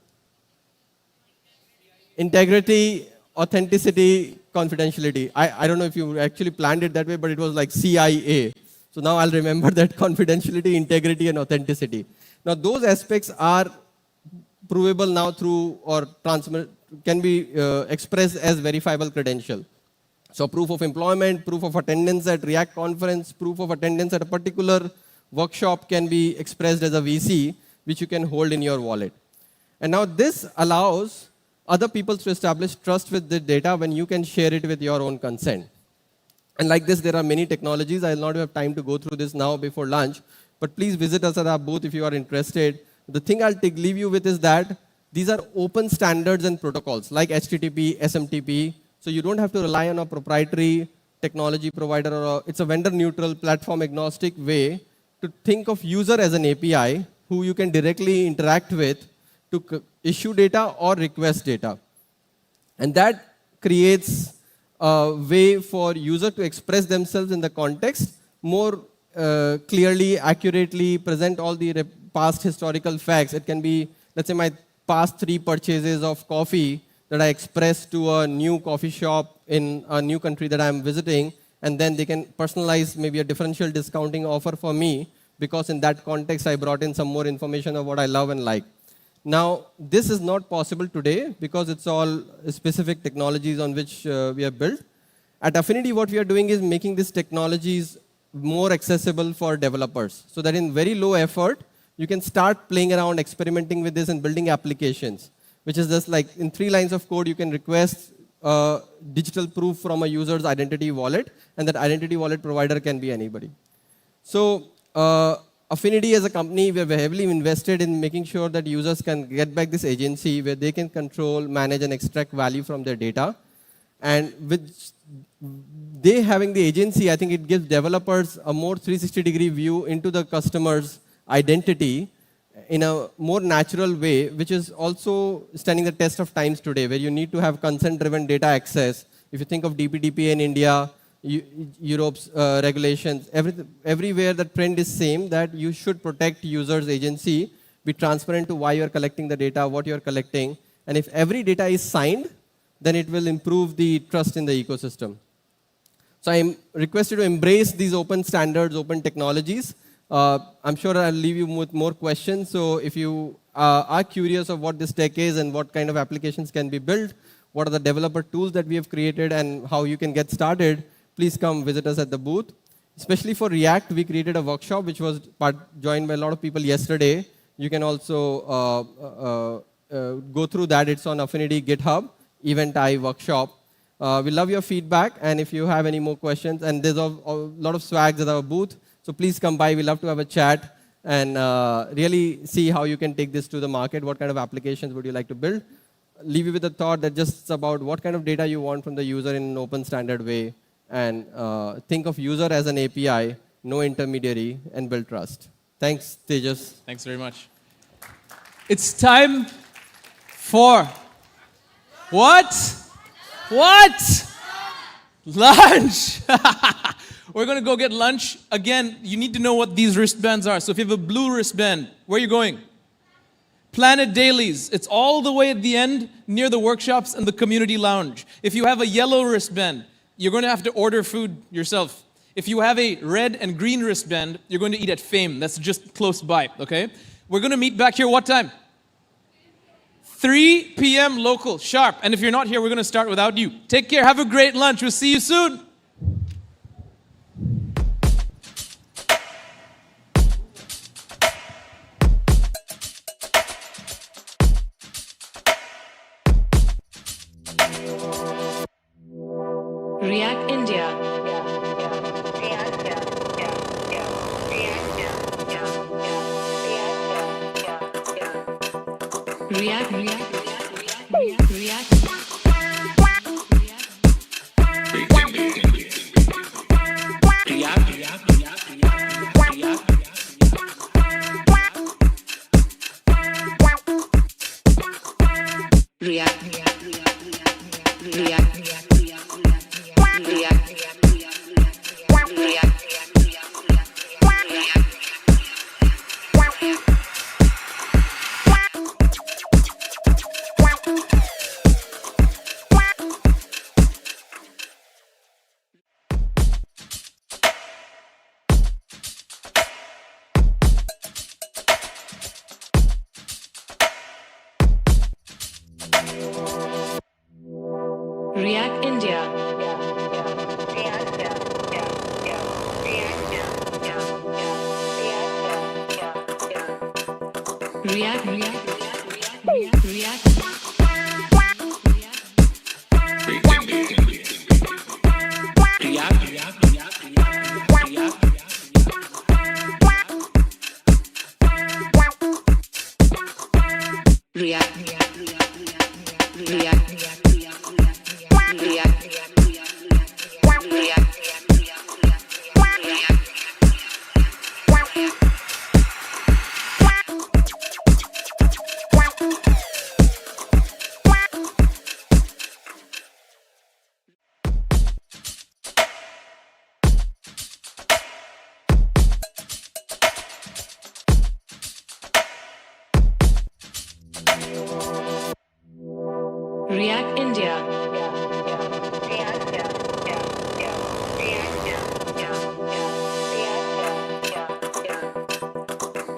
Integrity, authenticity, confidentiality. I don't know if you actually planned it that way, but it was like CIA. So now I'll remember that: confidentiality, integrity, and authenticity. Now, those aspects are provable now through, or can be expressed as verifiable credential. So proof of employment, proof of attendance at React conference, proof of attendance at a particular workshop can be expressed as a VC, which you can hold in your wallet. And now this allows other people to establish trust with the data when you can share it with your own consent. And like this, there are many technologies. I will not have time to go through this now before lunch, but please visit us at our booth if you are interested. The thing I'll leave you with is that these are open standards and protocols like HTTP, SMTP. So you don't have to rely on a proprietary technology provider, or it's a vendor neutral, platform agnostic way to think of user as an API who you can directly interact with to issue data or request data. And that creates a way for user to express themselves in the context more clearly, accurately present all the past historical facts. It can be, let's say, my past 3 purchases of coffee that I express to a new coffee shop in a new country that I'm visiting, and then they can personalize maybe a differential discounting offer for me, because in that context I brought in some more information of what I love and like. Now, this is not possible today because it's all specific technologies on which we are built. At Affinidi, what we are doing is making these technologies more accessible for developers, so that in very low effort, you can start playing around, experimenting with this and building applications, which is just like in 3 lines of code, you can request digital proof from a user's identity wallet, and that identity wallet provider can be anybody. So Affinidi as a company, we are heavily invested in making sure that users can get back this agency where they can control, manage, and extract value from their data. And with they having the agency, I think it gives developers a more 360-degree view into the customer's identity in a more natural way, which is also standing the test of times today, where you need to have consent-driven data access. If you think of DPDP in India, Europe's regulations, everywhere the trend is same, that you should protect users' agency, be transparent to why you're collecting the data, what you're collecting, and if every data is signed, then it will improve the trust in the ecosystem. So I'm requested to embrace these open standards, open technologies. I'm sure I'll leave you with more questions, so if you are curious of what this tech is and what kind of applications can be built, what are the developer tools that we have created and how you can get started, please come visit us at the booth. Especially for React, we created a workshop which was joined by a lot of people yesterday. You can also go through that. It's on Affinidi GitHub, Event I workshop. We love your feedback, and if you have any more questions, and there's a lot of swags at our booth, so please come by. We love to have a chat and really see how you can take this to the market. What kind of applications would you like to build? Leave you with a thought that just about what kind of data you want from the user in an open standard way, and think of user as an API, no intermediary, and build trust. Thanks, Tejas. Thanks very much. It's time for what? Lunch! We're going to go get lunch. Again, you need to know what these wristbands are. So if you have a blue wristband, where are you going? Planet Dailies. It's all the way at the end near the workshops and the community lounge. If you have a yellow wristband, you're going to have to order food yourself. If you have a red and green wristband, you're going to eat at Fame. That's just close by, okay? We're going to meet back here what time? 3 p.m. local, sharp. And if you're not here, we're going to start without you. Take care. Have a great lunch. We'll see you soon. React India. React India.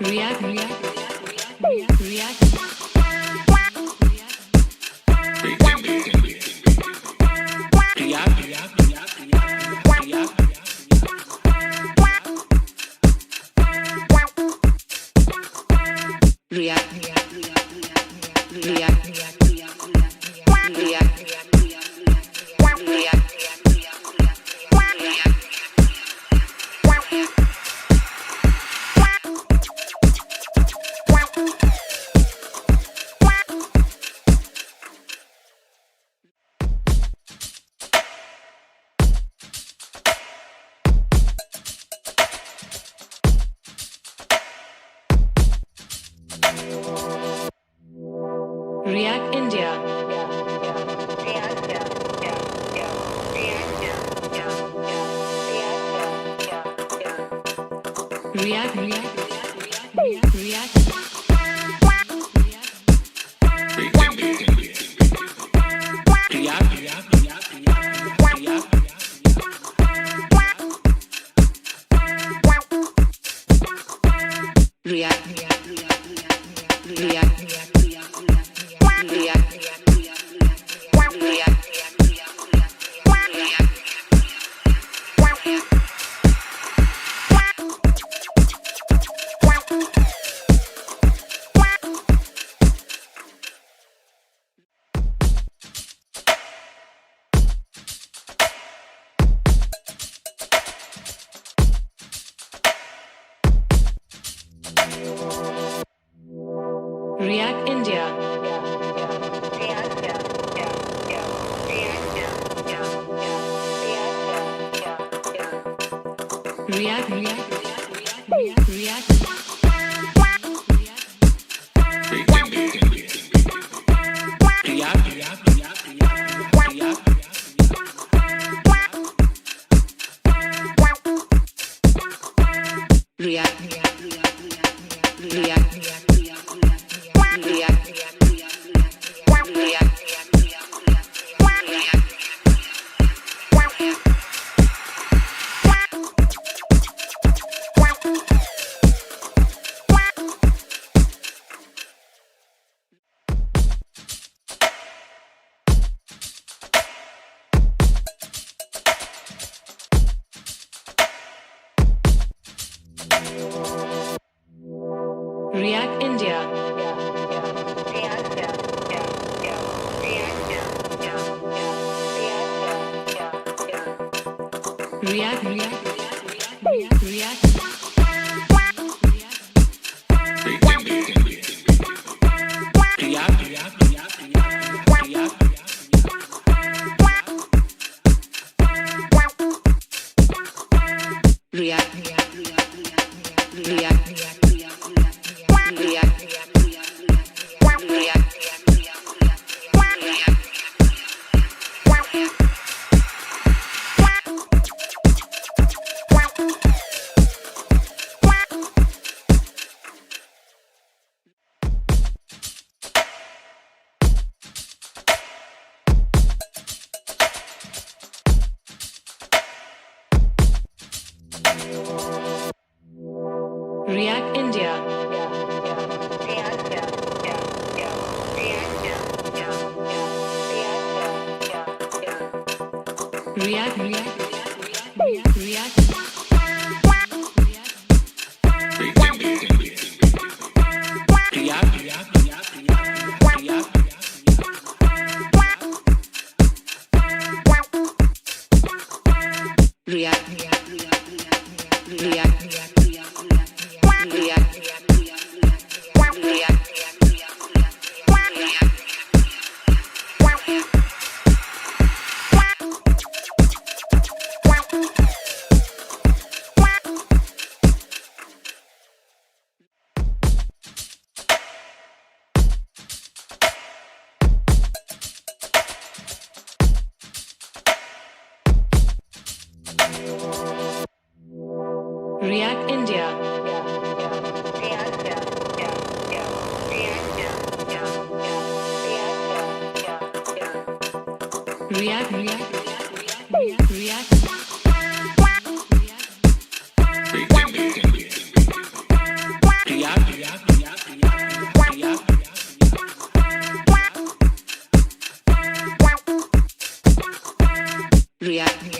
React. React India. React India. React India. React India. React.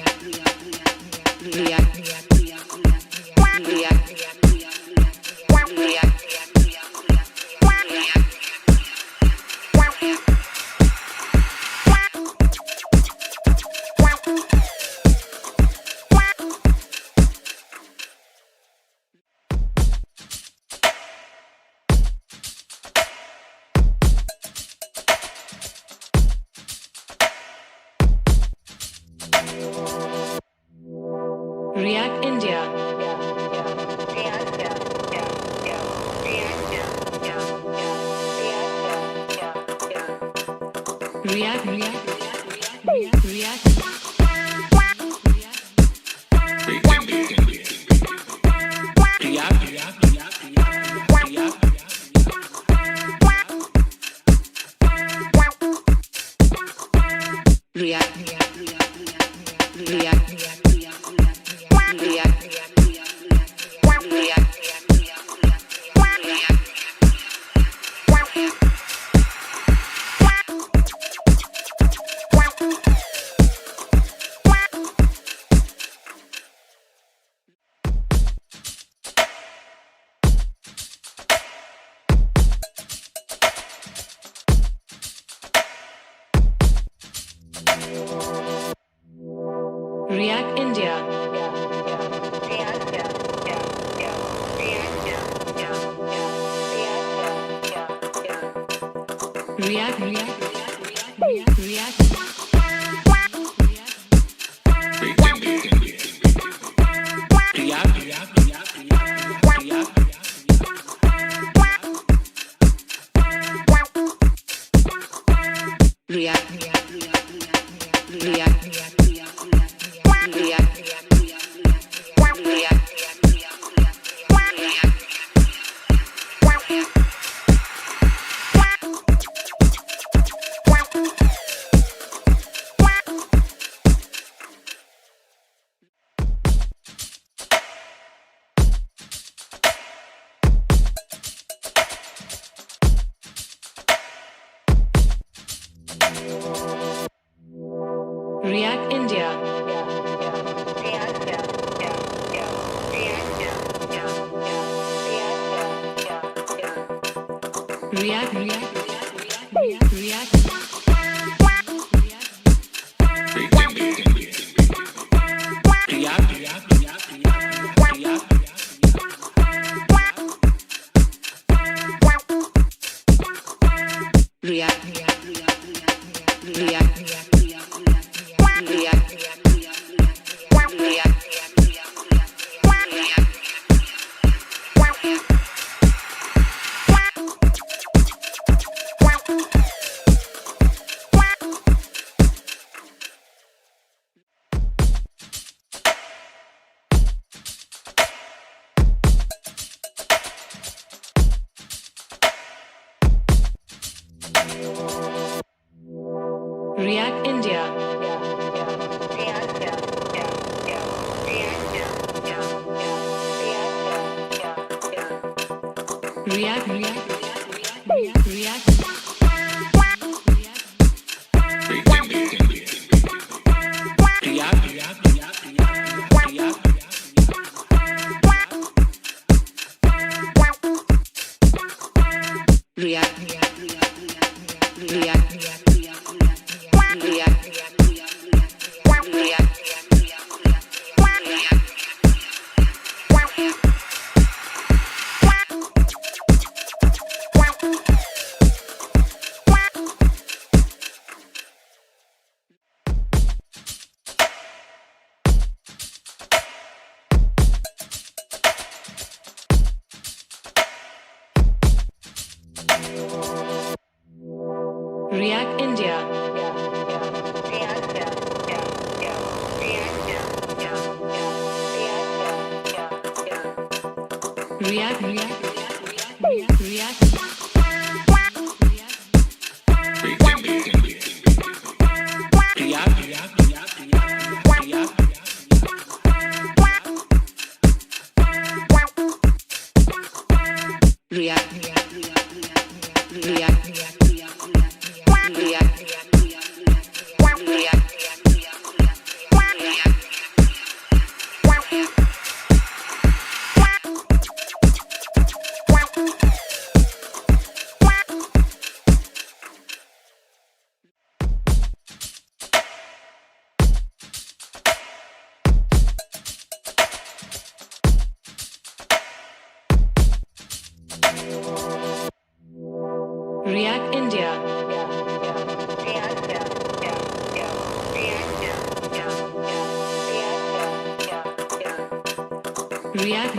React India. React India. React India. React India. React India. React.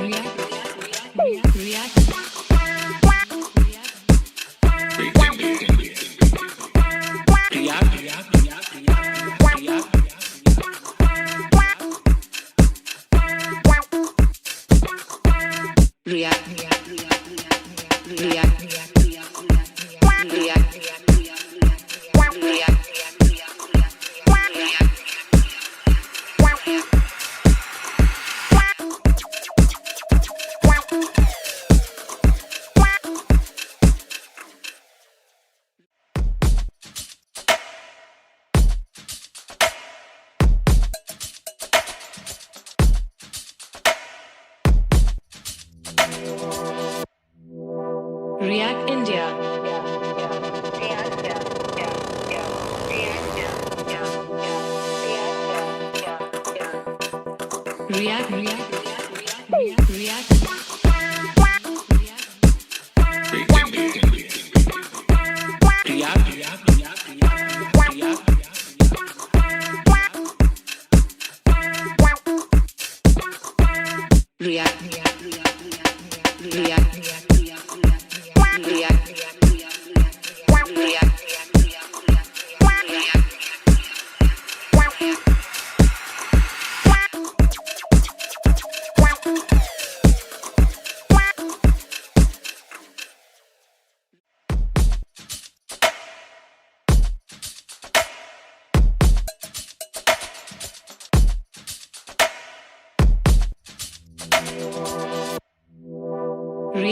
React India.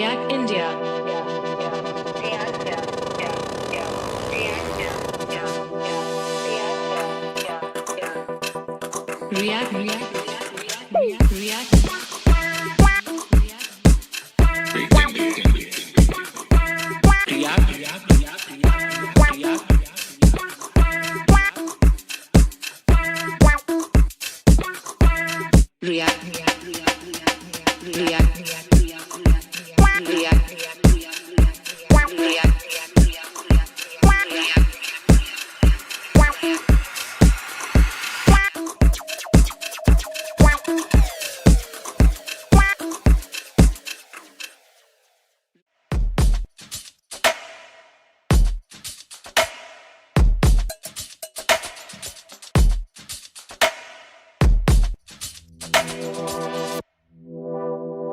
React India.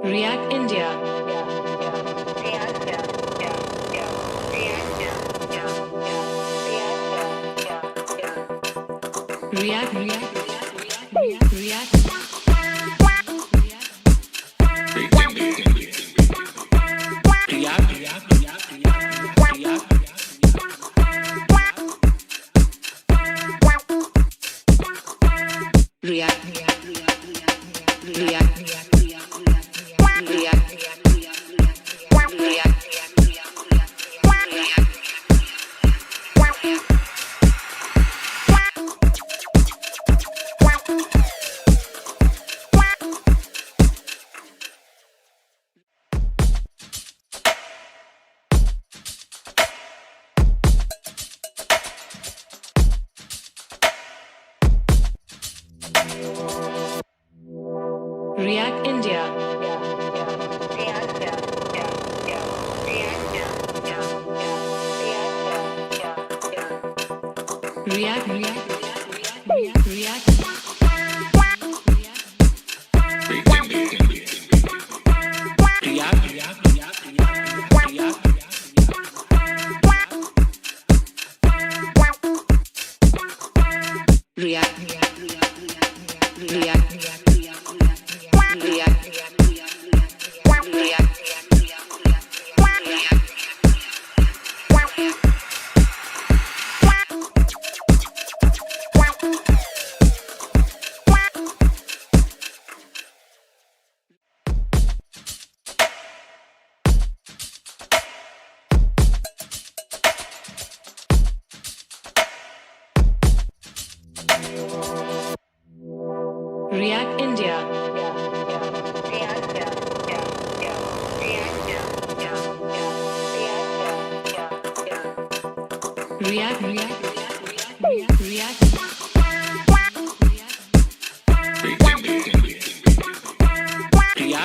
React India. React India. React India. React.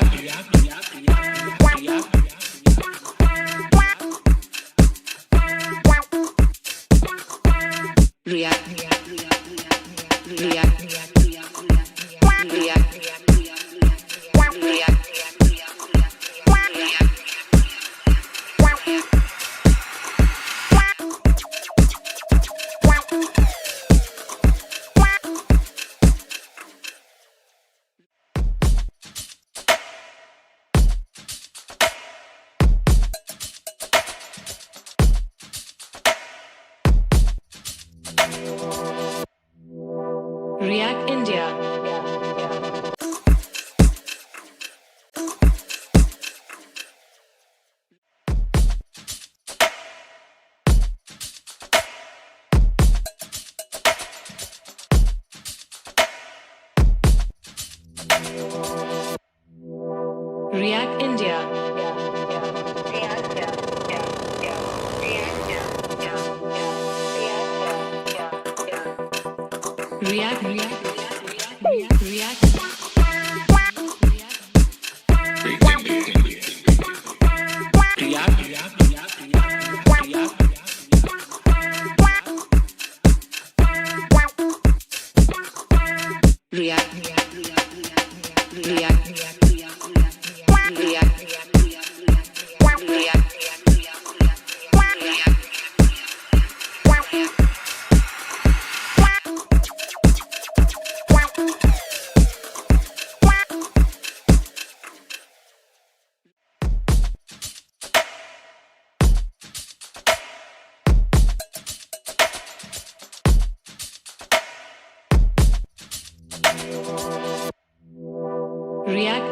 React India. React India.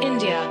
React.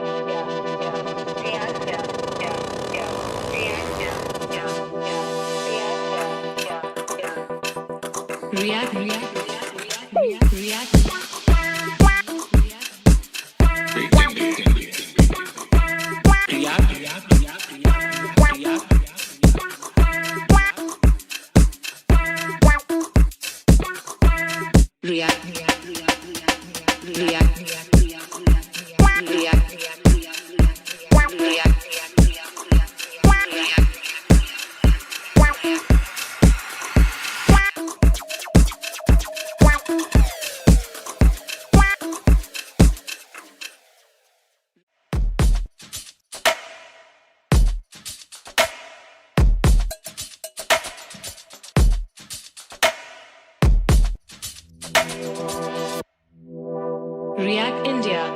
React India.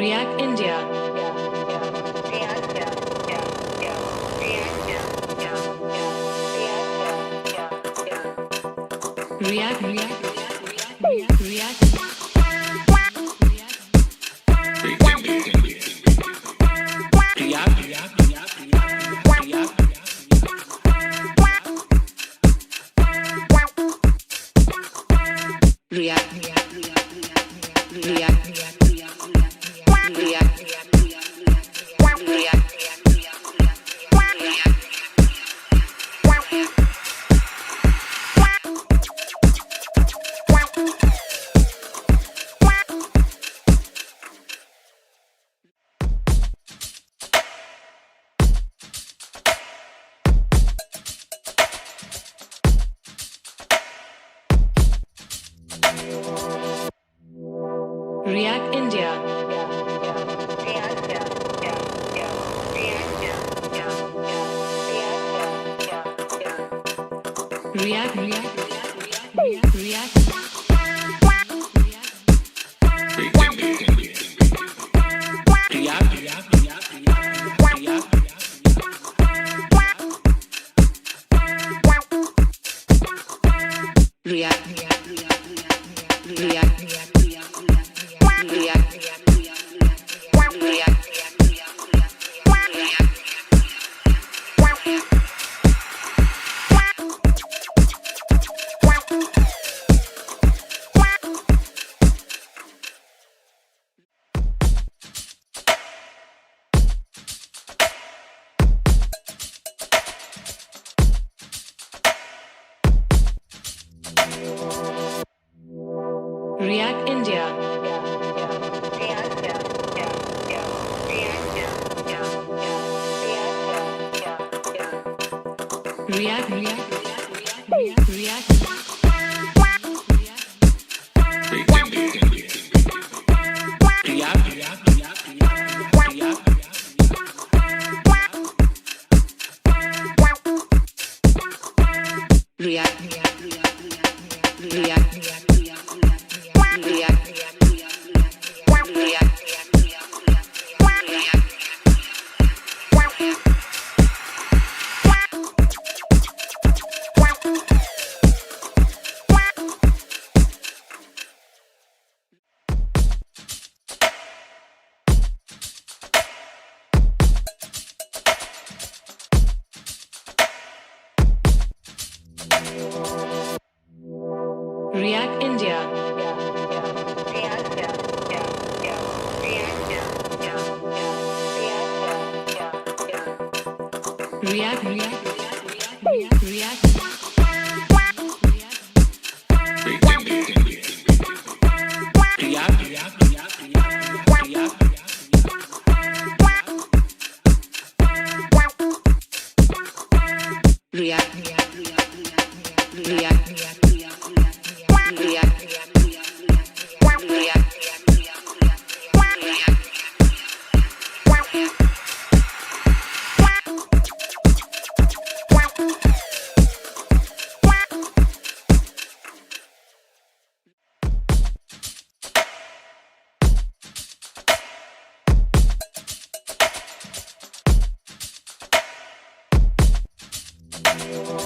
React India. React India. React India. React. React. React India.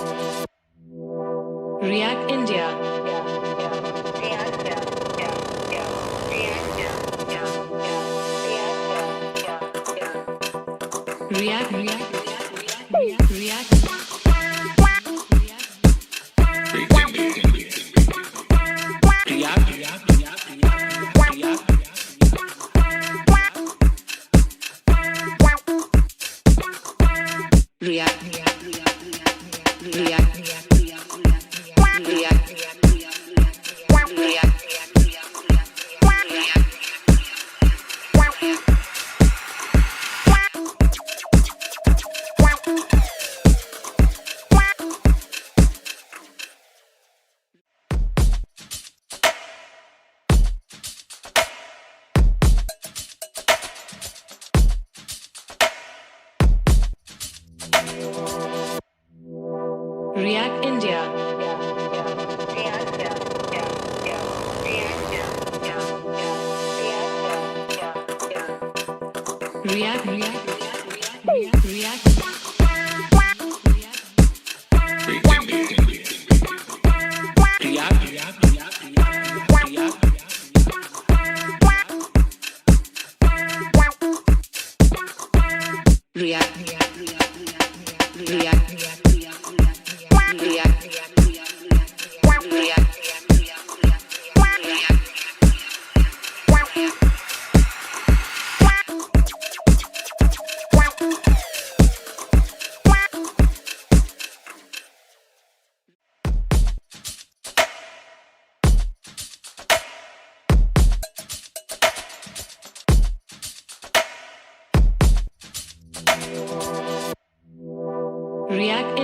React India. React India. React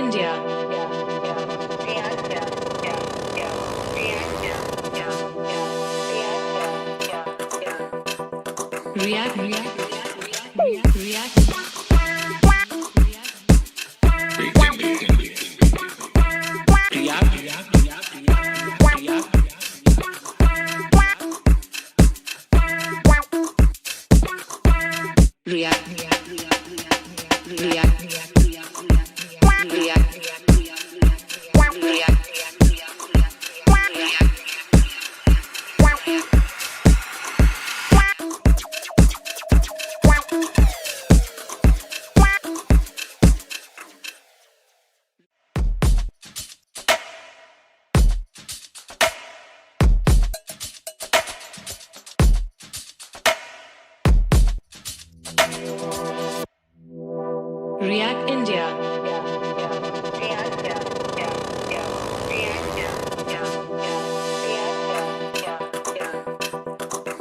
India.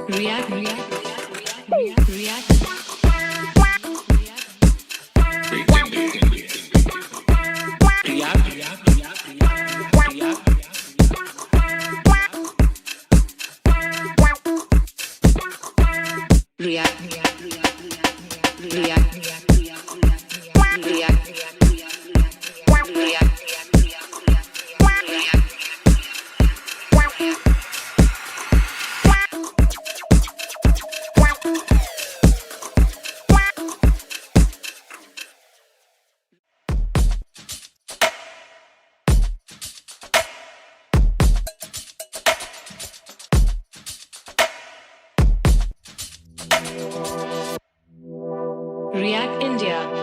React India. React. React India.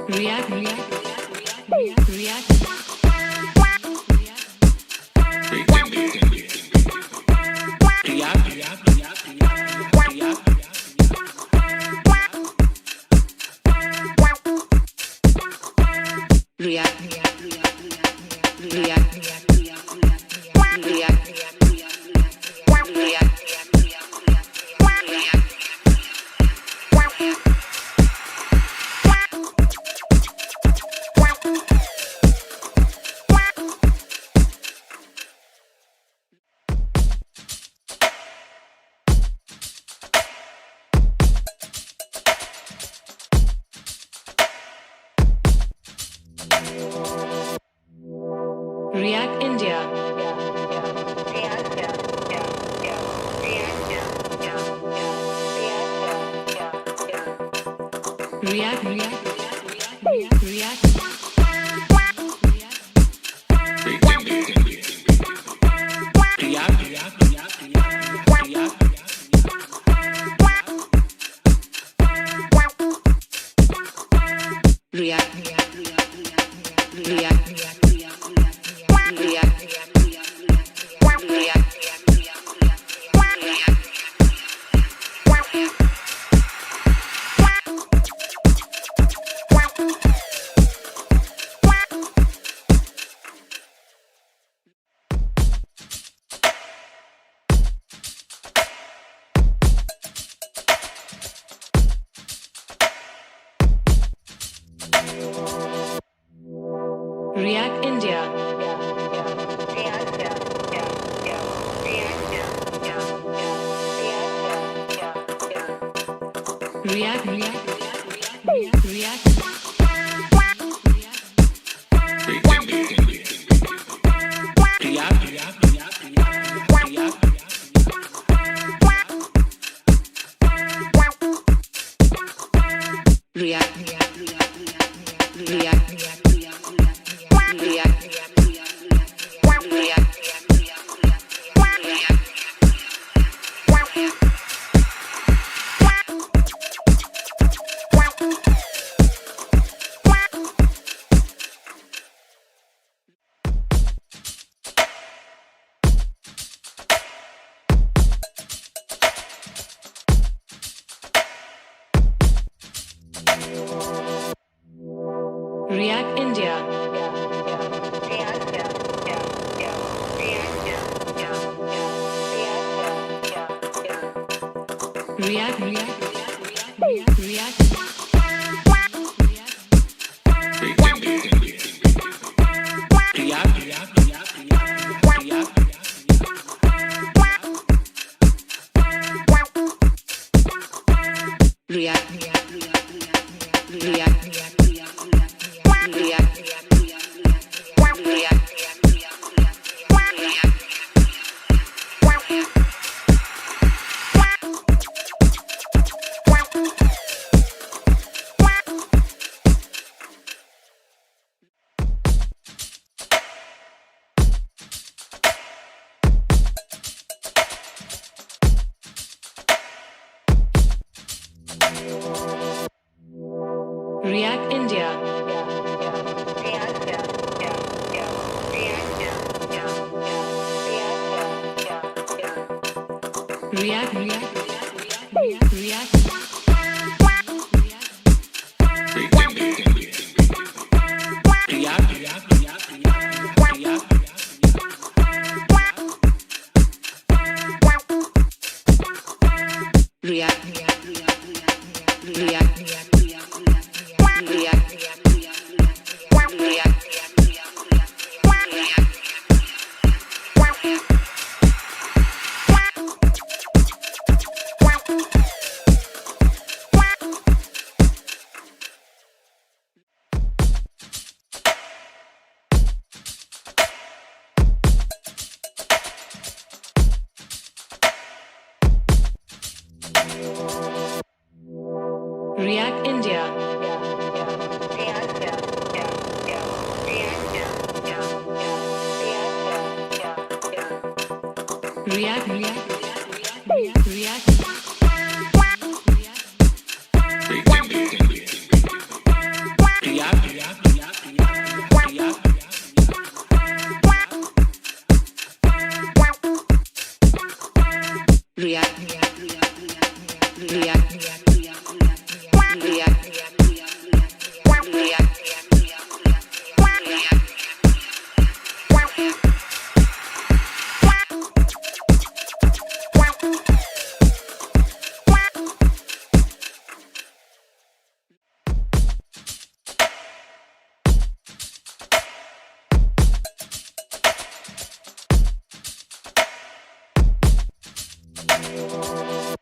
React India. React India. React India. React India. React. React. React India. React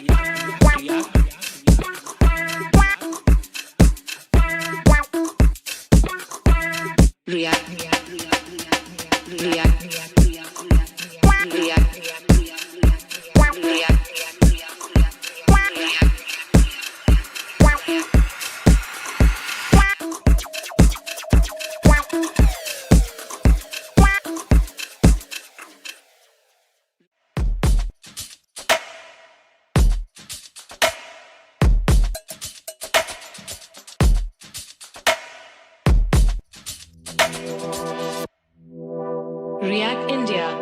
India. React India.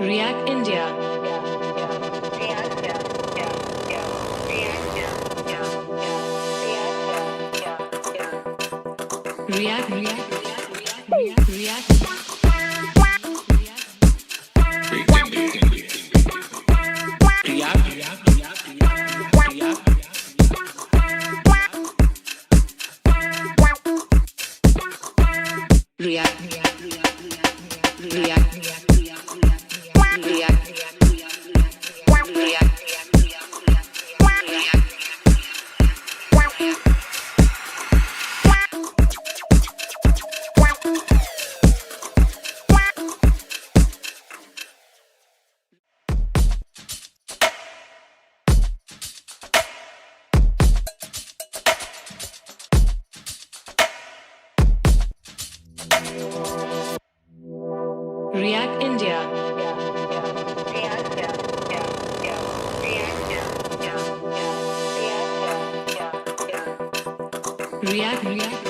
React India. React India. React. React India.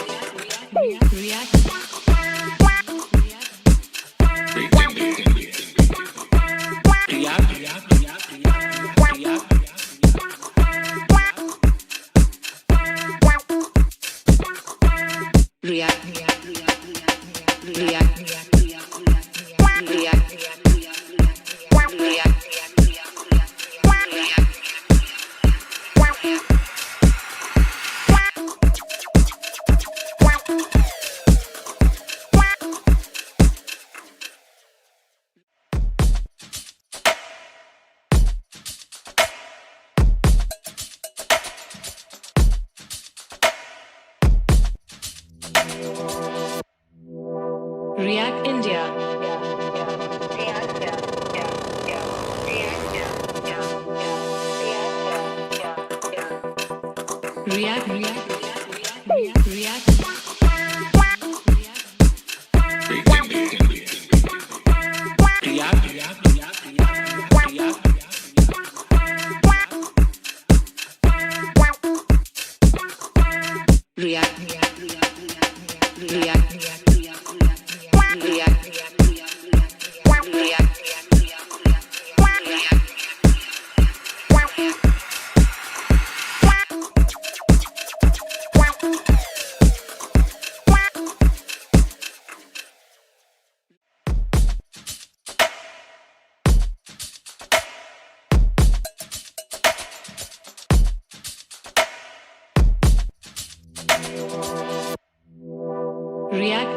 React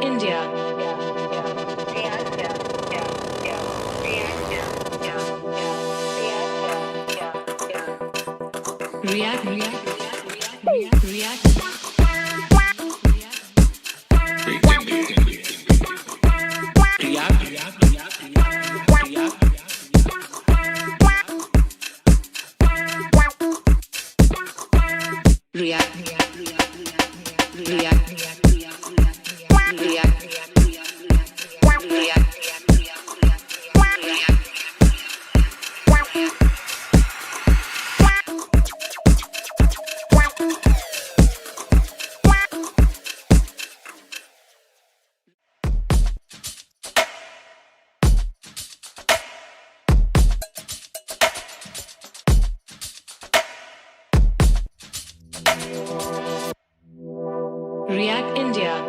India. React India.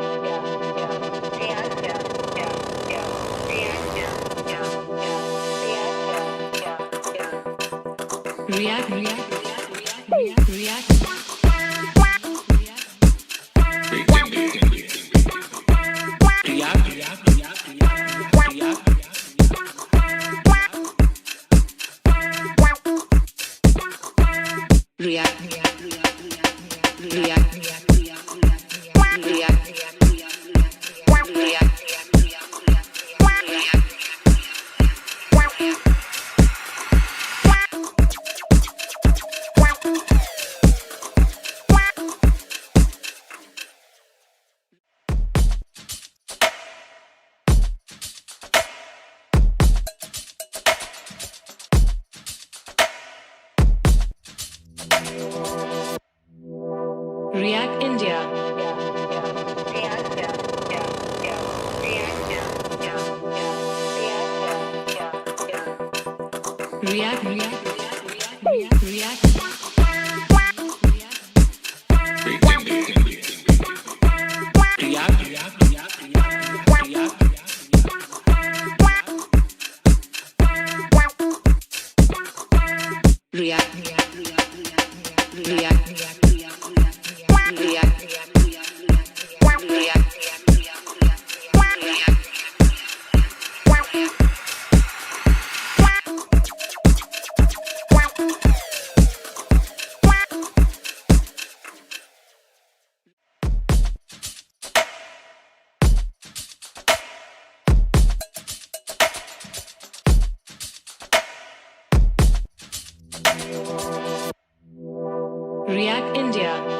React India.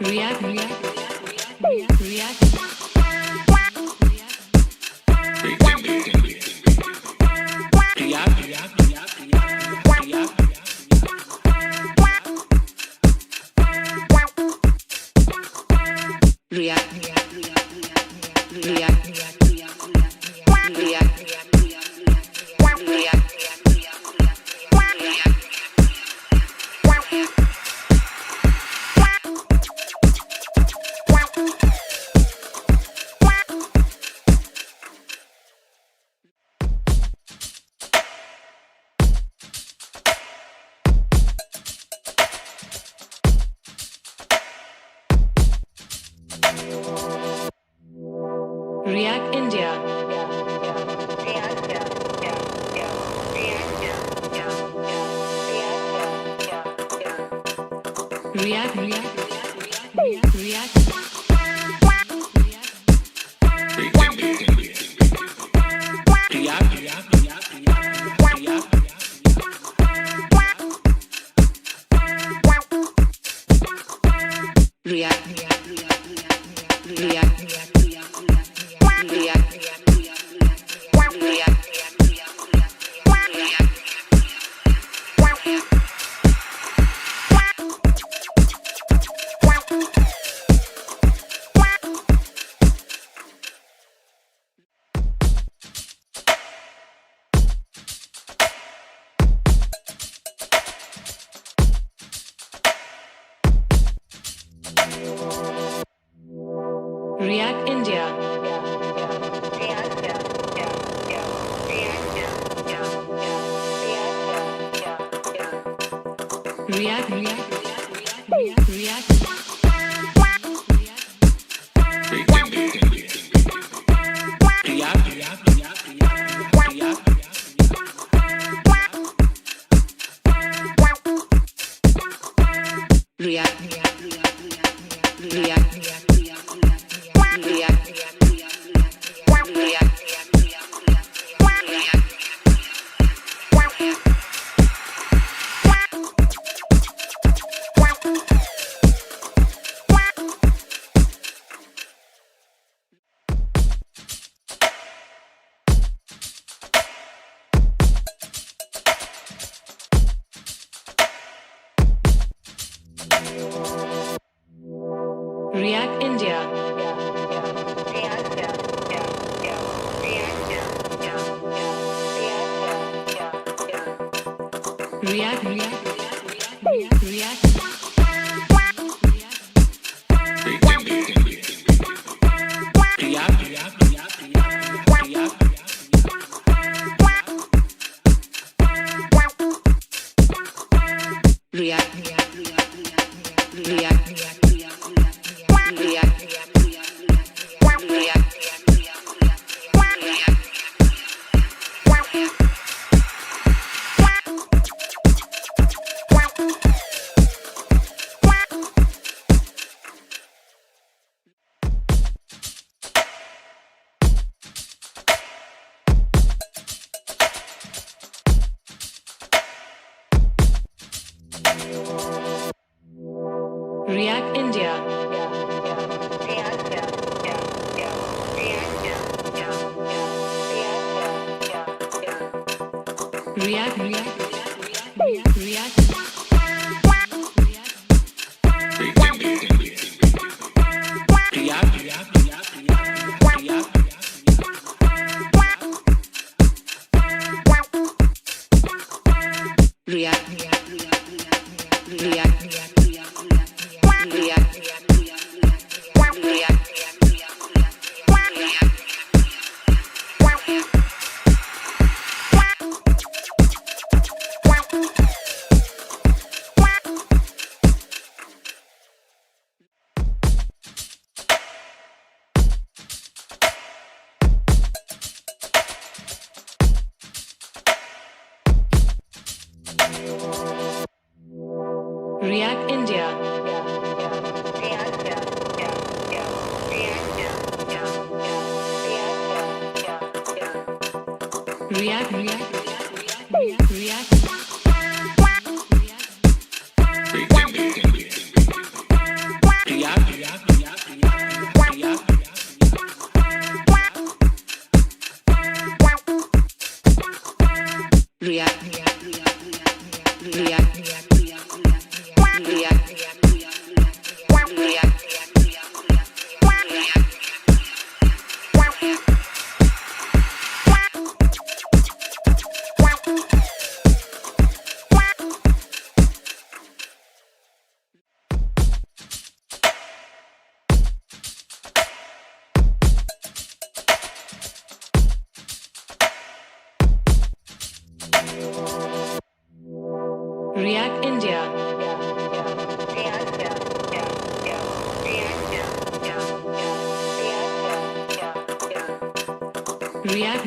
React India. React. React India. React India. React India. React India. React India. React.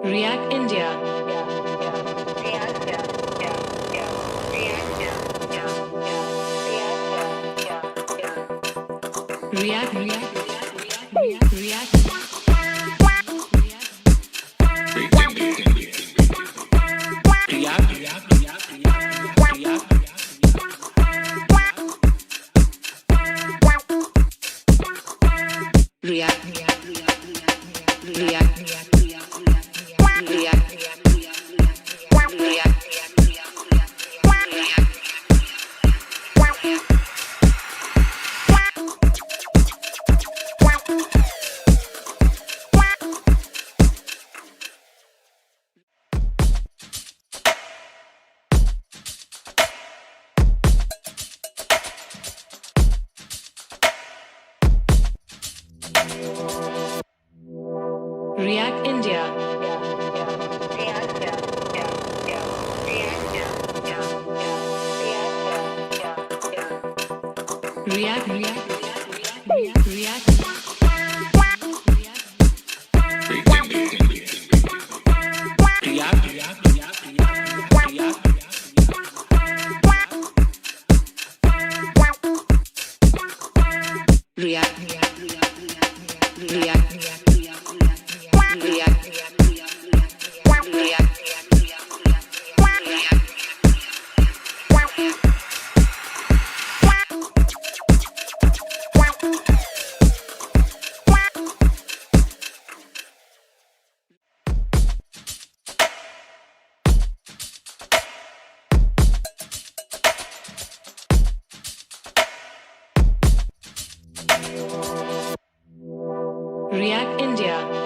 React India. React India. React India.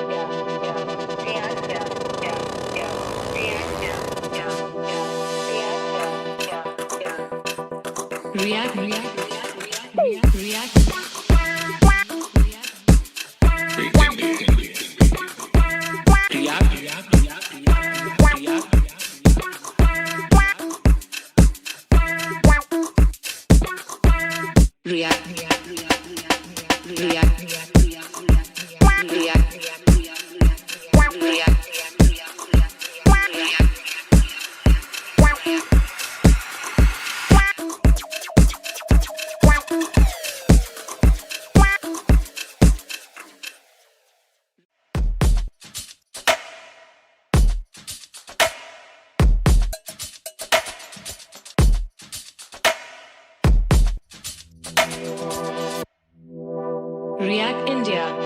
React India.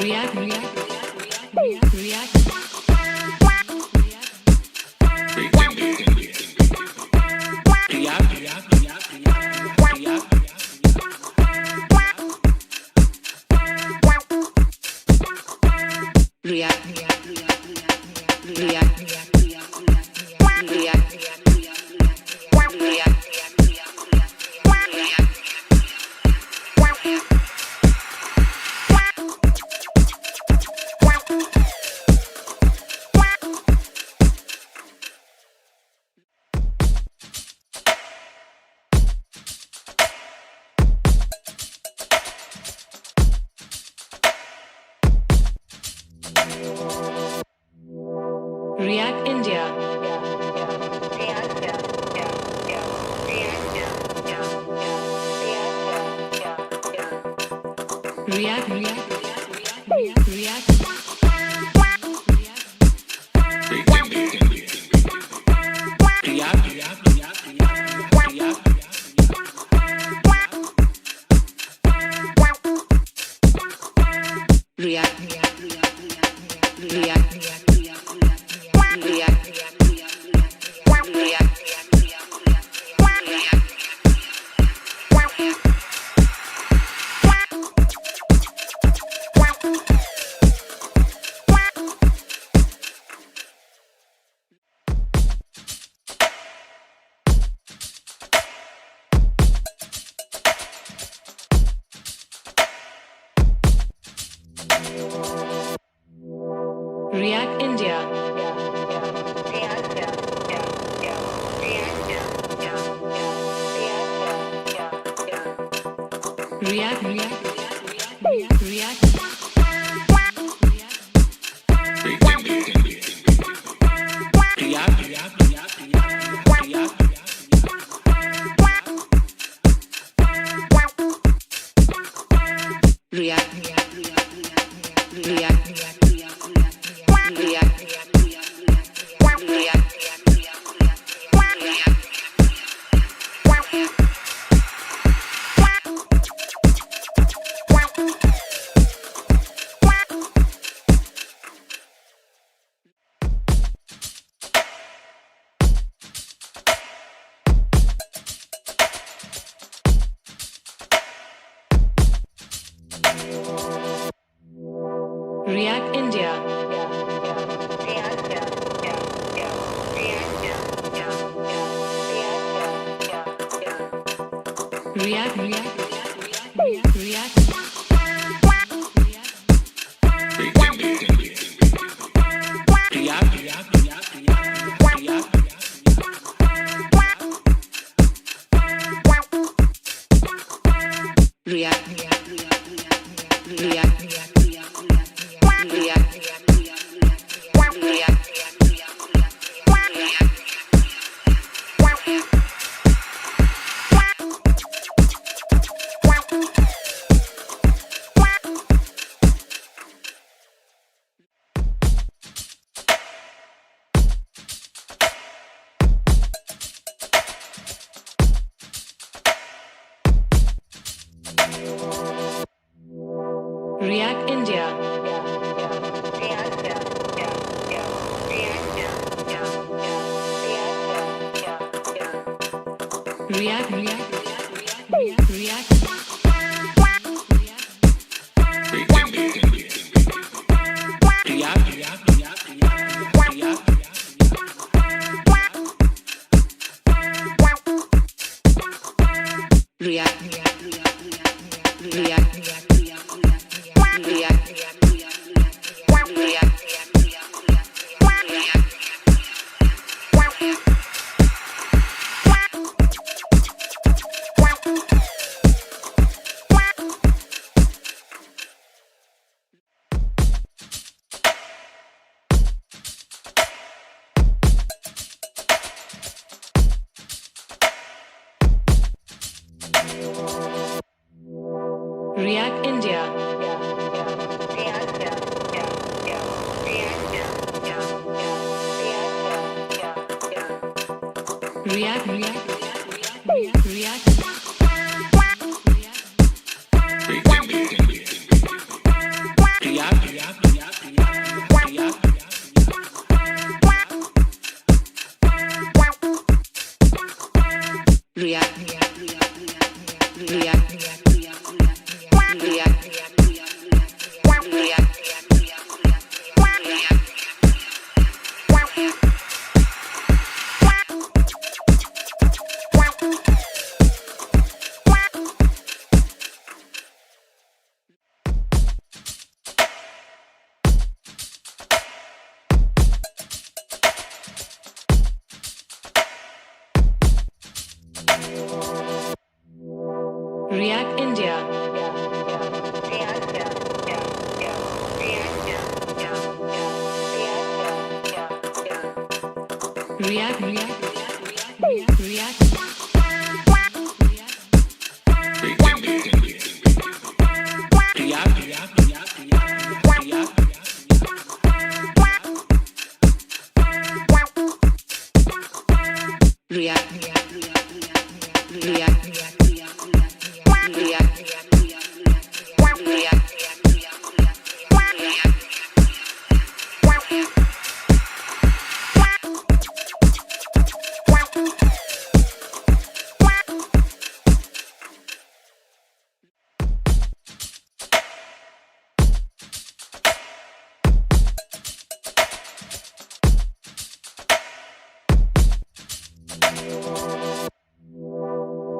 React India. React. React India. React. React India. React. React India. React India. React India. React India. React.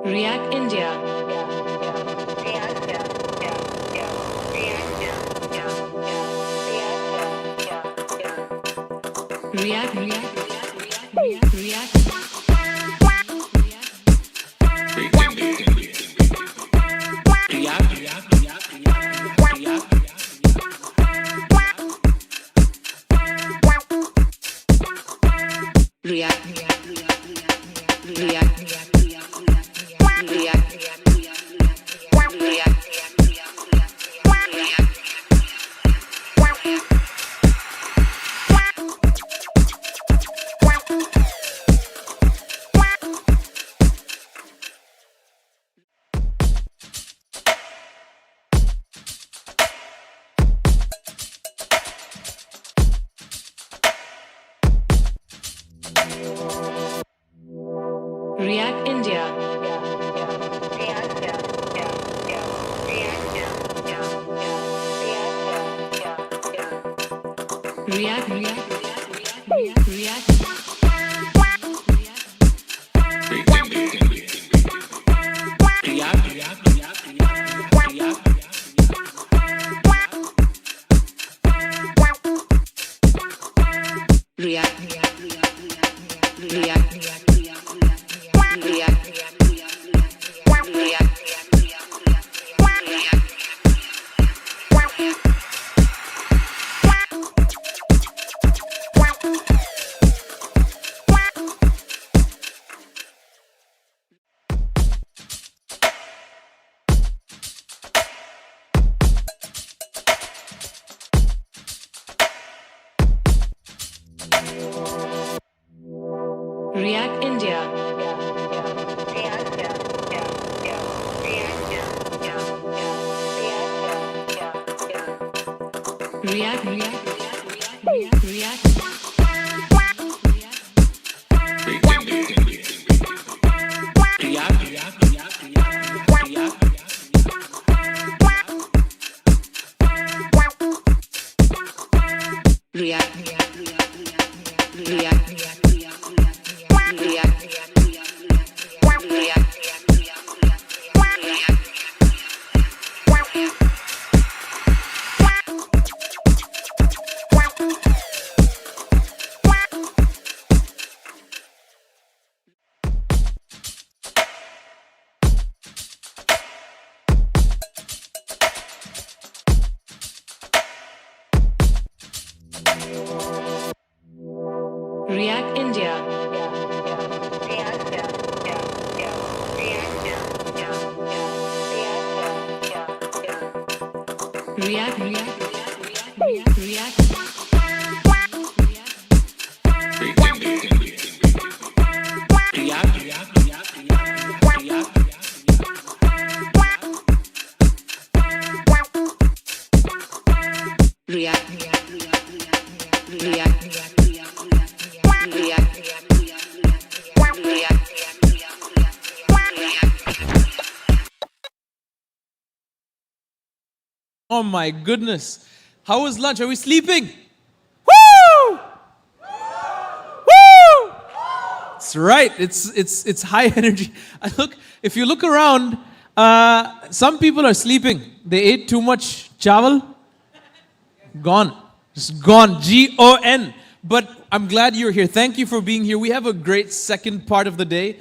React India. React India. React India. React India. Oh my goodness. How was lunch? Are we sleeping? Woo! Woo! That's right. It's high energy. If you look around, some people are sleeping. They ate too much chawal. Gone. Just gone. G-O-N. But I'm glad you're here. Thank you for being here. We have a great second part of the day.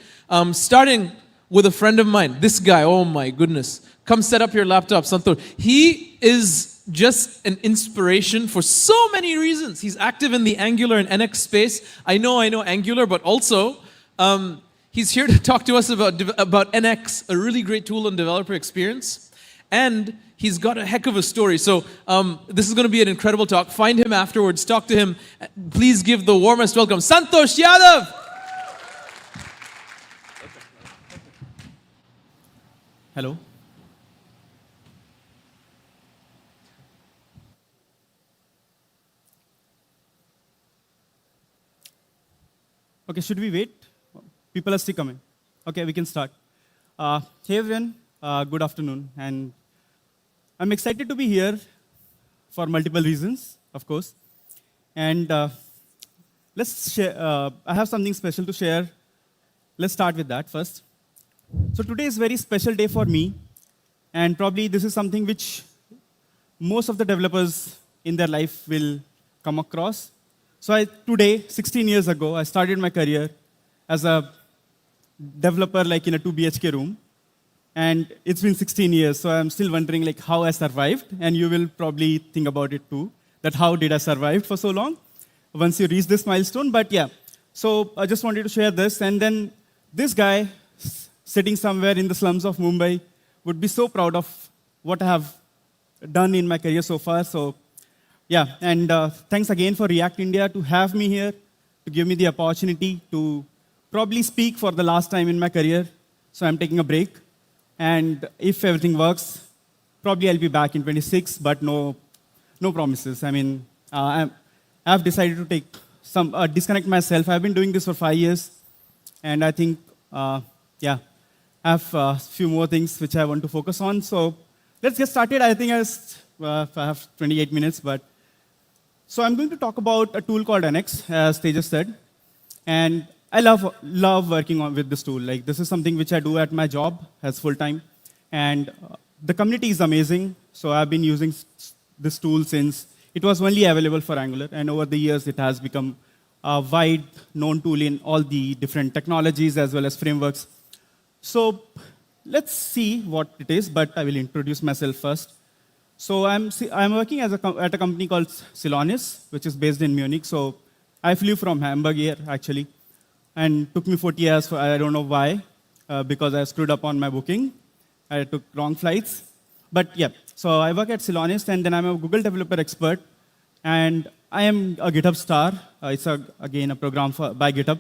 Starting with a friend of mine. This guy, oh my goodness. Come set up your laptop, Santosh. He is just an inspiration for so many reasons. He's active in the Angular and NX space. I know Angular, but also he's here to talk to us about NX, a really great tool in developer experience. And he's got a heck of a story. So this is going to be an incredible talk. Find him afterwards. Talk to him. Please give the warmest welcome. Santosh Yadav! Hello. Okay, should we wait? People are still coming. Okay, we can start. Hey everyone, good afternoon. And I'm excited to be here for multiple reasons, of course. And let's share, I have something special to share. Let's start with that first. So today is a very special day for me. And probably this is something which most of the developers in their life will come across. So today, 16 years ago, I started my career as a developer like in a 2 BHK room. And it's been 16 years, so I'm still wondering like how I survived. And you will probably think about it too, that how did I survive for so long once you reach this milestone. But yeah, so I just wanted to share this. And then this guy sitting somewhere in the slums of Mumbai would be so proud of what I have done in my career so far. So yeah, and thanks again for React India to have me here, to give me the opportunity to probably speak for the last time in my career. So I'm taking a break. And if everything works, probably I'll be back in 26, but no promises. I mean, I've decided to take some, disconnect myself. I've been doing this for 5 years. And I think, yeah, I have a few more things which I want to focus on. So let's get started. I think I have 28 minutes, but so I'm going to talk about a tool called NX, as Tejas said. And I love working with this tool. Like, this is something which I do at my job as full-time. And the community is amazing. So I've been using this tool since it was only available for Angular. And over the years, it has become a wide known tool in all the different technologies as well as frameworks. So let's see what it is, but I will introduce myself first. So I'm working at a company called Celonis, which is based in Munich. So I flew from Hamburg here, actually. And took me 40 hours, I don't know why, because I screwed up on my booking. I took wrong flights. But yeah, so I work at Celonis, and then I'm a Google developer expert. And I am a GitHub star. It's, again, a program by GitHub.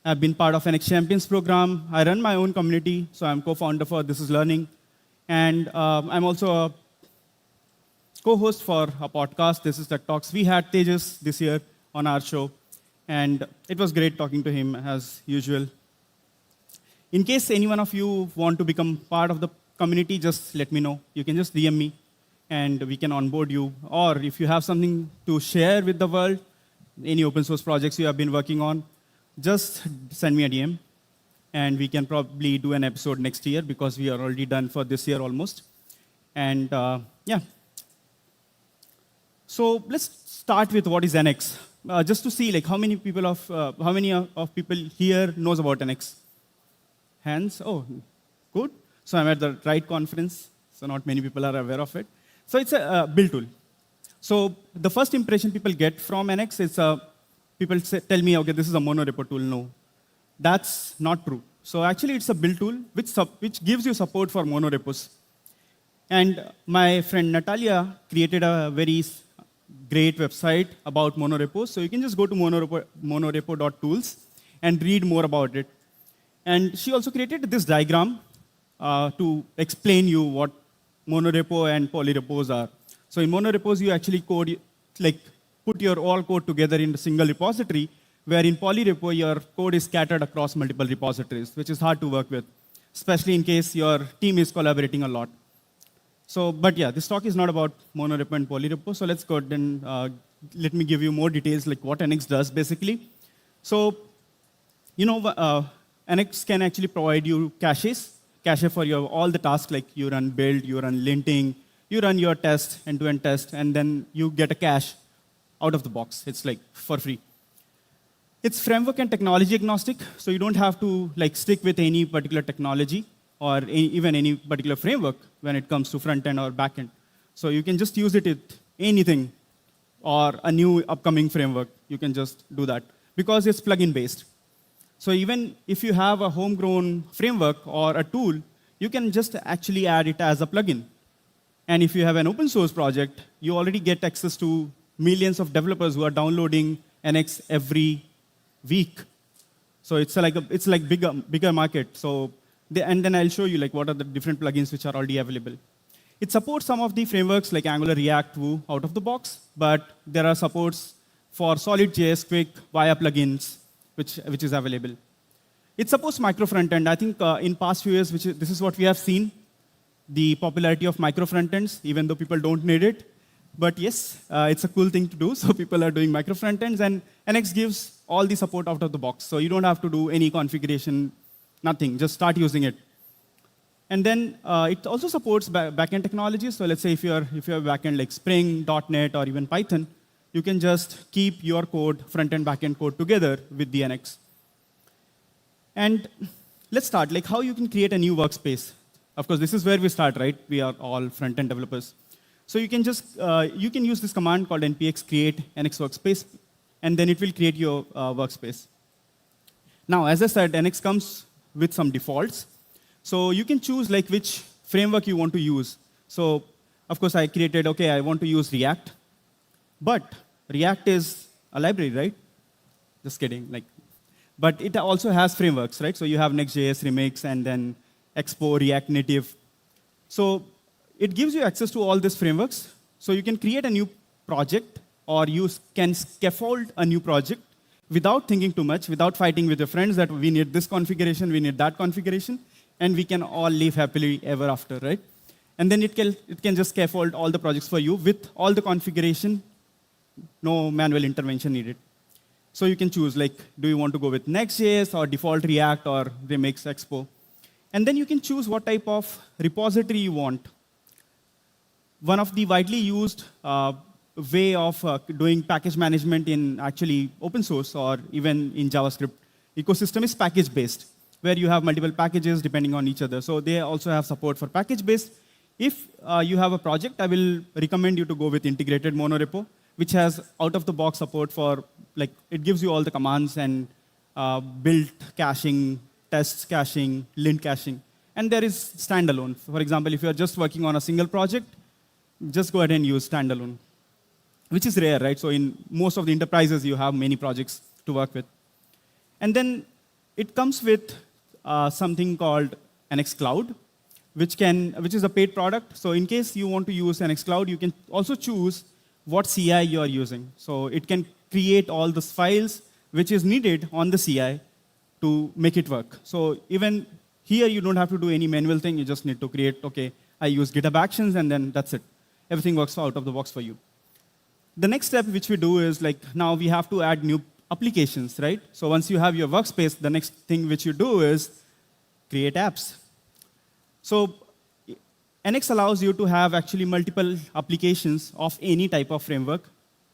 I've been part of an NX Champions program. I run my own community, so I'm co-founder for This Is Learning. And I'm also a co-host for a podcast, This Is Tech Talks. We had Tejas this year on our show, and it was great talking to him, as usual. In case any one of you want to become part of the community, just let me know. You can just DM me, and we can onboard you. Or if you have something to share with the world, any open source projects you have been working on, just send me a DM, and we can probably do an episode next year, because we are already done for this year almost. And yeah. So let's start with what is NX, just to see like how many of people here knows about NX. Hands? Oh, good. So I'm at the right conference, so not many people are aware of it. So it's a build tool. So the first impression people get from NX is people tell me, okay, this is a monorepo tool. No, that's not true. So actually, it's a build tool which gives you support for monorepos. And my friend Natalia created a very great website about monorepos. So you can just go to monorepo.tools and read more about it. And she also created this diagram to explain you what monorepo and polyrepos are. So in monorepos, you actually code, like put your all code together in a single repository, where in polyrepo, your code is scattered across multiple repositories, which is hard to work with, especially in case your team is collaborating a lot. So, but yeah, this talk is not about monorepo and polyrepo. So let's go ahead and let me give you more details, like what NX does, basically. So, you know, NX can actually provide you cache for your all the tasks, like you run build, you run linting, you run your test, end-to-end test, and then you get a cache out of the box. It's like for free. It's framework and technology agnostic, so you don't have to like stick with any particular technology or even any particular framework when it comes to front end or back end. So you can just use it with anything or a new upcoming framework. You can just do that because it's plugin based. So even if you have a homegrown framework or a tool, you can just actually add it as a plugin. And if you have an open source project, you already get access to millions of developers who are downloading NX every week. So it's like bigger market. So and then I'll show you like what are the different plugins which are already available. It supports some of the frameworks like Angular, React, Vue out of the box, but there are supports for Solid.js, Quick, via plugins, which is available. It supports micro frontend. I think in past few years, this is what we have seen, the popularity of micro frontends, even though people don't need it. But yes, it's a cool thing to do, so people are doing micro frontends, and NX gives all the support out of the box. So you don't have to do any configuration, nothing, just start using it. And then it also supports backend technologies. So let's say if you have backend like Spring, .NET, or even Python, you can just keep your code, front-end, backend code together with the NX. And let's start, like how you can create a new workspace. Of course, this is where we start, right? We are all front-end developers. So you can just, you can use this command called npx create NX workspace, and then it will create your workspace. Now, as I said, NX comes with some defaults. So you can choose like which framework you want to use. So of course, I created, okay, I want to use React. But React is a library, right? Just kidding. But it also has frameworks, right? So you have Next.js, Remix, and then Expo, React Native. So it gives you access to all these frameworks. So you can create a new project, or you can scaffold a new project without thinking too much, without fighting with your friends that we need this configuration, we need that configuration, and we can all live happily ever after, right? And then it can just scaffold all the projects for you with all the configuration, no manual intervention needed. So you can choose, like, do you want to go with Next.js or default React or Remix Expo? And then you can choose what type of repository you want. One of the widely used way of doing package management in actually open source or even in JavaScript ecosystem is package-based, where you have multiple packages depending on each other. So they also have support for package-based. If you have a project, I will recommend you to go with integrated monorepo, which has out-of-the-box support for, like, it gives you all the commands and build caching, tests caching, lint caching. And there is standalone. For example, if you're just working on a single project, just go ahead and use standalone, which is rare, right? So in most of the enterprises, you have many projects to work with. And then it comes with something called NX Cloud, which is a paid product. So in case you want to use NX Cloud, you can also choose what CI you are using. So it can create all the files which is needed on the CI to make it work. So even here, you don't have to do any manual thing. You just need to create, okay, I use GitHub Actions, and then that's it. Everything works out of the box for you. The next step which we do is, like, now we have to add new applications, right? So once you have your workspace, the next thing which you do is create apps. So NX allows you to have actually multiple applications of any type of framework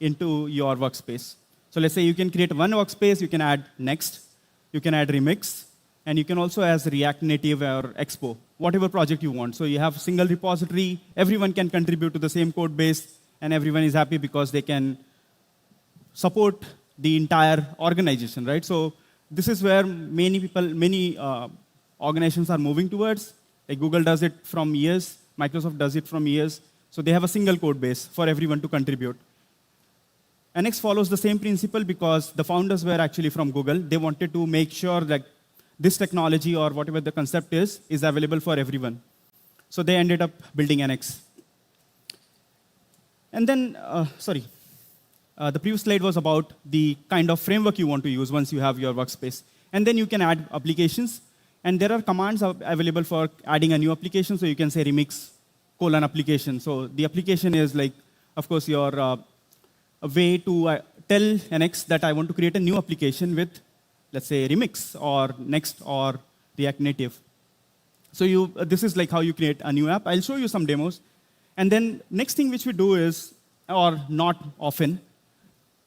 into your workspace. So let's say you can create one workspace, you can add Next, you can add Remix, and you can also add React Native or Expo, whatever project you want. So you have single repository, everyone can contribute to the same code base, and everyone is happy because they can support the entire organization, right? So this is where many organizations are moving towards. Like Google does it from years, Microsoft does it from years. So they have a single code base for everyone to contribute. NX follows the same principle because the founders were actually from Google. They wanted to make sure that this technology or whatever the concept is available for everyone. So they ended up building NX. And then, the previous slide was about the kind of framework you want to use once you have your workspace. And then you can add applications. And there are commands available for adding a new application. So you can say remix :application. So the application is, like, of course, your a way to tell NX that I want to create a new application with, let's say, Remix or Next or React Native. So this is like how you create a new app. I'll show you some demos. And then next thing which we do is, or not often,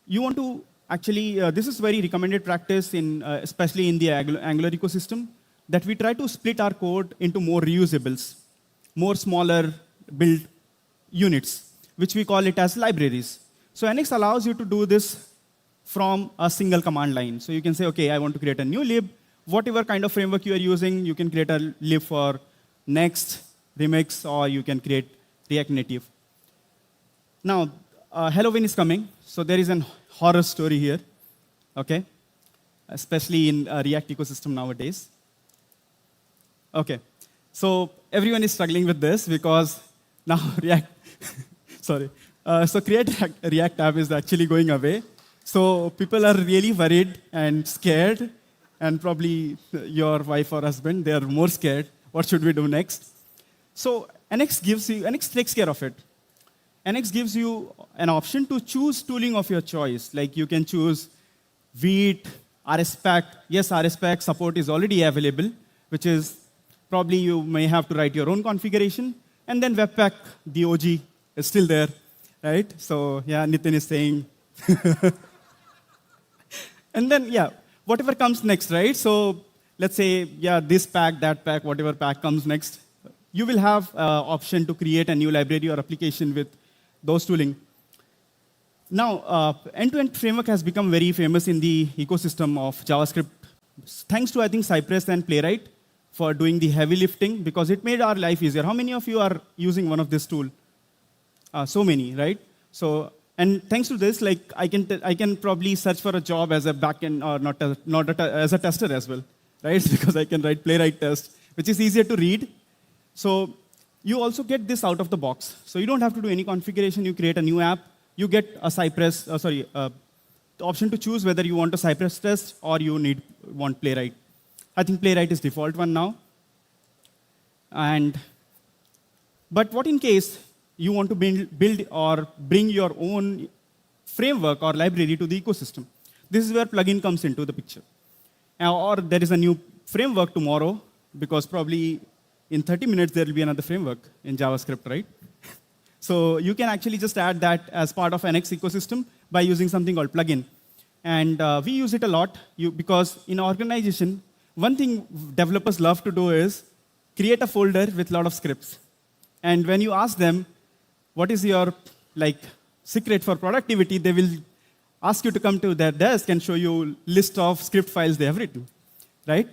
you want to actually, this is very recommended practice, especially in the Angular ecosystem, that we try to split our code into more reusables, more smaller build units, which we call it as libraries. So NX allows you to do this from a single command line. So you can say, OK, I want to create a new lib. Whatever kind of framework you are using, you can create a lib for Next, Remix, or you can create React Native. Now, Halloween is coming, so there is a horror story here, OK? Especially in React ecosystem nowadays. OK, so everyone is struggling with this because now React, sorry. So Create React app is actually going away. So people are really worried and scared, and probably your wife or husband, they are more scared. What should we do next? So NX takes care of it. NX gives you an option to choose tooling of your choice. Like you can choose Vite, RSpec. Yes, RSpec support is already available, which is probably you may have to write your own configuration. And then Webpack, the OG, is still there, right? So yeah, Nitin is saying. And then, yeah, whatever comes next, right? So let's say, yeah, this pack, that pack, whatever pack comes next, you will have option to create a new library or application with those tooling. Now, end-to-end framework has become very famous in the ecosystem of JavaScript, thanks to, I think, Cypress and Playwright for doing the heavy lifting, because it made our life easier. How many of you are using one of this tool? So many, right? So, and thanks to this, like I can probably search for a job as a backend or as a tester as well, right? Because I can write Playwright test, which is easier to read. So you also get this out of the box. So you don't have to do any configuration. You create a new app. You get a Cypress, the option to choose whether you want a Cypress test or you want Playwright. I think Playwright is default one now. But what in case you want to build or bring your own framework or library to the ecosystem? This is where plugin comes into the picture. Or there is a new framework tomorrow, because probably in 30 minutes there will be another framework in JavaScript, right? So you can actually just add that as part of an NX ecosystem by using something called plugin. And we use it a lot because in organization, one thing developers love to do is create a folder with a lot of scripts. And when you ask them, what is your secret for productivity, they will ask you to come to their desk and show you a list of script files they have written, right?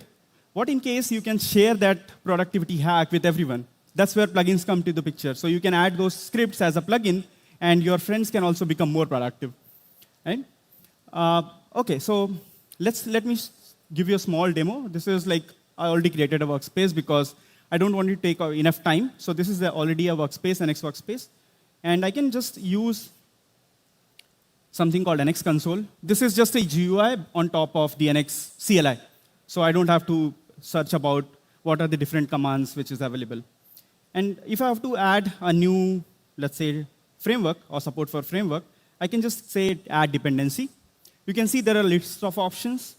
What in case you can share that productivity hack with everyone? That's where plugins come to the picture. So you can add those scripts as a plugin, and your friends can also become more productive, right? OK, so let me give you a small demo. This is I already created a workspace because I don't want to take enough time. So this is already a workspace, NX workspace. And I can just use something called NX console. This is just a GUI on top of the NX CLI. So I don't have to search about what are the different commands which is available. And if I have to add a new, let's say, framework or support for framework, I can just say add dependency. You can see there are lists of options.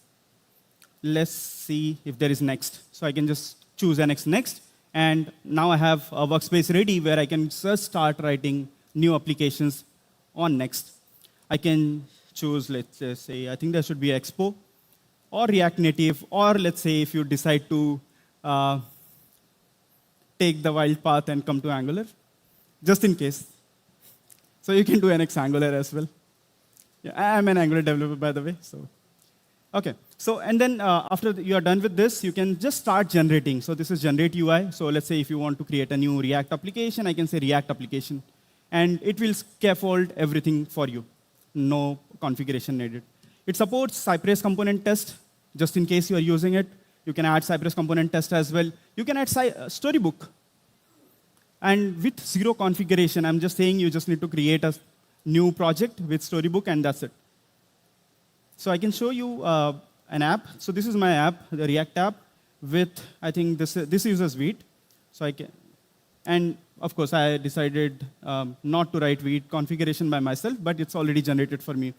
Let's see if there is next. So I can just choose NX next. And now I have a workspace ready where I can just start writing new applications on Next. I can choose, let's say, I think there should be Expo or React Native, or let's say if you decide to take the wild path and come to Angular, just in case. So you can do NX Angular as well. Yeah, I'm an Angular developer, by the way. So, OK. So, and then after you are done with this, you can just start generating. So this is generate UI. So let's say if you want to create a new React application, I can say React application. And it will scaffold everything for you. No configuration needed. It supports Cypress component test, just in case you are using it. You can add Cypress component test as well. You can add Storybook. And with zero configuration, I'm just saying you just need to create a new project with Storybook, and that's it. So I can show you an app. So this is my app, the React app, with, I think, this uses Vite. So I can, and of course, I decided not to write Vite configuration by myself, but it's already generated for me.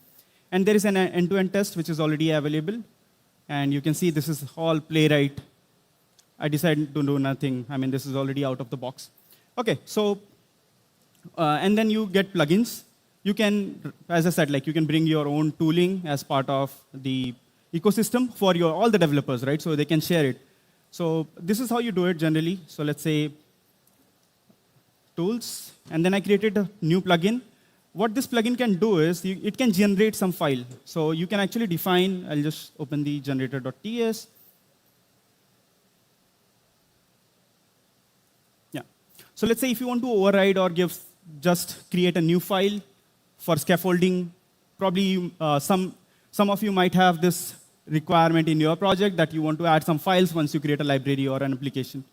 And there is an end-to-end test, which is already available. And you can see this is all Playwright. I decided to do nothing. I mean, this is already out of the box. OK, so, and then you get plugins. You can, as I said, you can bring your own tooling as part of the ecosystem for all the developers, right? So they can share it. So this is how you do it generally. So let's say tools, and then I created a new plugin. What this plugin can do is it can generate some file. So you can actually define, I'll just open the generator.ts. Yeah. So let's say if you want to override or just create a new file for scaffolding, probably some of you might have this requirement in your project that you want to add some files once you create a library or an application.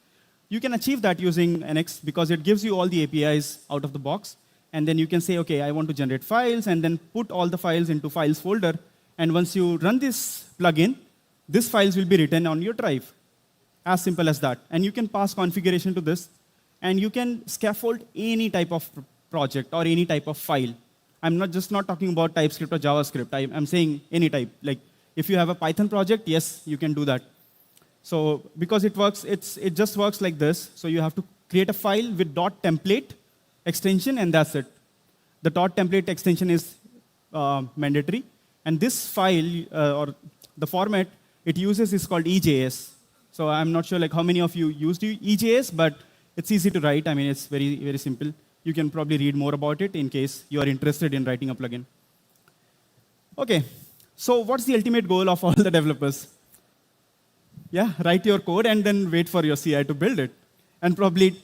You can achieve that using NX because it gives you all the APIs out of the box. And then you can say, OK, I want to generate files, and then put all the files into files folder. And once you run this plugin, these files will be written on your drive. As simple as that. And you can pass configuration to this. And you can scaffold any type of project or any type of file. I'm not talking about TypeScript or JavaScript. I'm saying any type. Like if you have a Python project, yes, you can do that. So because it works, it just works like this. So you have to create a file with .template extension, and that's it. The .template extension is mandatory. And this file, or the format it uses is called EJS. So I'm not sure like how many of you used EJS, but it's easy to write. I mean, it's very, very simple. You can probably read more about it in case you are interested in writing a plugin. OK, so what's the ultimate goal of all the developers? Yeah, write your code and then wait for your CI to build it. And probably,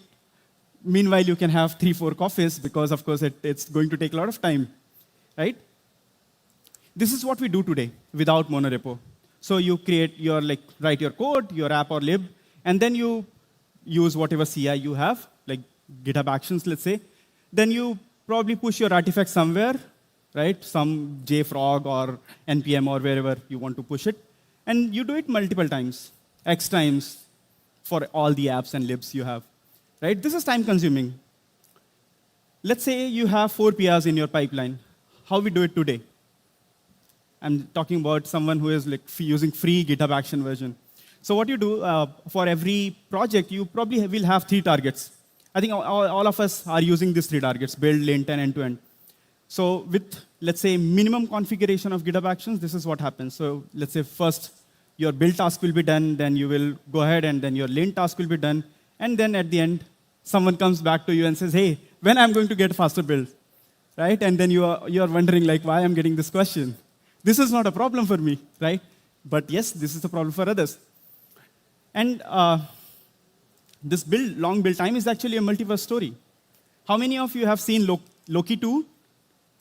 meanwhile, you can have 3-4 coffees because, of course, it's going to take a lot of time, right? This is what we do today without monorepo. So you write your code, your app or lib, and then you use whatever CI you have, like GitHub Actions, let's say. Then you probably push your artifact somewhere, right? Some JFrog or NPM or wherever you want to push it. And you do it multiple times, X times for all the apps and libs you have, right? This is time consuming. Let's say you have 4 PRs in your pipeline. How we do it today? I'm talking about someone who is like using free GitHub Action version. So what you do, for every project, you probably will have 3 targets. I think all of us are using these 3 targets, build, lint, and end-to-end. So with, let's say, minimum configuration of GitHub Actions, this is what happens. So let's say first, your build task will be done, then you will go ahead, and then your lint task will be done. And then at the end, someone comes back to you and says, hey, when I'm going to get faster build? Right? And then you are wondering, like, why I'm getting this question. This is not a problem for me, right? But yes, this is a problem for others. And this long build time is actually a multiverse story. How many of you have seen Loki 2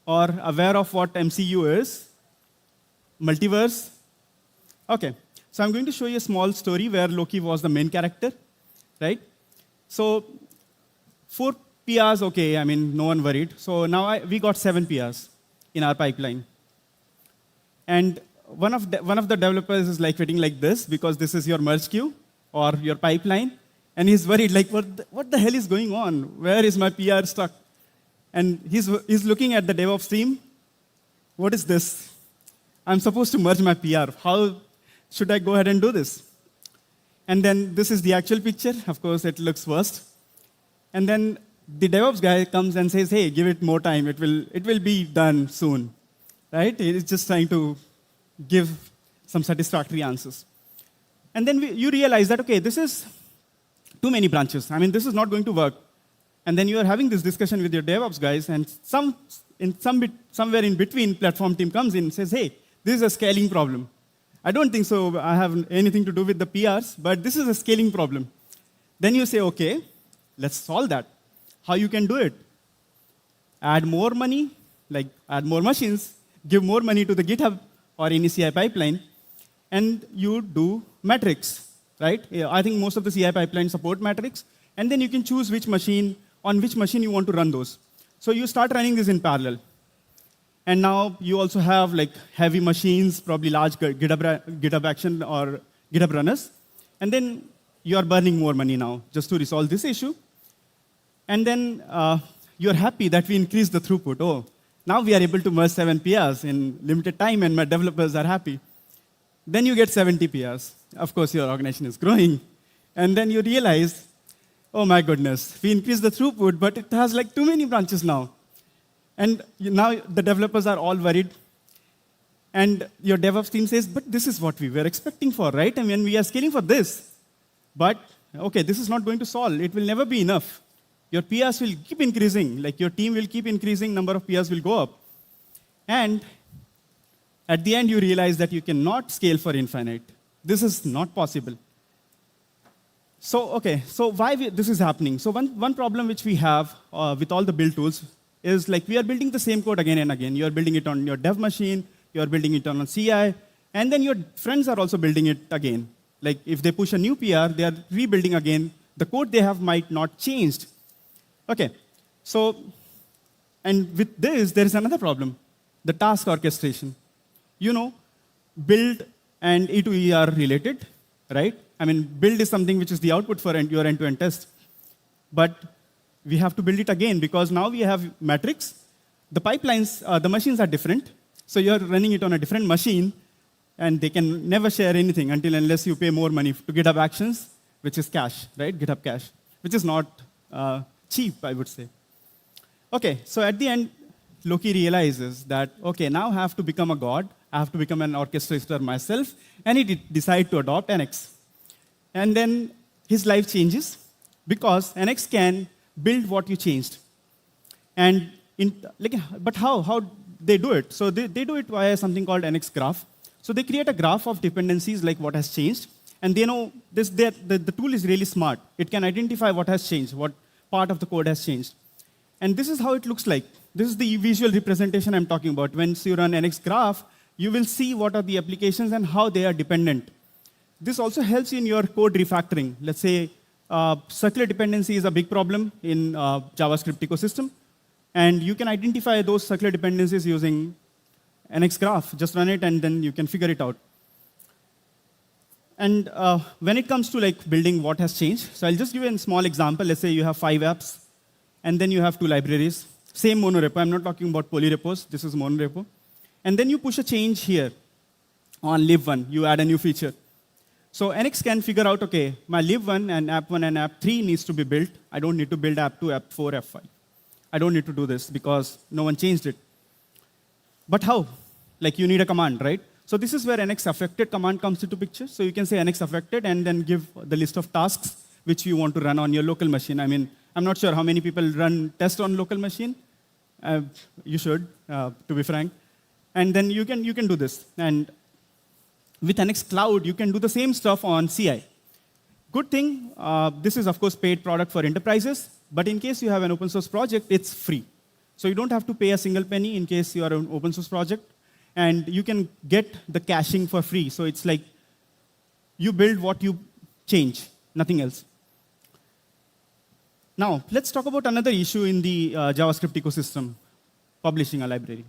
or aware of what MCU is? Multiverse? OK. So I'm going to show you a small story where Loki was the main character, right? So 4 PRs, OK, I mean, no one worried. So now we got 7 PRs in our pipeline. And one of the developers is like waiting like this because this is your merge queue or your pipeline. And he's worried, like, what the hell is going on? Where is my PR stuck? And he's looking at the DevOps team. What is this? I'm supposed to merge my PR. How should I go ahead and do this? And then this is the actual picture. Of course, it looks worst. And then the DevOps guy comes and says, hey, give it more time. It will be done soon. Right? It's just trying to give some satisfactory answers. And then you realize that, OK, this is too many branches. I mean, this is not going to work. And then you are having this discussion with your DevOps guys, and somewhere in between, platform team comes in and says, hey, this is a scaling problem. I don't think so I have anything to do with the PRs, but this is a scaling problem. Then you say, OK, let's solve that. How you can do it? Add more money, like add more machines, give more money to the GitHub or any CI pipeline, and you do metrics, right? I think most of the CI pipelines support metrics, and then you can choose on which machine you want to run those. So you start running this in parallel. And now you also have like heavy machines, probably large GitHub Action or GitHub runners. And then you are burning more money now just to resolve this issue. And then you're happy that we increased the throughput. Oh, now we are able to merge 7 PRs in limited time, and my developers are happy. Then you get 70 PRs. Of course, your organization is growing. And then you realize, oh my goodness, we increased the throughput, but it has like too many branches now. And now the developers are all worried. And your DevOps team says, but this is what we were expecting for, right? I mean, we are scaling for this. But, OK, this is not going to solve. It will never be enough. your PRs will keep increasing. Like your team will keep increasing, number of PRs will go up. And at the end, you realize that you cannot scale for infinite. This is not possible. So, okay, so why this is happening? So one problem which we have with all the build tools is like we are building the same code again and again. You are building it on your dev machine, you are building it on a CI, and then your friends are also building it again. Like if they push a new PR, they are rebuilding again. The code they have might not changed. Okay, so, and with this, there is another problem, the task orchestration. You know, build and E to E are related, right? I mean, build is something which is the output for your end-to-end test. But we have to build it again because now we have metrics. The pipelines, the machines are different. So you're running it on a different machine, and they can never share anything unless you pay more money to GitHub Actions, which is cash, right? GitHub Cash, which is not cheap, I would say. Okay, so at the end, Loki realizes that, okay, now I have to become a god. I have to become an orchestrator myself. And he decides to adopt NX. And then his life changes because NX can build what you changed. And but how they do it? So they do it via something called NX graph. So they create a graph of dependencies like what has changed. And they know the tool is really smart. It can identify what has changed, what part of the code has changed. And this is how it looks like. This is the visual representation I'm talking about. Once you run NX graph, you will see what are the applications and how they are dependent. This also helps in your code refactoring. Let's say circular dependency is a big problem in JavaScript ecosystem. And you can identify those circular dependencies using NX graph. Just run it, and then you can figure it out. And when it comes to like building what has changed, so I'll just give you a small example. Let's say you have 5 apps, and then you have 2 libraries. Same monorepo. I'm not talking about polyrepos. This is monorepo. And then you push a change here on lib1. You add a new feature. So NX can figure out, okay, my lib1 and app1 and app3 needs to be built. I don't need to build app2, app4, app5. I don't need to do this because no one changed it. But how? Like you need a command, right? So this is where NX affected command comes into picture. So you can say NX affected and then give the list of tasks which you want to run on your local machine. I mean, I'm not sure how many people run tests on local machine. You should, to be frank. And then you can do this. And with NX Cloud, you can do the same stuff on CI. Good thing, this is, of course, paid product for enterprises. But in case you have an open source project, it's free. So you don't have to pay a single penny in case you are an open source project. And you can get the caching for free. So it's like you build what you change, nothing else. Now, let's talk about another issue in the JavaScript ecosystem, publishing a library.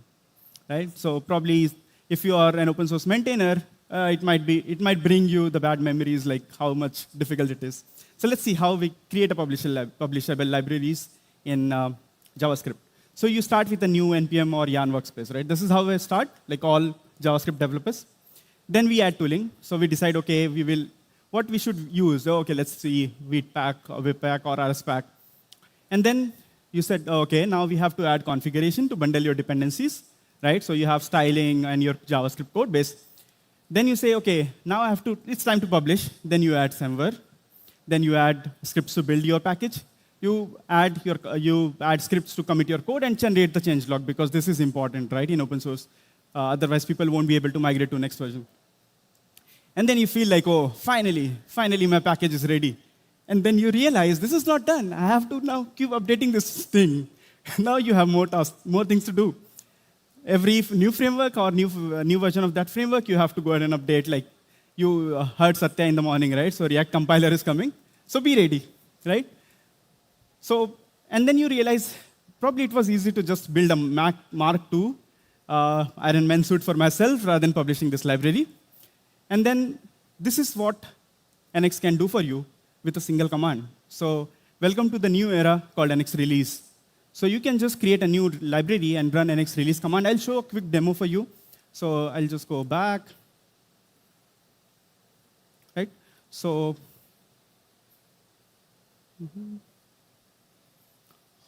Right? So probably if you are an open source maintainer, it might bring you the bad memories, like how much difficult it is. So let's see how we create a publishable libraries in JavaScript. So you start with a new NPM or Yarn workspace, right? This is how we start, like all JavaScript developers. Then we add tooling. So we decide, okay, what we should use. Okay, let's see, Wheatpack or Webpack or RSpack. And then you said, okay, now we have to add configuration to bundle your dependencies, right? So you have styling and your JavaScript code base. Then you say, okay, now it's time to publish. Then you add Semver. Then you add scripts to build your package. You add scripts to commit your code and generate the changelog because this is important, right, in open source. Otherwise, people won't be able to migrate to next version. And then you feel like, oh, finally my package is ready. And then you realize this is not done. I have to now keep updating this thing. Now you have more tasks, more things to do. Every new framework or new version of that framework, you have to go ahead and update. Like you heard Certa in the morning, right? So React compiler is coming. So be ready, right? So, and then you realize probably it was easy to just build a Mark II Iron Man suit for myself rather than publishing this library. And then this is what NX can do for you with a single command. So welcome to the new era called NX release. So you can just create a new library and run NX release command. I'll show a quick demo for you. So I'll just go back. Right? So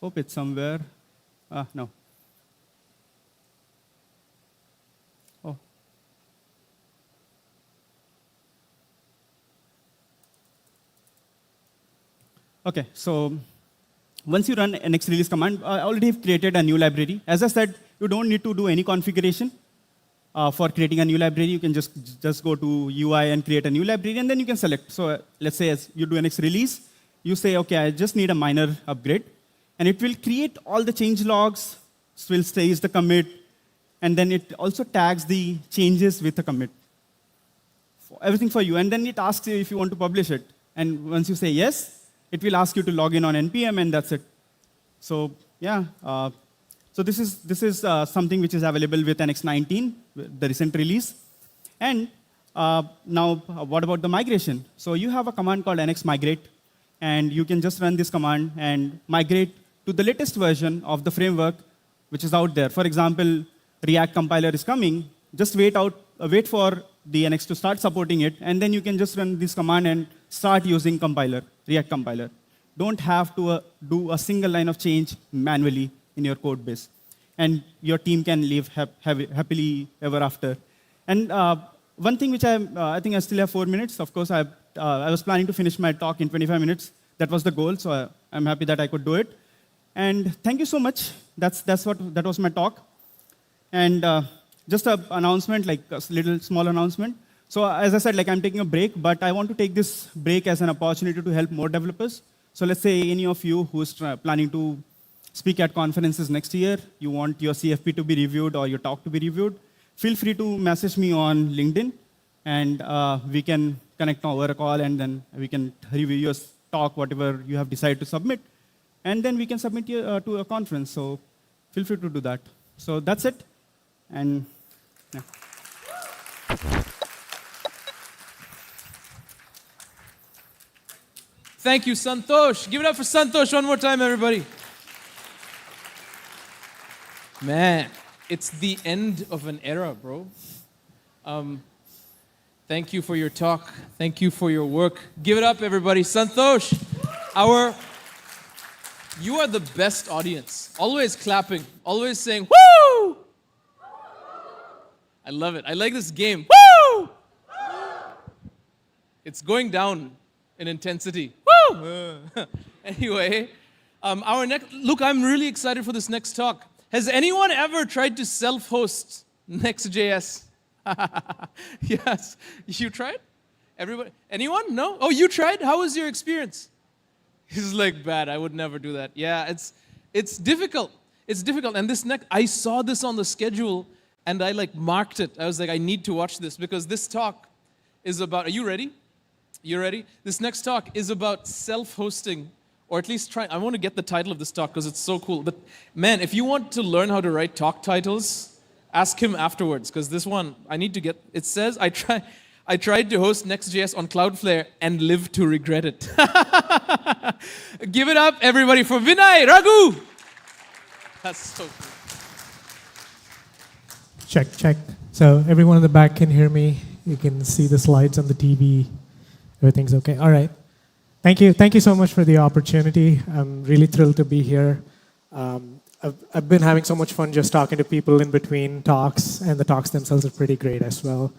hope it's somewhere. No. Oh. Okay, so once you run an release command, I already have created a new library. As I said, you don't need to do any configuration for creating a new library. You can just go to UI and create a new library, and then you can select. So let's say as you do an release, you say, OK, I just need a minor upgrade. And it will create all the change logs, it will stage the commit, and then it also tags the changes with a commit. Everything for you. And then it asks you if you want to publish it. And once you say yes, it will ask you to log in on NPM, and that's it. So yeah, so this is something which is available with NX19, the recent release. And now, what about the migration? So you have a command called nxmigrate, and you can just run this command and migrate to the latest version of the framework which is out there. For example, React compiler is coming. Just wait for the NX to start supporting it, and then you can just run this command and start using compiler, React compiler. Don't have to do a single line of change manually in your code base. And your team can live happily ever after. And one thing which I think I still have 4 minutes. Of course, I was planning to finish my talk in 25 minutes. That was the goal, so I'm happy that I could do it. And thank you so much. That was my talk. And just an announcement, like a little small announcement. So as I said, like I'm taking a break, but I want to take this break as an opportunity to help more developers. So let's say any of you who is planning to speak at conferences next year, you want your CFP to be reviewed or your talk to be reviewed, feel free to message me on LinkedIn, and we can connect over a call, and then we can review your talk, whatever you have decided to submit. And then we can submit you to a conference. So feel free to do that. So that's it. And yeah. Thank you, Santosh. Give it up for Santosh one more time, everybody. Man, it's the end of an era, bro. Thank you for your talk. Thank you for your work. Give it up, everybody. Santosh, you are the best audience. Always clapping, always saying, woo! I love it. I like this game. Woo! It's going down in intensity. Woo! Anyway, look, I'm really excited for this next talk. Has anyone ever tried to self-host Next.js? Yes. You tried? Everybody? Anyone? No? Oh, you tried? How was your experience? He's like, bad. I would never do that. Yeah, it's difficult. It's difficult. And I saw this on the schedule, and I marked it. I was like, I need to watch this, because this talk is about, are you ready? You ready? This next talk is about self-hosting, or at least I want to get the title of this talk because it's so cool. But man, if you want to learn how to write talk titles, ask him afterwards, because this one, I need to get, it says, I tried to host Next.js on Cloudflare and lived to regret it. Give it up, everybody, for Vinay Raghu. That's so cool. Check. So everyone in the back can hear me. You can see the slides on the TV. Everything's okay. All right. Thank you. Thank you so much for the opportunity. I'm really thrilled to be here. I've been having so much fun just talking to people in between talks, and the talks themselves are pretty great as well.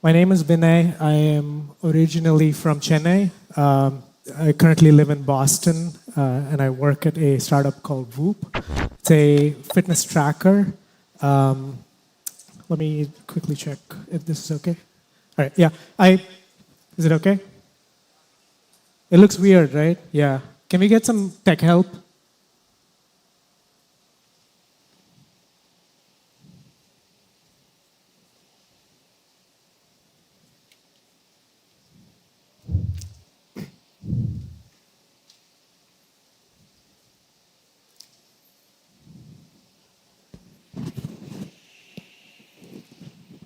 My name is Vinay. I am originally from Chennai. I currently live in Boston, and I work at a startup called Whoop. It's a fitness tracker. Let me quickly check if this is okay. All right, yeah. Is it okay? It looks weird, right? Yeah. Can we get some tech help?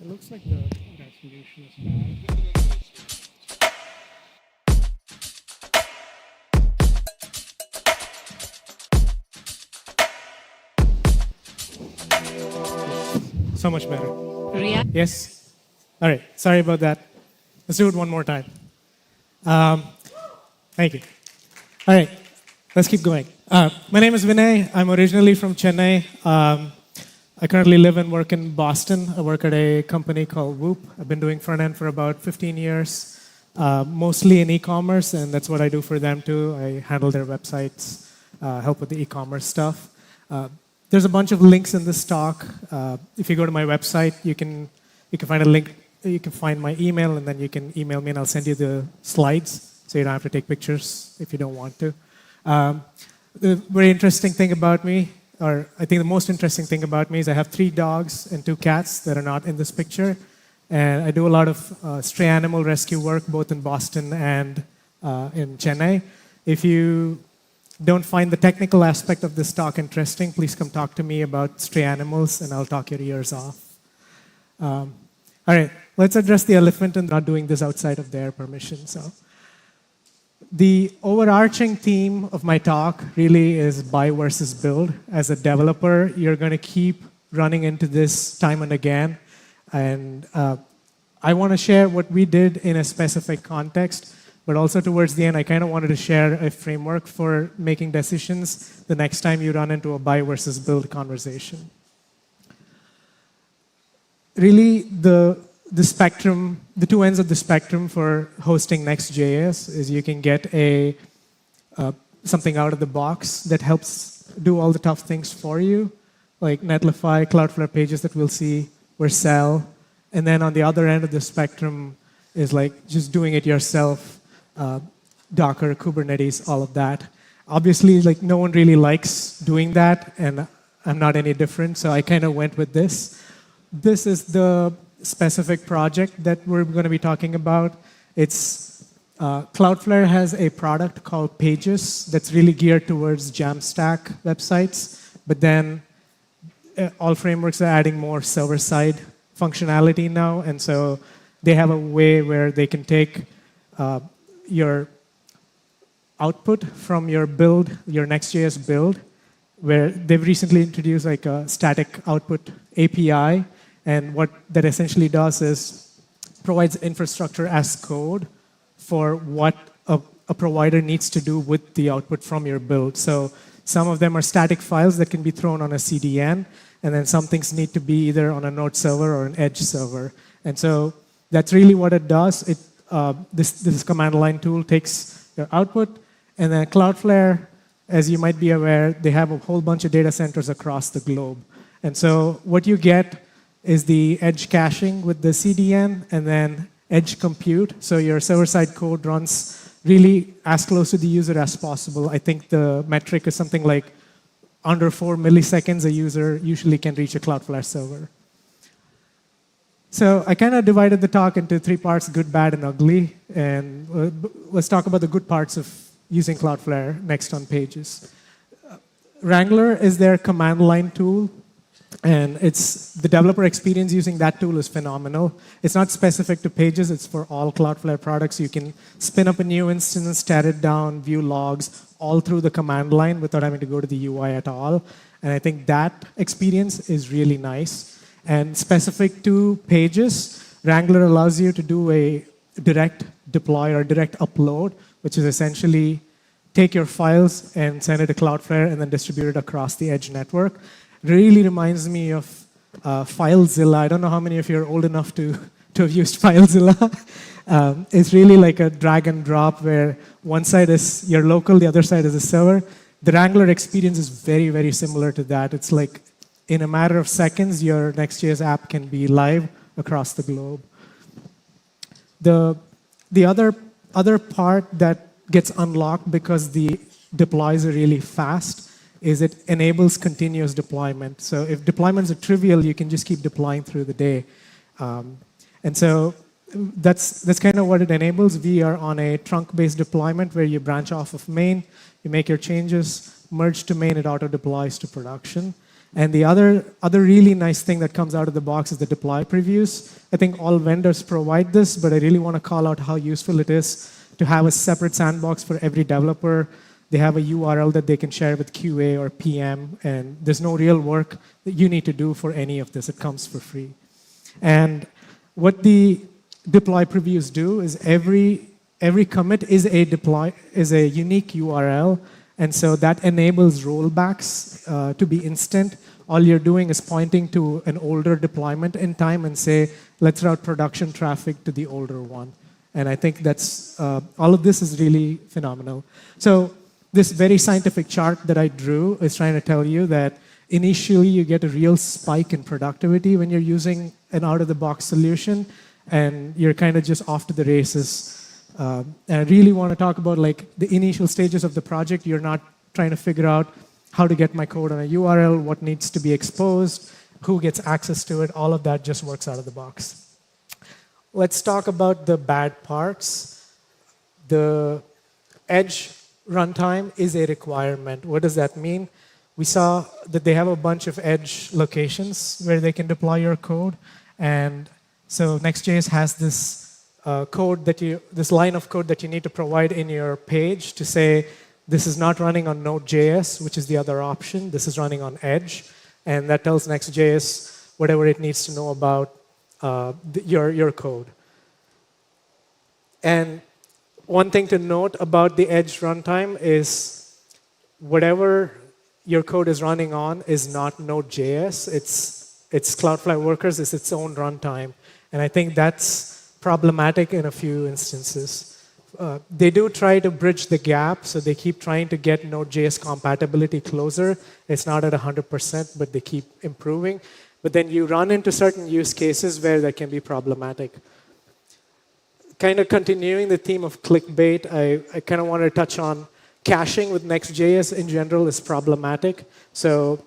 It looks like the resolution is bad. So much better. Yes? All right. Sorry about that. Let's do it one more time. Thank you. All right. Let's keep going. My name is Vinay. I'm originally from Chennai. I currently live and work in Boston. I work at a company called Whoop. I've been doing front end for about 15 years. mostly in e-commerce, and that's what I do for them too. I handle their websites, help with the e-commerce stuff. There's a bunch of links in this talk. If you go to my website, you can find a link. You can find my email, and then you can email me, and I'll send you the slides, so you don't have to take pictures if you don't want to. The very interesting thing about me, or I think the most interesting thing about me, is I have 3 dogs and 2 cats that are not in this picture. And I do a lot of stray animal rescue work, both in Boston and in Chennai. If you don't find the technical aspect of this talk interesting, please come talk to me about stray animals, and I'll talk your ears off. All right, let's address the elephant and not doing this outside of their permission. So, the overarching theme of my talk really is buy versus build. As a developer, you're going to keep running into this time and again. And I want to share what we did in a specific context, but also towards the end, I kind of wanted to share a framework for making decisions the next time you run into a buy versus build conversation. Really, the spectrum, the 2 ends of the spectrum for hosting Next.js is you can get something out of the box that helps do all the tough things for you, like Netlify, Cloudflare pages that we'll see, Vercel. And then on the other end of the spectrum is like just doing it yourself, Docker, Kubernetes, all of that. Obviously, like no one really likes doing that, and I'm not any different, so I kind of went with this. This is the specific project that we're going to be talking about. It's Cloudflare has a product called Pages that's really geared towards Jamstack websites, but then all frameworks are adding more server-side functionality now, and so they have a way where they can take your output from your build, your Next.js build, where they've recently introduced like a static output API, and what that essentially does is provides infrastructure as code for what a provider needs to do with the output from your build. So some of them are static files that can be thrown on a CDN, and then some things need to be either on a node server or an edge server. And so that's really what it does. This command line tool takes your output, and then Cloudflare, as you might be aware, they have a whole bunch of data centers across the globe. And so what you get is the edge caching with the CDN, and then edge compute. So your server-side code runs really as close to the user as possible. I think the metric is something like under 4 milliseconds a user usually can reach a Cloudflare server. So I kind of divided the talk into 3 parts, good, bad, and ugly. And let's talk about the good parts of using Cloudflare next on Pages. Wrangler is their command line tool. And the developer experience using that tool is phenomenal. It's not specific to Pages, it's for all Cloudflare products. You can spin up a new instance, tear it down, view logs, all through the command line without having to go to the UI at all. And I think that experience is really nice. And specific to Pages, Wrangler allows you to do a direct deploy or direct upload, which is essentially take your files and send it to Cloudflare and then distribute it across the edge network. Really reminds me of FileZilla. I don't know how many of you are old enough to have used FileZilla. It's really like a drag and drop where one side is your local, the other side is a server. The Wrangler experience is very, very similar to that. It's like in a matter of seconds, your Next.js app can be live across the globe. The other part that gets unlocked because the deploys are really fast is it enables continuous deployment. So if deployments are trivial, you can just keep deploying through the day. And so that's kind of what it enables. We are on a trunk-based deployment where you branch off of main, you make your changes, merge to main, it auto-deploys to production. And the other really nice thing that comes out of the box is the deploy previews. I think all vendors provide this, but I really want to call out how useful it is to have a separate sandbox for every developer. They have a URL that they can share with QA or PM, and there's no real work that you need to do for any of this. It comes for free. And what the deploy previews do is every commit is a unique URL, and so that enables rollbacks to be instant. All you're doing is pointing to an older deployment in time and say, let's route production traffic to the older one. And I think that's, all of this is really phenomenal. So this very scientific chart that I drew is trying to tell you that initially you get a real spike in productivity when you're using an out-of-the-box solution, and you're kind of just off to the races. And I really want to talk about like the initial stages of the project. You're not trying to figure out how to get my code on a URL, what needs to be exposed, who gets access to it. All of that just works out of the box. Let's talk about the bad parts. The edge runtime is a requirement. What does that mean? We saw that they have a bunch of edge locations where they can deploy your code. And so Next.js has this this line of code that you need to provide in your page to say, this is not running on Node.js, which is the other option. This is running on Edge. And that tells Next.js whatever it needs to know about your code. And one thing to note about the Edge runtime is whatever your code is running on is not Node.js. It's Cloudflare Workers, it's its own runtime. And I think that's problematic in a few instances. They do try to bridge the gap, so they keep trying to get Node.js compatibility closer. It's not at 100%, but they keep improving. But then you run into certain use cases where that can be problematic. Kind of continuing the theme of clickbait, I kind of want to touch on caching with Next.js in general is problematic. So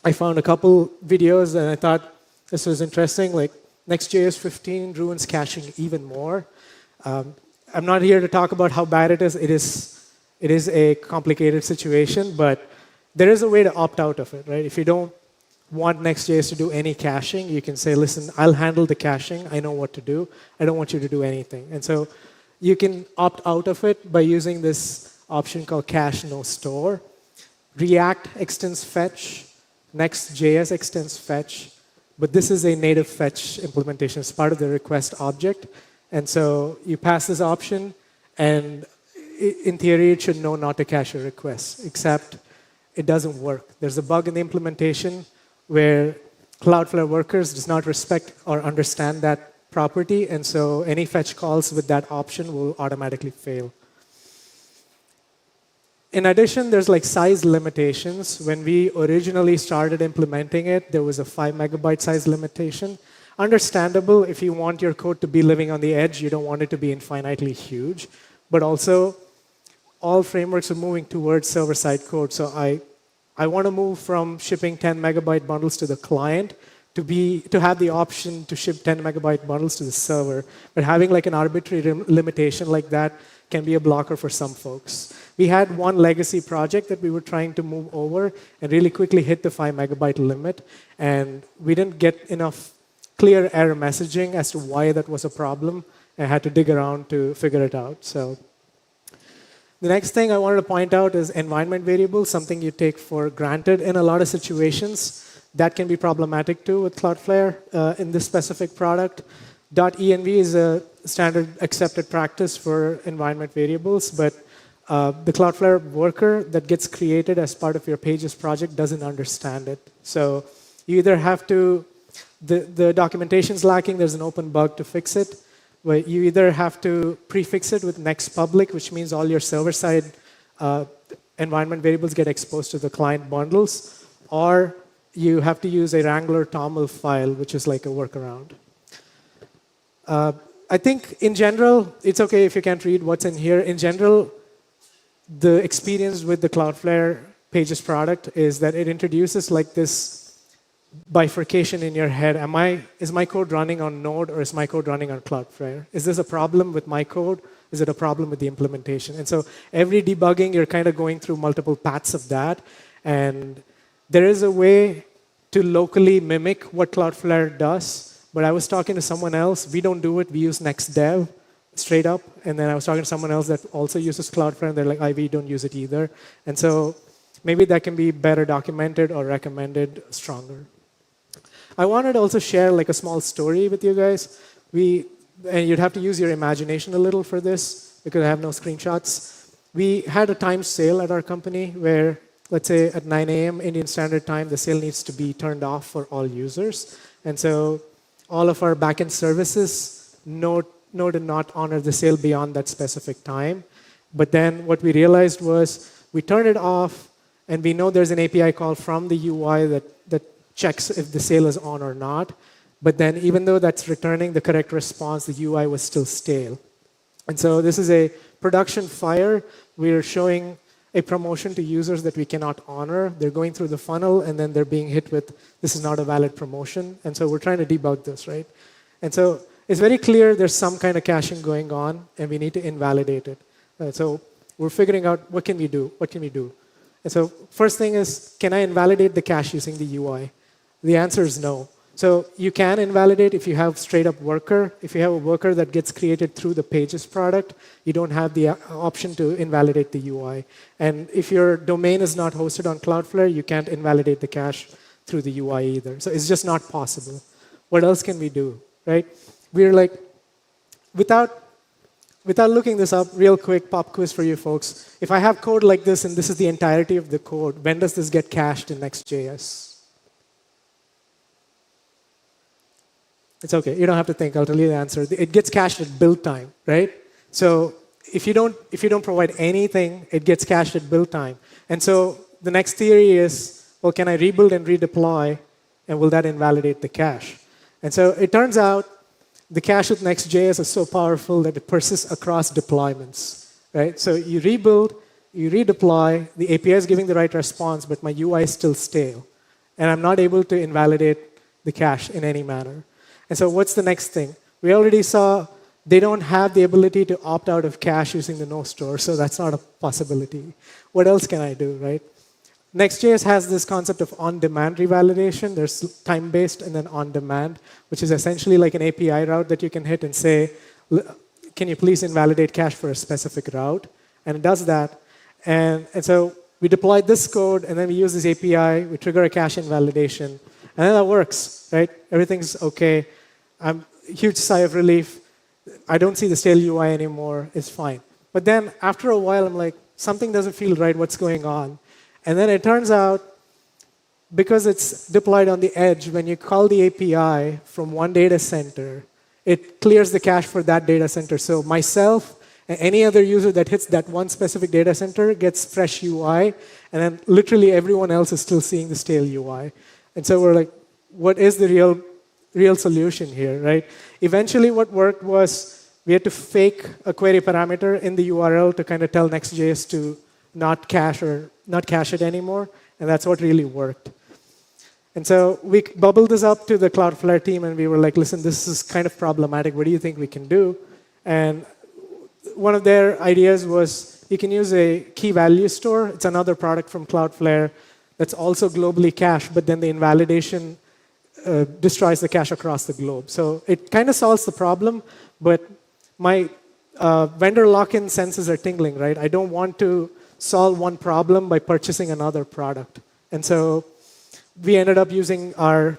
I found a couple videos, and I thought this was interesting. Like Next.js 15 ruins caching even more. I'm not here to talk about how bad it is. It is a complicated situation, but there is a way to opt out of it, right? If you don't want Next.js to do any caching, you can say, listen, I'll handle the caching. I know what to do. I don't want you to do anything. And so you can opt out of it by using this option called cache no store. React extends fetch. Next.js extends fetch. But this is a native fetch implementation. It's part of the request object. And so you pass this option, and in theory, it should know not to cache your requests, except it doesn't work. There's a bug in the implementation where Cloudflare Workers does not respect or understand that property, and so any fetch calls with that option will automatically fail. In addition, there's like size limitations. When we originally started implementing it, there was a 5 megabyte size limitation. Understandable if you want your code to be living on the edge, you don't want it to be infinitely huge. But also, all frameworks are moving towards server-side code. So I want to move from shipping 10 megabyte bundles to the client to have the option to ship 10 megabyte bundles to the server. But having like an arbitrary limitation like that can be a blocker for some folks. We had one legacy project that we were trying to move over and really quickly hit the 5 megabyte limit. And we didn't get enough clear error messaging as to why that was a problem. I had to dig around to figure it out. So the next thing I wanted to point out is environment variables, something you take for granted in a lot of situations. That can be problematic too with Cloudflare in this specific product. .env is a standard accepted practice for environment variables, but the Cloudflare worker that gets created as part of your Pages project doesn't understand it. So you either have to the documentation's lacking, there's an open bug to fix it, where you either have to prefix it with next public, which means all your server-side environment variables get exposed to the client bundles, or you have to use a Wrangler TOML file, which is like a workaround. I think in general, it's okay if you can't read what's in here. In general, the experience with the Cloudflare Pages product is that it introduces like this bifurcation in your head. Is my code running on Node or is my code running on Cloudflare? Is this a problem with my code? Is it a problem with the implementation? And so every debugging, you're kind of going through multiple paths of that. And there is a way to locally mimic what Cloudflare does. But I was talking to someone else. We don't do it. We use NextDev straight up. And then I was talking to someone else that also uses Cloudflare, and they're like, we don't use it either. And so maybe that can be better documented or recommended stronger. I wanted to also share like a small story with you guys. And you'd have to use your imagination a little for this because I have no screenshots. We had a timed sale at our company where, let's say at 9 a.m. Indian Standard Time, the sale needs to be turned off for all users. And so all of our backend services know to not honor the sale beyond that specific time. But then what we realized was we turn it off, and we know there's an API call from the UI that checks if the sale is on or not. But then even though that's returning the correct response, the UI was still stale. And so this is a production fire. We're showing a promotion to users that we cannot honor. They're going through the funnel, and then they're being hit with, this is not a valid promotion. And so we're trying to debug this, right? And so it's very clear there's some kind of caching going on, and we need to invalidate it. So we're figuring out what can we do? What can we do? And so first thing is, can I invalidate the cache using the UI? The answer is no. So you can invalidate if you have straight up worker. If you have a worker that gets created through the Pages product, you don't have the option to invalidate the UI. And if your domain is not hosted on Cloudflare, you can't invalidate the cache through the UI either. So it's just not possible. What else can we do, right? We're like, without looking this up, real quick pop quiz for you folks. If I have code like this and this is the entirety of the code, when does this get cached in Next.js? It's OK. You don't have to think. I'll tell you the answer. It gets cached at build time, right? So if you don't provide anything, it gets cached at build time. And so the next theory is, well, can I rebuild and redeploy, and will that invalidate the cache? And so it turns out the cache with Next.js is so powerful that it persists across deployments, right? So you rebuild, you redeploy, the API is giving the right response, but my UI is still stale. And I'm not able to invalidate the cache in any manner. And so what's the next thing? We already saw they don't have the ability to opt out of cache using the no store, so that's not a possibility. What else can I do, right? Next.js has this concept of on-demand revalidation. There's time-based and then on-demand, which is essentially like an API route that you can hit and say, can you please invalidate cache for a specific route? And it does that. And so we deployed this code, and then we use this API. We trigger a cache invalidation. And then that works, right? Everything's OK. Huge sigh of relief. I don't see the stale UI anymore. It's fine. But then after a while, I'm like, something doesn't feel right. What's going on? And then it turns out, because it's deployed on the edge, when you call the API from one data center, it clears the cache for that data center. So myself and any other user that hits that one specific data center gets fresh UI, and then literally everyone else is still seeing the stale UI. And so we're like, what is the real solution here, right? Eventually what worked was we had to fake a query parameter in the URL to kind of tell Next.js to not cache it anymore, and that's what really worked. And so we bubbled this up to the Cloudflare team, and we were like, listen, this is kind of problematic. What do you think we can do? And one of their ideas was you can use a key value store. It's another product from Cloudflare that's also globally cached, but then the invalidation destroys the cache across the globe. So it kind of solves the problem, but my vendor lock-in senses are tingling, right? I don't want to solve one problem by purchasing another product. And so we ended up using our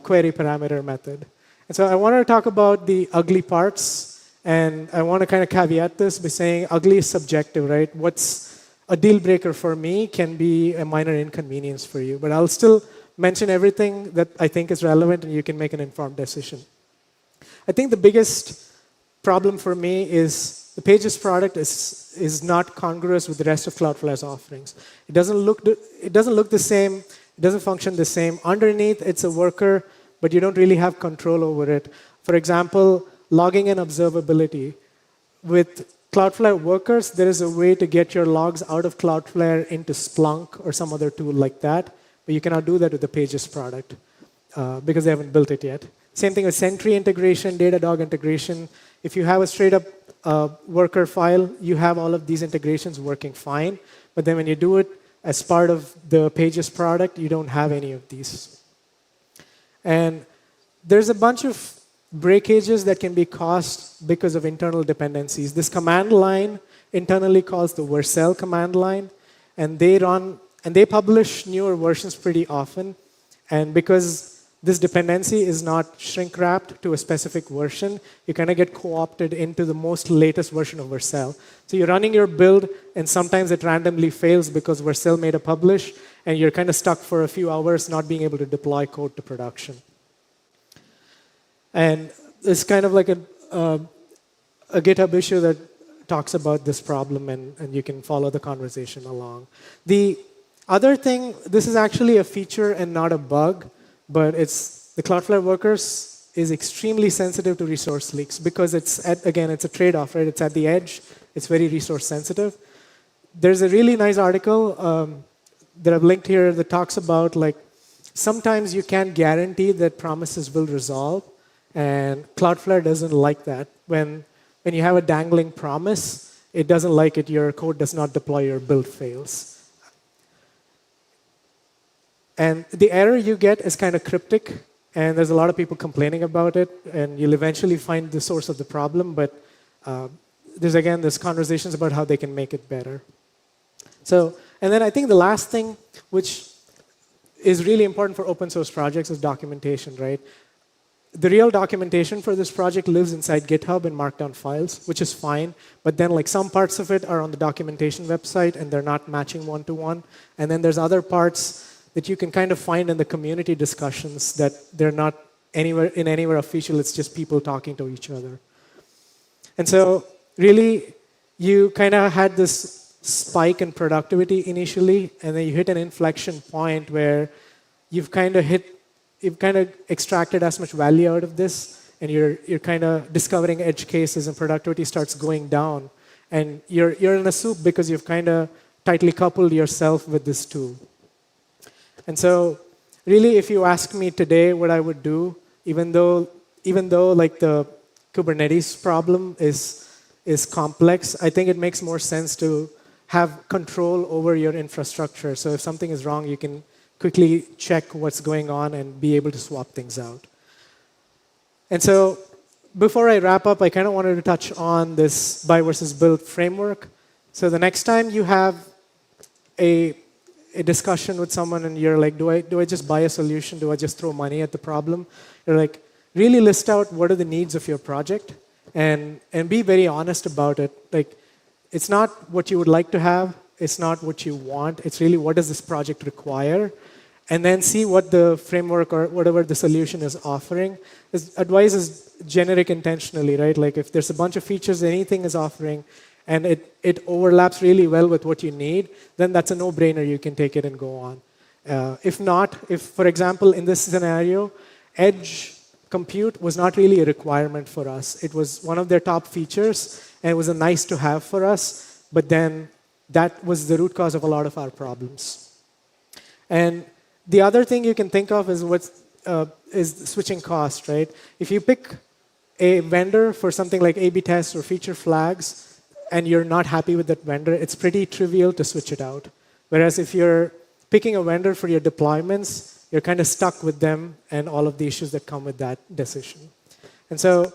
query parameter method. And so I wanted to talk about the ugly parts, and I want to kind of caveat this by saying ugly is subjective, right? What's a deal breaker for me can be a minor inconvenience for you, but I'll still mention everything that I think is relevant, and you can make an informed decision. I think the biggest problem for me is the Pages product is not congruous with the rest of Cloudflare's offerings. It doesn't look the same. It doesn't function the same. Underneath, it's a worker, but you don't really have control over it. For example, logging and observability. With Cloudflare Workers, there is a way to get your logs out of Cloudflare into Splunk or some other tool like that, but you cannot do that with the Pages product because they haven't built it yet. Same thing with Sentry integration, Datadog integration. If you have a straight up worker file, you have all of these integrations working fine, but then when you do it as part of the Pages product, you don't have any of these. And there's a bunch of breakages that can be caused because of internal dependencies. This command line internally calls the Vercel command line, and they publish newer versions pretty often. And because this dependency is not shrink wrapped to a specific version, you kind of get co-opted into the most latest version of Vercel. So you're running your build, and sometimes it randomly fails because Vercel made a publish, and you're kind of stuck for a few hours not being able to deploy code to production. And it's kind of like a GitHub issue that talks about this problem, and you can follow the conversation along. The other thing, this is actually a feature and not a bug, but it's the Cloudflare Workers is extremely sensitive to resource leaks because again, it's a trade-off, right? It's at the edge. It's very resource sensitive. There's a really nice article that I've linked here that talks about like sometimes you can't guarantee that promises will resolve, and Cloudflare doesn't like that. When you have a dangling promise, it doesn't like it. Your code does not deploy, your build fails. And the error you get is kind of cryptic, and there's a lot of people complaining about it, and you'll eventually find the source of the problem, but there's conversations about how they can make it better. So, and then I think the last thing, which is really important for open source projects, is documentation, right? The real documentation for this project lives inside GitHub in Markdown files, which is fine, but then like some parts of it are on the documentation website and they're not matching one-to-one, and then there's other parts that you can kind of find in the community discussions that they're not anywhere official, it's just people talking to each other. And so really, you kind of had this spike in productivity initially, and then you hit an inflection point where you've kind of extracted as much value out of this, and you're kind of discovering edge cases, and productivity starts going down. And you're in a soup because you've kind of tightly coupled yourself with this tool. And so really, if you ask me today what I would do, even though like the Kubernetes problem is complex, I think it makes more sense to have control over your infrastructure. So if something is wrong, you can quickly check what's going on and be able to swap things out. And so before I wrap up, I kind of wanted to touch on this buy versus build framework. So the next time you have a discussion with someone and you're like, do I just buy a solution? Do I just throw money at the problem? You're like, really list out what are the needs of your project and be very honest about it. Like, it's not what you would like to have. It's not what you want. It's really what does this project require? And then see what the framework or whatever the solution is offering. Advice is generic intentionally, right? Like if there's a bunch of features anything is offering, and it overlaps really well with what you need, then that's a no-brainer. You can take it and go on. If not, for example, in this scenario, edge compute was not really a requirement for us. It was one of their top features, and it was a nice to have for us, but then that was the root cause of a lot of our problems. And the other thing you can think of is switching cost, right? If you pick a vendor for something like A/B tests or feature flags, and you're not happy with that vendor, it's pretty trivial to switch it out. Whereas if you're picking a vendor for your deployments, you're kind of stuck with them and all of the issues that come with that decision. And so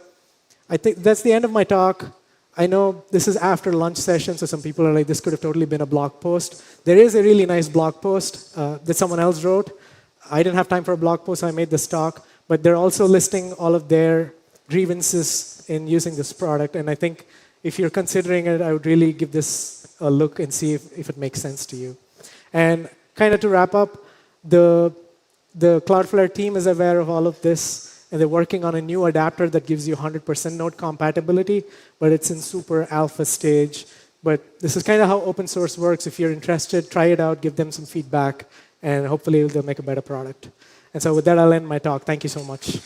I think that's the end of my talk. I know this is after lunch session, so some people are like, this could have totally been a blog post. There is a really nice blog post that someone else wrote. I didn't have time for a blog post, so I made this talk. But they're also listing all of their grievances in using this product. And I think if you're considering it, I would really give this a look and see if it makes sense to you. And kind of to wrap up, the Cloudflare team is aware of all of this, and they're working on a new adapter that gives you 100% node compatibility, but it's in super alpha stage. But this is kind of how open source works. If you're interested, try it out, give them some feedback, and hopefully they'll make a better product. And so with that, I'll end my talk. Thank you so much.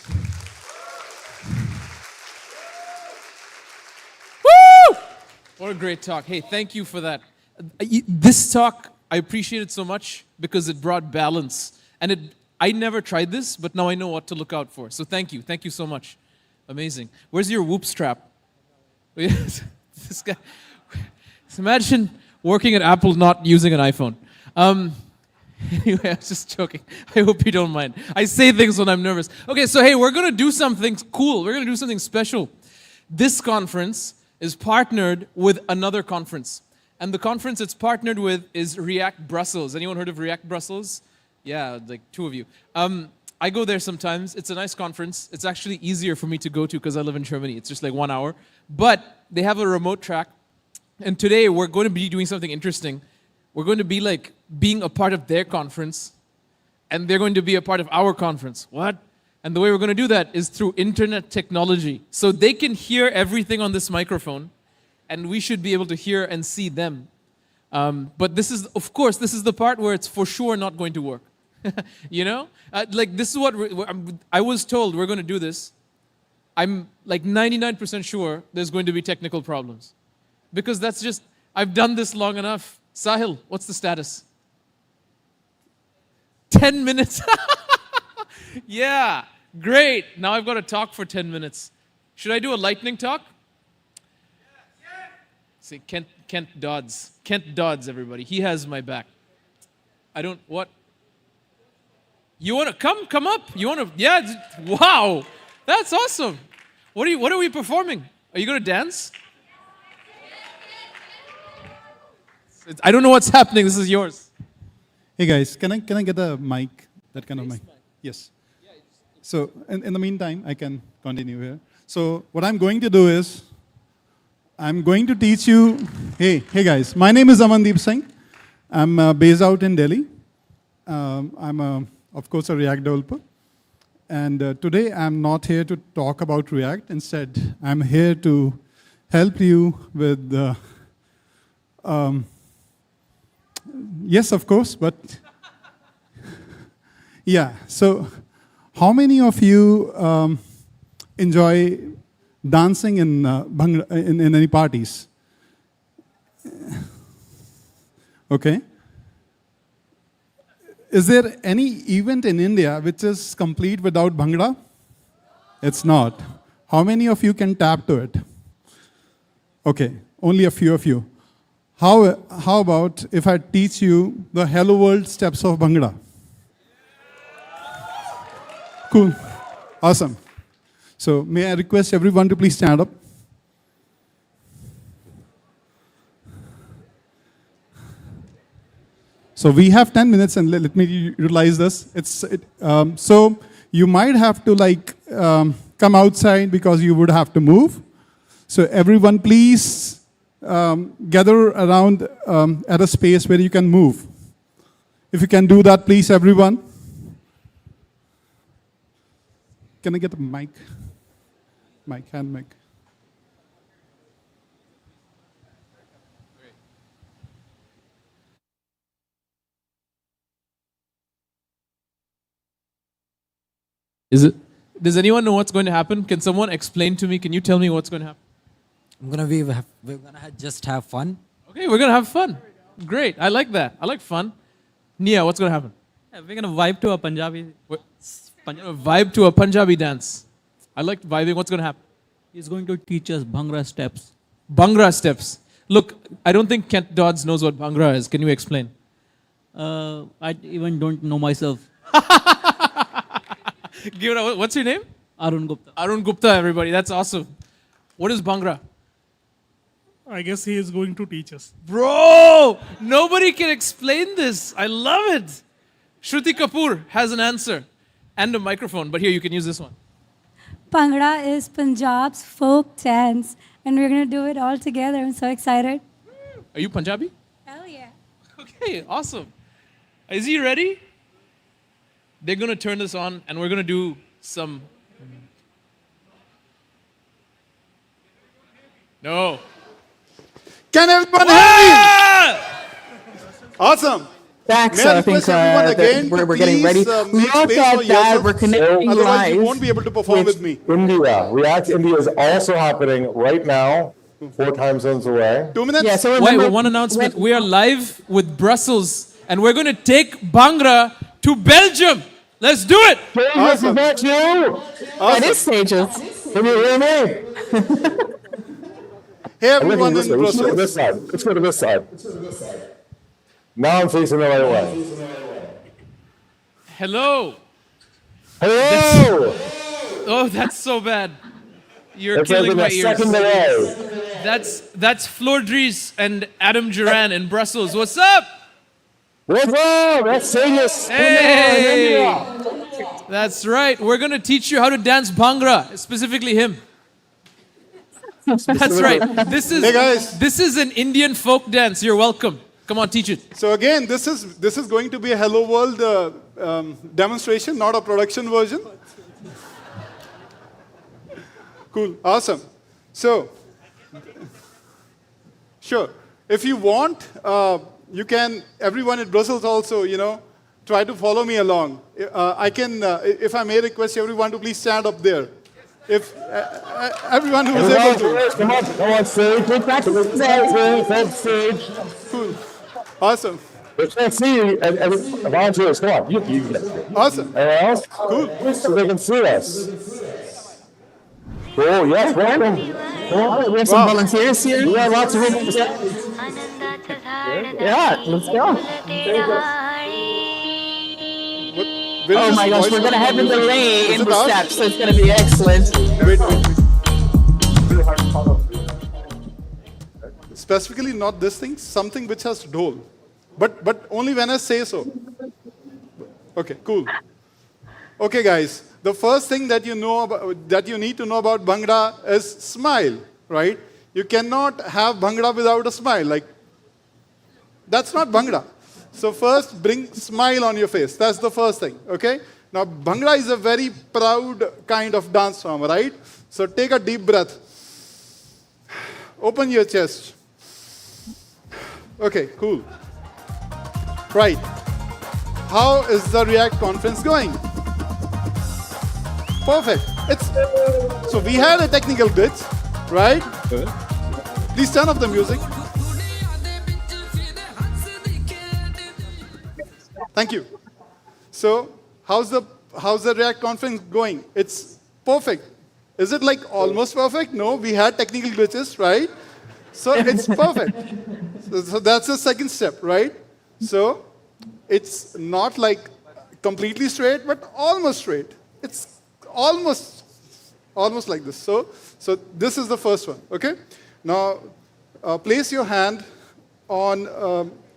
What a great talk. Hey, thank you for that. This talk, I appreciate it so much because it brought balance. And I never tried this, but now I know what to look out for. So thank you. Thank you so much. Amazing. Where's your whoop strap? This guy. Imagine working at Apple not using an iPhone. Anyway, I was just joking. I hope you don't mind. I say things when I'm nervous. Okay, so hey, we're going to do something cool. We're going to do something special. This conference is partnered with another conference. And the conference it's partnered with is React Brussels. Anyone heard of React Brussels? Yeah, like 2 of you. I go there sometimes. It's a nice conference. It's actually easier for me to go to because I live in Germany. It's just like 1 hour. But they have a remote track. And today we're going to be doing something interesting. We're going to be like being a part of their conference, and they're going to be a part of our conference. What? And the way we're going to do that is through internet technology. So they can hear everything on this microphone, and we should be able to hear and see them. But this is, of course, this is the part where it's for sure not going to work. You know? Like, this is what I was told we're going to do this. I'm like 99% sure there's going to be technical problems. Because that's just, I've done this long enough. Sahil, what's the status? 10 minutes. Yeah, great. Now I've got to talk for 10 minutes. Should I do a lightning talk? See, Kent Dodds. Kent Dodds, everybody. He has my back. I don't, what? You want to come up? You want to, yeah, wow. That's awesome. What are we performing? Are you going to dance? I don't know what's happening. This is yours. Hey guys, can I get a mic? That kind of mic. Yes. So in the meantime, I can continue here. So what I'm going to do is, I'm going to teach you. Hey guys, my name is Amandeep Singh. I'm based out in Delhi. I'm of course a React developer. And today I'm not here to talk about React. Instead, I'm here to help you with yes, of course, but yeah. So, how many of you enjoy dancing in Bhangra, in any parties? Okay. Is there any event in India which is complete without Bhangra? It's not. How many of you can tap to it? Okay, only a few of you. How about if I teach you the Hello World steps of Bhangra? Cool. Awesome. So may I request everyone to please stand up? So we have 10 minutes, and let me utilize this. So you might have to come outside because you would have to move. So everyone please gather around at a space where you can move. If you can do that, please, everyone. Can I get a mic? Hand mic. Does anyone know what's going to happen? Can someone explain to me? Can you tell me what's going to happen? We're gonna just have fun. Okay, we're going to have fun. Great. I like that. I like fun. Nia, what's going to happen? Yeah, we're going to vibe to a Punjabi. Vibe to a Punjabi dance. I like vibing. What's going to happen? He's going to teach us Bhangra steps. Bhangra steps. Look, I don't think Kent Dodds knows what Bhangra is. Can you explain? I even don't know myself. What's your name? Arun Gupta. Arun Gupta, everybody. That's awesome. What is Bhangra? I guess he is going to teach us. Bro, nobody can explain this. I love it. Shruti Kapoor has an answer and a microphone, but here you can use this one. Bhangra is Punjab's folk dance, and we're going to do it all together. I'm so excited. Are you Punjabi? Hell yeah. Okay, awesome. Is he ready? They're going to turn this on, and we're going to do some... No. Can everyone hear me? Awesome. Thanks, May I I think request everyone again to we're getting ready. make Look space at for that. yourself. We're connecting Otherwise, live. you won't be able to perform with me. India. React India is also happening right now, 4 time zones away. 2 minutes? Yeah, so Wait, one announcement. We are live with Brussels, and we're going to take Bhangra to Belgium. Let's do it. Tejas, is that you? That is Tejas. Can you hear me? Hey, everyone in Let's go to Brussels. this side. Let's go to this side. Now I'm facing the right way. Hello. Hello. Oh, that's so bad. You're It's killing like my a ears. second delay. That's Floordries and Adam Duran in Brussels. What's up? What's up? That's Tejas. Hey. That's right. We're going to teach you how to dance Bhangra, specifically him. That's right. Hey guys. This is an Indian folk dance. You're welcome. Come on, teach it. So again, this is going to be a Hello World demonstration, not a production version. Cool. Awesome. So, sure. If you want, you can, everyone at Brussels also, try to follow me along. I can, if I may request everyone to please stand up there. If everyone who is able to. Come on, stage. Stage. Cool. Awesome. We can't see you. Volunteers, come on. You get it. Awesome. Anyone else? Cool. So they can see us. Cool, yes, welcome. We have some volunteers here. We have lots of volunteers. Yeah, let's go. Oh my gosh, we're going to have a delay in the out? steps, so it's going to be excellent. Wait. Specifically not this thing, something which has dhol. But only when I say so. Okay, cool. Okay, guys. The first thing that you need to know about Bhangra is smile, right? You cannot have Bhangra without a smile. Like, that's not Bhangra. So first, bring smile on your face. That's the first thing, okay? Now, Bhangra is a very proud kind of dance form, right? So take a deep breath. Open your chest. Okay, cool. Right. How is the React conference going? Perfect. So we had a technical glitch, right? Please turn off the music. Thank you. So how's the React conference going? It's perfect. Is it like almost perfect? No, we had technical glitches, right? So it's perfect. So that's the second step, right? So it's not like completely straight, but almost straight. It's almost like this. So this is the first one, okay? Now, place your hand on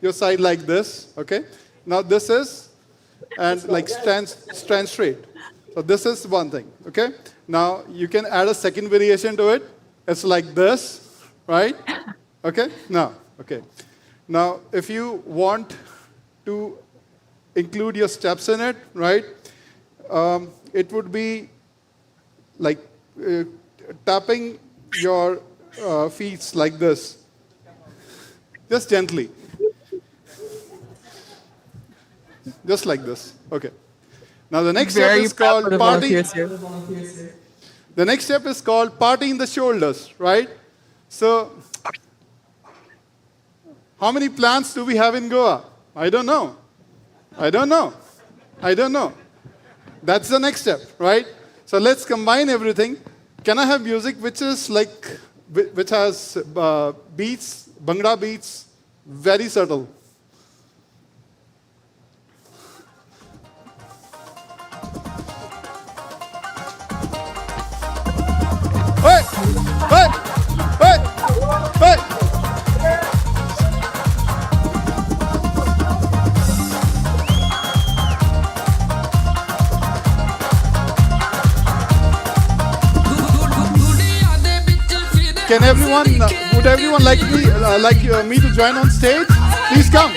your side like this, okay? Now this is, and like stand straight. So this is one thing, okay? Now you can add a second variation to it. It's like this, right? Okay? Now, okay. Now, if you want to include your steps in it, right? It would be like tapping your feet like this. Just gently. Just like this. Okay. Now the next step is called party. The next step is called party in the shoulders, right? So, how many plants do we have in Goa? I don't know. That's the next step, right? So let's combine everything. Can I have music which is like, which has beats, Bhangra beats, very subtle. Hey! Can everyone, would everyone like me to join on stage? Please come.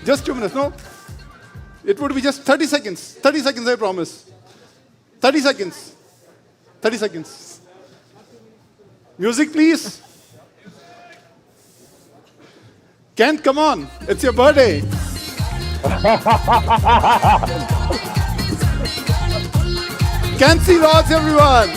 Just 2 minutes, no? It would be just 30 seconds. 30 seconds, I promise. 30 seconds. 30 seconds. Music, please. Kent, come on. It's your birthday. Can't see rods, everyone.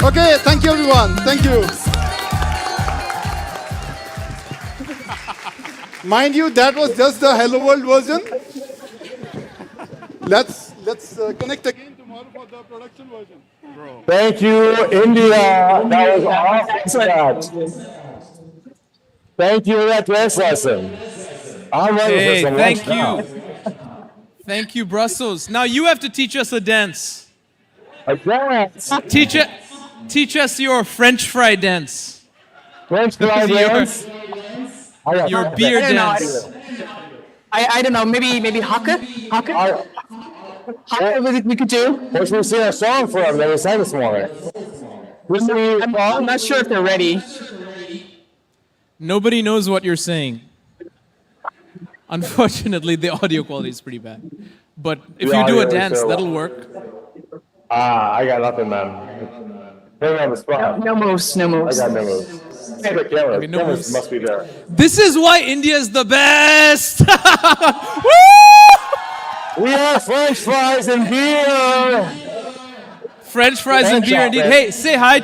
Okay, thank you, everyone. Thank you. Mind you, that was just the Hello World version. Let's connect again tomorrow for the production version. Thank you, India. That was awesome. Thank you for that dance lesson. I'm ready for some lunch now. Thank you, Brussels. Now you have to teach us a dance. A dance? Teach us your French fry dance. French fry dance? your beer dance. I don't know. Maybe Haka? Haka we could do. What should we sing a song for them that we sang this morning? I'm not sure if they're ready. Nobody knows what you're saying. Unfortunately, the audio quality is pretty bad. But if you do a dance, that'll work. I got nothing, man. Put me on the spot. No moves. No moves. I got no moves. Hey, the camera. Okay, no Cameras moves. must be there. This is why India is the best. Woo! We have French fries and beer. French fries and beer, indeed. Hey, say hi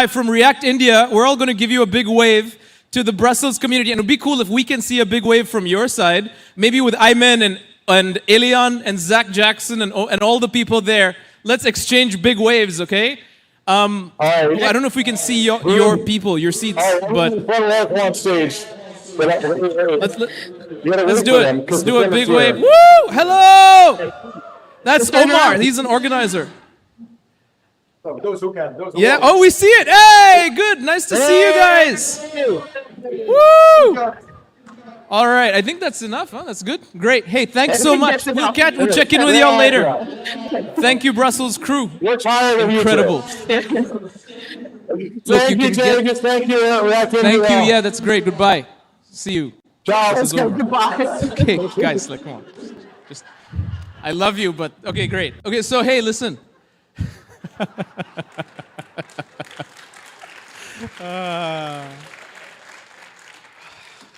from React India. We're all going to give you a big wave to the Brussels community, and it would be cool if we can see a big wave from your side, maybe with Ayman and Elian and Zach Jackson and all the people there. Let's exchange big waves, okay? I don't know if we can see your people, your seats, but one stage. let's do it. Let's do a big wave. Woo! Hello! That's Omar. He's an organizer. Those who can. Yeah. Oh, we see it. Hey, good. Nice to see you guys. Woo! All right. I think that's enough. Huh? That's good. Great. Hey, thanks so much. We'll check in with y'all later. Thank you, Brussels crew. We're tired of you. Incredible. Thank you, James. Thank you. Thank you. Yeah, that's great. Goodbye. See you. Ciao. Goodbye. Okay, guys, like, come on. Just, I love you, but okay, great. Okay, so hey, listen.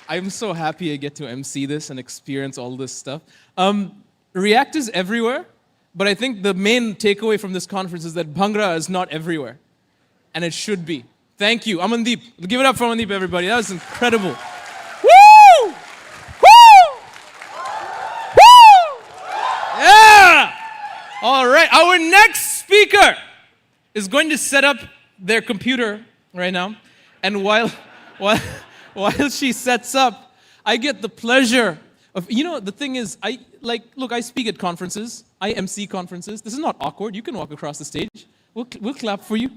I'm so happy I get to MC this and experience all this stuff. React is everywhere, but I think the main takeaway from this conference is that Bhangra is not everywhere, and it should be. Thank you. Amandeep. Give it up for Amandeep, everybody. That was incredible. Woo! Woo! Woo! Yeah! All right, our next speaker is going to set up their computer right now, and while she sets up, I get the pleasure of, the thing is, I speak at conferences, I MC conferences. This is not awkward. You can walk across the stage. We'll clap for you.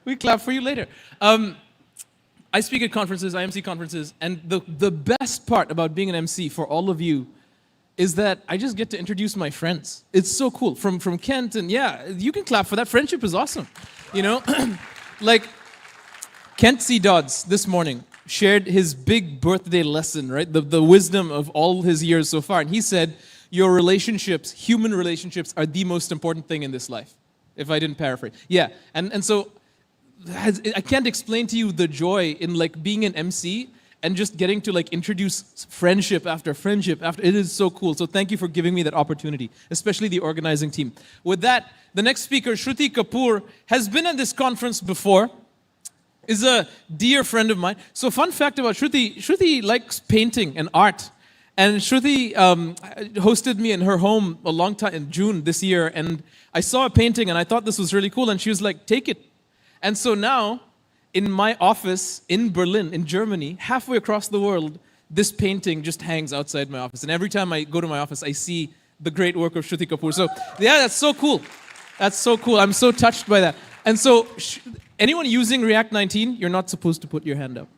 We clap for you later. I speak at conferences, I MC conferences, and the best part about being an MC for all of you is that I just get to introduce my friends. It's so cool. From Kent, and yeah, you can clap for that. Friendship is awesome. Like Kent C. Dodds this morning shared his big birthday lesson, right? The wisdom of all his years so far. And he said, your relationships, human relationships, are the most important thing in this life, if I didn't paraphrase. Yeah, and so I can't explain to you the joy in like being an MC and just getting to like introduce friendship after friendship after. It is so cool. So thank you for giving me that opportunity, especially the organizing team. With that, the next speaker, Shruti Kapoor, has been at this conference before, is a dear friend of mine. So fun fact about Shruti likes painting and art. And Shruti hosted me in her home a long time, in June this year, and I saw a painting and I thought this was really cool, and she was like, take it. And so now, in my office in Berlin, in Germany, halfway across the world, this painting just hangs outside my office. And every time I go to my office, I see the great work of Shruti Kapoor. So yeah, that's so cool. That's so cool. I'm so touched by that. And so, anyone using React 19, you're not supposed to put your hand up.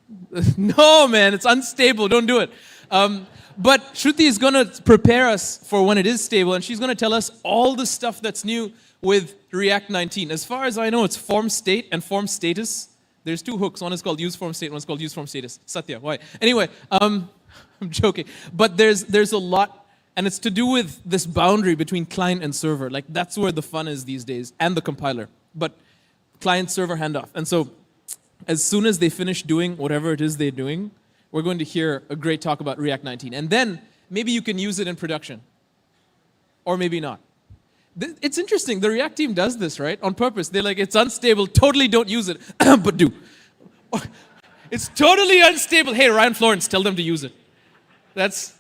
No, man, it's unstable. Don't do it. But Shruti is going to prepare us for when it is stable, and she's going to tell us all the stuff that's new with React 19. As far as I know, it's form state and form status. There's two hooks. One is called use form state, one is called use form status. Satya, why? Anyway, I'm joking. But there's a lot, and it's to do with this boundary between client and server. Like, that's where the fun is these days, and the compiler. But client-server handoff. And so, as soon as they finish doing whatever it is they're doing, we're going to hear a great talk about React 19. And then, maybe you can use it in production. Or maybe not. It's interesting, the React team does this, right? On purpose. They're like, it's unstable, totally don't use it. But do. It's totally unstable. Hey, Ryan Florence, tell them to use it. That's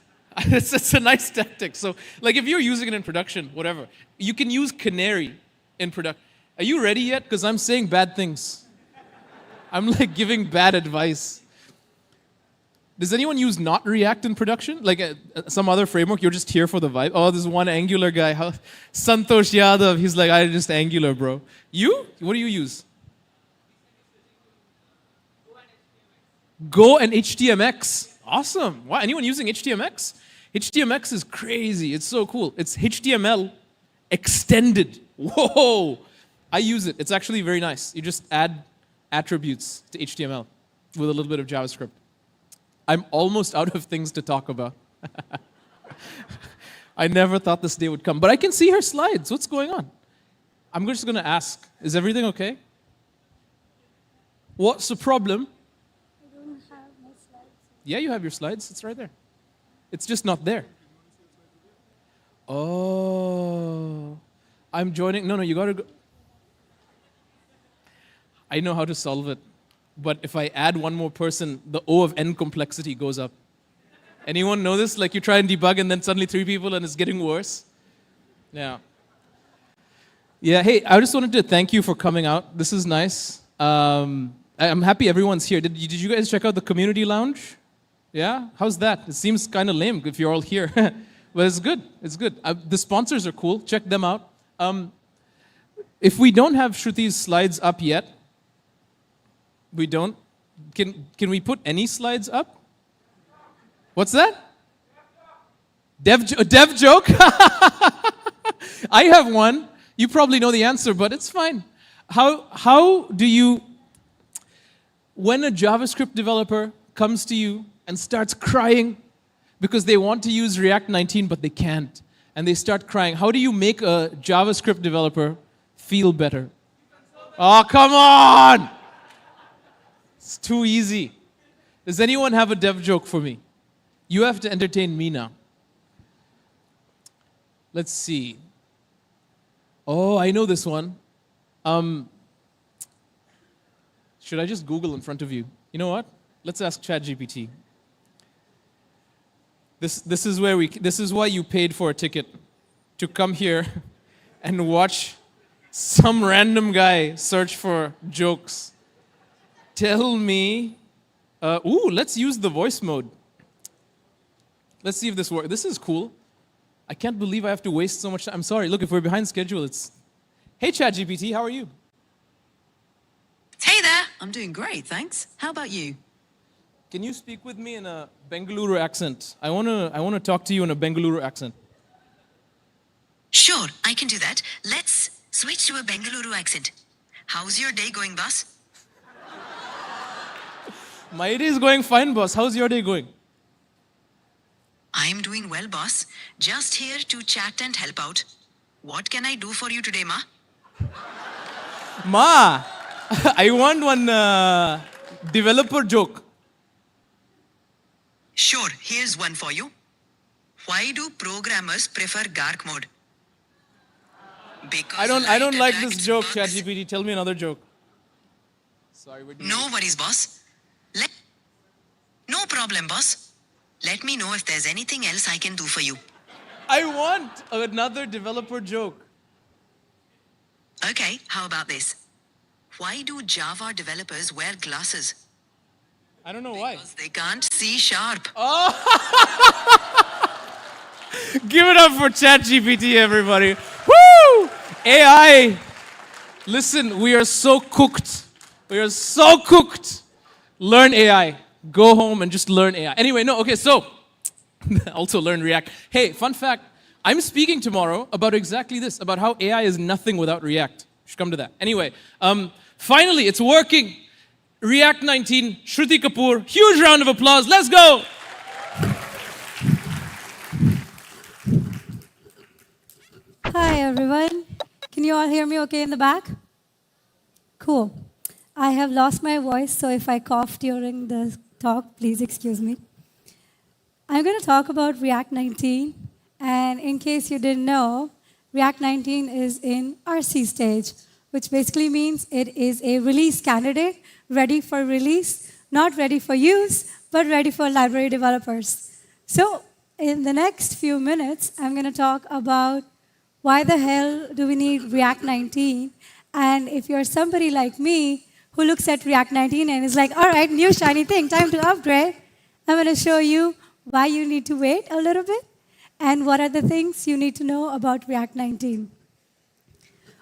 a nice tactic. So, like, if you're using it in production, whatever, you can use Canary in production. Are you ready yet? Because I'm saying bad things. I'm like giving bad advice. Does anyone use not React in production? Like some other framework, you're just here for the vibe? Oh, this one Angular guy, Santosh Yadav, he's like, I just Angular, bro. You? What do you use? Go and HTMX. Awesome. Wow, anyone using HTMX? HTMX is crazy. It's so cool. It's HTML extended. Whoa. I use it. It's actually very nice. You just add attributes to HTML with a little bit of JavaScript. I'm almost out of things to talk about. I never thought this day would come. But I can see her slides. What's going on? I'm just going to ask, is everything okay? What's the problem? I don't have my slides. Yeah, you have your slides. It's right there. It's just not there. Oh. I'm joining. No, you got to go. I know how to solve it. But if I add one more person, the O of N complexity goes up. Anyone know this? Like you try and debug and then suddenly 3 people and it's getting worse? Yeah. Yeah, hey, I just wanted to thank you for coming out. This is nice. I'm happy everyone's here. Did you guys check out the community lounge? Yeah? How's that? It seems kind of lame if you're all here. But it's good. It's good. The sponsors are cool. Check them out. If we don't have Shruti's slides up yet, we don't. Can we put any slides up? What's that? Dev joke? I have one. You probably know the answer, but it's fine. How do you, when a JavaScript developer comes to you and starts crying because they want to use React 19 but they can't, and they start crying, how do you make a JavaScript developer feel better? Oh, come on! It's too easy. Does anyone have a dev joke for me? You have to entertain me now. Let's see. Oh, I know this one. Should I just Google in front of you? You know what? Let's ask ChatGPT. This is why you paid for a ticket to come here and watch some random guy search for jokes. Tell me. Let's use the voice mode. Let's see if this works. This is cool. I can't believe I have to waste so much time. I'm sorry. Look, if we're behind schedule, it's... Hey, ChatGPT, how are you? Hey there. I'm doing great, thanks. How about you? Can you speak with me in a Bengaluru accent? I want to talk to you in a Bengaluru accent. Sure, I can do that. Let's switch to a Bengaluru accent. How's your day going, boss? My day is going fine, boss. How's your day going? I'm doing well, boss. Just here to chat and help out. What can I do for you today, Ma? Ma, I want one developer joke. Sure, here's one for you. Why do programmers prefer dark mode? Because I don't like this joke, ChatGPT. Tell me another joke. Sorry, no worries, boss. No problem, boss. Let me know if there's anything else I can do for you. I want another developer joke. Okay, how about this? Why do Java developers wear glasses? I don't know why. Because they can't see sharp. Oh! Give it up for ChatGPT, everybody. Woo! AI. Listen, we are so cooked. We are so cooked. Learn AI. Go home and just learn AI. Anyway, so also learn React. Hey, fun fact, I'm speaking tomorrow about exactly this, about how AI is nothing without React. Should come to that. Anyway, finally, it's working. React 19, Shruti Kapoor, huge round of applause. Let's go. Hi, everyone. Can you all hear me okay in the back? Cool. I have lost my voice, so if I cough during the talk, please excuse me. I'm going to talk about React 19. And in case you didn't know, React 19 is in RC stage, which basically means it is a release candidate, ready for release, not ready for use, but ready for library developers. So in the next few minutes, I'm going to talk about why the hell do we need React 19? And if you're somebody like me who looks at React 19 and is like, all right, new shiny thing, time to upgrade, I'm going to show you why you need to wait a little bit and what are the things you need to know about React 19.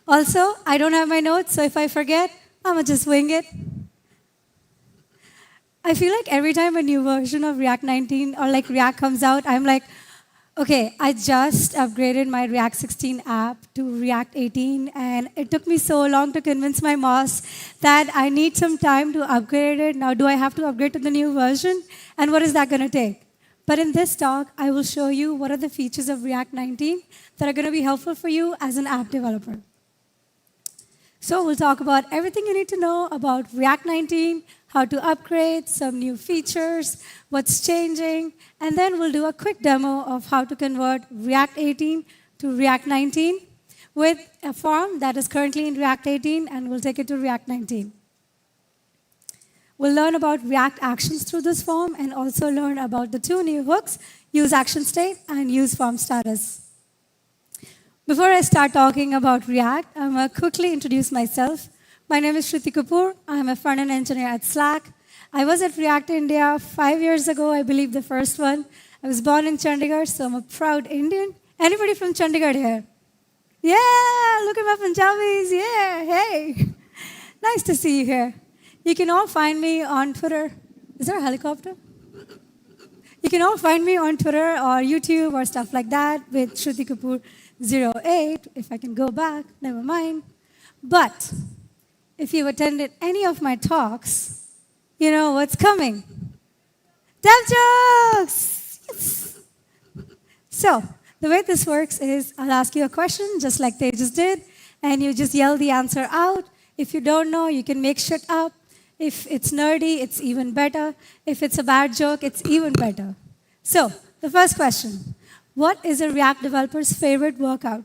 Also, I don't have my notes, so if I forget, I'm going to just wing it. I feel like every time a new version of React 19 or like React comes out, I'm like, okay, I just upgraded my React 16 app to React 18, and it took me so long to convince my boss that I need some time to upgrade it. Now, do I have to upgrade to the new version? And what is that going to take? But in this talk, I will show you what are the features of React 19 that are going to be helpful for you as an app developer. So we'll talk about everything you need to know about React 19, how to upgrade, some new features, what's changing, and then we'll do a quick demo of how to convert React 18 to React 19 with a form that is currently in React 18, and we'll take it to React 19. We'll learn about React actions through this form and also learn about the two new hooks, use action state and use form status. Before I start talking about React, I'm going to quickly introduce myself. My name is Shruti Kapoor. I'm a front-end engineer at Slack. I was at React India 5 years ago, I believe the first one. I was born in Chandigarh, so I'm a proud Indian. Anybody from Chandigarh here? Yeah, look at my Punjabis, yeah, hey. Nice to see you here. You can all find me on Twitter. Is there a helicopter? You can all find me on Twitter or YouTube or stuff like that with Shruti Kapoor 08. If I can go back, never mind. But if you've attended any of my talks, you know what's coming. Dev jokes! Yes. So, the way this works is I'll ask you a question, just like they just did, and you just yell the answer out. If you don't know, you can make shit up. If it's nerdy, it's even better. If it's a bad joke, it's even better. So, the first question. What is a React developer's favorite workout?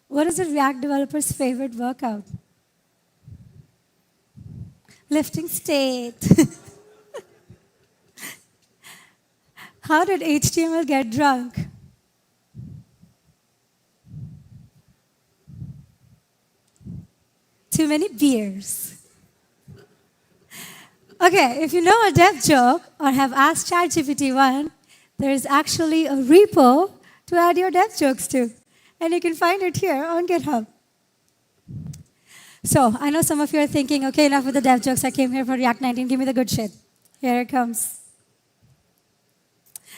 What is a React developer's favorite workout? Lifting state. How did HTML get drunk? Too many beers. Okay, if you know a dev joke or have asked ChatGPT one, there is actually a repo to add your dev jokes to. And you can find it here on GitHub. So, I know some of you are thinking, okay, enough with the dev jokes. I came here for React 19. Give me the good shit. Here it comes.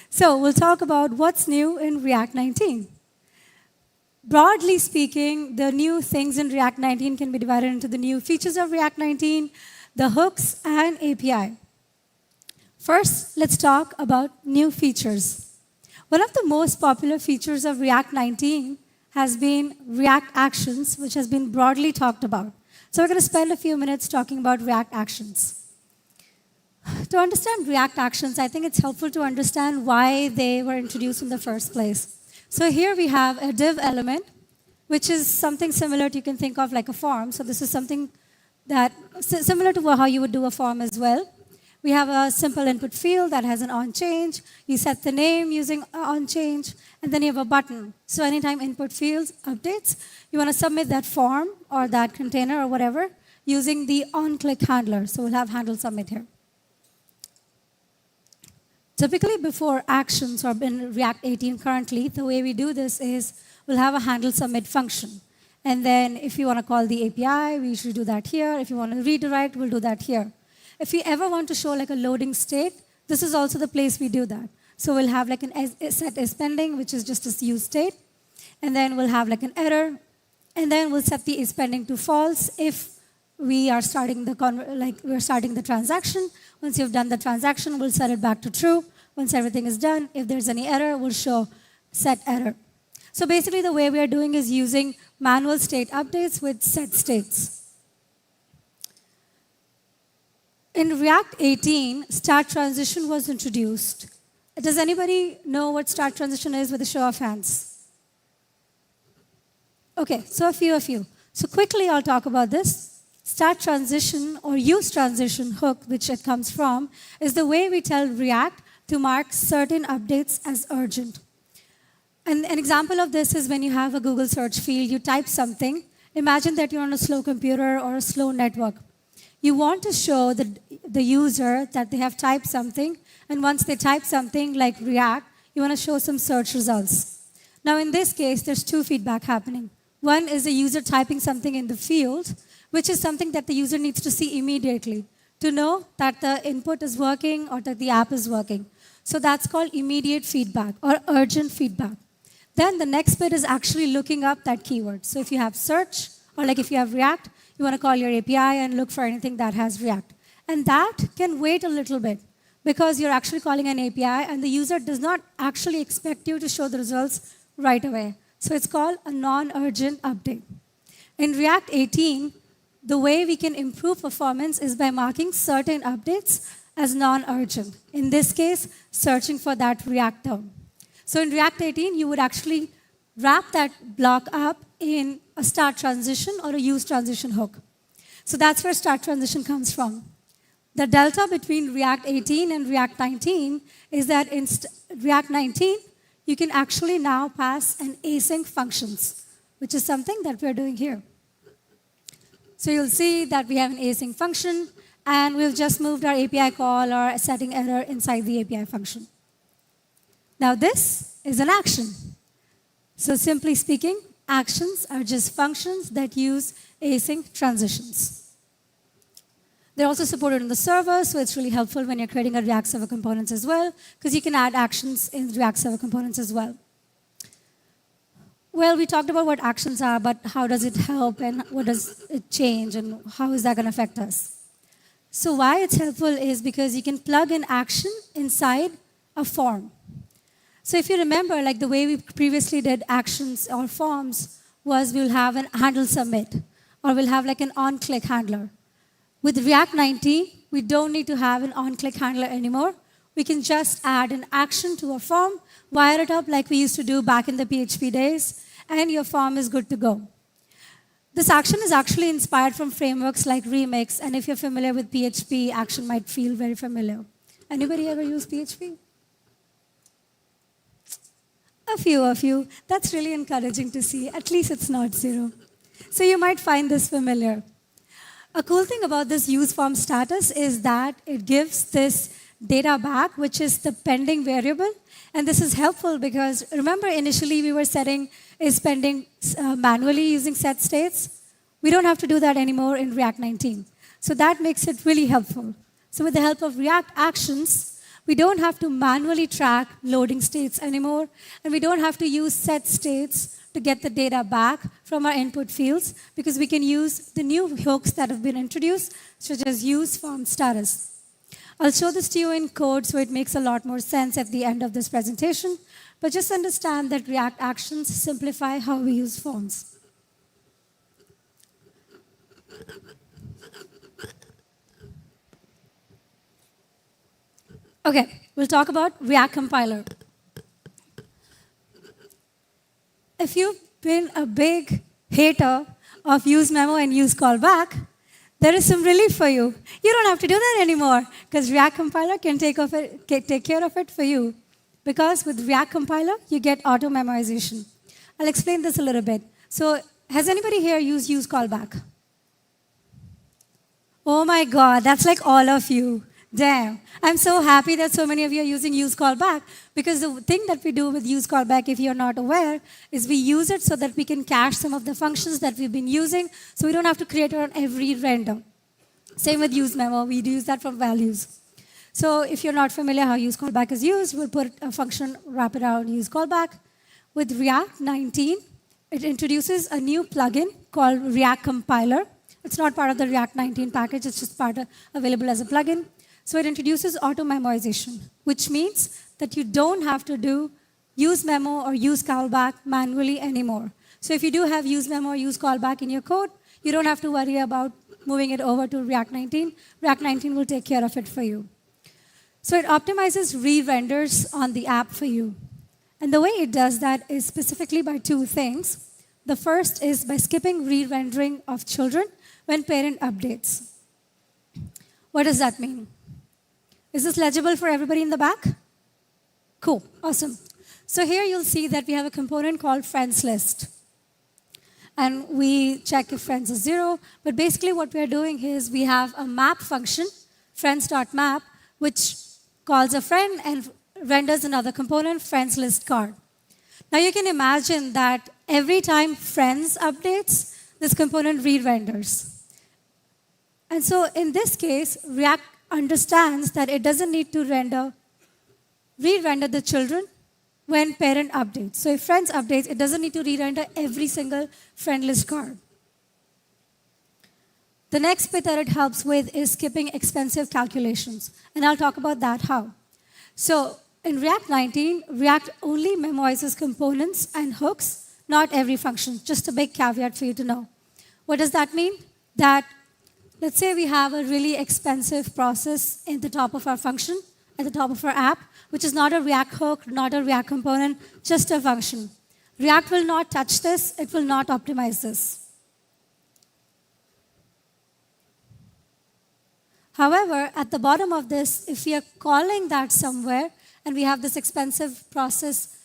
So, we'll talk about what's new in React 19. Broadly speaking, the new things in React 19 can be divided into the new features of React 19, the hooks, and API. First, let's talk about new features. One of the most popular features of React 19 has been React Actions, which has been broadly talked about. So we're going to spend a few minutes talking about React Actions. To understand React Actions, I think it's helpful to understand why they were introduced in the first place. So here we have a div element, which is something similar to, you can think of like a form. So this is something that similar to how you would do a form as well. We have a simple input field that has an onChange. You set the name using onChange, and then you have a button. So anytime input fields updates, you want to submit that form or that container or whatever using the onClick handler. So we'll have handle submit here. Typically, before actions or in React 18 currently, the way we do this is we'll have a handle submit function. And then if you want to call the API, we usually do that here. If you want to redirect, we'll do that here. If you ever want to show like a loading state, this is also the place we do that. So we'll have like an set is pending, which is just a use state. And then we'll have like an error. And then we'll set the is pending to false if we are starting the transaction. Once you've done the transaction, we'll set it back to true. Once everything is done, if there's any error, we'll show set error. So basically, the way we are doing is using manual state updates with set states. In React 18, start transition was introduced. Does anybody know what start transition is with a show of hands? Okay, so a few. So quickly, I'll talk about this. Start transition or use transition hook, which it comes from, is the way we tell React to mark certain updates as urgent. And an example of this is when you have a Google search field, you type something. Imagine that you're on a slow computer or a slow network. You want to show the user that they have typed something, and once they type something like React, you want to show some search results. Now, in this case, there's two feedback happening. One is the user typing something in the field, which is something that the user needs to see immediately to know that the input is working or that the app is working. So that's called immediate feedback or urgent feedback. Then the next bit is actually looking up that keyword. So if you have search, or like if you have React, you want to call your API and look for anything that has React. And that can wait a little bit because you're actually calling an API and the user does not actually expect you to show the results right away. So it's called a non-urgent update. In React 18, the way we can improve performance is by marking certain updates as non-urgent. In this case, searching for that React term. So in React 18, you would actually wrap that block up in a start transition or a use transition hook. So that's where start transition comes from. The delta between React 18 and React 19 is that in React 19, you can actually now pass an async functions, which is something that we're doing here. So you'll see that we have an async function, and we've just moved our API call or a setting error inside the API function. Now this is an action. So simply speaking, actions are just functions that use async transitions. They're also supported on the server, so it's really helpful when you're creating a React Server components as well, because you can add actions in React Server components as well. Well, we talked about what actions are, but how does it help and what does it change and how is that going to affect us? So why it's helpful is because you can plug an action inside a form. So if you remember, like the way we previously did actions or forms was we'll have an handle submit, or we'll have like an on-click handler. With React 19, we don't need to have an on-click handler anymore. We can just add an action to a form, wire it up like we used to do back in the PHP days, and your form is good to go. This action is actually inspired from frameworks like Remix, and if you're familiar with PHP, action might feel very familiar. Anybody ever use PHP? A few of you. That's really encouraging to see. At least it's not zero. So you might find this familiar. A cool thing about this use form status is that it gives this data back, which is the pending variable. And this is helpful because remember initially we were setting is pending manually using set states. We don't have to do that anymore in React 19. So that makes it really helpful. So with the help of React Actions, we don't have to manually track loading states anymore, and we don't have to use set states to get the data back from our input fields because we can use the new hooks that have been introduced, such as use form status. I'll show this to you in code so it makes a lot more sense at the end of this presentation, but just understand that React Actions simplify how we use forms. Okay, we'll talk about React Compiler. If you've been a big hater of use memo and use callback, there is some relief for you. You don't have to do that anymore because React Compiler can take care of it for you. Because with React Compiler, you get auto memoization. I'll explain this a little bit. So has anybody here used use callback? Oh my God, that's like all of you. Damn. I'm so happy that so many of you are using use callback because the thing that we do with use callback, if you're not aware, is we use it so that we can cache some of the functions that we've been using so we don't have to create it on every render. Same with use memo. We use that from values. So if you're not familiar how use callback is used, we'll put a function, wrap it around use callback. With React 19, it introduces a new plugin called React Compiler. It's not part of the React 19 package. It's just available as a plugin. So it introduces auto memoization, which means that you don't have to do use memo or use callback manually anymore. So if you do have use memo or use callback in your code, you don't have to worry about moving it over to React 19. React 19 will take care of it for you. So it optimizes re-renders on the app for you. And the way it does that is specifically by two things. The first is by skipping re-rendering of children when parent updates. What does that mean? Is this legible for everybody in the back? Cool, awesome. So here you'll see that we have a component called friends list. And we check if friends is 0. But basically what we're doing is we have a map function, friends.map, which calls a friend and renders another component, friends list card. Now you can imagine that every time friends updates, this component re-renders. And so in this case, React understands that it doesn't need to re-render the children when parent updates. So if friends updates, it doesn't need to re-render every single friend list card. The next bit that it helps with is skipping expensive calculations. And I'll talk about that how. So in React 19, React only memoizes components and hooks, not every function. Just a big caveat for you to know. What does that mean? That let's say we have a really expensive process in the top of our function, at the top of our app, which is not a React hook, not a React component, just a function. React will not touch this. It will not optimize this. However, at the bottom of this, if we are calling that somewhere and we have this expensive process,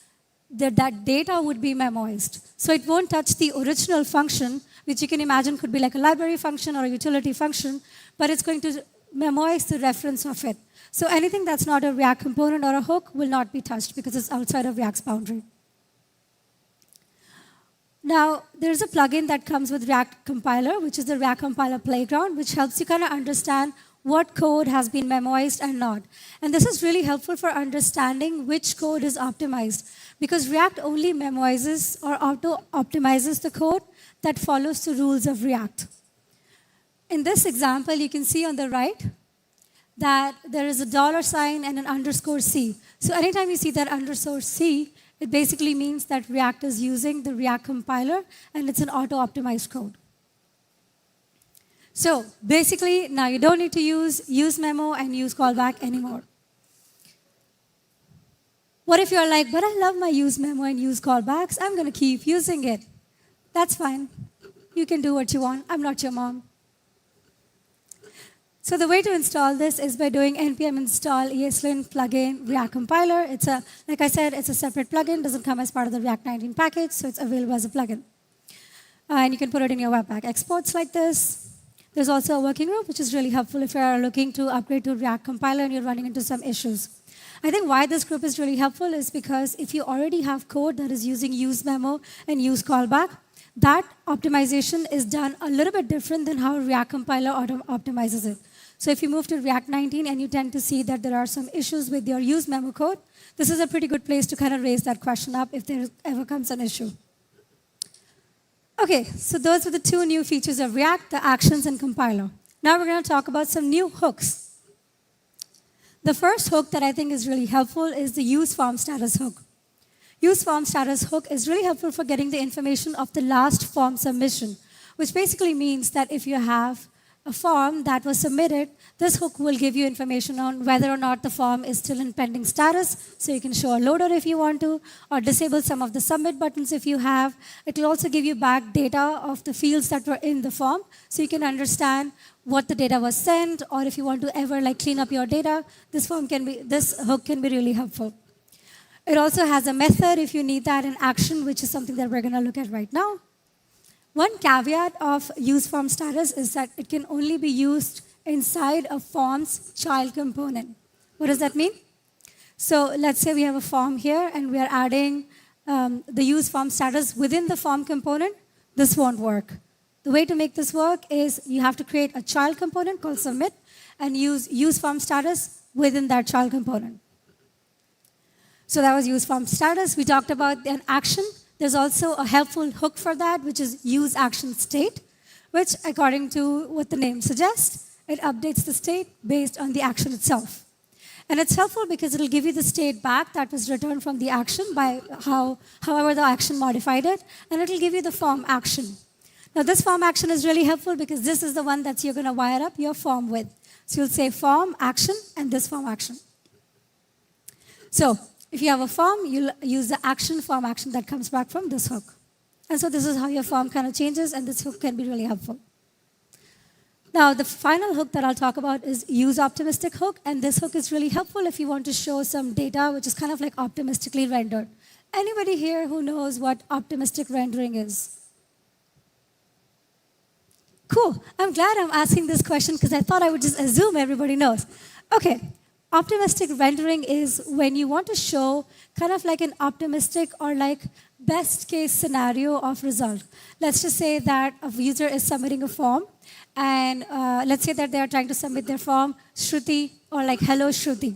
that data would be memoized. So it won't touch the original function, which you can imagine could be like a library function or a utility function, but it's going to memoize the reference of it. So anything that's not a React component or a hook will not be touched because it's outside of React's boundary. Now, there's a plugin that comes with React Compiler, which is the React Compiler Playground, which helps you kind of understand what code has been memoized and not. And this is really helpful for understanding which code is optimized, because React only memoizes or auto-optimizes the code that follows the rules of React. In this example, you can see on the right that there is a $sign and an _C. So anytime you see that _C, it basically means that React is using the React compiler, and it's an auto-optimized code. So basically, now you don't need to use memo and use callback anymore. What if you're like, but I love my use memo and use callbacks. I'm going to keep using it. That's fine. You can do what you want. I'm not your mom. So the way to install this is by doing npm install ESLint plugin React compiler. It's a, like I said, it's a separate plugin. Doesn't come as part of the React 19 package, so it's available as a plugin. And you can put it in your Webpack exports like this. There's also a working group, which is really helpful if you're looking to upgrade to React compiler and you're running into some issues. I think why this group is really helpful is because if you already have code that is using use memo and use callback, that optimization is done a little bit different than how React compiler optimizes it. So if you move to React 19 and you tend to see that there are some issues with your use memo code, this is a pretty good place to kind of raise that question up if there ever comes an issue. Okay, so those are the two new features of React, the actions and compiler. Now we're going to talk about some new hooks. The first hook that I think is really helpful is the use form status hook. Use form status hook is really helpful for getting the information of the last form submission, which basically means that if you have a form that was submitted, this hook will give you information on whether or not the form is still in pending status, so you can show a loader if you want to, or disable some of the submit buttons if you have. It will also give you back data of the fields that were in the form, so you can understand what the data was sent, or if you want to ever clean up your data, this hook can be really helpful. It also has a method if you need that in action, which is something that we're going to look at right now. One caveat of use form status is that it can only be used inside a form's child component. What does that mean? So let's say we have a form here and we are adding the use form status within the form component. This won't work. The way to make this work is you have to create a child component called submit and use form status within that child component. So that was use form status. We talked about an action. There's also a helpful hook for that, which is use action state, which, according to what the name suggests, it updates the state based on the action itself. And it's helpful because it'll give you the state back that was returned from the action by however the action modified it, and it'll give you the form action. Now, this form action is really helpful because this is the one that you're going to wire up your form with. So you'll say form action and this form action. So if you have a form, you'll use the action form action that comes back from this hook. And so this is how your form kind of changes, and this hook can be really helpful. Now, the final hook that I'll talk about is use optimistic hook, and this hook is really helpful if you want to show some data which is kind of like optimistically rendered. Anybody here who knows what optimistic rendering is? Cool. I'm glad I'm asking this question because I thought I would just assume everybody knows. Okay. Optimistic rendering is when you want to show kind of like an optimistic or like best case scenario of result. Let's just say that a user is submitting a form, and let's say that they are trying to submit their form, Shruti, or like hello Shruti.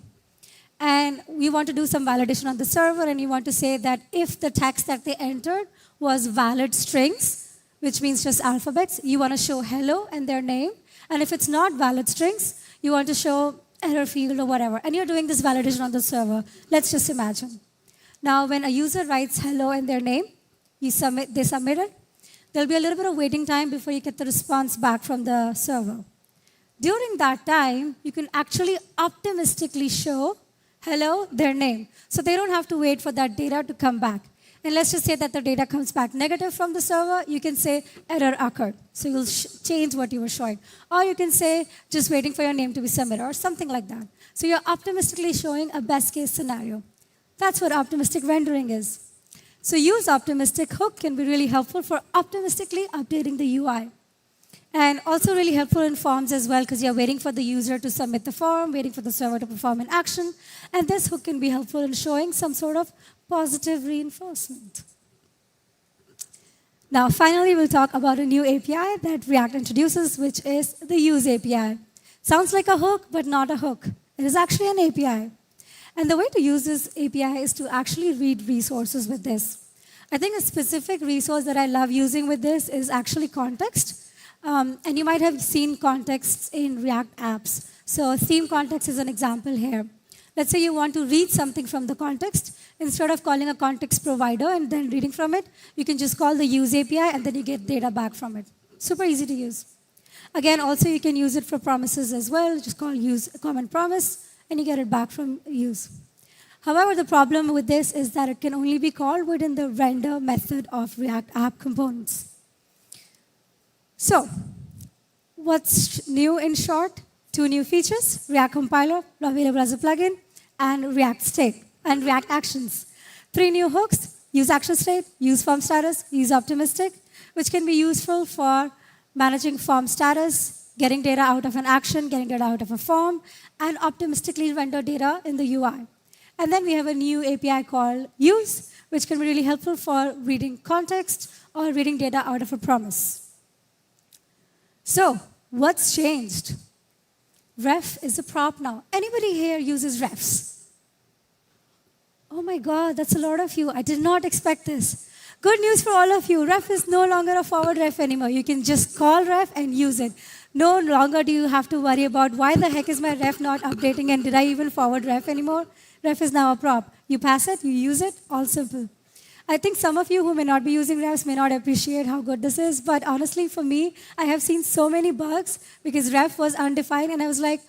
And we want to do some validation on the server, and you want to say that if the text that they entered was valid strings, which means just alphabets, you want to show hello and their name. And if it's not valid strings, you want to show error field or whatever. And you're doing this validation on the server. Let's just imagine. Now, when a user writes hello and their name, they submit it. There'll be a little bit of waiting time before you get the response back from the server. During that time, you can actually optimistically show hello, their name. So they don't have to wait for that data to come back. And let's just say that the data comes back negative from the server. You can say error occurred. So you'll change what you were showing. Or you can say just waiting for your name to be submitted or something like that. So you're optimistically showing a best case scenario. That's what optimistic rendering is. So use optimistic hook can be really helpful for optimistically updating the UI. And also really helpful in forms as well, because you're waiting for the user to submit the form, waiting for the server to perform an action. And this hook can be helpful in showing some sort of positive reinforcement. Now, finally, we'll talk about a new API that React introduces, which is the Use API. Sounds like a hook, but not a hook. It is actually an API. And the way to use this API is to actually read resources with this. I think a specific resource that I love using with this is actually context. And you might have seen contexts in React apps. So theme context is an example here. Let's say you want to read something from the context. Instead of calling a context provider and then reading from it, you can just call the use API and then you get data back from it. Super easy to use. Again, also you can use it for promises as well. Just call use comment promise and you get it back from use. However, the problem with this is that it can only be called within the render method of React app components. So, what's new in short? 2 new features, React Compiler, available as a plugin, and React State, and React Actions. 3 new hooks, use action state, use form status, use optimistic, which can be useful for managing form status, getting data out of an action, getting data out of a form, and optimistically render data in the UI. And then we have a new API called use, which can be really helpful for reading context or reading data out of a promise. So, what's changed? Ref is a prop now. Anybody here uses refs? Oh my God, that's a lot of you. I did not expect this. Good news for all of you. Ref is no longer a forward ref anymore. You can just call ref and use it. No longer do you have to worry about why the heck is my ref not updating and did I even forward ref anymore? Ref is now a prop. You pass it, you use it, all simple. I think some of you who may not be using refs may not appreciate how good this is, but honestly for me, I have seen so many bugs because ref was undefined and I was like,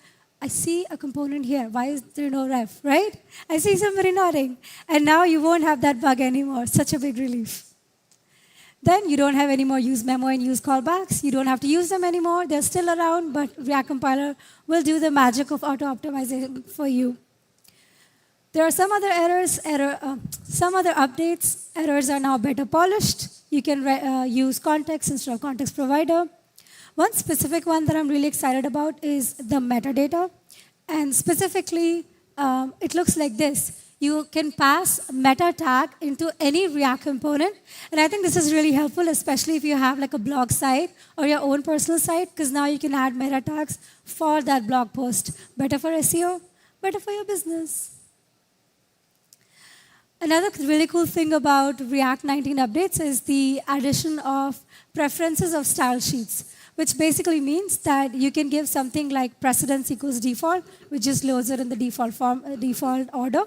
I see a component here. Why is there no ref, right? I see somebody nodding. And now you won't have that bug anymore. Such a big relief. Then you don't have any more use memo and use callbacks. You don't have to use them anymore. They're still around, but React Compiler will do the magic of auto-optimization for you. There are some other errors, some other updates. Errors are now better polished. You can use context instead of context provider. One specific one that I'm really excited about is the metadata. And specifically, it looks like this. You can pass meta tag into any React component. And I think this is really helpful, especially if you have like a blog site or your own personal site, because now you can add meta tags for that blog post. Better for SEO, better for your business. Another really cool thing about React 19 updates is the addition of preferences of style sheets, which basically means that you can give something like precedence equals default, which just loads it in the default form, default order.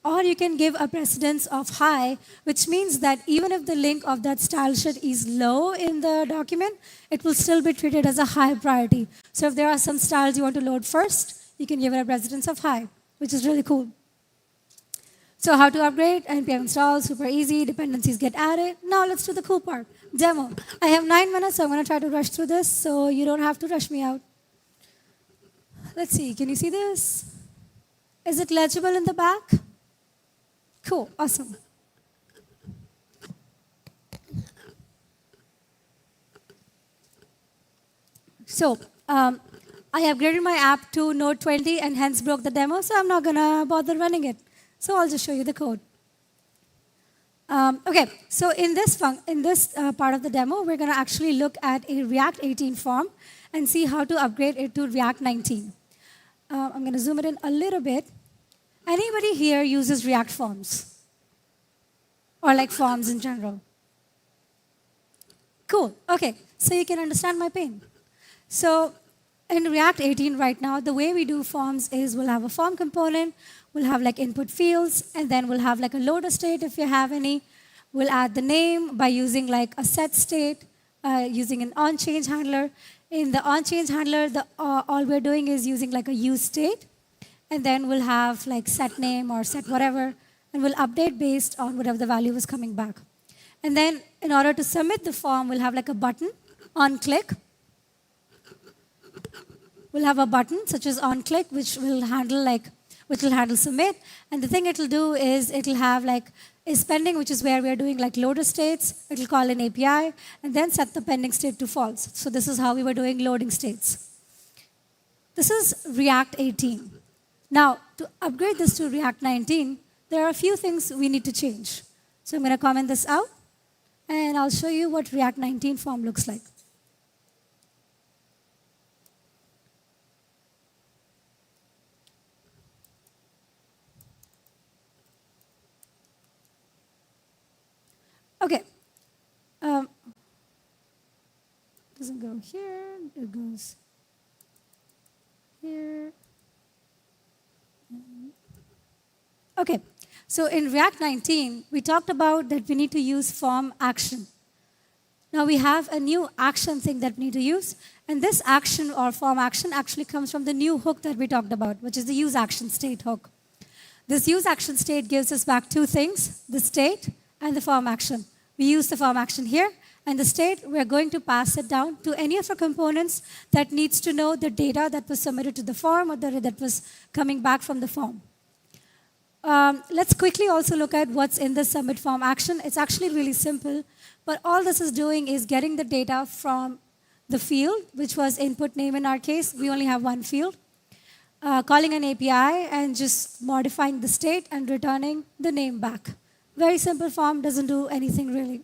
Or you can give a precedence of high, which means that even if the link of that style sheet is low in the document, it will still be treated as a high priority. So if there are some styles you want to load first, you can give it a precedence of high, which is really cool. So how to upgrade? NPM install, super easy, dependencies get added. Now let's do the cool part, demo. I have 9 minutes, so I'm gonna try to rush through this, so you don't have to rush me out. Let's see, can you see this? Is it legible in the back? Cool, awesome. So I upgraded my app to Node 20 and hence broke the demo, so I'm not going to bother running it. So I'll just show you the code. Okay, so in this part of the demo, we're going to actually look at a React 18 form and see how to upgrade it to React 19. I'm going to zoom it in a little bit. Anybody here uses React forms? Or like forms in general? Cool, okay, so you can understand my pain. So in React 18 right now, the way we do forms is we'll have a form component, we'll have like input fields, and then we'll have like a loader state if you have any. We'll add the name by using like a set state, using an on-change handler. In the on-change handler, all we're doing is using like a use state, and then we'll have like set name or set whatever, and we'll update based on whatever the value is coming back. And then in order to submit the form, we'll have like a button on click. We'll have a button such as on click, which will handle submit. And the thing it'll do is it'll have like is pending, which is where we're doing like loader states. It'll call an API and then set the pending state to false. So this is how we were doing loading states. This is React 18. Now, to upgrade this to React 19, there are a few things we need to change. So I'm going to comment this out, and I'll show you what React 19 form looks like. Okay. Doesn't go here, it goes here. Okay, so in React 19, we talked about that we need to use form action. Now we have a new action thing that we need to use, and this action or form action actually comes from the new hook that we talked about, which is the use action state hook. This use action state gives us back two things, the state and the form action. We use the form action here, and the state, we're going to pass it down to any of our components that needs to know the data that was submitted to the form or the data that was coming back from the form. Let's quickly also look at what's in the submit form action. It's actually really simple, but all this is doing is getting the data from the field, which was input name in our case. We only have one field. Calling an API and just modifying the state and returning the name back. Very simple form, doesn't do anything really.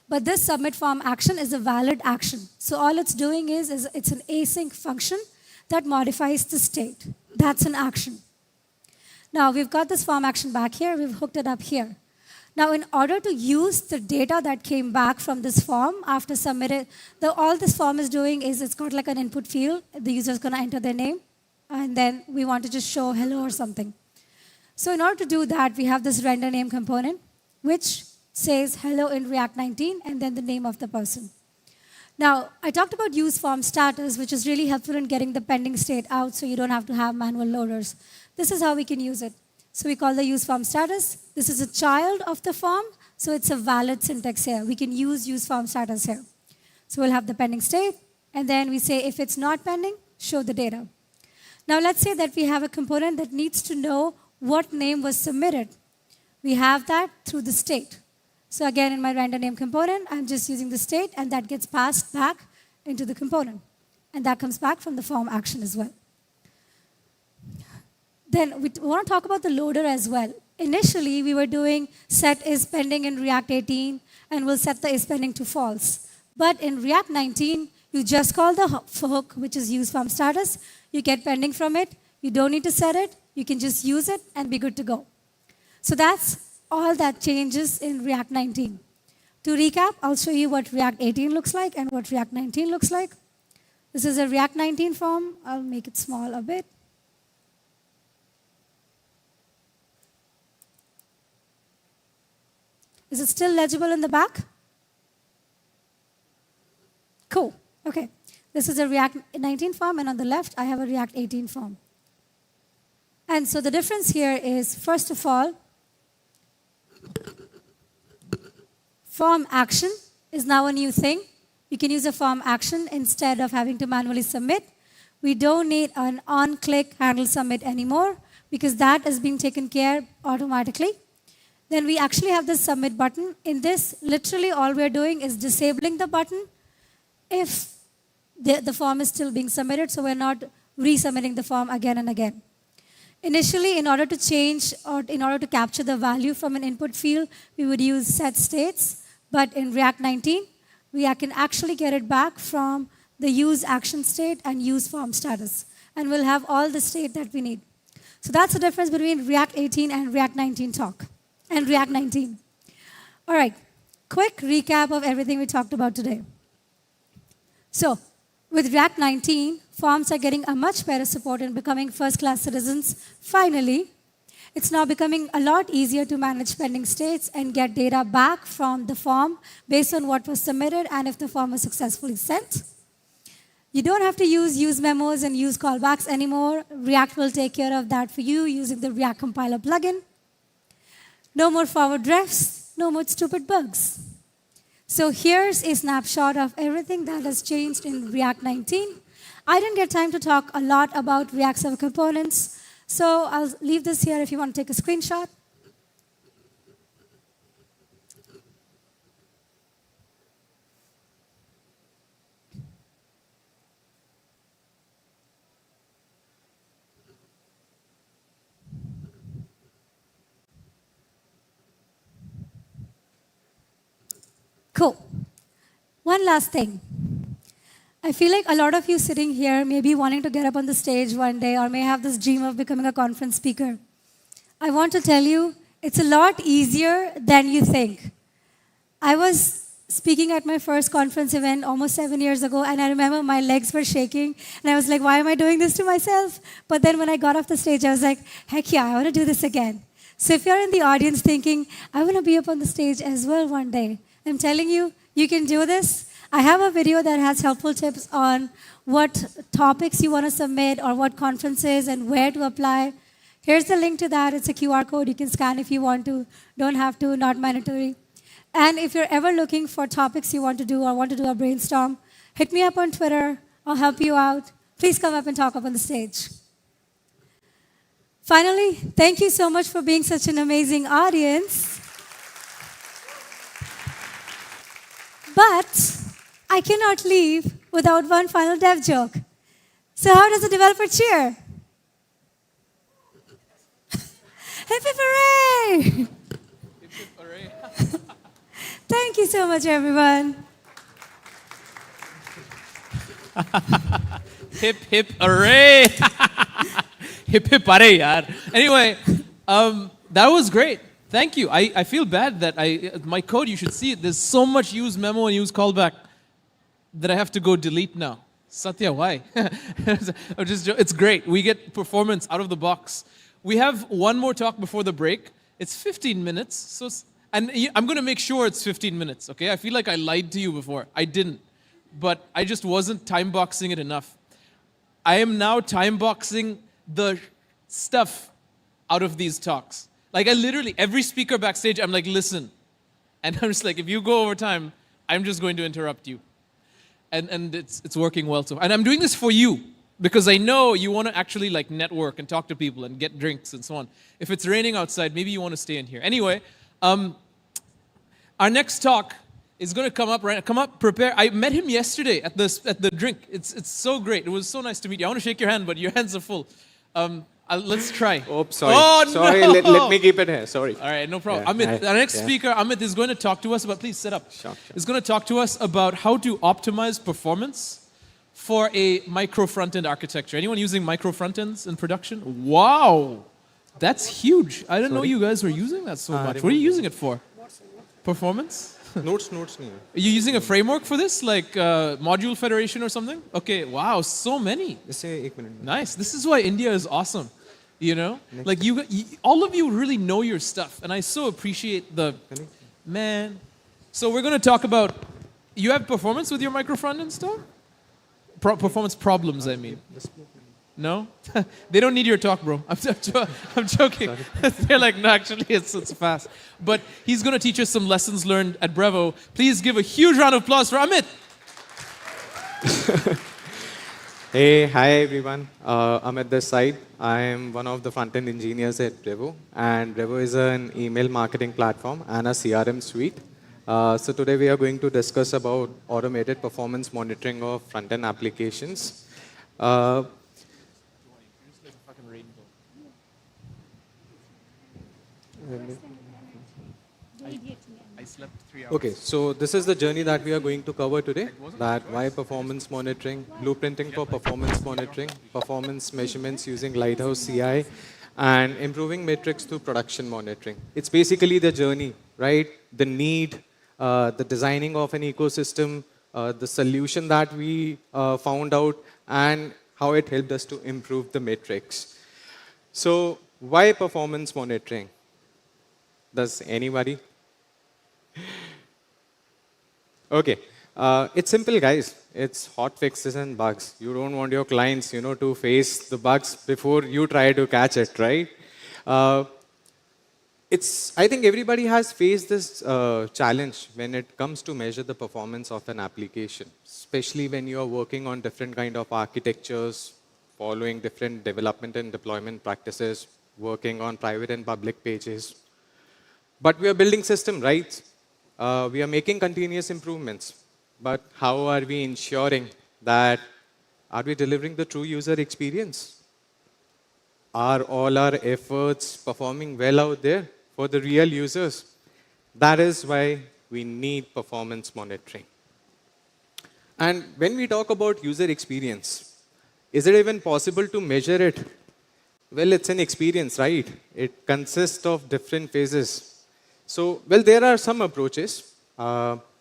But this submit form action is a valid action. So all it's doing is it's an async function that modifies the state. That's an action. Now we've got this form action back here, we've hooked it up here. Now in order to use the data that came back from this form after submitted, all this form is doing is it's got like an input field, the user is gonna enter their name, and then we want to just show hello or something. So in order to do that, we have this render name component, which says hello in React 19, and then the name of the person. Now, I talked about use form status, which is really helpful in getting the pending state out so you don't have to have manual loaders. This is how we can use it. So we call the use form status. This is a child of the form, so it's a valid syntax here. We can use form status here. So we'll have the pending state, and then we say if it's not pending, show the data. Now let's say that we have a component that needs to know what name was submitted. We have that through the state. So again, in my render name component, I'm just using the state, and that gets passed back into the component. And that comes back from the form action as well. Then we want to talk about the loader as well. Initially, we were doing set is pending in React 18, and we'll set the is pending to false. But in React 19, you just call the hook, which is use form status. You get pending from it. You don't need to set it. You can just use it and be good to go. So that's all that changes in React 19. To recap, I'll show you what React 18 looks like and what React 19 looks like. This is a React 19 form. I'll make it small a bit. Is it still legible in the back? Cool. Okay. This is a React 19 form, and on the left, I have a React 18 form. And so the difference here is, first of all, form action is now a new thing. You can use a form action instead of having to manually submit. We don't need an on-click handle submit anymore because that is being taken care of automatically. Then we actually have the submit button. In this, literally all we're doing is disabling the button if the form is still being submitted, so we're not resubmitting the form again and again. Initially, in order to change or in order to capture the value from an input field, we would use set states. But in React 19, we can actually get it back from the use action state and use form status. And we'll have all the state that we need. So that's the difference between React 18 and React 19 talk, and React 19. All right, quick recap of everything we talked about today. So, with React 19, forms are getting a much better support and becoming first-class citizens. Finally, it's now becoming a lot easier to manage pending states and get data back from the form based on what was submitted and if the form was successfully sent. You don't have to use memos and use callbacks anymore. React will take care of that for you using the React compiler plugin. No more forward refs, no more stupid bugs. So here's a snapshot of everything that has changed in React 19. I didn't get time to talk a lot about React Server components, so I'll leave this here if you want to take a screenshot. Cool. One last thing. I feel like a lot of you sitting here may be wanting to get up on the stage one day or may have this dream of becoming a conference speaker. I want to tell you, it's a lot easier than you think. I was speaking at my first conference event almost 7 years ago, and I remember my legs were shaking, and I was like, why am I doing this to myself? But then when I got off the stage, I was like, heck yeah, I want to do this again. So if you're in the audience thinking, I want to be up on the stage as well one day, I'm telling you, you can do this. I have a video that has helpful tips on what topics you want to submit or what conferences and where to apply. Here's the link to that. It's a QR code. You can scan if you want to. Don't have to, not mandatory. And if you're ever looking for topics you want to do or want to do a brainstorm, hit me up on Twitter. I'll help you out. Please come up and talk up on the stage. Finally, thank you so much for being such an amazing audience. But I cannot leave without one final dev joke. So how does a developer cheer? Hip hip hooray! Hip hip hooray. Thank you so much, everyone. Hip hip hooray! Hip hip hooray, yaar. Anyway, that was great. Thank you. I feel bad that my code, you should see it. There's so much use memo and use callback that I have to go delete now. Satya, why? It's great. We get performance out of the box. We have one more talk before the break. It's 15 minutes. And I'm going to make sure it's 15 minutes, okay? I feel like I lied to you before. I didn't. But I just wasn't time boxing it enough. I am now time boxing the stuff out of these talks. Like I literally, every speaker backstage, I'm like, listen. And I'm just like, if you go over time, I'm just going to interrupt you. And it's working well so far. And I'm doing this for you because I know you want to actually like network and talk to people and get drinks and so on. If it's raining outside, maybe you want to stay in here. Anyway, our next talk is going to come up, right? Come up, prepare. I met him yesterday at the drink. It's so great. It was so nice to meet you. I want to shake your hand, but your hands are full. Let's try. Oh, sorry. Oh, sorry, no. let me keep it here. Sorry. All right, no problem. Yeah. Amit, our next speaker, Amit, is going to talk to us about, please sit up. Sure. Is going to talk to us about how to optimize performance for a micro front-end architecture. Anyone using micro front-ends in production? Wow, that's huge. I didn't know you guys were using that so much. What are you using it for? Performance? Notes nahi. Are you using a framework for this, like Module Federation or something? Okay, wow, so many. Nice. This is why India is awesome. You know, like you, all of you really know your stuff, and I so appreciate the man. So we're going to talk about. You have performance with your micro front end stuff. Performance problems, I mean. No, they don't need your talk, bro. I'm joking. They're like, no, actually, it's fast. But he's going to teach us some lessons learned at Brevo. Please give a huge round of applause for Amit. Hey, hi everyone. I'm at this side. I am one of the front-end engineers at Brevo, and Brevo is an email marketing platform and a CRM suite. So today we are going to discuss about automated performance monitoring of front-end applications. I slept 3 hours. Okay, so this is the journey that we are going to cover today, that why performance monitoring, blueprinting for performance monitoring, performance measurements using Lighthouse CI, and improving metrics through production monitoring. It's basically the journey, right? The need, the designing of an ecosystem, the solution that we found out, and how it helped us to improve the metrics. So why performance monitoring? Does anybody? Okay, it's simple, guys. It's hot fixes and bugs. You don't want your clients, to face the bugs before you try to catch it, right? I think everybody has faced this challenge when it comes to measure the performance of an application, especially when you are working on different kind of architectures, following different development and deployment practices, working on private and public pages. But we are building system, right? We are making continuous improvements. But how are we ensuring that, are we delivering the true user experience? Are all our efforts performing well out there for the real users? That is why we need performance monitoring. And when we talk about user experience, is it even possible to measure it? Well, it's an experience, right? It consists of different phases. So, well, there are some approaches.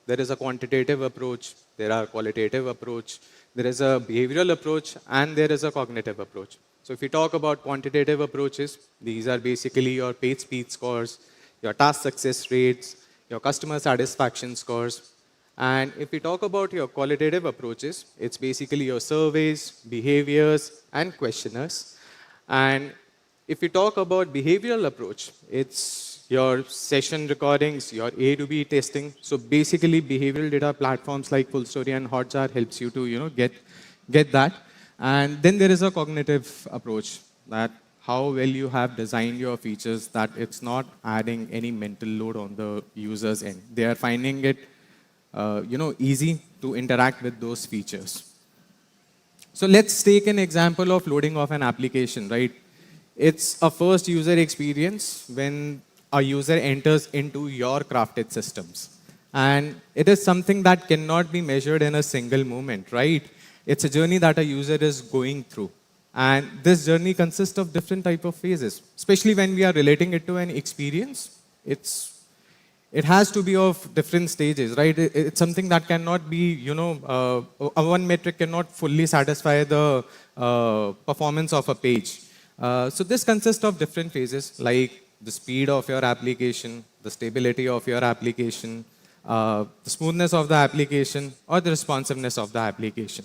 There is a quantitative approach, there are qualitative approach, there is a behavioral approach, and there is a cognitive approach. So if we talk about quantitative approaches, these are basically your page speed scores, your task success rates, your customer satisfaction scores. And if we talk about your qualitative approaches, it's basically your surveys, behaviors, and questionnaires. And if we talk about behavioral approach, it's your session recordings, your A to B testing. So basically, behavioral data platforms like FullStory and Hotjar helps you to get that. And then there is a cognitive approach, that how well you have designed your features, that it's not adding any mental load on the user's end. They are finding it easy to interact with those features. So let's take an example of loading of an application, right? It's a first user experience when a user enters into your crafted systems. And it is something that cannot be measured in a single moment, right? It's a journey that a user is going through. And this journey consists of different type of phases, especially when we are relating it to an experience. It has to be of different stages, right? It's something that cannot be, one metric cannot fully satisfy the performance of a page. So this consists of different phases, like the speed of your application, the stability of your application, the smoothness of the application, or the responsiveness of the application.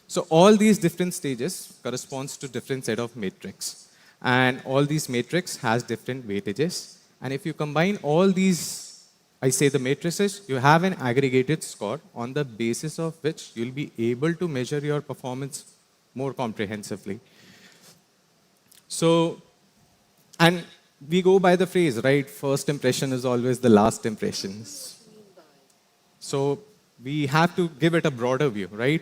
So all these different stages corresponds to different set of metrics. And all these metrics has different weightages. And if you combine all these, I say the matrices, you have an aggregated score on the basis of which you'll be able to measure your performance more comprehensively. So, and we go by the phrase, right? First impression is always the last impression. So we have to give it a broader view, right?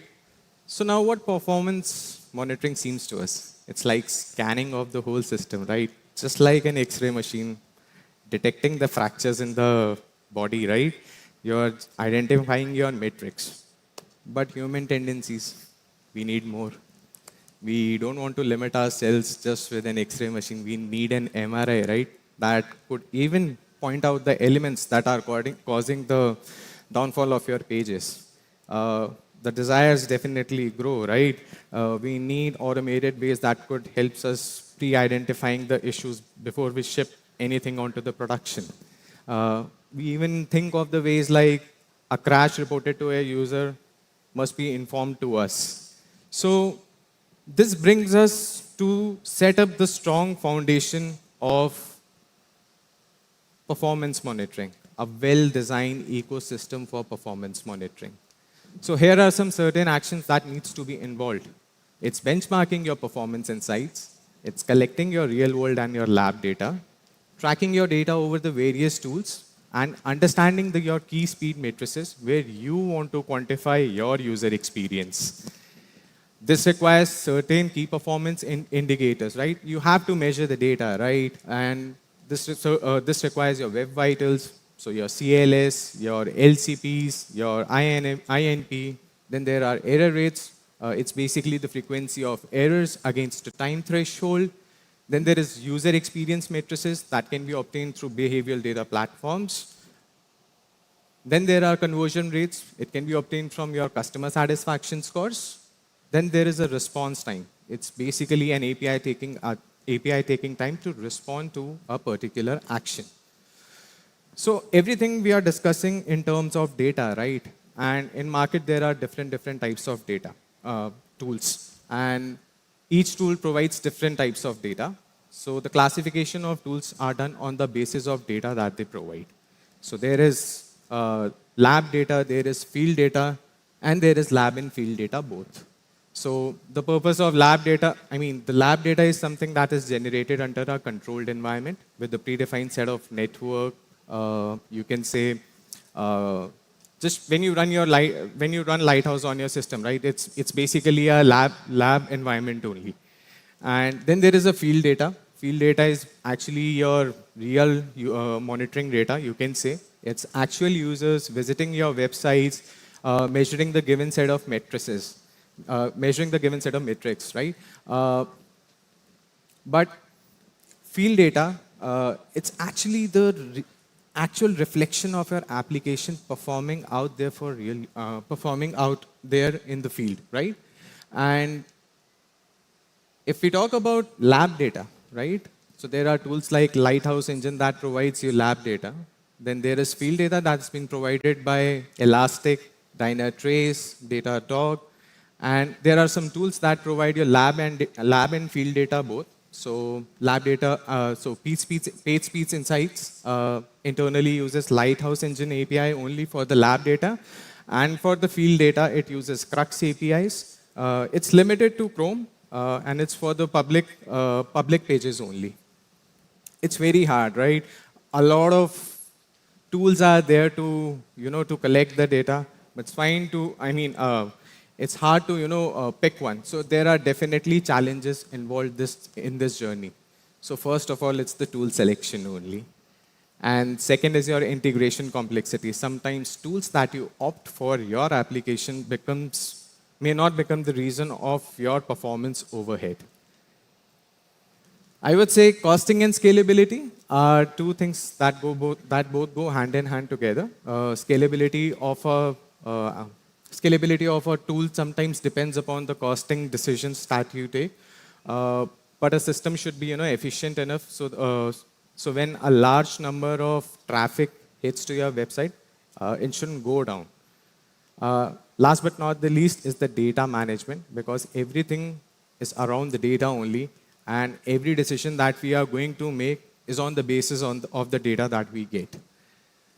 So now what performance monitoring seems to us? It's like scanning of the whole system, right? Just like an X-ray machine, detecting the fractures in the body, right? You're identifying your metrics. But human tendencies, we need more. We don't want to limit ourselves just with an X-ray machine. We need an MRI, right? That could even point out the elements that are causing the downfall of your pages. The desires definitely grow, right? We need automated ways that could help us pre-identifying the issues before we ship anything onto the production. We even think of the ways like a crash reported to a user must be informed to us. So this brings us to set up the strong foundation of performance monitoring, a well-designed ecosystem for performance monitoring. So here are some certain actions that needs to be involved. It's benchmarking your performance insights. It's collecting your real world and your lab data, tracking your data over the various tools, and understanding your key speed matrices where you want to quantify your user experience. This requires certain key performance indicators, right? You have to measure the data, right? And this requires your web vitals, so your CLS, your LCPs, your INP. Then there are error rates. It's basically the frequency of errors against a time threshold. Then there is user experience matrices that can be obtained through behavioral data platforms. Then there are conversion rates. It can be obtained from your customer satisfaction scores. Then there is a response time. It's basically an API taking time to respond to a particular action. So everything we are discussing in terms of data, right? And in market, there are different types of data tools. And each tool provides different types of data. So the classification of tools are done on the basis of data that they provide. So there is lab data, there is field data, and there is lab and field data both. So the purpose of lab data, the lab data is something that is generated under a controlled environment with a predefined set of network. You can say, just when you run Lighthouse on your system, right? It's basically a lab environment only. And then there is a field data. Field data is actually your real monitoring data, you can say. It's actual users visiting your websites, measuring the given set of matrices. Measuring the given set of metrics, right? But field data, it's actually the actual reflection of your application performing out there in the field, right? And if we talk about lab data, right? So there are tools like Lighthouse Engine that provides you lab data. Then there is field data that's been provided by Elastic, Dynatrace, Datadog. And there are some tools that provide your lab and field data both. So lab data, so PageSpeed Insights internally uses Lighthouse Engine API only for the lab data. And for the field data, it uses Crux APIs. It's limited to Chrome, and it's for the public pages only. It's very hard, right? A lot of tools are there to, to collect the data. But it's fine to, it's hard to, pick one. So there are definitely challenges involved in this journey. So first of all, it's the tool selection only. And second is your integration complexity. Sometimes tools that you opt for your application may not become the reason of your performance overhead. I would say costing and scalability are two things that both go hand in hand together. Scalability of a tool sometimes depends upon the costing decisions that you take. But a system should be efficient enough so when a large number of traffic hits to your website, it shouldn't go down. Last but not the least is the data management, because everything is around the data only, and every decision that we are going to make is on the basis of the data that we get.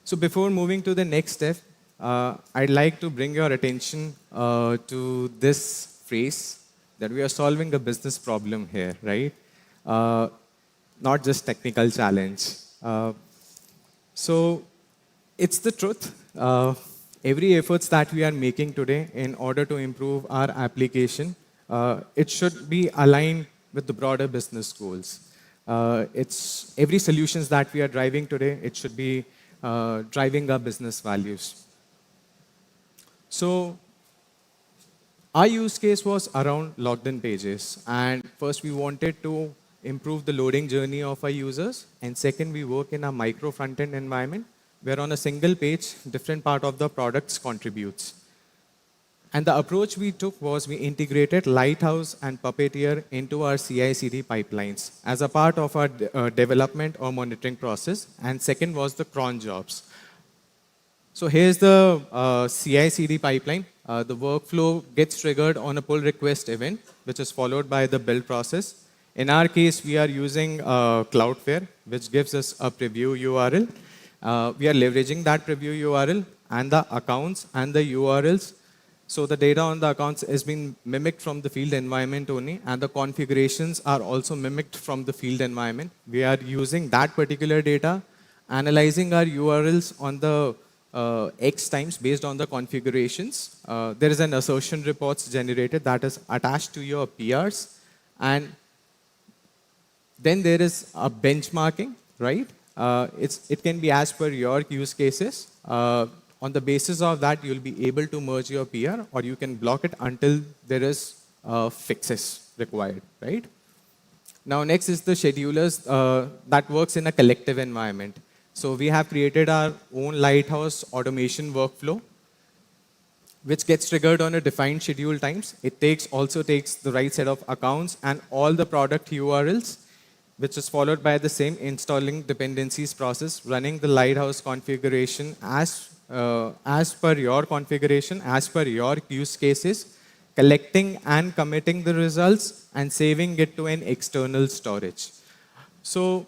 So before moving to the next step, I'd like to bring your attention to this phrase that we are solving a business problem here, right? Not just technical challenge. So it's the truth. Every efforts that we are making today in order to improve our application, it should be aligned with the broader business goals. It's every solutions that we are driving today, it should be driving our business values. So our use case was around logged-in pages. And first, we wanted to improve the loading journey of our users. And second, we work in a micro front-end environment where on a single page, different part of the products contributes. And the approach we took was we integrated Lighthouse and Puppeteer into our CI/CD pipelines as a part of our development or monitoring process. And second was the cron jobs. So here's the CI/CD pipeline. The workflow gets triggered on a pull request event, which is followed by the build process. In our case, we are using Cloudflare, which gives us a preview URL. We are leveraging that preview URL and the accounts and the URLs. So the data on the accounts is being mimicked from the field environment only, and the configurations are also mimicked from the field environment. We are using that particular data analyzing our URLs on the X times based on the configurations. There is an assertion reports generated that is attached to your PRs. And then there is a benchmarking, right? It can be as per your use cases. On the basis of that, you'll be able to merge your PR, or you can block it until there is fixes required, right? Now, next is the schedulers that works in a collective environment. So we have created our own Lighthouse automation workflow, which gets triggered on a defined schedule times. It also takes the right set of accounts and all the product URLs, which is followed by the same installing dependencies process, running the Lighthouse configuration as per your configuration, as per your use cases, collecting and committing the results, and saving it to an external storage. So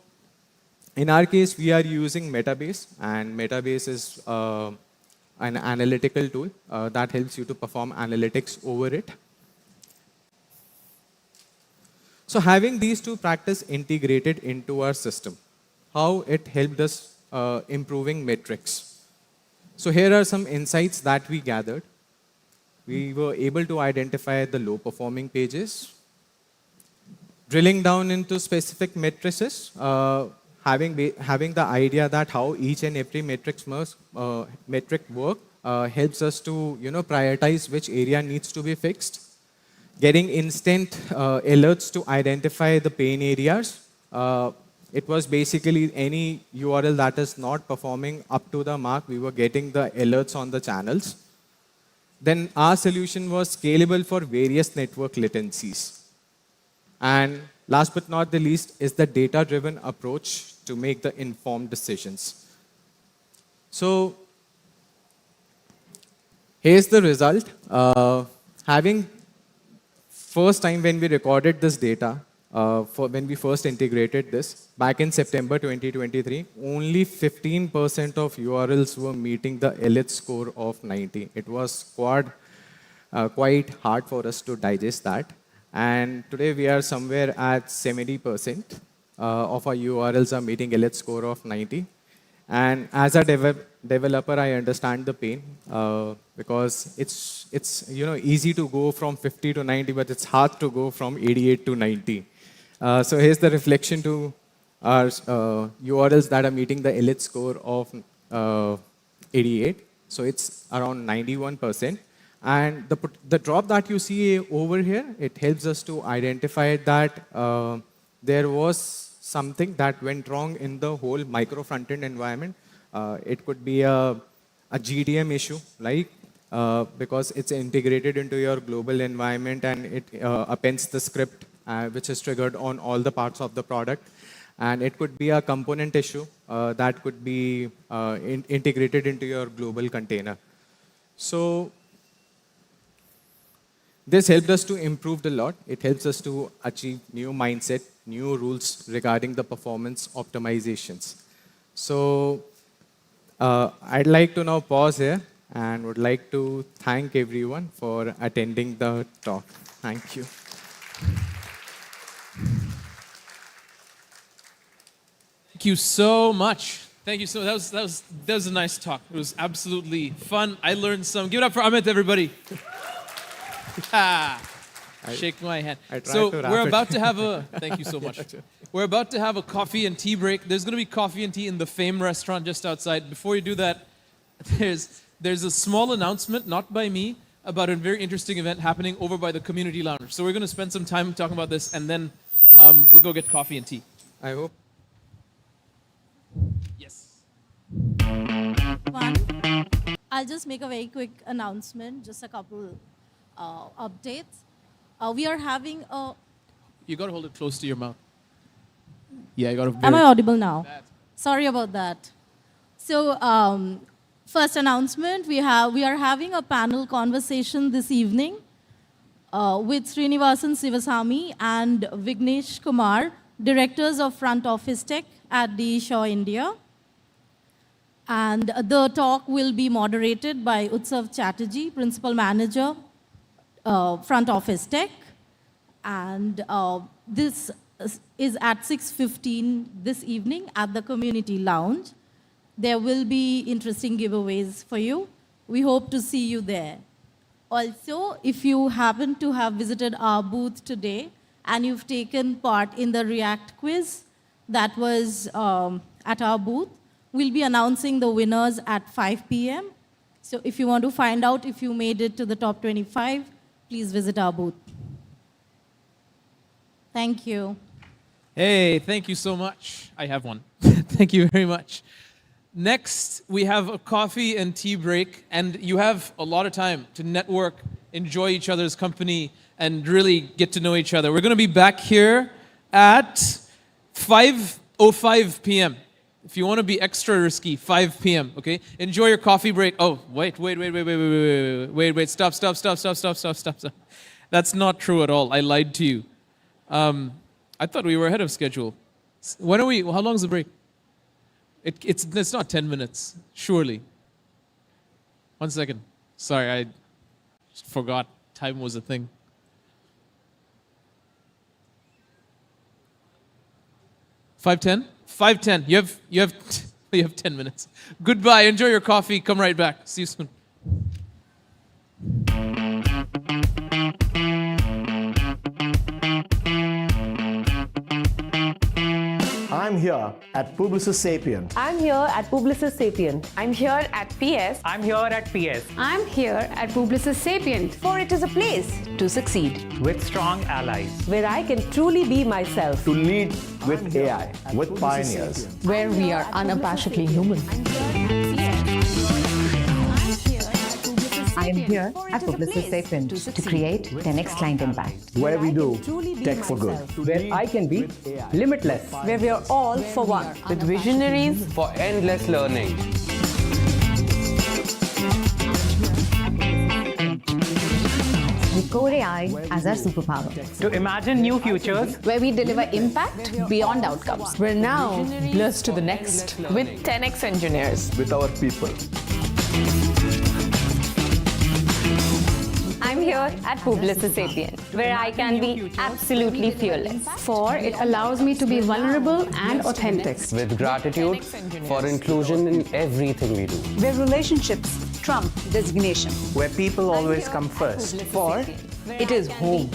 in our case, we are using Metabase, and Metabase is an analytical tool that helps you to perform analytics over it. So having these two practices integrated into our system, how it helped us improving metrics. So here are some insights that we gathered. We were able to identify the low-performing pages. Drilling down into specific matrices, having the idea that how each and every metric work helps us to prioritize which area needs to be fixed. Getting instant alerts to identify the pain areas. It was basically any URL that is not performing up to the mark, we were getting the alerts on the channels. Then our solution was scalable for various network latencies. And last but not the least is the data-driven approach to make the informed decisions. So here's the result. Having first time when we recorded this data, when we first integrated this, back in September 2023, only 15% of URLs were meeting the elite score of 90. It was quite hard for us to digest that. And today we are somewhere at 70% of our URLs are meeting elite score of 90. And as a developer, I understand the pain because it's easy to go from 50 to 90, but it's hard to go from 88 to 90. So here's the reflection to our URLs that are meeting the elite score of 88. So it's around 91%. And the drop that you see over here, it helps us to identify that there was something that went wrong in the whole micro front-end environment. It could be a GTM issue, like because it's integrated into your global environment and it appends the script which is triggered on all the parts of the product. And it could be a component issue that could be integrated into your global container. So this helped us to improve a lot. It helps us to achieve new mindset, new rules regarding the performance optimizations. So I'd like to now pause here and would like to thank everyone for attending the talk. Thank you. Thank you so much. Thank you so much. That was a nice talk. It was absolutely fun. I learned some. Give it up for Amit, everybody. Shake my hand. So we're about to have a, thank you so much. We're about to have a coffee and tea break. There's going to be coffee and tea in the Fame restaurant just outside. Before you do that, there's a small announcement, not by me, about a very interesting event happening over by the community lounge. So we're going to spend some time talking about this, and then we'll go get coffee and tea. I hope. Yes. I'll just make a very quick announcement, just a couple updates. We are having a... You got to hold it close to your mouth. Yeah, you got to... Am I audible now? Sorry about that. So, first announcement, we are having a panel conversation this evening with Srinivasan Sivasamy and Vignesh Kumar, directors of front office tech at the Shaw India. And the talk will be moderated by Utsav Chatterjee, principal manager, front office tech. And this is at 6:15 this evening at the community lounge. There will be interesting giveaways for you. We hope to see you there. Also, if you happen to have visited our booth today and you've taken part in the React quiz that was at our booth, we'll be announcing the winners at 5 p.m. So if you want to find out if you made it to the top 25, please visit our booth. Thank you. Hey, thank you so much. I have one. Thank you very much. Next, we have a coffee and tea break, and you have a lot of time to network, enjoy each other's company, and really get to know each other. We're going to be back here at 5:05 p.m. If you want to be extra risky, 5 p.m., okay? Enjoy your coffee break. Oh, wait, stop. That's not true at all. I lied to you. I thought we were ahead of schedule. When are we, how long is the break? It's not 10 minutes, surely. 1 second. Sorry, I just forgot time was a thing. 5:10? 5:10. You have 10 minutes. Goodbye. Enjoy your coffee. Come right back. See you soon. I'm here at Publicis Sapient. I'm here at Publicis Sapient. I'm here at PS. I'm here at PS. I'm here at Publicis Sapient. For it is a place to succeed. With strong allies. Where I can truly be myself. To lead with AI, with pioneers. Where we are unabashedly human. I am here at Publicis Sapient to create the next client impact. Where we do tech for good. Where I can be limitless. Where we are all for one. With visionaries For endless learning. With Core AI as our superpower. To imagine new futures. where we deliver impact beyond outcomes. We're now blessed to the next with 10x engineers. With our people. I'm here at Publicis Sapient, where I can be absolutely fearless. For it allows me to be vulnerable and authentic. With gratitude for inclusion in everything we do. Where relationships trump designation. Where people always come first. For it is home.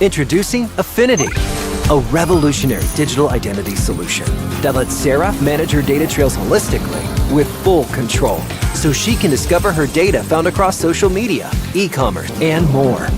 Introducing Affinidi, a revolutionary digital identity solution that lets Sarah manage her data trails holistically with full control, so she can discover her data found across social media, e-commerce, and more.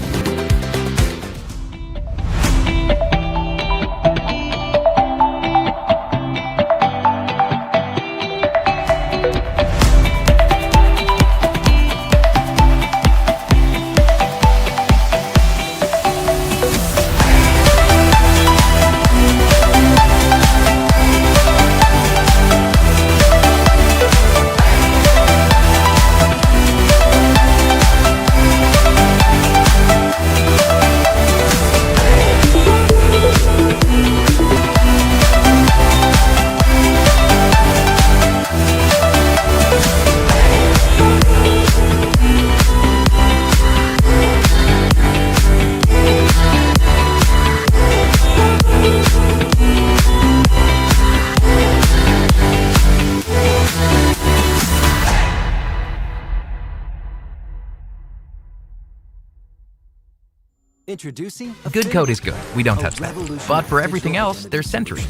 Introducing Good code is good. We don't touch that. But for everything else, there's Sentry.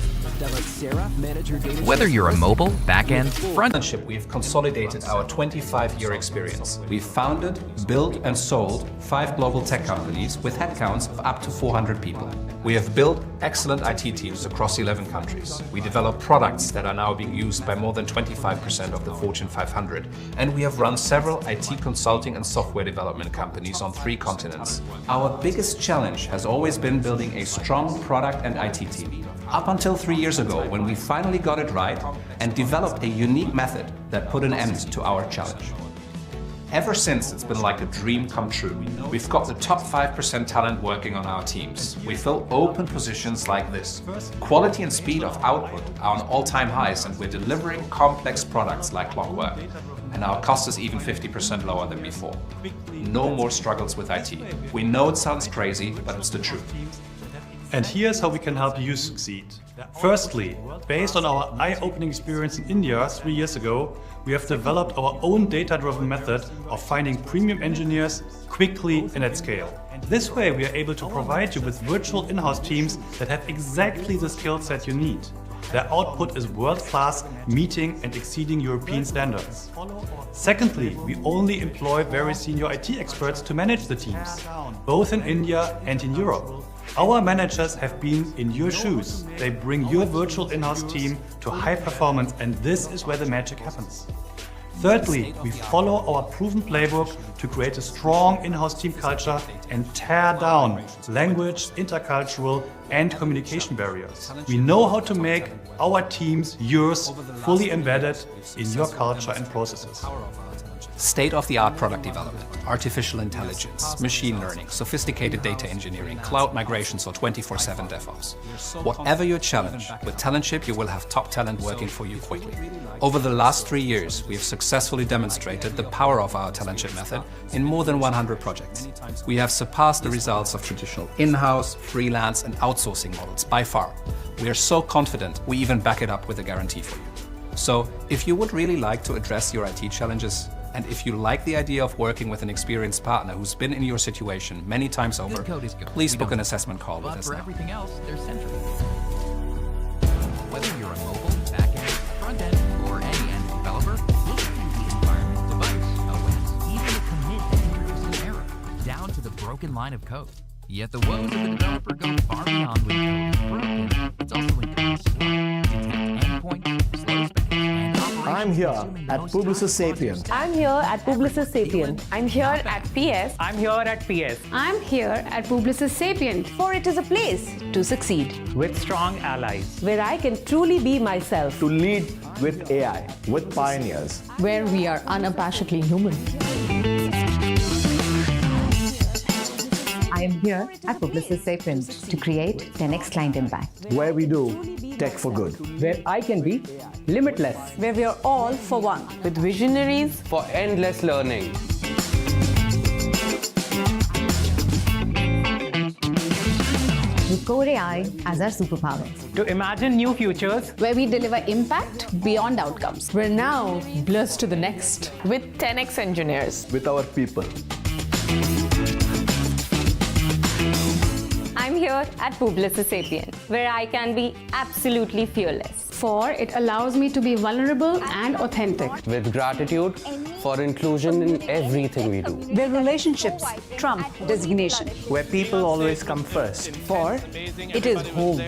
Whether you're a mobile, back-end, front... We've consolidated our 25-year experience. We've founded, built and sold 5 global tech companies with headcounts of up to 400 people. We have built excellent IT teams across 11 countries. We develop products that are now being used by more than 25% of the Fortune 500. And we have run several IT consulting and software development companies on 3 continents. Our biggest challenge has always been building a strong product and IT team. Up until 3 years ago, when we finally got it right and developed a unique method that put an end to our challenge. Ever since, it's been like a dream come true. We've got the top 5% talent working on our teams. We fill open positions like this. Quality and speed of output are on all-time highs, and we're delivering complex products like clockwork. And our cost is even 50% lower than before. No more struggles with IT. We know it sounds crazy, but it's the truth. And here's how we can help you succeed. Firstly, based on our eye-opening experience in India 3 years ago, we have developed our own data-driven method of finding premium engineers quickly and at scale. This way, we are able to provide you with virtual in-house teams that have exactly the skill set you need. Their output is world-class, meeting and exceeding European standards. Secondly, we only employ very senior IT experts to manage the teams, both in India and in Europe. Our managers have been in your shoes. They bring your virtual in-house team to high performance, and this is where the magic happens. Thirdly, we follow our proven playbook to create a strong in-house team culture and tear down language, intercultural and communication barriers. We know how to make our teams, yours, fully embedded in your culture and processes. State-of-the-art product development, artificial intelligence, machine learning, sophisticated data engineering, cloud migrations, or 24/7 DevOps. Whatever your challenge, with Talentship you will have top talent working for you quickly. Over the last 3 years, we have successfully demonstrated the power of our Talentship method in more than 100 projects. We have surpassed the results of traditional in-house, freelance, and outsourcing models by far. We are so confident we even back it up with a guarantee for you. So, if you would really like to address your IT challenges, and if you like the idea of working with an experienced partner who's been in your situation many times over, please book an assessment call with us For now. everything else, there's Sentry. Whether you're a mobile, back-end, front-end, or any-end developer, we'll show you the environment, device, OS, even a commit that introduces an error, down to the broken line of code. Yet the woes of the developer go far beyond when code is broken. It's also when code is slow, detect endpoints, slow spec, and operate. I'm here at Publicis Sapient. I'm here at Publicis Sapient. I'm here at PS. I'm here at PS. I'm here at Publicis Sapient. For it is a place to succeed, With strong allies. where I can truly be myself, To lead with AI, with pioneers. where we are unabashedly human. I am here at Publicis Sapient to create the next client impact. Where we do tech for good. Where I can be limitless. Where we are all for one, with visionaries For endless learning. With Core AI as our superpower. To imagine new futures. where we deliver impact beyond outcomes. We're now blessed to the next with 10x engineers. With our people. I'm here at Publicis Sapient, where I can be absolutely fearless. For it allows me to be vulnerable and authentic. With gratitude for inclusion in everything we do. Where relationships trump designation. Where people always come first. For it is home.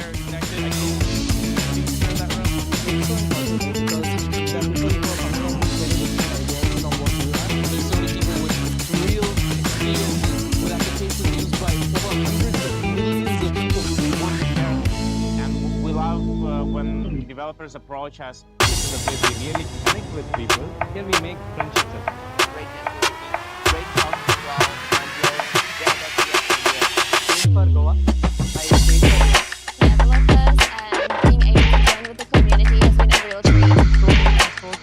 When developers approach us, this is a place we really connect with people. Here we make friendships. Great networking, great talks as well. For Goa, developers and being able to join with the community has been a real treat.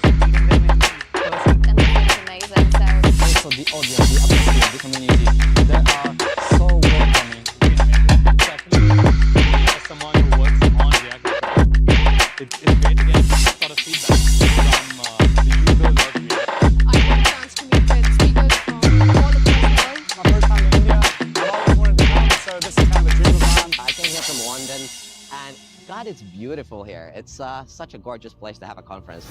Meeting them in person and it's amazing. So also the audience, the atmosphere, the community, they are so welcoming. Especially as someone who works on React. It's great to get sort of feedback from the users of React. I had a chance to meet with speakers from all across the world. My first time in India, I've always wanted to come, so this is kind of a dream of mine. I came here from London, and God, it's beautiful here. It's such a gorgeous place to have a conference.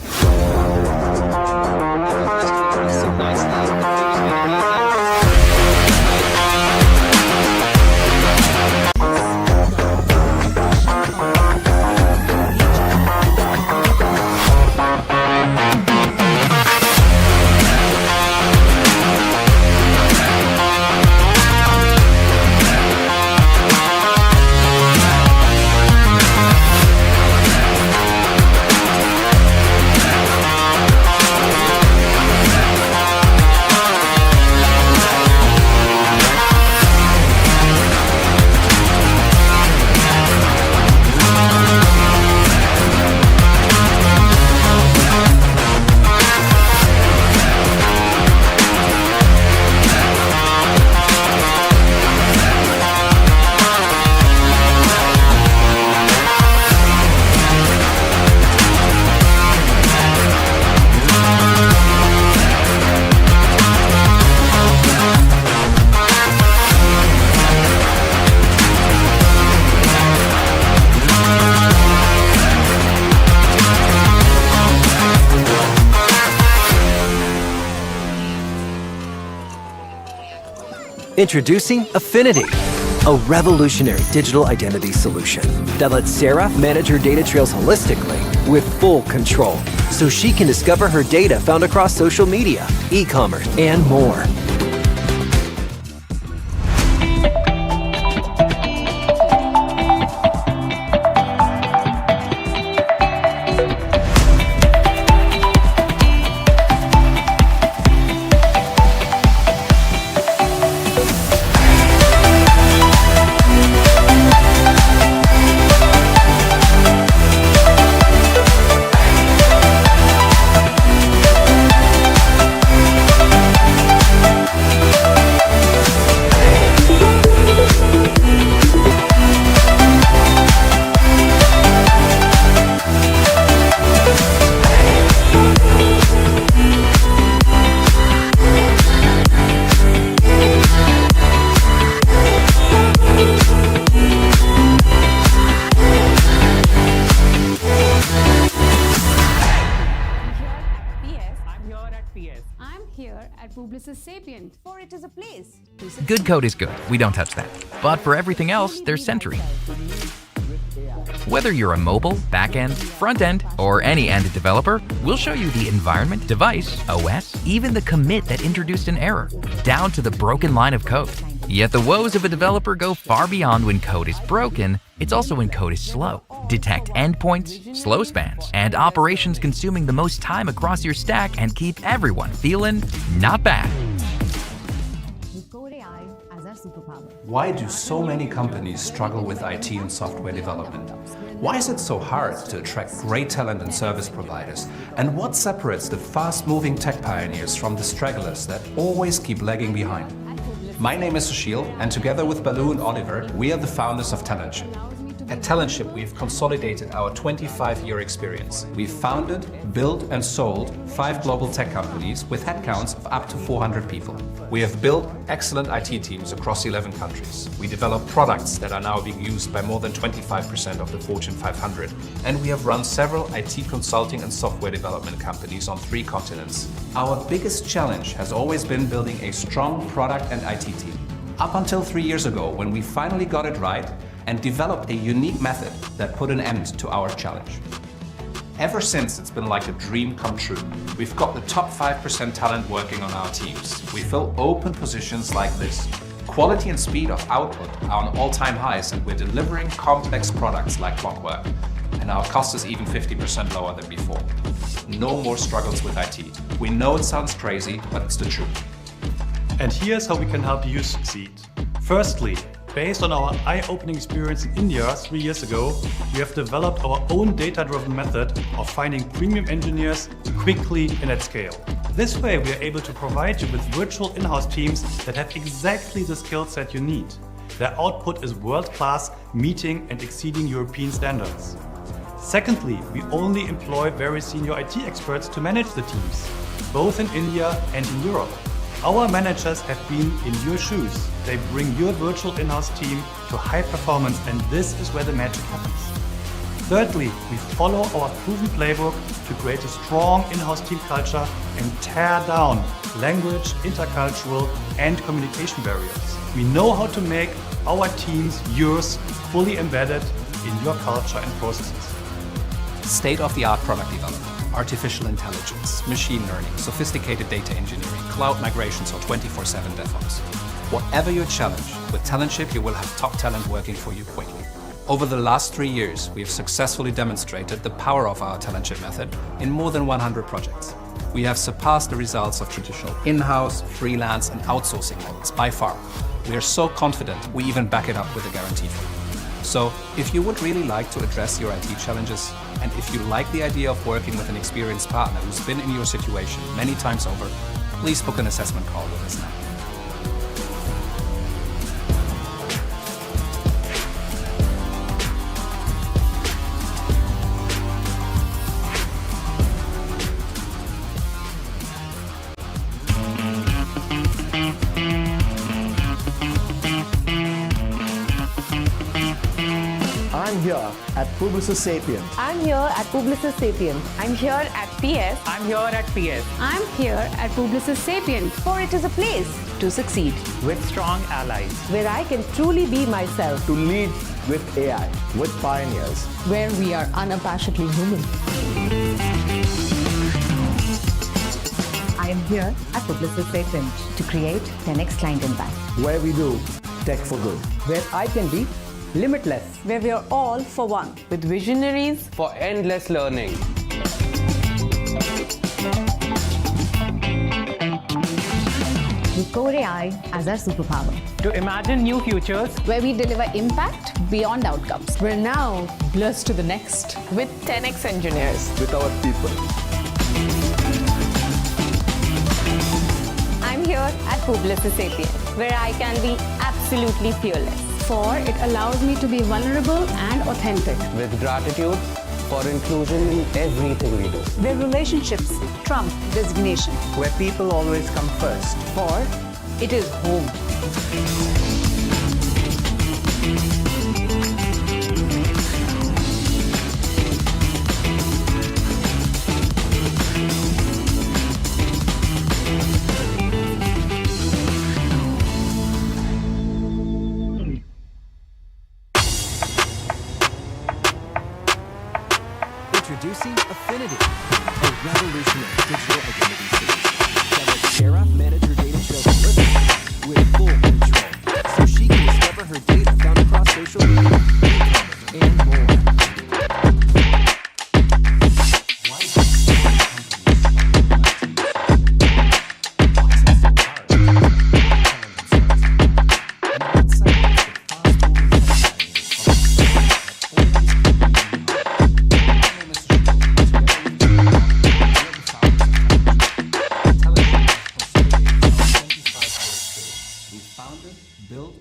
Introducing Affinidi, a revolutionary digital identity solution that lets Sarah manage her data trails holistically with full control, so she can discover her data found across social media, e-commerce, and more. Publicis Sapient, for it is a place. Good code is good, we don't touch that. But for everything else, there's Sentry. Whether you're a mobile, back-end, front-end, or any end developer, we'll show you the environment, device, OS, even the commit that introduced an error, down to the broken line of code. Yet the woes of a developer go far beyond when code is broken, it's also when code is slow. Detect endpoints, slow spans, and operations consuming the most time across your stack and keep everyone feeling not bad. Why do so many companies struggle with IT and software development? Why is it so hard to attract great talent and service providers? And what separates the fast-moving tech pioneers from the stragglers that always keep lagging behind? My name is Sushil, and together with Balu and Oliver, we are the founders of Talentship. At Talentship, we've consolidated our 25-year experience. We've founded, built, and sold 5 global tech companies with headcounts of up to 400 people. We have built excellent IT teams across 11 countries. We develop products that are now being used by more than 25% of the Fortune 500. And we have run several IT consulting and software development companies on 3 continents. Our biggest challenge has always been building a strong product and IT team. Up until 3 years ago, when we finally got it right and developed a unique method that put an end to our challenge. Ever since, it's been like a dream come true. We've got the top 5% talent working on our teams. We fill open positions like this. Quality and speed of output are on all-time highs, and we're delivering complex products like clockwork. And our cost is even 50% lower than before. No more struggles with IT. We know it sounds crazy, but it's the truth. And here's how we can help you succeed. Firstly, based on our eye-opening experience in India 3 years ago, we have developed our own data-driven method of finding premium engineers quickly and at scale. This way, we are able to provide you with virtual in-house teams that have exactly the skill set you need. Their output is world-class, meeting and exceeding European standards. Secondly, we only employ very senior IT experts to manage the teams, both in India and in Europe. Our managers have been in your shoes. They bring your virtual in-house team to high performance, and this is where the magic happens. Thirdly, we follow our proven playbook to create a strong in-house team culture and tear down language, intercultural, and communication barriers. We know how to make our teams, yours, fully embedded in your culture and processes. State-of-the-art product development, artificial intelligence, machine learning, sophisticated data engineering, cloud migrations, or 24/7 DevOps. Whatever your challenge, with Talentship you will have top talent working for you quickly. Over the last 3 years, we have successfully demonstrated the power of our Talentship method in more than 100 projects. We have surpassed the results of traditional in-house, freelance, and outsourcing models by far. We are so confident we even back it up with a guarantee for you. So, if you would really like to address your IT challenges, and if you like the idea of working with an experienced partner who's been in your situation many times over, please book an assessment call with us now. I'm here at Publicis Sapient. I'm here at Publicis Sapient. I'm here at PS. I'm here at PS. I'm here at Publicis Sapient. For it is a place to succeed With strong allies. Where I can truly be myself. To lead with AI, with pioneers. where we are unabashedly human. I am here at Publicis Sapient to create the next client impact. Where we do tech for good. Where I can be limitless. Where we are all for one. With visionaries for endless learning. With Core AI as our superpower. To imagine new futures. Where we deliver impact beyond outcomes. We're now blessed to the next. With 10x engineers. With our people. I'm here at Publicis Sapient, where I can be absolutely fearless. For it allows me to be vulnerable and authentic. With gratitude for inclusion in everything we do. Where relationships trump designation. Where people always come first. For it is home. Introducing Affinidi, a revolutionary digital identity solution that lets Certa manage your data trails holistically with full control, so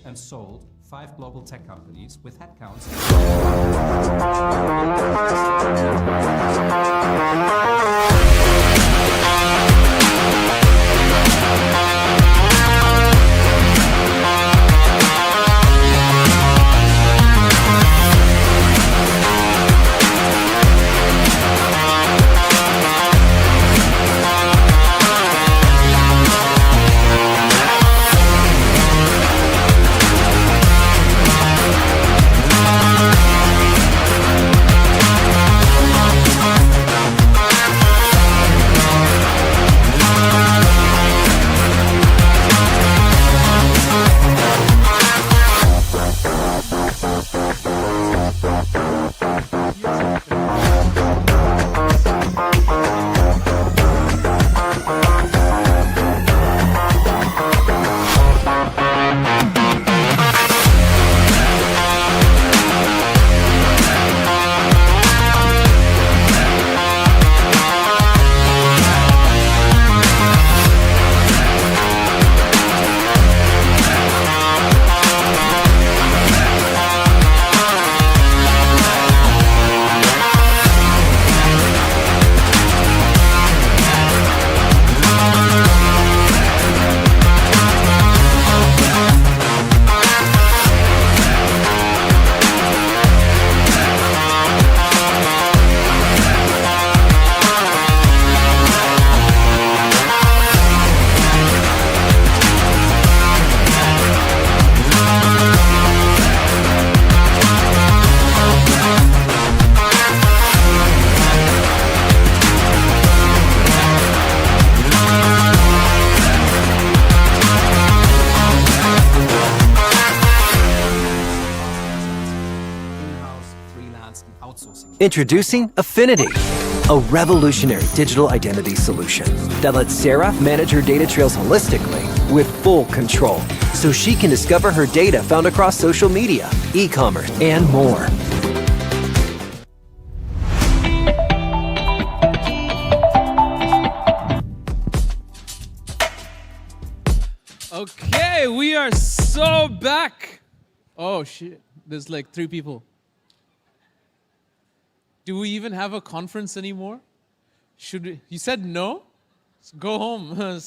and sold 5 global tech companies with headcounts. Introducing Affinidi, a revolutionary digital identity solution that lets Sarah manage her data trails holistically with full control, so she can discover her data found across social media, e-commerce, and more. Okay, we are so back. Oh shit, there's like 3 people. Do we even have a conference anymore? Should we? You said no? Go home.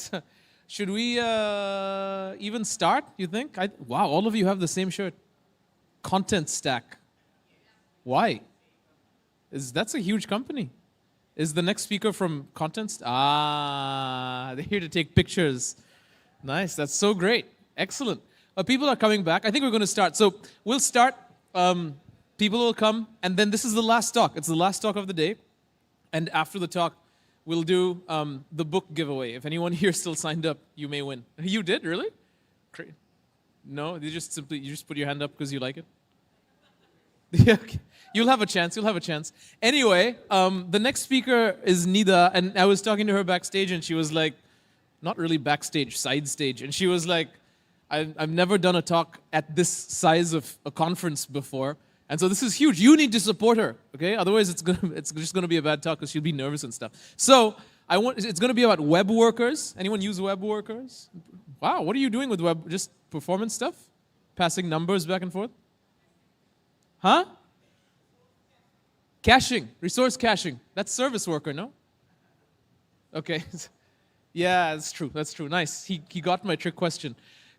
Should we even start, you think? Wow, all of you have the same shirt. Contentstack. Why? That's a huge company. Is the next speaker from Contentstack? Ah, they're here to take pictures. Nice, that's so great. Excellent. People are coming back. I think we're going to start. So we'll start. People will come, and then this is the last talk. It's the last talk of the day. And after the talk, we'll do the book giveaway. If anyone here still signed up, you may win. You did, really? No, you just put your hand up because you like it? Yeah, okay. You'll have a chance. You'll have a chance. Anyway, the next speaker is Nida, and I was talking to her backstage, and she was like, not really backstage, side stage, and she was like, I've never done a talk at this size of a conference before, and so this is huge. You need to support her, okay? Otherwise, it's just gonna be a bad talk because she'll be nervous and stuff. So it's gonna be about web workers. Anyone use web workers? Wow, what are you doing with web? Just performance stuff? Passing numbers back and forth? Huh? Caching, resource caching. That's service worker, no? Okay. Yeah, that's true. That's true. Nice. He got my trick question.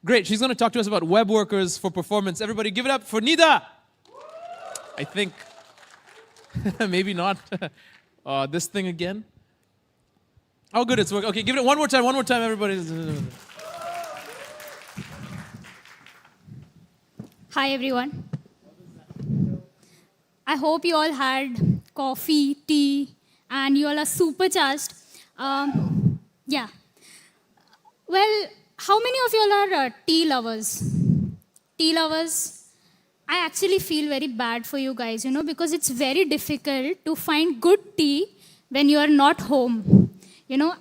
Great. She's going to talk to us about web workers for performance. Everybody give it up for Nida. I think. Maybe not. This thing again. Oh, good. It's working. Okay, give it one more time. One more time, everybody. Hi, everyone. I hope you all had coffee, tea, and you all are supercharged. Yeah. Well, how many of you all are tea lovers? Tea lovers? I actually feel very bad for you guys, because it's very difficult to find good tea when you are not home.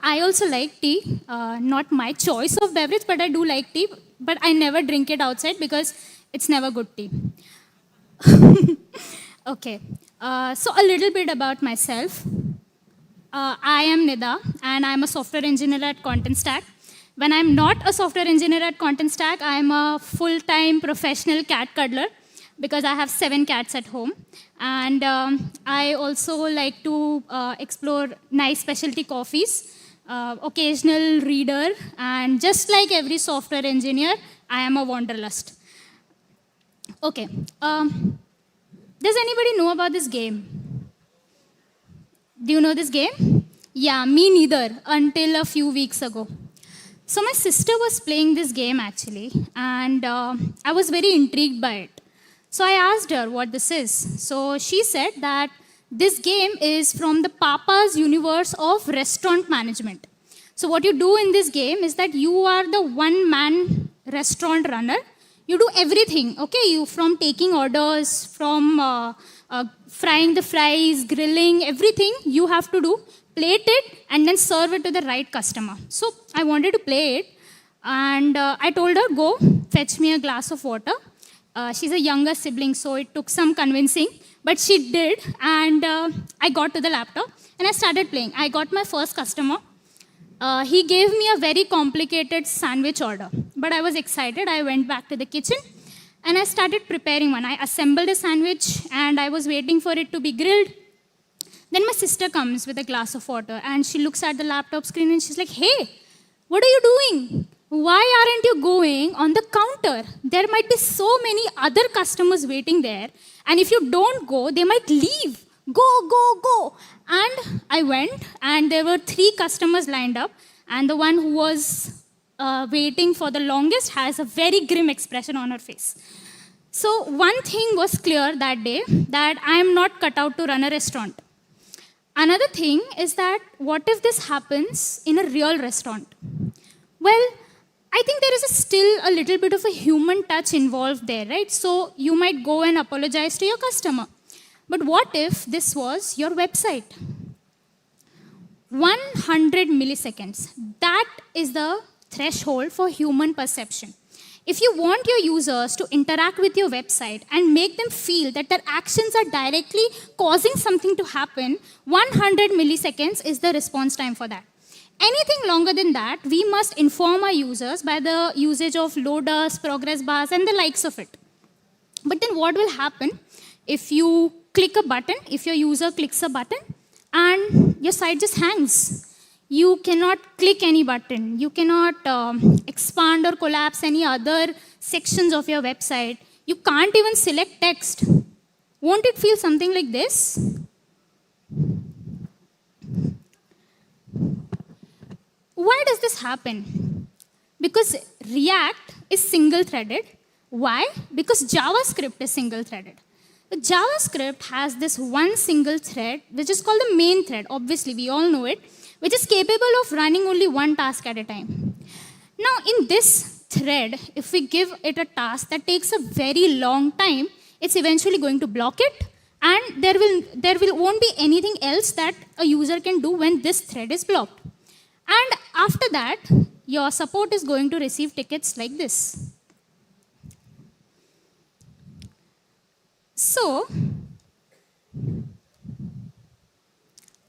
I also like tea. Not my choice of beverage, but I do like tea. But I never drink it outside because it's never good tea. Okay. So a little bit about myself. I am Nida, and I'm a software engineer at Contentstack. When I'm not a software engineer at Contentstack, I'm a full-time professional cat cuddler because I have 7 cats at home. And I also like to explore nice specialty coffees, occasional reader, and just like every software engineer, I am a wanderlust. Okay. Does anybody know about this game? Do you know this game? Yeah, me neither, until a few weeks ago. So my sister was playing this game actually, and I was very intrigued by it. So I asked her what this is. So she said that this game is from the Papa's universe of restaurant management. So what you do in this game is that you are the one-man restaurant runner. You do everything, okay? You from taking orders, from frying the fries, grilling, everything you have to do. Plate it and then serve it to the right customer. So I wanted to play it, and I told her, go fetch me a glass of water. She's a younger sibling, so it took some convincing, but she did, and I got to the laptop and I started playing. I got my first customer. He gave me a very complicated sandwich order, but I was excited. I went back to the kitchen and I started preparing one. I assembled a sandwich and I was waiting for it to be grilled. Then my sister comes with a glass of water and she looks at the laptop screen and she's like, hey, what are you doing? Why aren't you going on the counter? There might be so many other customers waiting there, and if you don't go, they might leave. Go, go, go. And I went, and there were 3 customers lined up, and the one who was waiting for the longest has a very grim expression on her face. So one thing was clear that day, that I am not cut out to run a restaurant. Another thing is that what if this happens in a real restaurant? Well, I think there is still a little bit of a human touch involved there, right? So you might go and apologize to your customer. But what if this was your website? 100 milliseconds. That is the threshold for human perception. If you want your users to interact with your website and make them feel that their actions are directly causing something to happen, 100 milliseconds is the response time for that. Anything longer than that, we must inform our users by the usage of loaders, progress bars, and the likes of it. But then what will happen if you click a button, if your user clicks a button, and your site just hangs? You cannot click any button. You cannot expand or collapse any other sections of your website. You can't even select text. Won't it feel something like this? Why does this happen? Because React is single-threaded. Why? Because JavaScript is single-threaded. JavaScript has this one single thread, which is called the main thread. Obviously, we all know it, which is capable of running only one task at a time. Now, in this thread, if we give it a task that takes a very long time, it's eventually going to block it, and there won't be anything else that a user can do when this thread is blocked. And after that, your support is going to receive tickets like this. So,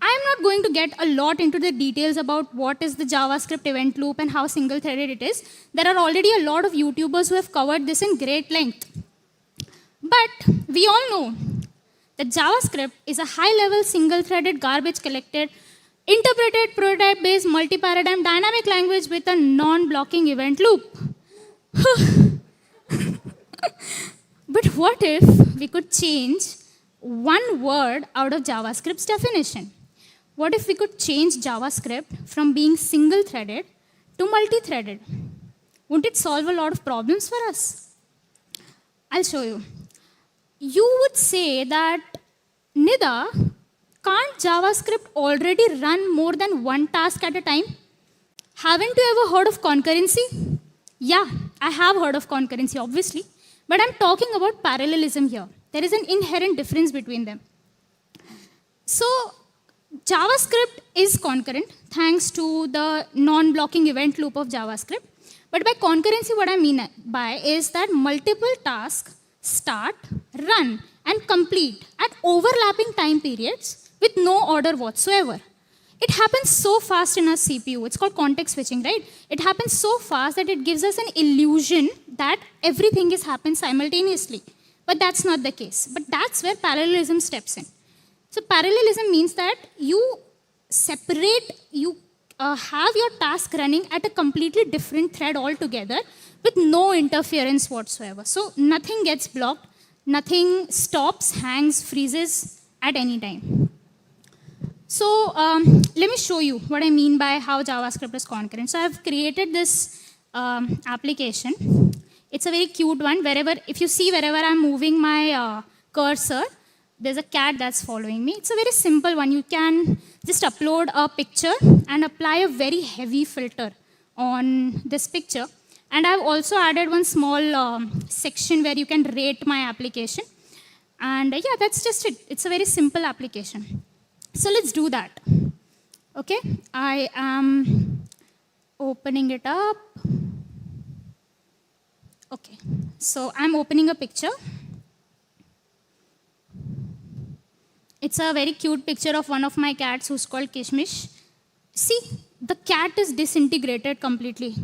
I'm not going to get a lot into the details about what is the JavaScript event loop and how single-threaded it is. There are already a lot of YouTubers who have covered this in great length. But we all know that JavaScript is a high-level single-threaded garbage collected interpreted, prototype-based, multi-paradigm dynamic language with a non-blocking event loop. But what if we could change one word out of JavaScript's definition? What if we could change JavaScript from being single-threaded to multi-threaded? Wouldn't it solve a lot of problems for us? I'll show you. You would say that, Nida, can't JavaScript already run more than one task at a time? Haven't you ever heard of concurrency? Yeah, I have heard of concurrency, obviously. But I'm talking about parallelism here. There is an inherent difference between them. So, JavaScript is concurrent thanks to the non-blocking event loop of JavaScript. But by concurrency, what I mean by is that multiple tasks start, run, and complete at overlapping time periods with no order whatsoever. it happens so fast in our CPU. It's called context switching, right? It happens so fast that it gives us an illusion that everything is happening simultaneously. But that's not the case. But that's where parallelism steps in. So parallelism means that you separate, you have your task running at a completely different thread altogether with no interference whatsoever. So nothing gets blocked, nothing stops, hangs, freezes at any time. So let me show you what I mean by how JavaScript is concurrent. So I've created this application. It's a very cute one. If you see wherever I'm moving my cursor, there's a cat that's following me. It's a very simple one. You can just upload a picture and apply a very heavy filter on this picture. And I've also added one small section where you can rate my application. And yeah, that's just it. It's a very simple application. So let's do that. Okay, I am opening it up. Okay, so I'm opening a picture. It's a very cute picture of one of my cats who's called Kishmish. See, the cat is disintegrated completely.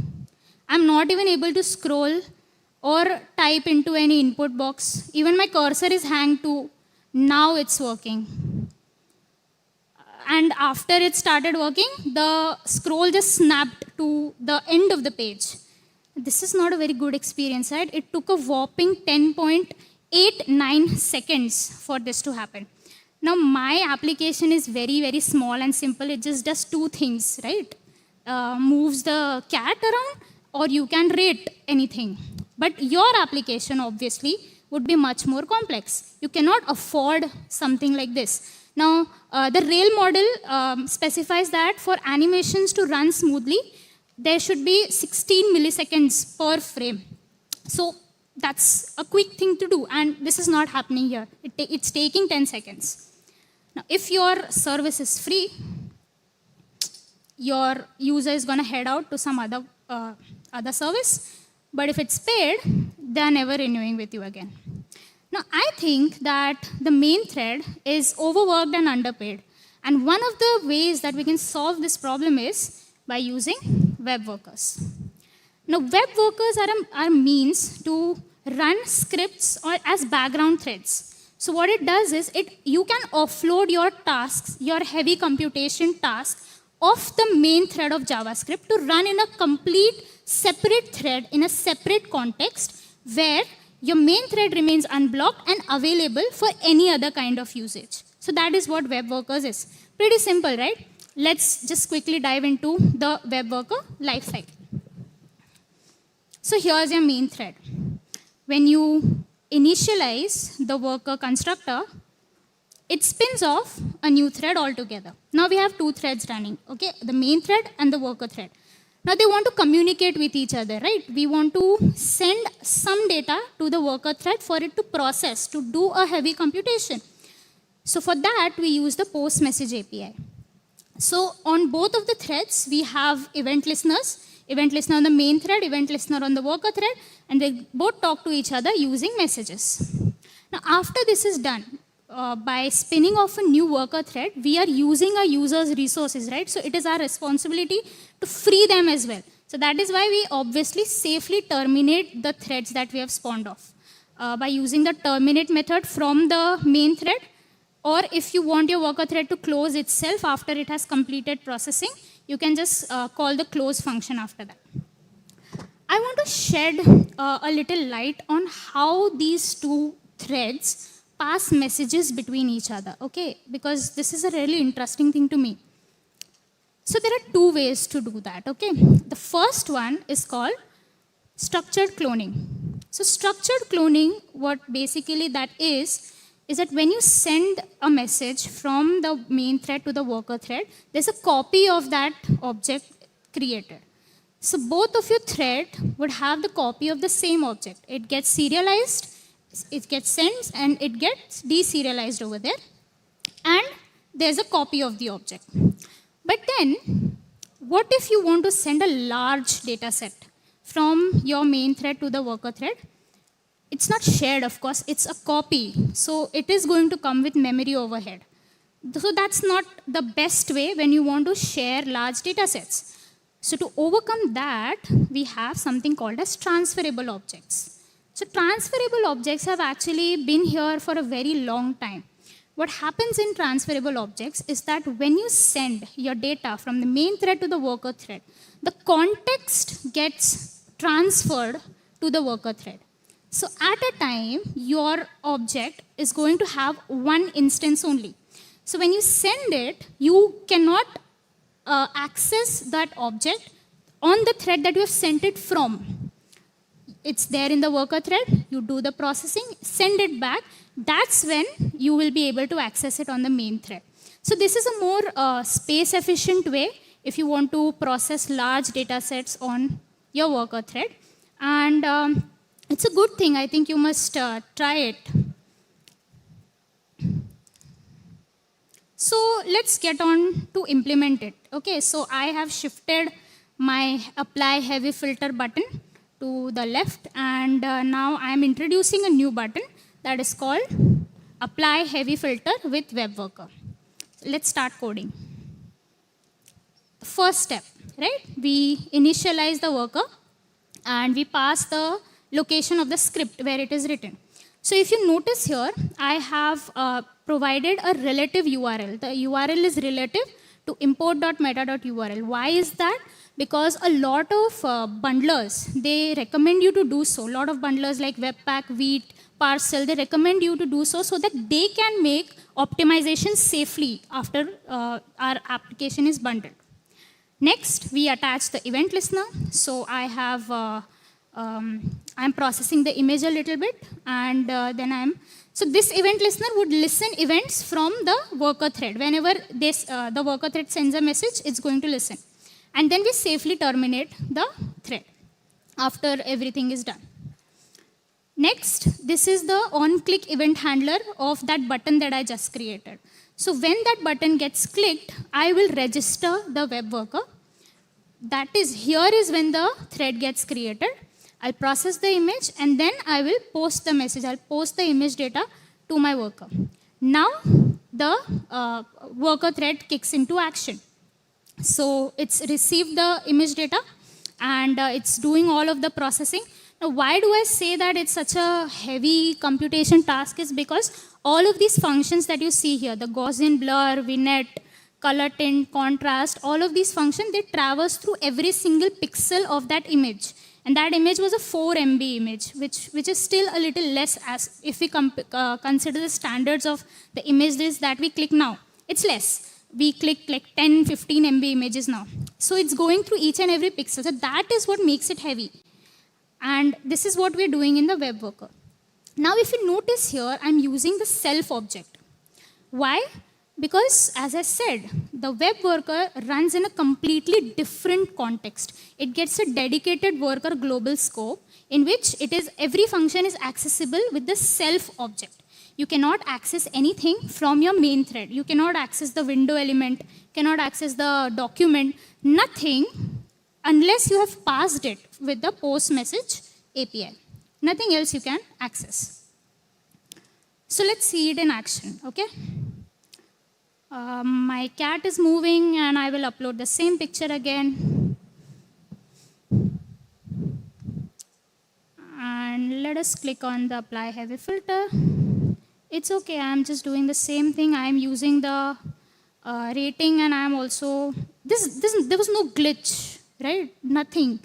I'm not even able to scroll or type into any input box. Even my cursor is hanged to, now it's working. And after it started working, the scroll just snapped to the end of the page. This is not a very good experience, right? It took a whopping 10.89 seconds for this to happen. Now, my application is very, very small and simple. It just does two things, right? Moves the cat around, or you can rate anything. But your application, obviously, would be much more complex. You cannot afford something like this. Now, the Rail model specifies that for animations to run smoothly, there should be 16 milliseconds per frame. So that's a quick thing to do, and this is not happening here. It's taking 10 seconds. Now, if your service is free, your user is going to head out to some other service. But if it's paid, they're never renewing with you again. Now, I think that the main thread is overworked and underpaid. And one of the ways that we can solve this problem is by using web workers. Now, web workers are a means to run scripts or as background threads. So what it does is you can offload your tasks, your heavy computation tasks, off the main thread of JavaScript to run in a complete separate thread in a separate context where your main thread remains unblocked and available for any other kind of usage. So that is what web workers is. Pretty simple, right? Let's just quickly dive into the web worker lifecycle. So here's your main thread. When you initialize the worker constructor, it spins off a new thread altogether. Now we have two threads running, okay? The main thread and the worker thread. Now they want to communicate with each other, right? We want to send some data to the worker thread for it to process, to do a heavy computation. So for that, we use the post message API. So on both of the threads, we have event listeners on the main thread, event listener on the worker thread, and they both talk to each other using messages. Now after this is done, by spinning off a new worker thread, we are using our users' resources, right? So it is our responsibility to free them as well. So that is why we obviously safely terminate the threads that we have spawned off by using the terminate method from the main thread. Or if you want your worker thread to close itself after it has completed processing, you can just call the close function after that. I want to shed a little light on how these two threads pass messages between each other, okay? Because this is a really interesting thing to me. So there are two ways to do that, okay? The first one is called structured cloning. So structured cloning, what basically that is that when you send a message from the main thread to the worker thread, there's a copy of that object created. So both of your thread would have the copy of the same object. It gets serialized, it gets sent, and it gets deserialized over there. And there's a copy of the object. But then, what if you want to send a large data set from your main thread to the worker thread? It's not shared, of course, it's a copy. So it is going to come with memory overhead. So that's not the best way when you want to share large data sets. So to overcome that, we have something called as transferable objects. So transferable objects have actually been here for a very long time. What happens in transferable objects is that when you send your data from the main thread to the worker thread, the context gets transferred to the worker thread. So at a time, your object is going to have one instance only. So when you send it, you cannot access that object on the thread that you have sent it from. It's there in the worker thread, you do the processing, send it back. That's when you will be able to access it on the main thread. So this is a more space efficient way if you want to process large data sets on your worker thread. And it's a good thing. I think you must try it. So let's get on to implement it. Okay, so I have shifted my apply heavy filter button to the left, and now I am introducing a new button that is called apply heavy filter with web worker. Let's start coding. First step, right? We initialize the worker and we pass the location of the script where it is written. So if you notice here, I have provided a relative URL. The URL is relative to import.meta.url. Why is that? Because a lot of bundlers, they recommend you to do so. A lot of bundlers like Webpack, Vite, Parcel, they recommend you to do so that they can make optimization safely after our application is bundled. Next, we attach the event listener. So I have I'm processing the image a little bit, and then so this event listener would listen events from the worker thread. Whenever the worker thread sends a message, it's going to listen. And then we safely terminate the thread after everything is done. Next, this is the on-click event handler of that button that I just created. So when that button gets clicked, I will register the web worker. That is, here is when the thread gets created. I'll process the image, and then I will post the message. I'll post the image data to my worker. Now, the worker thread kicks into action. So it's received the image data, and it's doing all of the processing. Now, why do I say that it's such a heavy computation task is because all of these functions that you see here, the Gaussian blur, vignette, color tint, contrast, all of these functions, they traverse through every single pixel of that image. And that image was a 4 MB image, which is still a little less as if we consider the standards of the images that we click now. It's less. We click like 10, 15 MB images now. So it's going through each and every pixel. So that is what makes it heavy. And this is what we're doing in the web worker. Now, if you notice here, I'm using the self object. Why? Because, as I said, the web worker runs in a completely different context. It gets a dedicated worker global scope in which every function is accessible with the self object. You cannot access anything from your main thread. You cannot access the window element, cannot access the document, nothing unless you have passed it with the post message API. Nothing else you can access. So let's see it in action, okay? My cat is moving, and I will upload the same picture again. And let us click on the apply heavy filter. It's okay, I'm just doing the same thing. I'm using the rating, and I'm also, there was no glitch, right? Nothing.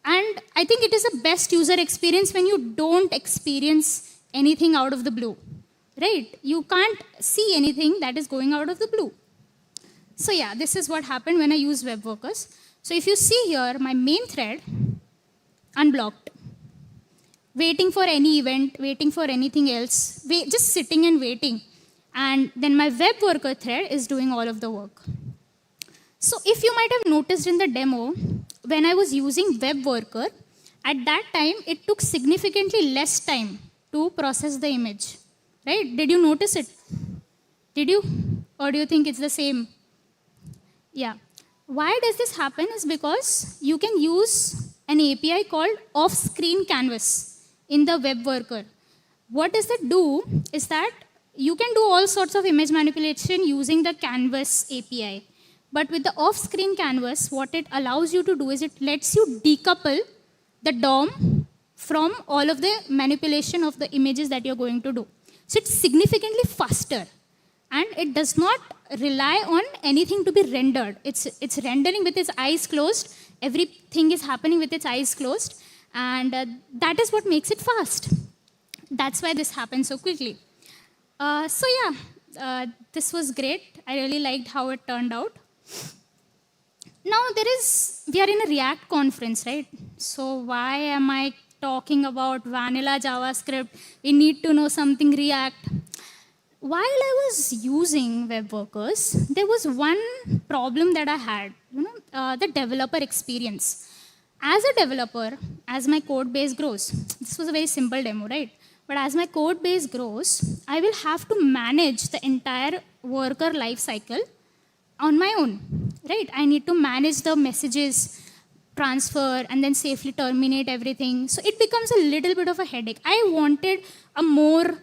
And I think it is the best user experience when you don't experience anything out of the blue. Right? You can't see anything that is going out of the blue. So yeah, this is what happened when I use web workers. So if you see here, my main thread, unblocked. Waiting for any event, waiting for anything else, just sitting and waiting. And then my web worker thread is doing all of the work. So if you might have noticed in the demo, when I was using web worker, at that time, it took significantly less time to process the image. Right? Did you notice it? Did you? Or do you think it's the same? Yeah. Why does this happen is because you can use an API called off-screen canvas in the web worker. What does that do is that you can do all sorts of image manipulation using the Canvas API. But with the off-screen canvas, what it allows you to do is it lets you decouple the DOM from all of the manipulation of the images that you're going to do. So it's significantly faster. And it does not rely on anything to be rendered. It's rendering with its eyes closed. Everything is happening with its eyes closed. And that is what makes it fast. That's why this happens so quickly. This was great. I really liked how it turned out. Now we are in a React conference, right? So why am I talking about vanilla JavaScript? We need to know something React. While I was using web workers, there was one problem that I had, the developer experience. As a developer, as my code base grows, this was a very simple demo, right? But as my code base grows, I will have to manage the entire worker lifecycle on my own, right? I need to manage the messages, transfer, and then safely terminate everything. So it becomes a little bit of a headache. I wanted a more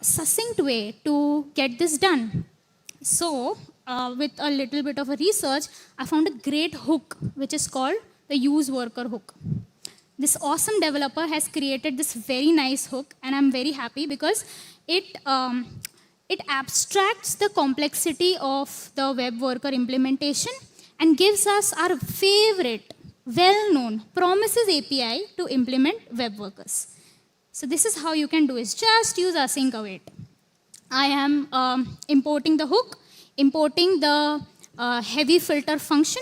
succinct way to get this done. So with a little bit of a research, I found a great hook, which is called the use worker hook. This awesome developer has created this very nice hook, and I'm very happy because it abstracts the complexity of the web worker implementation and gives us our favorite, well-known Promises API to implement web workers. So this is how you can do it. Just use async await. I am importing the hook, importing the heavy filter function,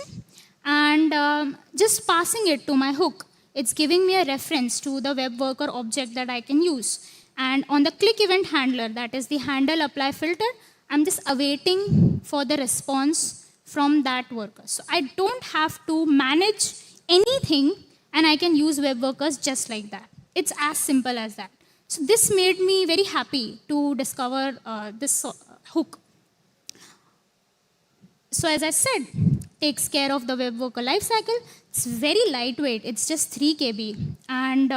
and just passing it to my hook. It's giving me a reference to the web worker object that I can use. And on the click event handler, that is the handle apply filter, I'm just awaiting for the response from that worker. So I don't have to manage anything, and I can use web workers just like that. It's as simple as that. So this made me very happy to discover this hook. So as I said, takes care of the web worker lifecycle. It's very lightweight. It's just 3 KB. And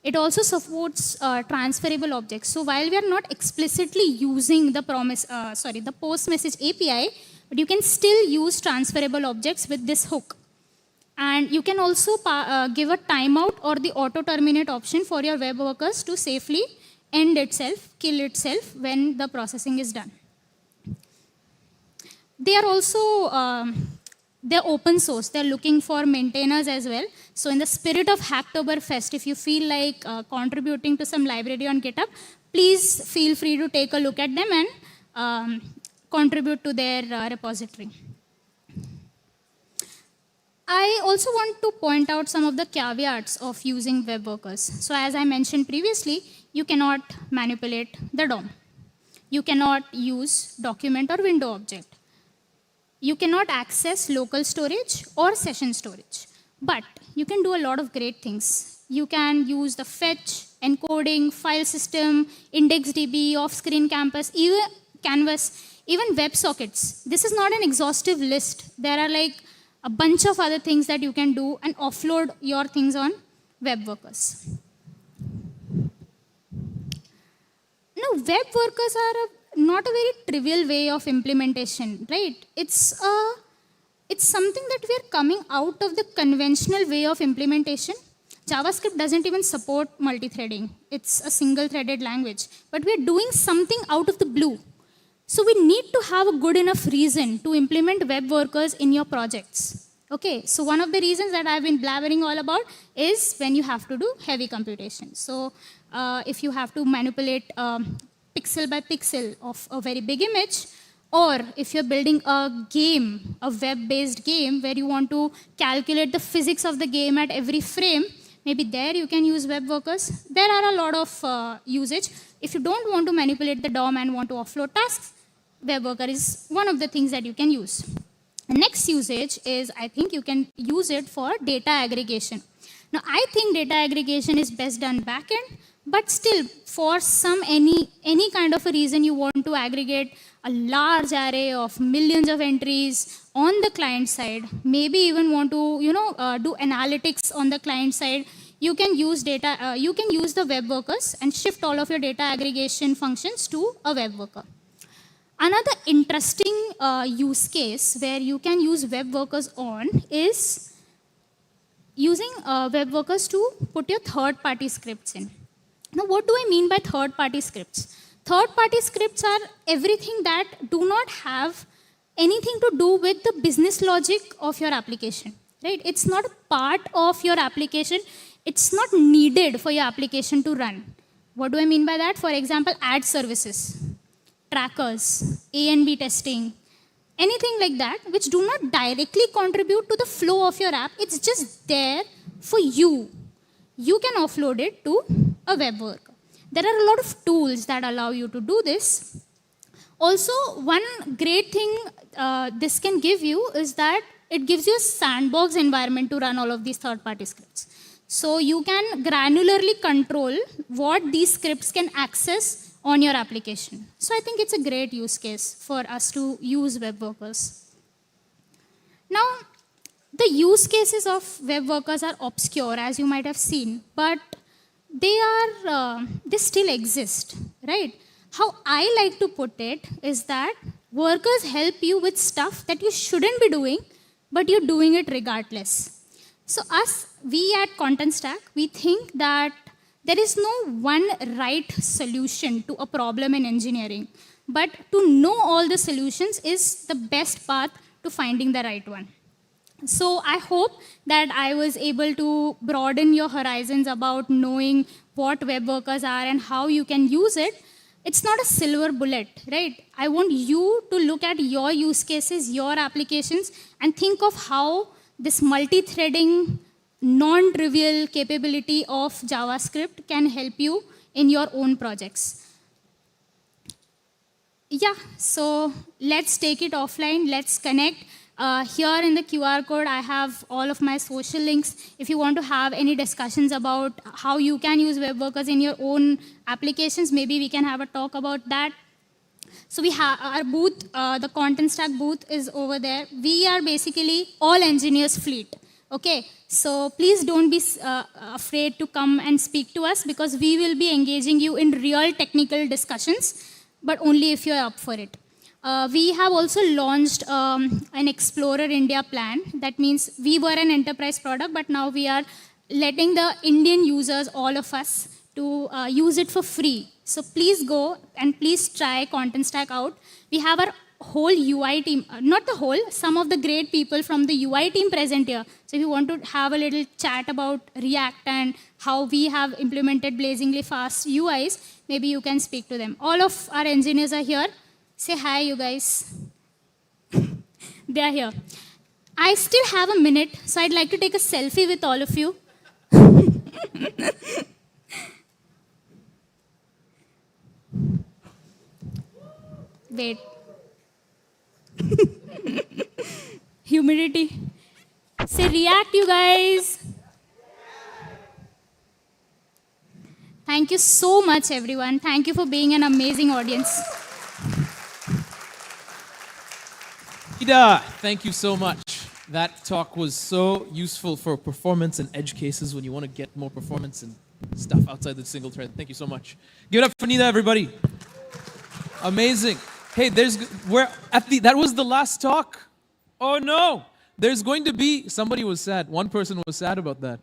it also supports transferable objects. So while we are not explicitly using the the post message API, but you can still use transferable objects with this hook. And you can also give a timeout or the auto terminate option for your web workers to safely end itself, kill itself when the processing is done. They are also they're open source. They're looking for maintainers as well. So in the spirit of Hacktoberfest, if you feel like contributing to some library on GitHub, please feel free to take a look at them and contribute to their repository. I also want to point out some of the caveats of using web workers. So as I mentioned previously, you cannot manipulate the DOM. You cannot use document or window object. You cannot access local storage or session storage. But you can do a lot of great things. You can use the fetch, encoding, file system, IndexedDB, off-screen canvas, even WebSockets. This is not an exhaustive list. There are like a bunch of other things that you can do and offload your things on web workers. Now, web workers are not a very trivial way of implementation, right? It's something that we are coming out of the conventional way of implementation. JavaScript doesn't even support multi-threading. It's a single-threaded language. But we are doing something out of the blue. So we need to have a good enough reason to implement web workers in your projects. Okay, so one of the reasons that I've been blabbering all about is when you have to do heavy computation. So if you have to manipulate pixel by pixel of a very big image, or if you're building a game, a web-based game, where you want to calculate the physics of the game at every frame, maybe there you can use web workers. There are a lot of usage. If you don't want to manipulate the DOM and want to offload tasks, web worker is one of the things that you can use. The next usage is, I think you can use it for data aggregation. Now, I think data aggregation is best done backend, but still, for any kind of a reason you want to aggregate a large array of millions of entries on the client side, maybe even want to do analytics on the client side, you can use you can use the web workers and shift all of your data aggregation functions to a web worker. Another interesting use case where you can use web workers on is using web workers to put your third-party scripts in. Now, what do I mean by third-party scripts? Third-party scripts are everything that do not have anything to do with the business logic of your application, right? It's not a part of your application. It's not needed for your application to run. What do I mean by that? For example, ad services, trackers, A&B testing, anything like that, which do not directly contribute to the flow of your app. It's just there for you. You can offload it to a web worker. There are a lot of tools that allow you to do this. Also, one great thing this can give you is that it gives you a sandbox environment to run all of these third-party scripts. So you can granularly control what these scripts can access on your application. So I think it's a great use case for us to use web workers. Now, the use cases of web workers are obscure, as you might have seen, but they still exist, right? How I like to put it is that workers help you with stuff that you shouldn't be doing, but you're doing it regardless. So we at Contentstack, we think that there is no one right solution to a problem in engineering, but to know all the solutions is the best path to finding the right one. So I hope that I was able to broaden your horizons about knowing what web workers are and how you can use it. It's not a silver bullet, right? I want you to look at your use cases, your applications, and think of how this multi-threading, non-trivial capability of JavaScript can help you in your own projects. Yeah, so let's take it offline. Let's connect. Here in the QR code, I have all of my social links. If you want to have any discussions about how you can use web workers in your own applications, maybe we can have a talk about that. So we have our booth, the Contentstack booth is over there. We are basically all engineers fleet. Okay, so please don't be afraid to come and speak to us because we will be engaging you in real technical discussions, but only if you're up for it. We have also launched an Explorer India plan. That means we were an enterprise product, but now we are letting the Indian users, all of us, to use it for free. So please go and please try Contentstack out. We have our whole UI team, not the whole, some of the great people from the UI team present here. So if you want to have a little chat about React and how we have implemented blazingly fast UIs, maybe you can speak to them. All of our engineers are here. Say hi, you guys. They are here. I still have a minute, so I'd like to take a selfie with all of you. Wait. Humidity. Say React, you guys. Thank you so much, everyone. Thank you for being an amazing audience. Ida, thank you so much. That talk was so useful for performance and edge cases when you want to get more performance and stuff outside the single thread. Thank you so much. Give it up for Nida, everybody. Amazing. Hey, that was the last talk. Oh no, there's going to be, somebody was sad. One person was sad about that.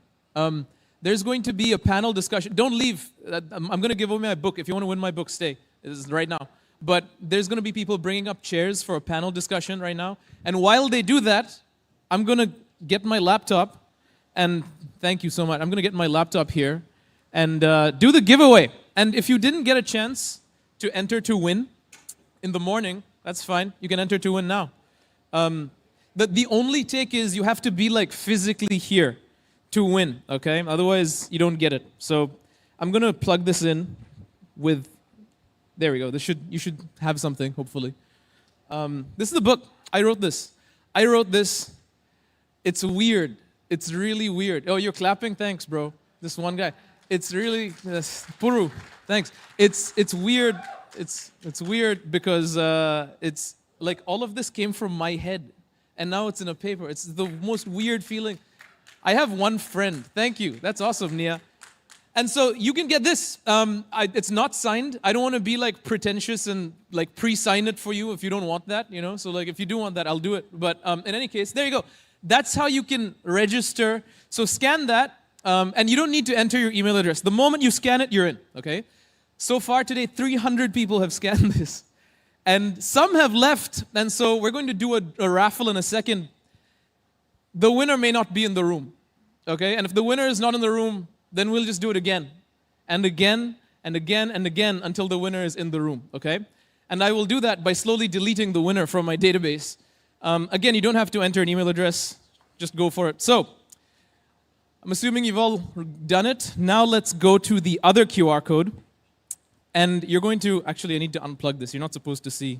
There's going to be a panel discussion. Don't leave. I'm going to give away my book. If you want to win my book, stay. This is right now. But there's going to be people bringing up chairs for a panel discussion right now. And while they do that, I'm going to get my laptop. And thank you so much. I'm going to get my laptop here and do the giveaway. And if you didn't get a chance to enter to win in the morning, that's fine. You can enter to win now. The only take is you have to be like physically here to win, okay? Otherwise, you don't get it. So I'm going to plug this in with... There we go. You should have something, hopefully. This is the book. I wrote this. It's weird. It's really weird. Oh, you're clapping? Thanks, bro. This one guy. It's really... Puru. Thanks. It's weird. It's weird because it's like all of this came from my head. And now it's in a paper. It's the most weird feeling. I have one friend. Thank you. That's awesome, Nia. And so you can get this. It's not signed. I don't want to be like pretentious and like pre-sign it for you if you don't want that, you know. So like if you do want that, I'll do it. But in any case, there you go. That's how you can register. So scan that, and you don't need to enter your email address. The moment you scan it, you're in, okay? So far today, 300 people have scanned this. And some have left, and so we're going to do a raffle in a second. The winner may not be in the room, okay? And if the winner is not in the room, then we'll just do it again, and again, and again, and again, until the winner is in the room, okay? And I will do that by slowly deleting the winner from my database. Again, you don't have to enter an email address. Just go for it. So, I'm assuming you've all done it. Now let's go to the other QR code. And you're going to, actually, I need to unplug this. You're not supposed to see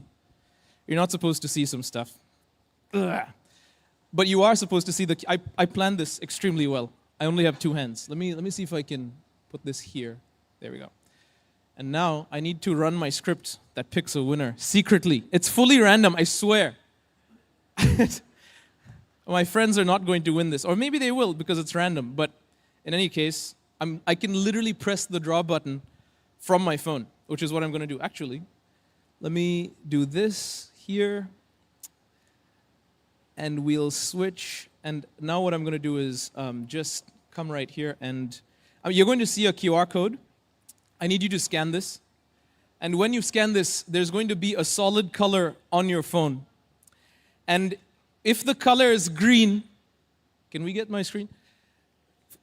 some stuff. Ugh. But you are supposed to see I planned this extremely well. I only have two hands. Let me see if I can put this here. There we go. And now I need to run my script that picks a winner secretly. It's fully random, I swear. My friends are not going to win this. Or maybe they will because it's random. But in any case, I can literally press the draw button from my phone, which is what I'm going to do. Actually, let me do this here. And we'll switch. And now what I'm going to do is just come right here. And you're going to see a QR code. I need you to scan this. And when you scan this, there's going to be a solid color on your phone. And if the color is green, can we get my screen?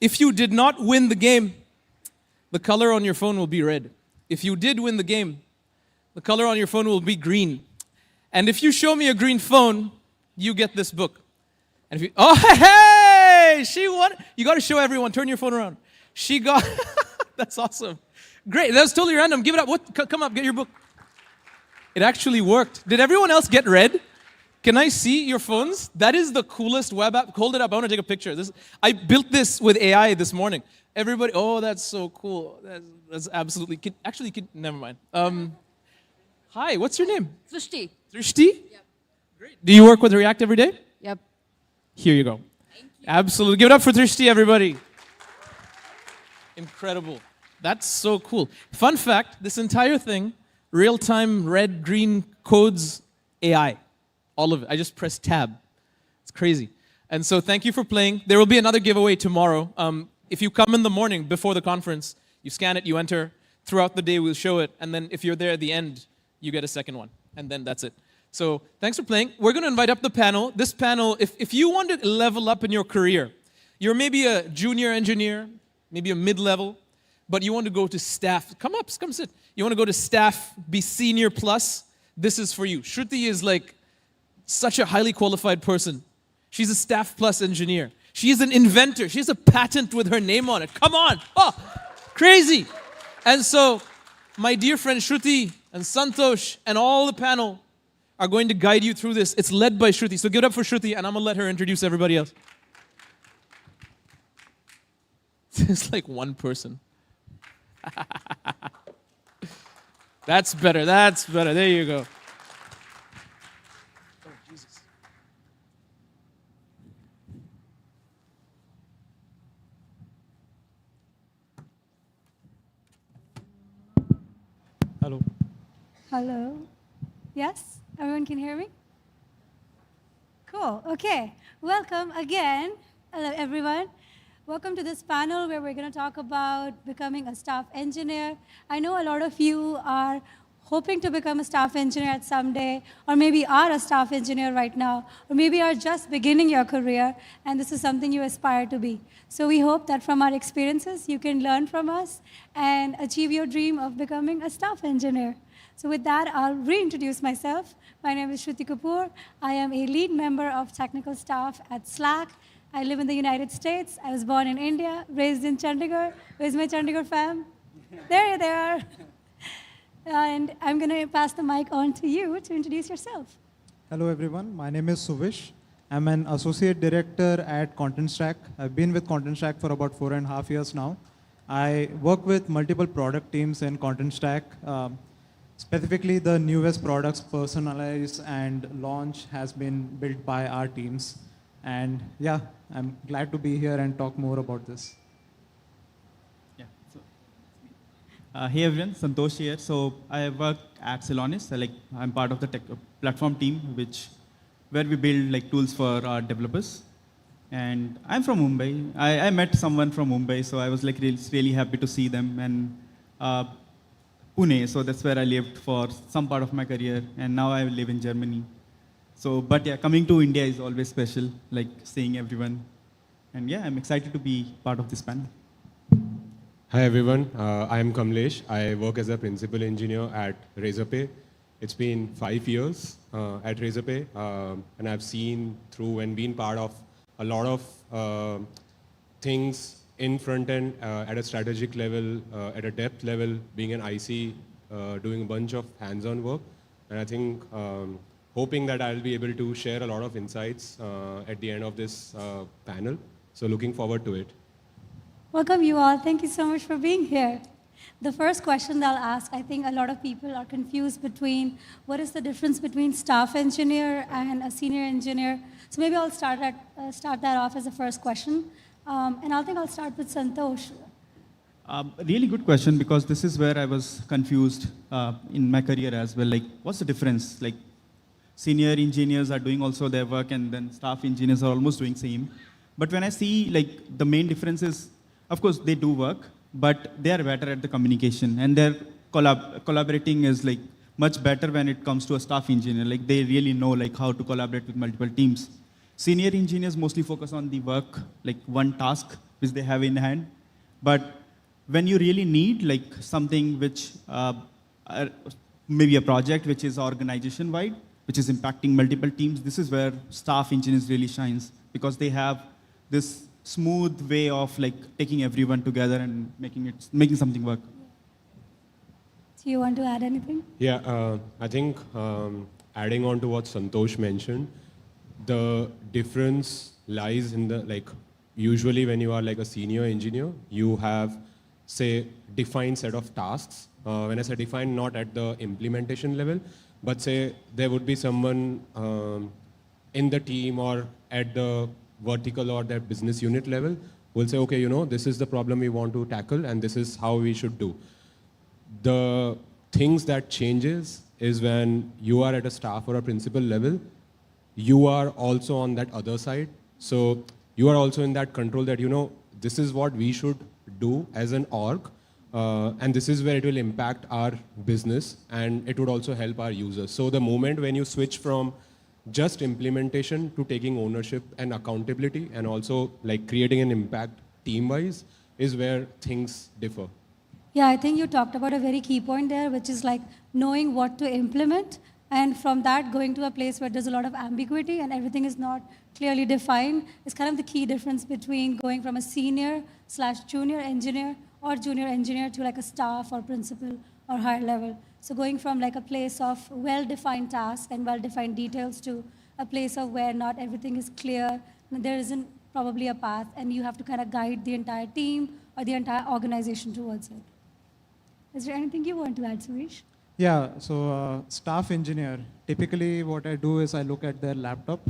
If you did not win the game, the color on your phone will be red. If you did win the game, the color on your phone will be green. And if you show me a green phone, you get this book. And if you, oh, hey, she won. You got to show everyone. Turn your phone around. She got, that's awesome. Great, that was totally random. Give it up. Come up, get your book. It actually worked. Did everyone else get red? Can I see your phones? That is the coolest web app. Hold it up. I want to take a picture. I built this with AI this morning. Everybody, oh, that's so cool. That's absolutely, never mind. Hi, what's your name? Srishti. Srishti? Yep. Great. Do you work with React every day? Yep. Here you go. Thank you. Absolutely. Give it up for Srishti, everybody. Incredible. That's so cool. Fun fact, this entire thing, real-time red, green codes, AI. All of it. I just pressed tab. It's crazy. And so thank you for playing. There will be another giveaway tomorrow. If you come in the morning before the conference, you scan it, you enter. Throughout the day, we'll show it. And then if you're there at the end, you get a second one. And then that's it. So thanks for playing. We're going to invite up the panel. This panel, if you want to level up in your career, you're maybe a junior engineer, maybe a mid-level, but you want to go to staff. Come up, come sit. You want to go to staff, be senior plus, this is for you. Shruti is like such a highly qualified person. She's a staff plus engineer. She is an inventor. She has a patent with her name on it. Come on. Oh, crazy. And so my dear friend Shruti and Santosh and all the panel are going to guide you through this. It's led by Shruti. So give it up for Shruti, and I'm going to let her introduce everybody else. It's like one person. That's better. That's better. There you go. Oh, Jesus. Hello. Hello. Yes? Everyone can hear me? Cool. Okay. Welcome again. Hello, everyone. Welcome to this panel where we're going to talk about becoming a staff engineer. I know a lot of you are hoping to become a staff engineer at some day, or maybe are a staff engineer right now, or maybe are just beginning your career, and this is something you aspire to be. So we hope that from our experiences, you can learn from us and achieve your dream of becoming a staff engineer. So with that, I'll reintroduce myself. My name is Shruti Kapoor. I am a lead member of technical staff at Slack. I live in the United States. I was born in India, raised in Chandigarh. Where's my Chandigarh fam? There they are. And I'm going to pass the mic on to you to introduce yourself. Hello, everyone. My name is Suvish. I'm an associate director at Contentstack. I've been with Contentstack for about 4.5 years now. I work with multiple product teams in Contentstack. Specifically, the newest products, Personalize and Launch, has been built by our teams. And yeah, I'm glad to be here and talk more about this. Hey everyone, Santosh here. So I work at Celonis. I'm part of the tech platform team, where we build tools for our developers. And I'm from Mumbai. I met someone from Mumbai, so I was really happy to see them. And Pune, so that's where I lived for some part of my career, and now I live in Germany. So, but yeah, coming to India is always special, seeing everyone. And yeah, I'm excited to be part of this panel. Hi everyone, I am Kamlesh. I work as a principal engineer at Razorpay. It's been 5 years at Razorpay, and I've seen through and been part of a lot of things in front end at a strategic level, at a depth level, being an IC, doing a bunch of hands-on work. And I think hoping that I'll be able to share a lot of insights at the end of this panel. So looking forward to it. Welcome you all. Thank you so much for being here. The first question that I'll ask, I think a lot of people are confused between what is the difference between staff engineer and a senior engineer. So maybe I'll start that off as the first question. And I think I'll start with Santosh. Really good question, because this is where I was confused in my career as well. What's the difference? Senior engineers are doing also their work, and then staff engineers are almost doing same. But when I see the main difference is, of course, they do work, but they are better at the communication, and their collaborating is much better when it comes to a staff engineer. They really know how to collaborate with multiple teams. Senior engineers mostly focus on the work, one task which they have in hand. But when you really need something which, maybe a project which is organization-wide, which is impacting multiple teams, this is where staff engineers really shines, because they have this smooth way of taking everyone together and making something work. Do you want to add anything? Yeah, I think adding on to what Santosh mentioned, the difference lies in the, usually when you are a senior engineer, you have, say, defined set of tasks. When I say defined, not at the implementation level, but say there would be someone in the team or at the vertical or that business unit level will say, okay, this is the problem we want to tackle and this is how we should do. The things that changes is when you are at a staff or a principal level, you are also on that other side. So you are also in that control that, this is what we should do as an org, and this is where it will impact our business, and it would also help our users. So the moment when you switch from just implementation to taking ownership and accountability and also creating an impact team-wise is where things differ. Yeah, I think you talked about a very key point there, which is knowing what to implement, and from that going to a place where there's a lot of ambiguity and everything is not clearly defined is kind of the key difference between going from a senior/junior engineer or junior engineer to a staff or principal or higher level. So going from a place of well-defined tasks and well-defined details to a place of where not everything is clear, there isn't probably a path, and you have to kind of guide the entire team or the entire organization towards it. Is there anything you want to add, Suresh? Yeah, so staff engineer, typically what I do is I look at their laptop.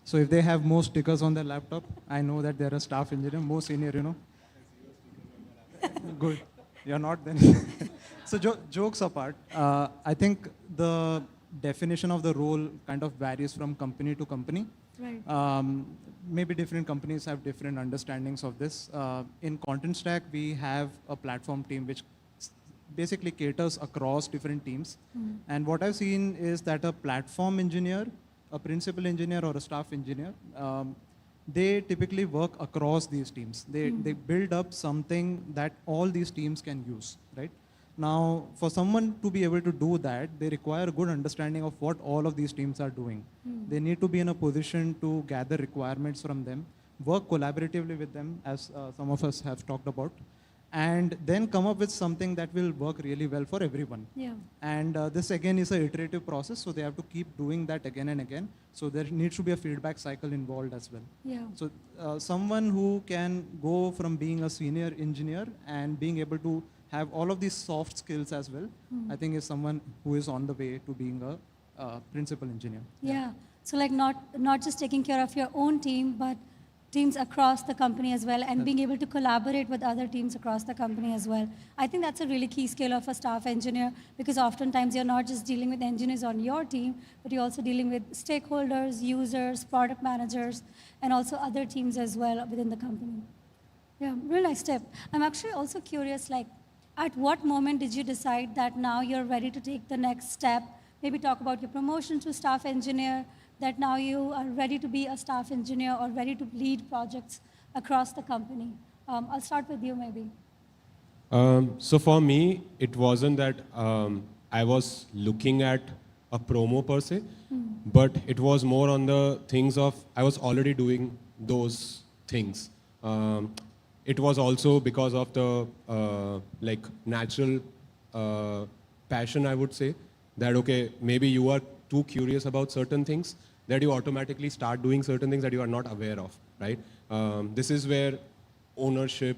So if they have more stickers on their laptop, I know that they're a staff engineer, more senior, Good. You're not then. So jokes apart, I think the definition of the role kind of varies from company to company. Right. Maybe different companies have different understandings of this. In Contentstack, we have a platform team which basically caters across different teams. And what I've seen is that a platform engineer, a principal engineer or a staff engineer, they typically work across these teams. They build up something that all these teams can use, right? Now, for someone to be able to do that, they require a good understanding of what all of these teams are doing. They need to be in a position to gather requirements from them, work collaboratively with them, as some of us have talked about, and then come up with something that will work really well for everyone. Yeah. And this again is an iterative process, so they have to keep doing that again and again. So there needs to be a feedback cycle involved as well. Yeah. So someone who can go from being a senior engineer and being able to have all of these soft skills as well, I think is someone who is on the way to being a principal engineer. Yeah. So like not just taking care of your own team, but teams across the company as well, and being able to collaborate with other teams across the company as well. I think that's a really key skill of a staff engineer, because oftentimes you're not just dealing with engineers on your team, but you're also dealing with stakeholders, users, product managers, and also other teams as well within the company. Yeah, real nice tip. I'm actually also curious, like, at what moment did you decide that now you're ready to take the next step? Maybe talk about your promotion to staff engineer, that now you are ready to be a staff engineer or ready to lead projects across the company. I'll start with you maybe. So for me, it wasn't that I was looking at a promo per se, but it was more on the things of I was already doing those things. It was also because of the like natural passion, I would say, that okay, maybe you are too curious about certain things that you automatically start doing certain things that you are not aware of, right? This is where ownership,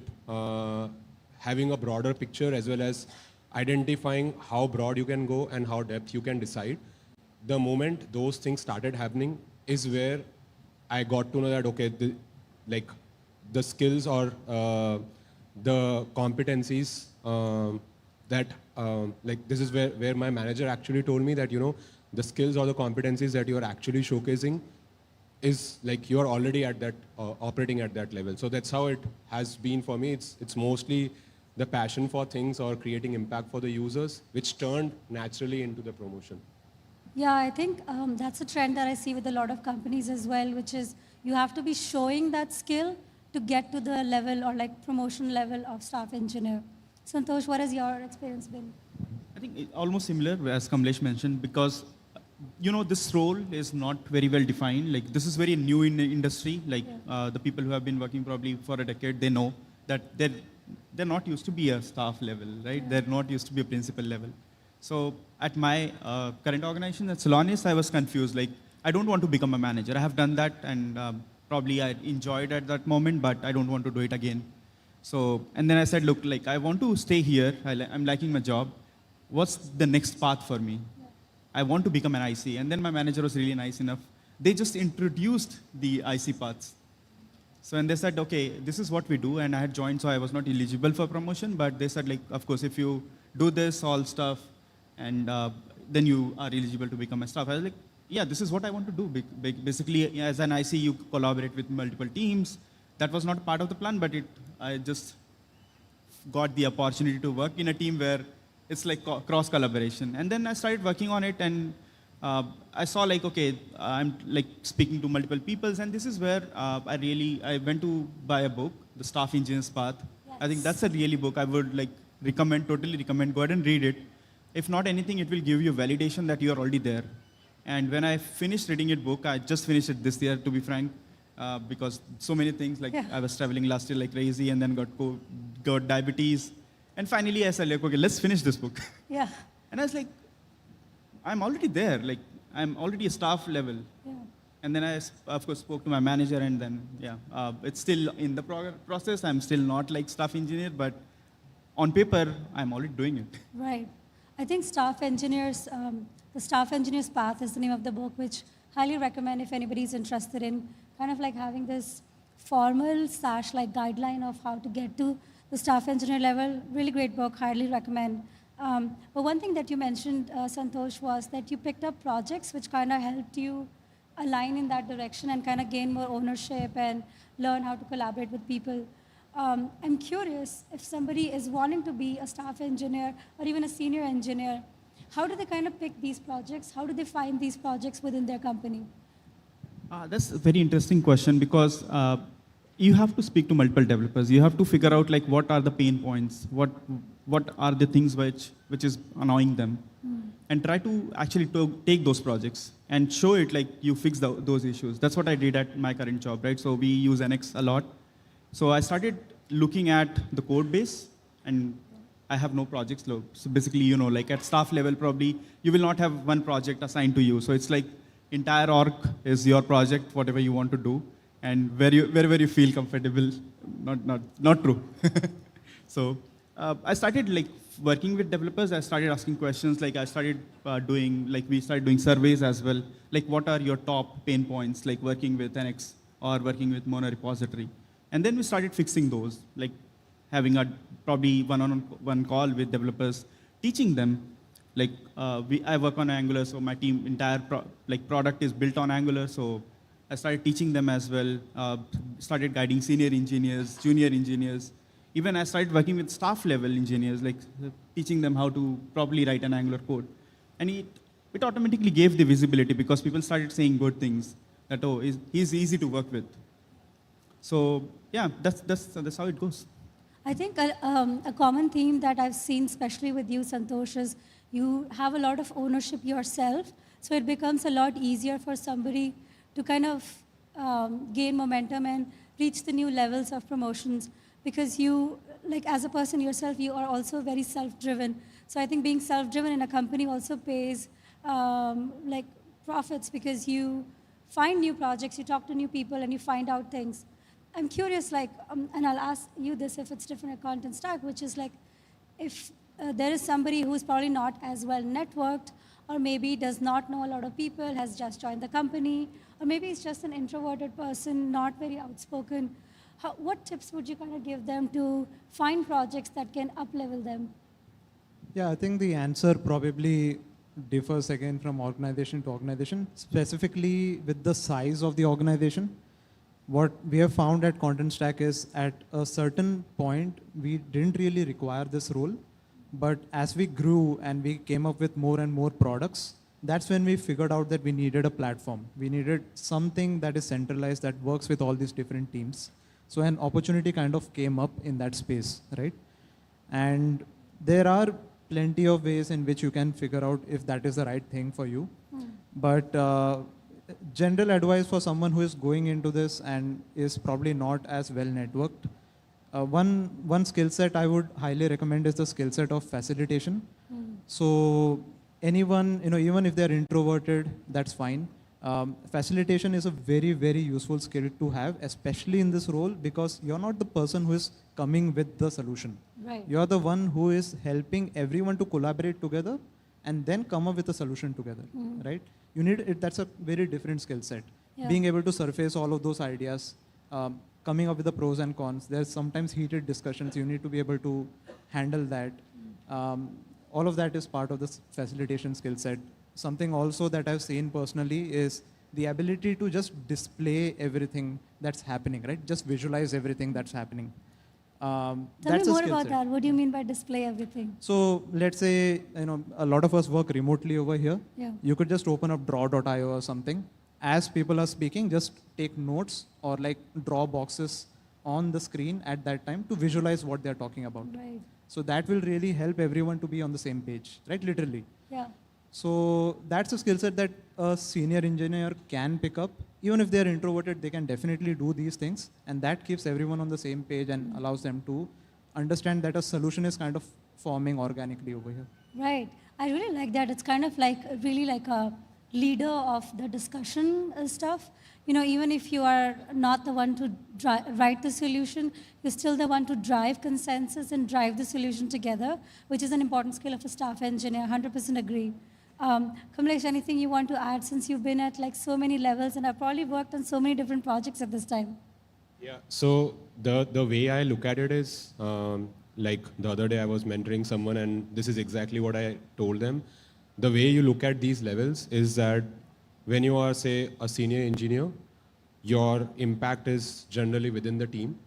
having a broader picture as well as identifying how broad you can go and how depth you can decide. The moment those things started happening is where I got to know that, okay, the skills or the competencies that, this is where my manager actually told me that, the skills or the competencies that you are actually showcasing is like you are already at that, operating at that level. So that's how it has been for me. It's mostly the passion for things or creating impact for the users, which turned naturally into the promotion. Yeah, I think that's a trend that I see with a lot of companies as well, which is you have to be showing that skill to get to the level or like promotion level of staff engineer. Santosh, what has your experience been? I think it's almost similar as Kamlesh mentioned, because this role is not very well defined. Like this is very new in the industry. Like the people who have been working probably for a decade, they know that they're not used to be a staff level, right? Yeah. They're not used to be a principal level. So at my current organization at Celonis, I was confused. Like I don't want to become a manager. I have done that and probably I enjoyed at that moment, but I don't want to do it again. So, and then I said, look, like I want to stay here. I'm liking my job. What's the next path for me? I want to become an IC. And then my manager was really nice enough. They just introduced the IC paths. So, and they said, okay, this is what we do. And I had joined, so I was not eligible for promotion. But they said, like, of course, if you do this, all stuff, and then you are eligible to become a staff. I was like, yeah, this is what I want to do. Basically, as an IC, you collaborate with multiple teams. That was not part of the plan, but I just got the opportunity to work in a team where it's like cross collaboration. And then I started working on it, and I saw like, okay, I'm like speaking to multiple peoples, and this is where I went to buy a book, The Staff Engineer's Path. Yes. I think that's a really book I would like totally recommend. Go ahead and read it. If not anything, it will give you validation that you are already there. And when I finished reading it book, I just finished it this year, to be frank, because so many things, like I was traveling last year like crazy, and then got diabetes. And finally, I said, like, okay, let's finish this book. Yeah. And I was like, I'm already there. Like, I'm already a staff level. Yeah. And then I, of course, spoke to my manager, and then, it's still in the process. I'm still not like staff engineer, but on paper, I'm already doing it. Right. I think staff engineers, the Staff Engineer's Path is the name of the book, which highly recommend if anybody's interested in kind of like having this formal / like guideline of how to get to the staff engineer level. Really great book, highly recommend. But one thing that you mentioned, Santosh, was that you picked up projects which kind of helped you align in that direction and kind of gain more ownership and learn how to collaborate with people. I'm curious, if somebody is wanting to be a staff engineer or even a senior engineer, how do they kind of pick these projects? How do they find these projects within their company? That's a very interesting question, because you have to speak to multiple developers. You have to figure out like what are the pain points, what are the things which is annoying them, and try to actually take those projects and show it like you fix those issues. That's what I did at my current job, right? So we use NX a lot. So I started looking at the code base, and I have no projects. So basically, like at staff level, probably you will not have one project assigned to you. So it's like entire org is your project, whatever you want to do, and wherever you feel comfortable. Not true. So I started like working with developers. I started asking questions. Like I started we started doing surveys as well. Like what are your top pain points, like working with NX or working with Mono repository? And then we started fixing those, like having a probably one-on-one call with developers, teaching them. Like I work on Angular, so my team entire product is built on Angular. So I started teaching them as well. Started guiding senior engineers, junior engineers. Even I started working with staff level engineers, like teaching them how to properly write an Angular code. And it automatically gave the visibility because people started saying good things that, oh, he's easy to work with. So yeah, that's how it goes. I think a common theme that I've seen, especially with you, Santosh, is you have a lot of ownership yourself. So it becomes a lot easier for somebody to kind of gain momentum and reach the new levels of promotions. Because you, like as a person yourself, you are also very self-driven. So I think being self-driven in a company also pays like profits because you find new projects, you talk to new people, and you find out things. I'm curious, like, and I'll ask you this if it's different at Contentstack, which is like, if there is somebody who's probably not as well networked, or maybe does not know a lot of people, has just joined the company, or maybe it's just an introverted person, not very outspoken. What tips would you kind of give them to find projects that can up-level them? Yeah, I think the answer probably differs again from organization to organization, specifically with the size of the organization. What we have found at Contentstack is at a certain point, we didn't really require this role. But as we grew and we came up with more and more products, that's when we figured out that we needed a platform. We needed something that is centralized, that works with all these different teams. So an opportunity kind of came up in that space, right? And there are plenty of ways in which you can figure out if that is the right thing for you. But general advice for someone who is going into this and is probably not as well networked, one skill set I would highly recommend is the skill set of facilitation. So anyone, even if they're introverted, that's fine. Facilitation is a very, very useful skill to have, especially in this role, because you're not the person who is coming with the solution. Right. You're the one who is helping everyone to collaborate together and then come up with a solution together, right? You need it. That's a very different skill set. Yeah. Being able to surface all of those ideas, coming up with the pros and cons. There's sometimes heated discussions. You need to be able to handle that. All of that is part of this facilitation skill set. Something also that I've seen personally is the ability to just display everything that's happening, right? Just visualize everything that's happening. Tell me more about that. What do you mean by display everything? So let's say, a lot of us work remotely over here. Yeah. You could just open up draw.io or something. As people are speaking, just take notes or like draw boxes on the screen at that time to visualize what they're talking about. Right. So that will really help everyone to be on the same page, right? Literally. Yeah. So that's a skill set that a senior engineer can pick up. Even if they're introverted, they can definitely do these things. And that keeps everyone on the same page and allows them to understand that a solution is kind of forming organically over here. Right. I really like that. It's kind of like really like a leader of the discussion stuff. Even if you are not the one to write the solution, you're still the one to drive consensus and drive the solution together, which is an important skill of a staff engineer. 100% agree. Kamlesh, anything you want to add since you've been at like so many levels and have probably worked on so many different projects at this time? Yeah, so the way I look at it is, like the other day I was mentoring someone and this is exactly what I told them. The way you look at these levels is that when you are, say, a senior engineer, your impact is generally within the team.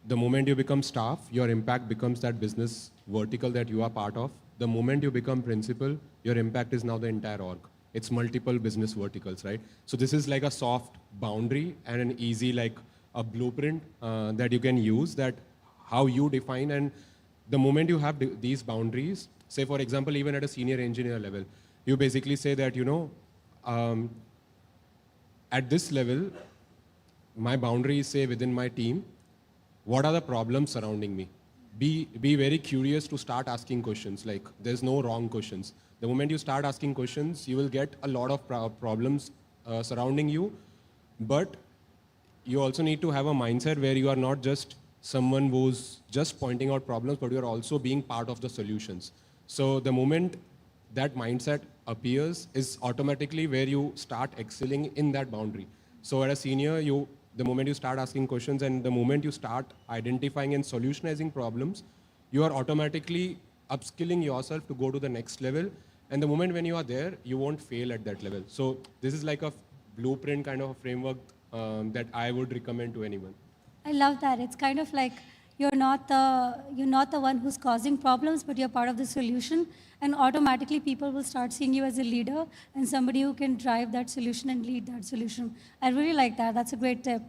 The moment you become staff, your impact becomes that business vertical that you are part of. The moment you become principal, your impact is now the entire org. It's multiple business verticals, right? So this is like a soft boundary and an easy, like a blueprint that you can use, that how you define. And the moment you have these boundaries, say for example, even at a senior engineer level, you basically say that, at this level, my boundary is, say, within my team, what are the problems surrounding me? Be very curious to start asking questions. Like, there's no wrong questions. The moment you start asking questions, you will get a lot of problems surrounding you. But you also need to have a mindset where you are not just someone who's just pointing out problems, but you're also being part of the solutions. So the moment that mindset appears is automatically where you start excelling in that boundary. So as a senior, the moment you start asking questions and the moment you start identifying and solutionizing problems, you are automatically upskilling yourself to go to the next level. And the moment when you are there, you won't fail at that level. So this is like a blueprint kind of a framework that I would recommend to anyone. I love that. It's kind of like you're not the one who's causing problems, but you're part of the solution. And automatically people will start seeing you as a leader and somebody who can drive that solution and lead that solution. I really like that. That's a great tip.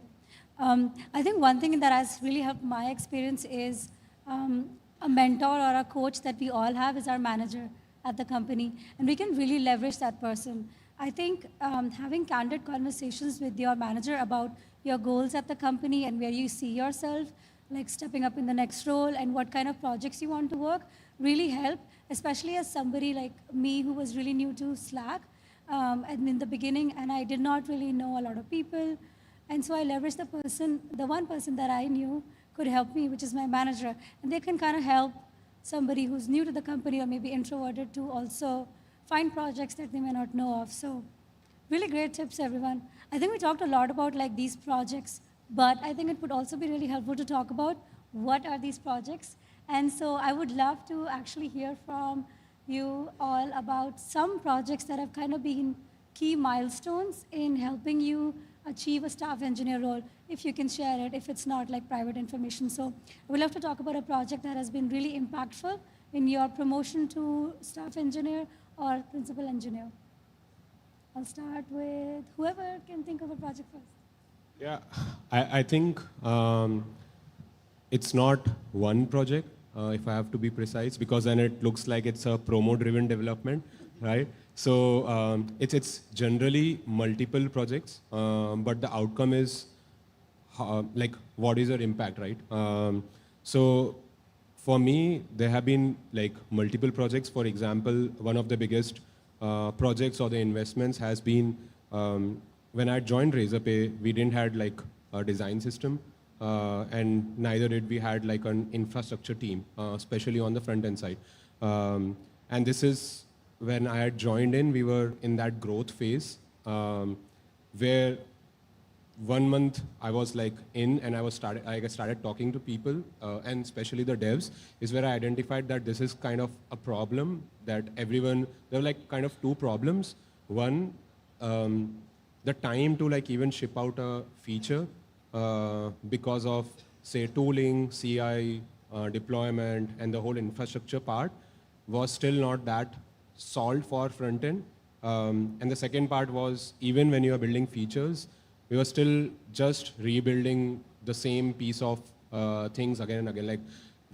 I think one thing that has really helped my experience is a mentor or a coach that we all have is our manager at the company. And we can really leverage that person. I think having candid conversations with your manager about your goals at the company and where you see yourself, like stepping up in the next role and what kind of projects you want to work, really help, especially as somebody like me who was really new to Slack and in the beginning, and I did not really know a lot of people. And so I leveraged the one person that I knew could help me, which is my manager. And they can kind of help somebody who's new to the company or maybe introverted to also find projects that they may not know of. So really great tips, everyone. I think we talked a lot about like these projects, but I think it would also be really helpful to talk about what are these projects. And so I would love to actually hear from you all about some projects that have kind of been key milestones in helping you achieve a staff engineer role, if you can share it, if it's not like private information. So I would love to talk about a project that has been really impactful in your promotion to staff engineer or principal engineer. I'll start with whoever can think of a project first. Yeah, I think it's not one project, if I have to be precise, because then it looks like it's a promo-driven development, right? So it's generally multiple projects, but the outcome is like what is your impact, right? So for me, there have been like multiple projects. For example, one of the biggest projects or the investments has been when I joined Razorpay, we didn't had like a design system, and neither did we had like an infrastructure team, especially on the front end side. And this is when I had joined in, we were in that growth phase where 1 month I was like in and I started talking to people and especially the devs is where I identified that this is kind of a problem that everyone, there were like kind of two problems. One, the time to like even ship out a feature because of say tooling, CI, deployment and the whole infrastructure part was still not that solved for front end. And the second part was even when you are building features, we were still just rebuilding the same piece of things again and again. Like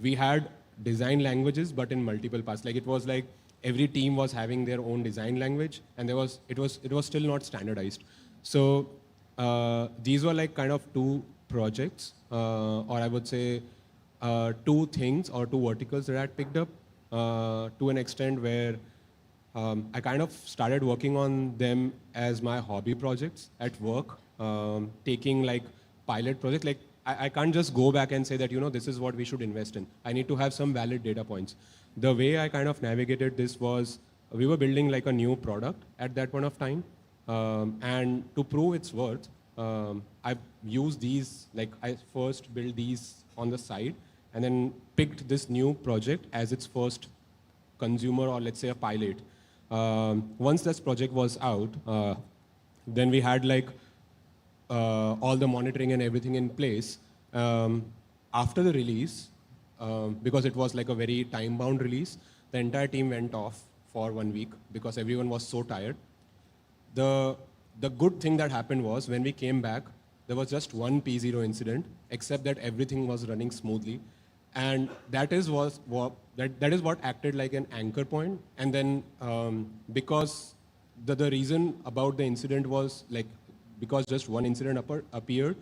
we had design languages, but in multiple parts. Like it was like every team was having their own design language, and it was still not standardized. So these were like kind of two projects, or I would say two things or two verticals that I had picked up to an extent where I kind of started working on them as my hobby projects at work, taking like pilot projects. Like I can't just go back and say that, you know, this is what we should invest in. I need to have some valid data points. The way I kind of navigated this was we were building like a new product at that point of time. And to prove its worth, I've used these, like I first built these on the side and then picked this new project as its first consumer or let's say a pilot. Once this project was out, then we had like all the monitoring and everything in place. After the release, because it was like a very time-bound release, the entire team went off for 1 week because everyone was so tired. The good thing that happened was when we came back, there was just one P0 incident, except that everything was running smoothly. And that is what acted like an anchor point. And then because the reason about the incident was like, because just one incident appeared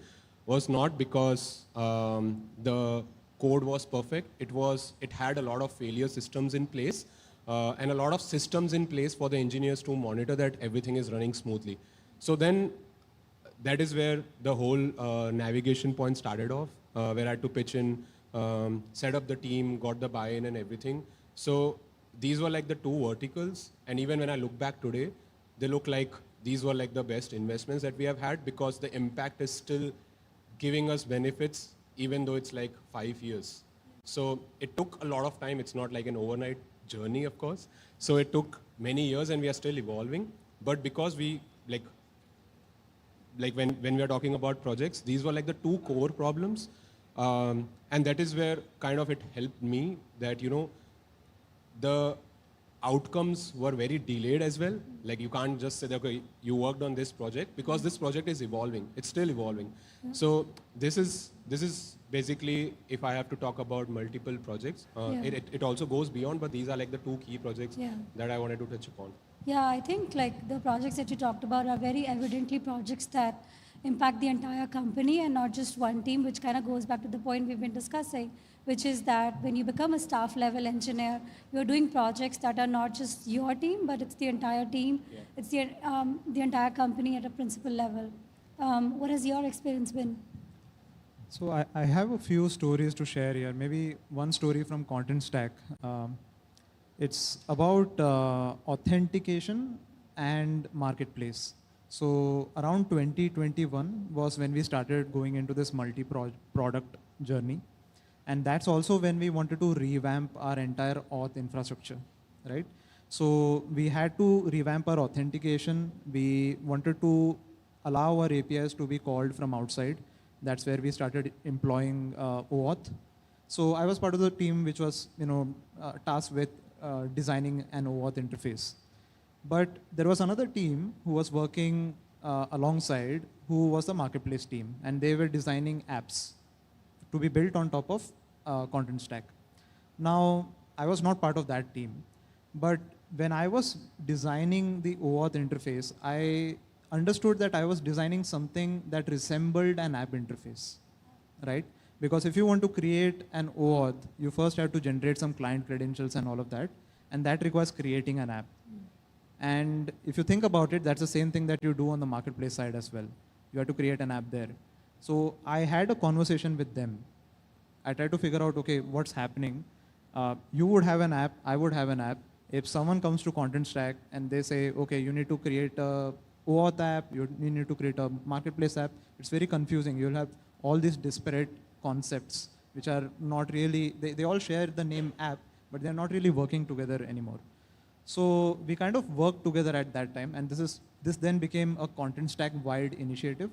was not because the code was perfect. It had a lot of failure systems in place and a lot of systems in place for the engineers to monitor that everything is running smoothly. So then that is where the whole navigation point started off. where I had to pitch in, set up the team, got the buy-in and everything. So these were like the two verticals. And even when I look back today, they look like these were like the best investments that we have had, because the impact is still giving us benefits, even though it's like 5 years. So it took a lot of time. It's not like an overnight journey, of course. So it took many years and we are still evolving. But because we like when we are talking about projects, these were like the two core problems. And that is where kind of it helped me that, you know, the outcomes were very delayed as well. Like you can't just say, okay, you worked on this project, because this project is evolving. It's still evolving. So this is basically, if I have to talk about multiple projects, it also goes beyond, but these are like the two key projects that I wanted to touch upon. Yeah, I think like the projects that you talked about are very evidently projects that impact the entire company and not just one team, which kind of goes back to the point we've been discussing, which is that when you become a staff level engineer, you're doing projects that are not just your team, but it's the entire team. It's the entire company at a principal level. What has your experience been? So I have a few stories to share here. Maybe one story from Contentstack. It's about authentication and marketplace. So around 2021 was when we started going into this multi-product journey. And that's also when we wanted to revamp our entire auth infrastructure, right? So we had to revamp our authentication. We wanted to allow our APIs to be called from outside. That's where we started employing OAuth. So I was part of the team which was, tasked with designing an OAuth interface. But there was another team who was working alongside, who was the marketplace team, and they were designing apps to be built on top of Contentstack. Now, I was not part of that team, but when I was designing the OAuth interface, I understood that I was designing something that resembled an app interface, right? Because if you want to create an OAuth, you first have to generate some client credentials and all of that, and that requires creating an app. And if you think about it, that's the same thing that you do on the marketplace side as well. You have to create an app there. So I had a conversation with them. I tried to figure out, okay, what's happening? You would have an app, I would have an app. If someone comes to Contentstack and they say, okay, you need to create a OAuth app, you need to create a marketplace app, it's very confusing. You'll have all these disparate concepts which are not really, they all share the name app, but they're not really working together anymore. So we kind of worked together at that time, and this then became a Contentstack-wide initiative.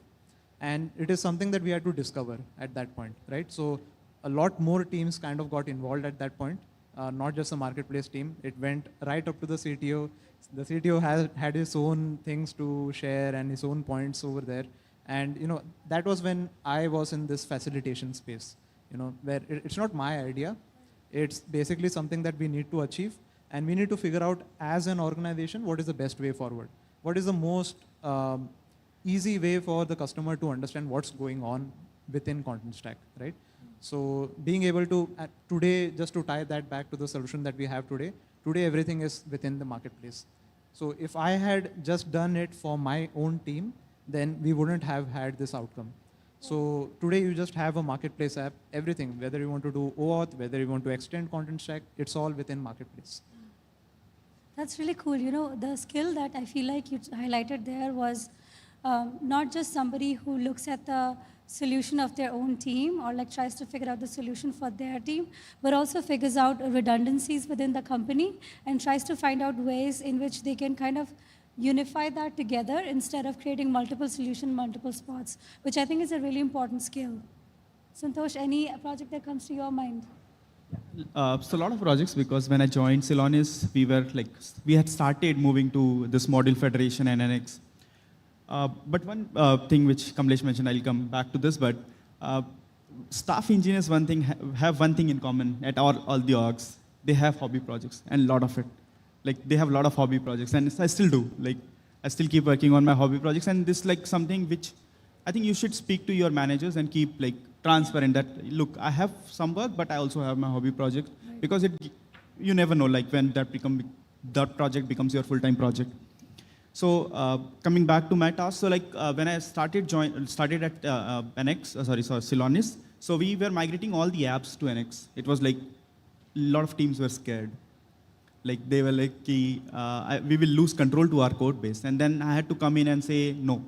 And it is something that we had to discover at that point, right? So a lot more teams kind of got involved at that point, not just the marketplace team. It went right up to the CTO. The CTO had his own things to share and his own points over there. And that was when I was in this facilitation space, where it's not my idea. It's basically something that we need to achieve. And we need to figure out as an organization, what is the best way forward? What is the most easy way for the customer to understand what's going on within Contentstack, right? So being able to, today, just to tie that back to the solution that we have today everything is within the marketplace. So if I had just done it for my own team, then we wouldn't have had this outcome. So today you just have a marketplace app, everything, whether you want to do OAuth, whether you want to extend Contentstack, it's all within marketplace. That's really cool. The skill that I feel like you highlighted there was not just somebody who looks at the solution of their own team or tries to figure out the solution for their team, but also figures out redundancies within the company and tries to find out ways in which they can kind of unify that together instead of creating multiple solutions, multiple spots, which I think is a really important skill. Santosh, any project that comes to your mind? So a lot of projects, because when I joined Celonis, we had started moving to this module federation and NX. But one thing which Kamlesh mentioned, I'll come back to this, but staff engineers have one thing in common at all the orgs. They have hobby projects, and a lot of it. They have a lot of hobby projects, and I still do. I still keep working on my hobby projects, and this something which I think you should speak to your managers and keep transparent that, look, I have some work, but I also have my hobby project, because you never know when that project becomes your full-time project. So coming back to my task, so when I started at Celonis, So we were migrating all the apps to NX. It was like, a lot of teams were scared. Like they were like, we will lose control to our code base. And then I had to come in and say, no,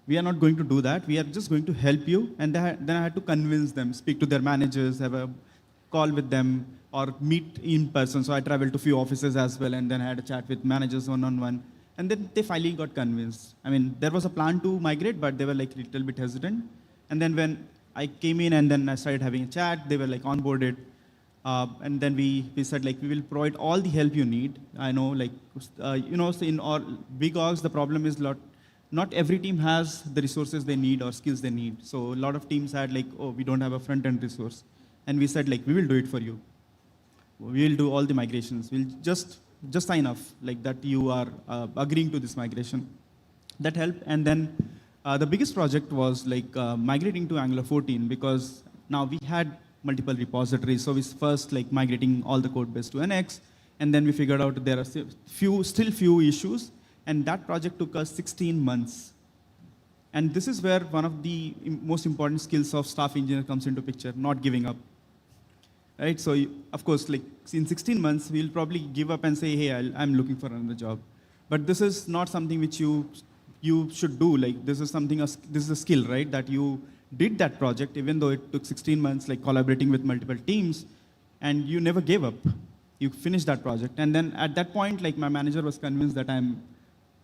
we are not going to do that. We are just going to help you. And then I had to convince them, speak to their managers, have a call with them, or meet in person. So I traveled to a few offices as well, and then I had a chat with managers one-on-one. And then they finally got convinced. I mean, there was a plan to migrate, but they were like a little bit hesitant. And then when I came in and then I started having a chat, they were like onboarded. And then we said like, we will provide all the help you need. I know like, so in all big orgs, the problem is not every team has the resources they need or skills they need. So a lot of teams had like, oh, we don't have a front-end resource. And we said like, we will do it for you. We will do all the migrations. We'll just sign off like that you are agreeing to this migration. That helped. And then the biggest project was like migrating to Angular 14, because now we had multiple repositories. So we first like migrating all the code base to NX, and then we figured out there are still few issues, and that project took us 16 months. And this is where one of the most important skills of staff engineer comes into picture, not giving up. Right? So of course, like in 16 months, we'll probably give up and say, hey, I'm looking for another job. But this is not something which you should do. Like this is something, this is a skill, right? That you did that project, even though it took 16 months, like collaborating with multiple teams, and you never gave up. You finished that project. And then at that point, like my manager was convinced that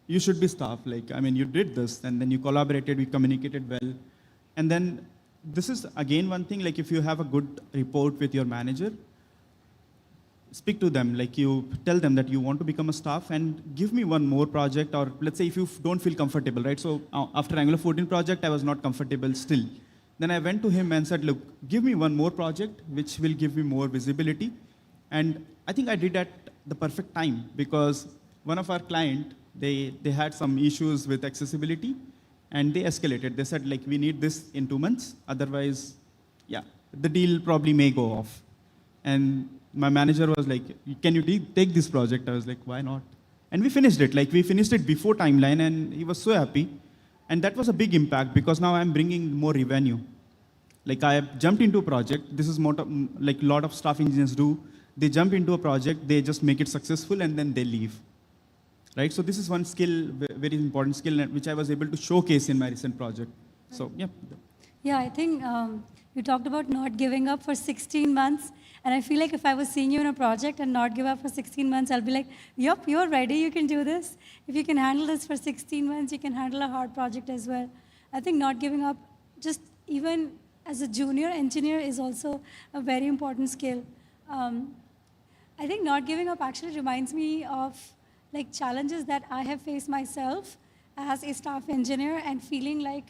you should be staff. Like, I mean, you did this, and then you collaborated, we communicated well. And then this is again one thing, like if you have a good report with your manager, speak to them, like you tell them that you want to become a staff and give me one more project, or let's say if you don't feel comfortable, right? So after Angular 14 project, I was not comfortable still. Then I went to him and said, look, give me one more project, which will give me more visibility. And I think I did at the perfect time, because one of our client, they had some issues with accessibility, and they escalated. They said, like, we need this in 2 months. Otherwise, yeah, the deal probably may go off. And my manager was like, can you take this project? I was like, why not? And we finished it. Like, we finished it before timeline, and he was so happy. And that was a big impact, because now I'm bringing more revenue. Like, I jumped into a project. This is like a lot of staff engineers do. They jump into a project, they just make it successful, and then they leave. Right? So this is one skill, very important skill, which I was able to showcase in my recent project. So, yeah. Yeah, I think you talked about not giving up for 16 months. And I feel like if I was seeing you in a project and not give up for 16 months, I'll be like, yep, you're ready, you can do this. If you can handle this for 16 months, you can handle a hard project as well. I think not giving up, just even as a junior engineer, is also a very important skill. I think not giving up actually reminds me of like challenges that I have faced myself as a staff engineer, and feeling like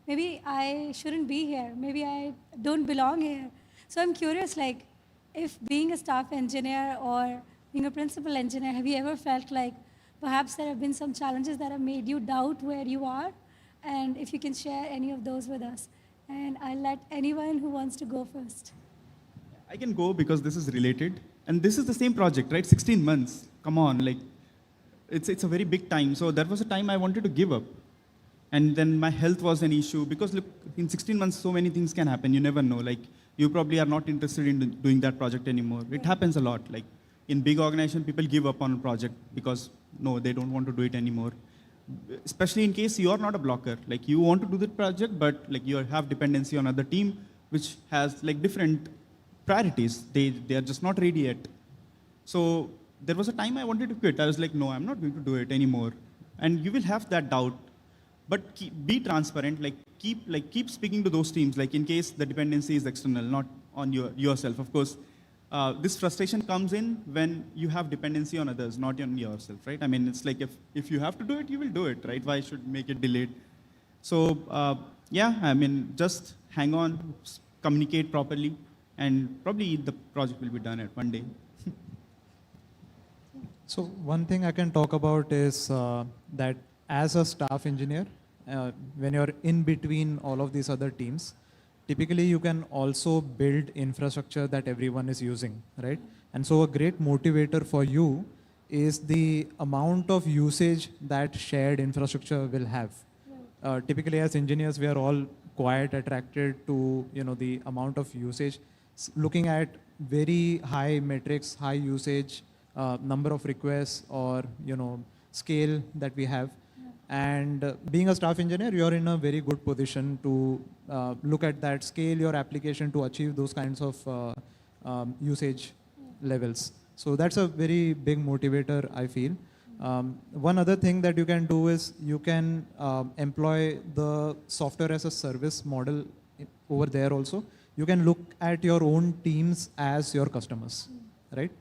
maybe I shouldn't be here, maybe I don't belong here. So I'm curious, like, if being a staff engineer or being a principal engineer, have you ever felt like perhaps there have been some challenges that have made you doubt where you are? And if you can share any of those with us. And I'll let anyone who wants to go first. I can go because this is related. And this is the same project, right? 16 months. Come on, like, it's a very big time. So there was a time I wanted to give up. And then my health was an issue, because look, in 16 months, so many things can happen. You never know. Like, you probably are not interested in doing that project anymore. It happens a lot. Like, in big organization, people give up on a project because, no, they don't want to do it anymore. Especially in case you are not a blocker. Like, you want to do the project, but like you have dependency on other team, which has like different priorities. They are just not ready yet. So there was a time I wanted to quit. I was like, no, I'm not going to do it anymore. And you will have that doubt, but be transparent. Like keep speaking to those teams. Like, in case the dependency is external, not on yourself. Of course, this frustration comes in when you have dependency on others, not on yourself, right? I mean, it's like if you have to do it, you will do it, right? Why should make it delayed? So yeah, I mean, just hang on, communicate properly, and probably the project will be done at one day. So one thing I can talk about is that as a staff engineer, when you're in between all of these other teams, typically you can also build infrastructure that everyone is using, right? And so a great motivator for you is the amount of usage that shared infrastructure will have. Typically as engineers, we are all quite attracted to the amount of usage, looking at very high metrics, high usage, number of requests, or scale that we have. And being a staff engineer, you're in a very good position to look at that, scale your application to achieve those kinds of usage levels. So that's a very big motivator, I feel. One other thing that you can do is you can employ the software as a service model over there also. You can look at your own teams as your customers, right?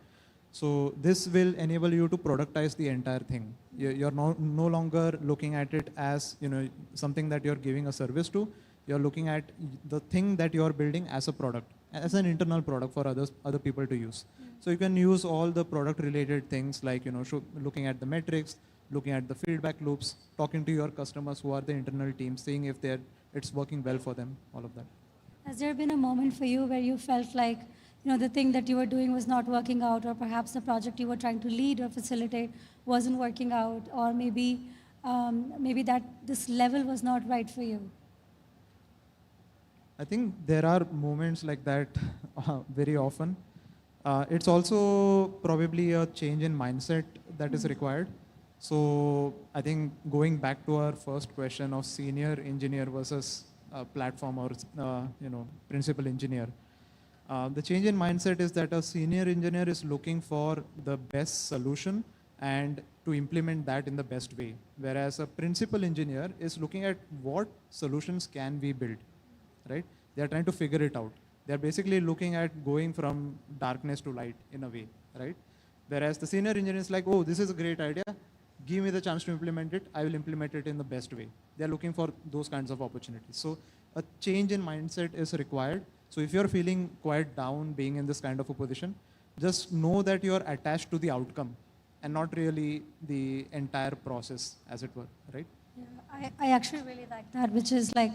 So this will enable you to productize the entire thing. You're no longer looking at it as something that you're giving a service to. You're looking at the thing that you're building as a product, as an internal product for other people to use. So you can use all the product related things like looking at the metrics, looking at the feedback loops, talking to your customers who are the internal teams, seeing if it's working well for them, all of that. Has there been a moment for you where you felt like the thing that you were doing was not working out, or perhaps the project you were trying to lead or facilitate wasn't working out, or maybe that this level was not right for you? I think there are moments like that very often. It's also probably a change in mindset that is required. So I think going back to our first question of senior engineer versus platform or principal engineer, the change in mindset is that a senior engineer is looking for the best solution and to implement that in the best way, whereas a principal engineer is looking at what solutions can we build, right? They are trying to figure it out. They're basically looking at going from darkness to light in a way, right? Whereas the senior engineer is like, oh, this is a great idea. Give me the chance to implement it. I will implement it in the best way. They're looking for those kinds of opportunities. So a change in mindset is required. So if you're feeling quite down being in this kind of a position, just know that you're attached to the outcome and not really the entire process, as it were, right? Yeah, I actually really like that, which is like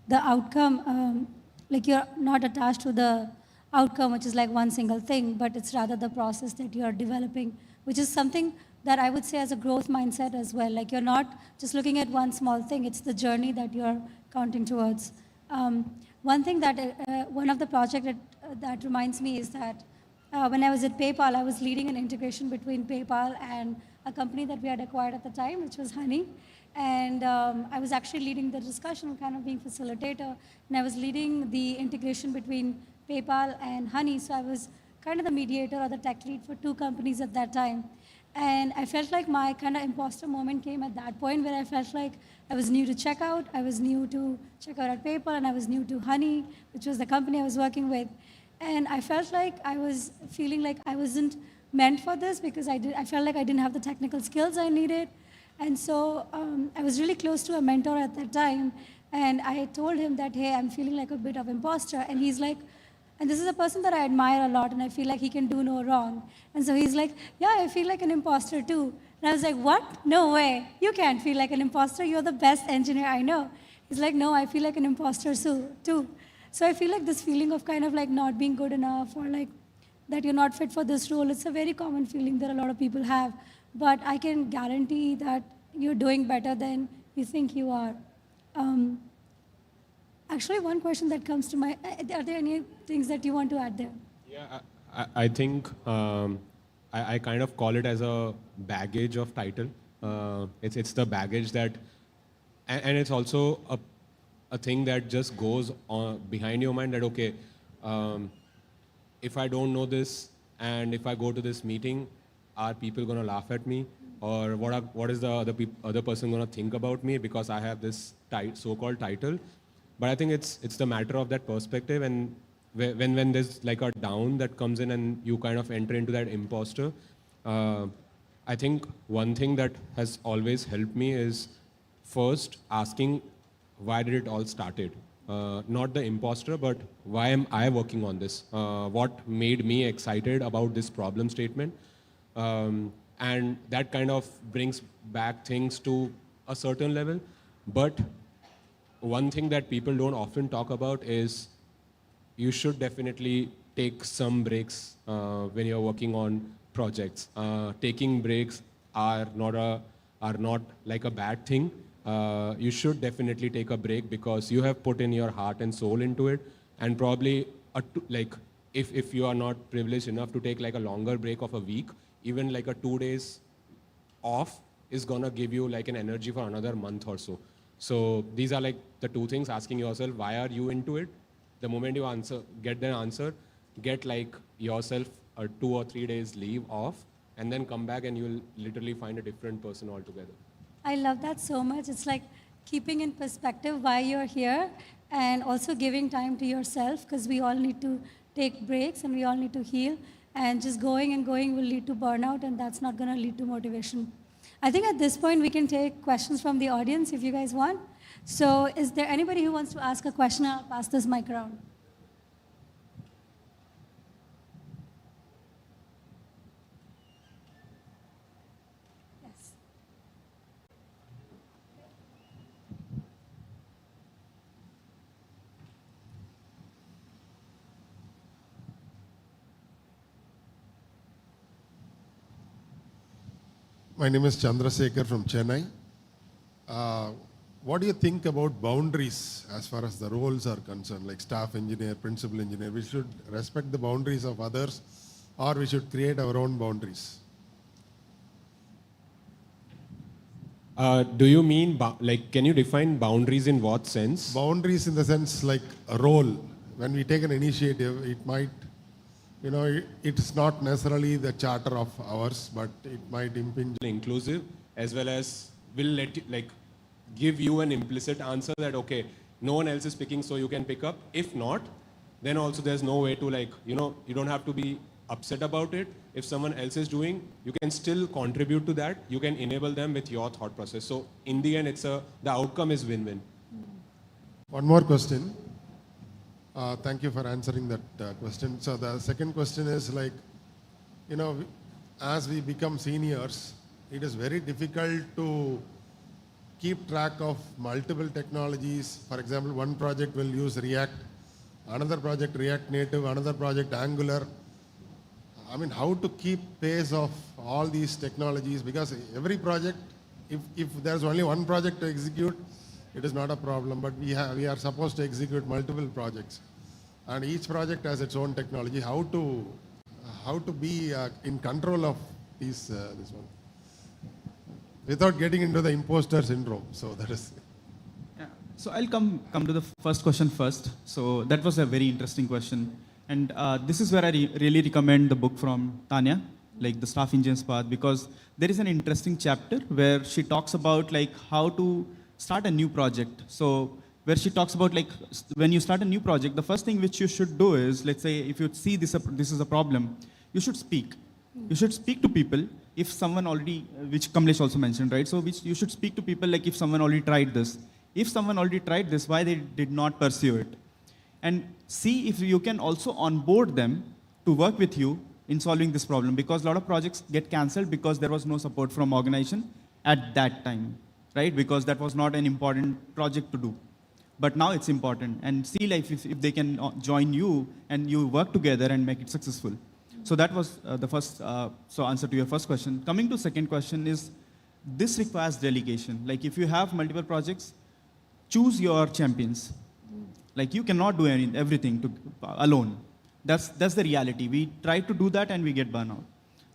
the outcome, like you're not attached to the outcome, which is like one single thing, but it's rather the process that you're developing, which is something that I would say as a growth mindset as well. Like you're not just looking at one small thing, it's the journey that you're counting towards. One thing that, one of the projects that reminds me is that when I was at PayPal, I was leading an integration between PayPal and a company that we had acquired at the time, which was Honey. And I was actually leading the discussion, kind of being facilitator, and I was leading the integration between PayPal and Honey. So I was kind of the mediator or the tech lead for two companies at that time. And I felt like my kind of imposter moment came at that point where I felt like I was new to checkout, I was new to checkout at PayPal, and I was new to Honey, which was the company I was working with. And I felt like I was feeling like I wasn't meant for this because I felt like I didn't have the technical skills I needed. And so I was really close to a mentor at that time. And I told him that, hey, I'm feeling like a bit of imposter. And he's like, and this is a person that I admire a lot, and I feel like he can do no wrong. And so he's like, yeah, I feel like an imposter too. And I was like, what? No way. You can't feel like an imposter. You're the best engineer I know. He's like, no, I feel like an imposter too. So I feel like this feeling of kind of like not being good enough, or like that you're not fit for this role, it's a very common feeling that a lot of people have. But I can guarantee that you're doing better than you think you are. Actually, one question that comes to mind, are there any things that you want to add there? Yeah, I think I kind of call it as a baggage of title. It's the baggage that, and it's also a thing that just goes on behind your mind that, okay, if I don't know this and if I go to this meeting, are people going to laugh at me? Or what is the other person going to think about me because I have this so-called title? But I think it's the matter of that perspective, and when there's like a down that comes in and you kind of enter into that imposter, I think one thing that has always helped me is first asking why did it all started? Not the imposter, but why am I working on this? What made me excited about this problem statement? And that kind of brings back things to a certain level. But one thing that people don't often talk about is you should definitely take some breaks when you're working on projects. Taking breaks are not like a bad thing. you should definitely take a break because you have put in your heart and soul into it. And probably, like, if you are not privileged enough to take like a longer break of a week, even like a 2 days off is gonna give you like an energy for another month or so. So these are like the two things, asking yourself, why are you into it? The moment you get the answer, get like yourself a 2 or 3 days leave off, and then come back and you'll literally find a different person altogether. I love that so much. It's like keeping in perspective why you're here and also giving time to yourself, because we all need to take breaks and we all need to heal. And just going and going will lead to burnout, and that's not going to lead to motivation. I think at this point we can take questions from the audience if you guys want. So is there anybody who wants to ask a question? I'll pass this mic around. Yes. My name is Chandrasekhar from Chennai. What do you think about boundaries as far as the roles are concerned, like staff engineer, principal engineer? We should respect the boundaries of others, or we should create our own boundaries? Do you mean, like, can you define boundaries in what sense? Boundaries in the sense like a role. When we take an initiative, it might, you know, it's not necessarily the charter of ours, but it might impinge. Inclusive, as well as will let you, like, give you an implicit answer that, okay, no one else is picking, so you can pick up. If not, then also there's no way to, like, you know, you don't have to be upset about it. If someone else is doing, you can still contribute to that. You can enable them with your thought process. So in the end, the outcome is win-win. One more question. Thank you for answering that question. So the second question is, like, you know, as we become seniors, it is very difficult to keep track of multiple technologies. For example, one project will use React, another project React Native, another project Angular. I mean, how to keep pace of all these technologies? Because every project, if there's only one project to execute, it is not a problem. But we are supposed to execute multiple projects, and each project has its own technology. How to be in control of this one, without getting into the imposter syndrome. So that is. Yeah. So I'll come to the first question first. So that was a very interesting question. And this is where I really recommend the book from Tanya, like the staff engineer's path, because there is an interesting chapter where she talks about like how to start a new project. So where she talks about like when you start a new project, the first thing which you should do is, let's say if you see this is a problem, you should speak. You should speak to people. If someone already, which Kamlesh also mentioned, right? So which you should speak to people like if someone already tried this. If someone already tried this, why they did not pursue it? And see if you can also onboard them to work with you in solving this problem, because a lot of projects get cancelled because there was no support from organization at that time, right? Because that was not an important project to do. But now it's important. And see like if they can join you and you work together and make it successful. So that was the first answer to your first question. Coming to second question is, this requires delegation. Like if you have multiple projects, choose your champions. Like you cannot do everything alone. That's the reality. We try to do that and we get burnout,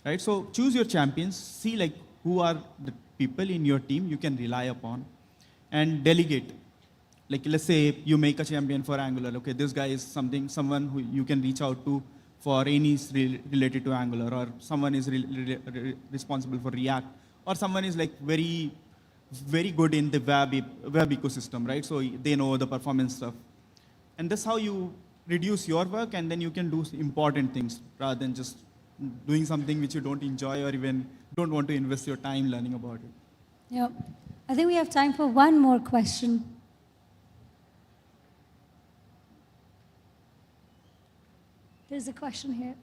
right? So choose your champions. See like who are the people in your team you can rely upon, and delegate. Like let's say you make a champion for Angular. Okay, this guy is someone who you can reach out to for any related to Angular, or someone is responsible for React, or someone is like very, very good in the web ecosystem, right? So they know the performance stuff. And that's how you reduce your work, and then you can do important things rather than just doing something which you don't enjoy or even don't want to invest your time learning about it. Yep. I think we have time for one more question. There's a question here.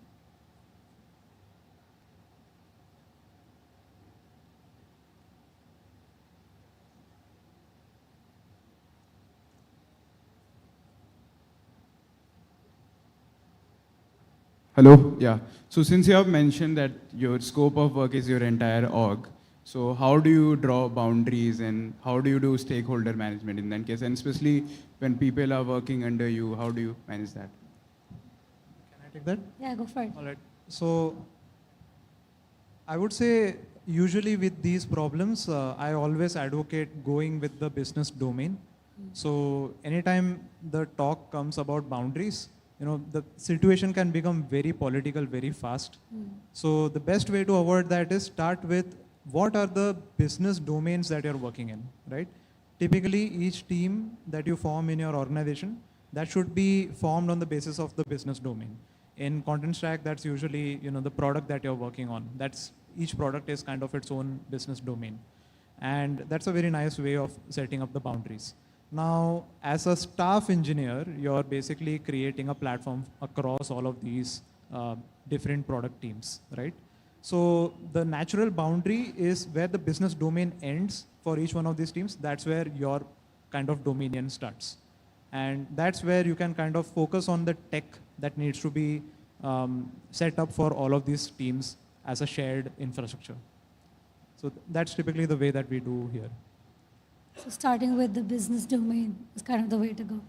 Hello, yeah. So since you have mentioned that your scope of work is your entire org, So how do you draw boundaries and how do you do stakeholder management in that case? And especially when people are working under you, how do you manage that? Can I take that? Yeah, go for it. All right. So I would say usually with these problems, I always advocate going with the business domain. So anytime the talk comes about boundaries, the situation can become very political very fast. So the best way to avoid that is start with what are the business domains that you're working in, right? Typically, each team that you form in your organization, that should be formed on the basis of the business domain. In Contentstack, that's usually the product that you're working on. Each product is kind of its own business domain. And that's a very nice way of setting up the boundaries. Now, as a staff engineer, you're basically creating a platform across all of these different product teams, right? So the natural boundary is where the business domain ends for each one of these teams. That's where your kind of dominion starts. And that's where you can kind of focus on the tech that needs to be set up for all of these teams as a shared infrastructure. So that's typically the way that we do here. So starting with the business domain is kind of the way to go.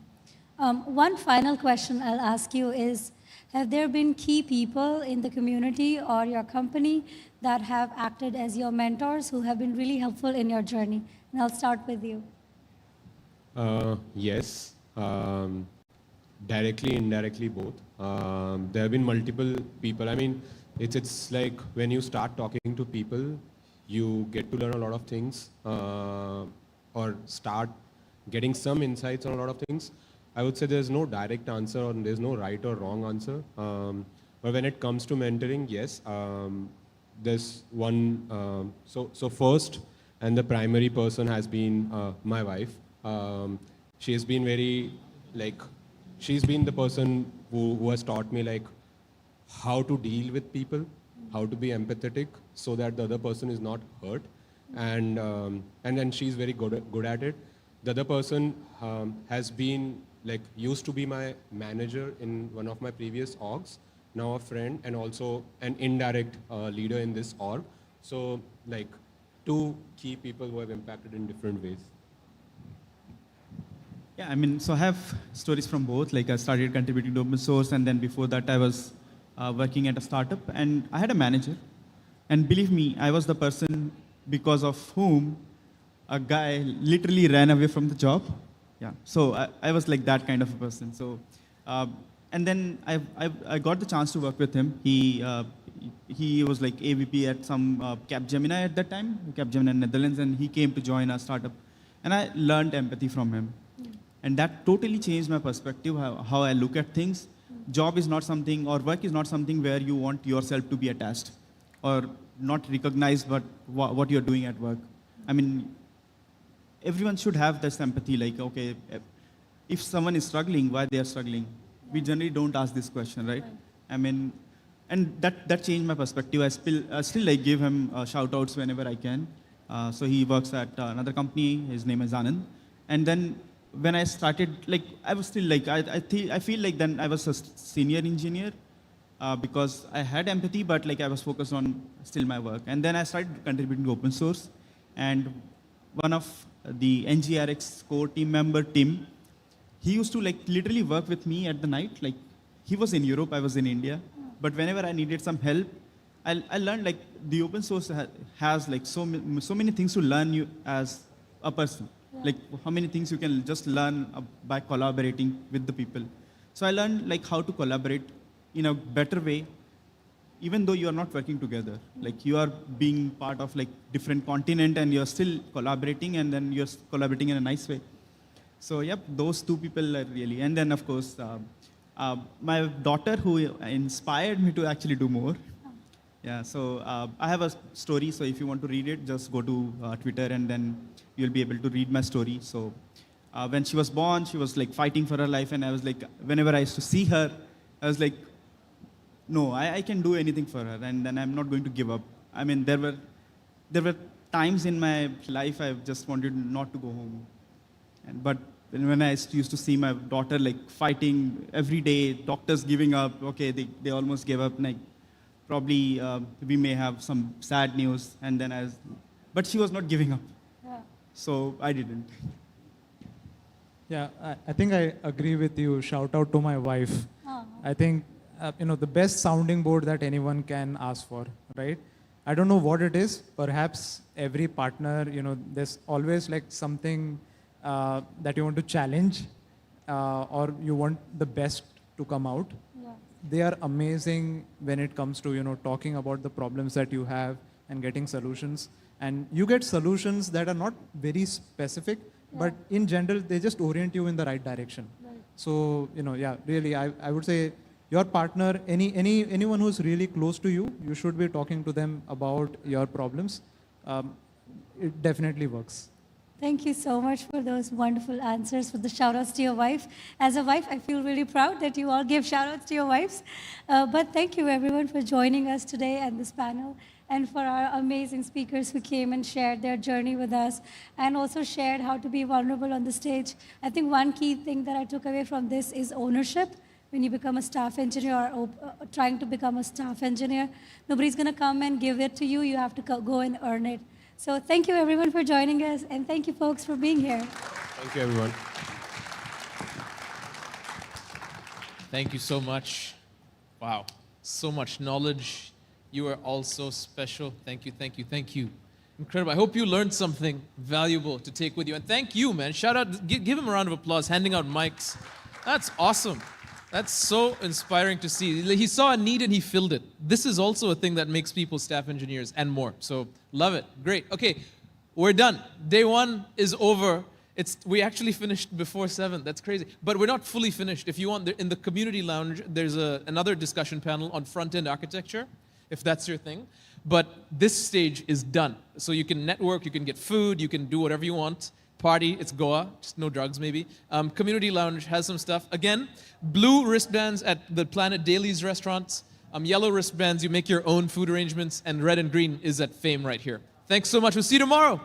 One final question I'll ask you is, have there been key people in the community or your company that have acted as your mentors who have been really helpful in your journey? And I'll start with you. Yes, directly, indirectly, both. There have been multiple people. I mean, it's like when you start talking to people, you get to learn a lot of things or start getting some insights on a lot of things. I would say there's no direct answer or there's no right or wrong answer. But when it comes to mentoring, yes, there's one. So first and the primary person has been my wife. She has been she's been the person who has taught me how to deal with people, how to be empathetic so that the other person is not hurt. And then she's very good at it. The other person has been used to be my manager in one of my previous orgs, now a friend and also an indirect leader in this org. So two key people who have impacted in different ways. Yeah, I mean, so I have stories from both. I started contributing to open source, and then before that I was working at a startup, and I had a manager. And believe me, I was the person because of whom a guy literally ran away from the job. Yeah, so I was like that kind of a person. So, and then I got the chance to work with him. He was like AVP at some Capgemini at that time, Capgemini Netherlands, and he came to join our startup. And I learned empathy from him. And that totally changed my perspective, how I look at things. Job is not something, or work is not something where you want yourself to be attached or not recognized but what you're doing at work. I mean, everyone should have this empathy, okay, if someone is struggling, why they are struggling? We generally don't ask this question, right? I mean, and that changed my perspective. I still give him shout outs whenever I can. So he works at another company, his name is Anand. And then when I started, I was still I feel like then I was a senior engineer because I had empathy, but I was focused on still my work. And then I started contributing to open source. And one of the NGRX core team member, Tim, he used to literally work with me at the night. He was in Europe, I was in India. But whenever I needed some help, I learned the open source has so many things to learn you as a person. How many things you can just learn by collaborating with the people. So I learned how to collaborate in a better way, even though you are not working together. You are being part of different continent and you're still collaborating, and then you're collaborating in a nice way. So yep, those two people are really, and then of course, my daughter who inspired me to actually do more. Yeah, so I have a story, so if you want to read it, just go to Twitter and then you'll be able to read my story. So when she was born, she was fighting for her life, and I was whenever I used to see her, I was no, I can do anything for her, and then I'm not going to give up. I mean, there were times in my life I just wanted not to go home. But when I used to see my daughter fighting every day, doctors giving up, okay, they almost gave up, probably we may have some sad news. And then but she was not giving up. So I didn't. Yeah, I think I agree with you. Shout out to my wife. I think, the best sounding board that anyone can ask for, right? I don't know what it is. Perhaps every partner, there's always like something that you want to challenge or you want the best to come out. They are amazing when it comes to, talking about the problems that you have and getting solutions. And you get solutions that are not very specific, but in general, they just orient you in the right direction. So, really, I would say your partner, anyone who's really close to you, you should be talking to them about your problems. It definitely works. Thank you so much for those wonderful answers, for the shout-outs to your wife. As a wife, I feel really proud that you all give shout-outs to your wives. But thank you, everyone, for joining us today at this panel, and for our amazing speakers who came and shared their journey with us, and also shared how to be vulnerable on the stage. I think one key thing that I took away from this is ownership. When you become a staff engineer or trying to become a staff engineer, nobody's going to come and give it to you. You have to go and earn it. So thank you, everyone, for joining us, and thank you, folks, for being here. Thank you, everyone. Thank you so much. Wow, so much knowledge. You are all so special. Thank you, thank you, thank you. Incredible. I hope you learned something valuable to take with you. And thank you, man. Shout out, give him a round of applause, handing out mics. That's awesome. That's so inspiring to see. He saw a need and he filled it. This is also a thing that makes people staff engineers and more. So love it. Great. Okay, we're done. Day one is over. We actually finished before 7. That's crazy. But we're not fully finished. If you want, in the community lounge, there's another discussion panel on front-end architecture, if that's your thing. But this stage is done. So you can network, you can get food, you can do whatever you want. Party, it's Goa, just no drugs maybe. Community lounge has some stuff. Again, blue wristbands at the Planet Daily's restaurants. Yellow wristbands, you make your own food arrangements. And red and green is at Fame right here. Thanks so much. We'll see you tomorrow. I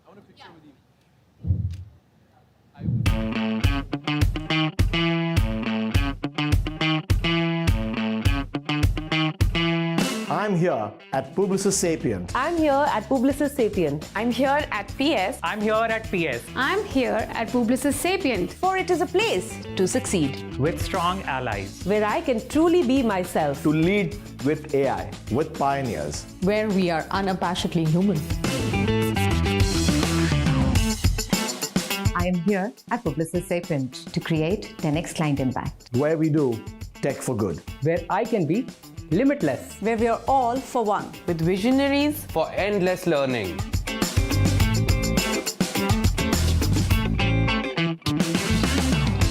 want a picture with I'm here at Publicis Sapient. I'm here at Publicis Sapient. I'm here at PS. I'm here at PS. I'm here at Publicis Sapient. For it is a place to succeed, With strong allies. where I can truly be myself, To lead with AI, with pioneers. Where we are unabashedly human. I am here at Publicis Sapient to create the next client impact. Where we do tech for good. Where I can be limitless. Where we are all for one. With visionaries. For endless learning.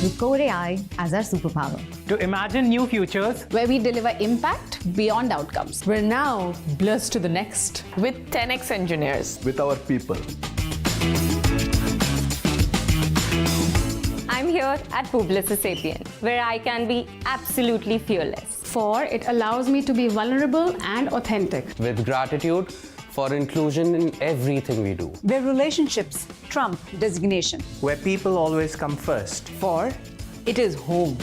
With Core AI as our superpower. To imagine new futures. Where we deliver impact beyond outcomes. We're now blessed to the next. With 10x engineers. With our people. I'm here at Publicis Sapient, where I can be absolutely fearless. For it allows me to be vulnerable and authentic. With gratitude for inclusion in everything we do. Where relationships trump designation. Where people always come first. For it is home.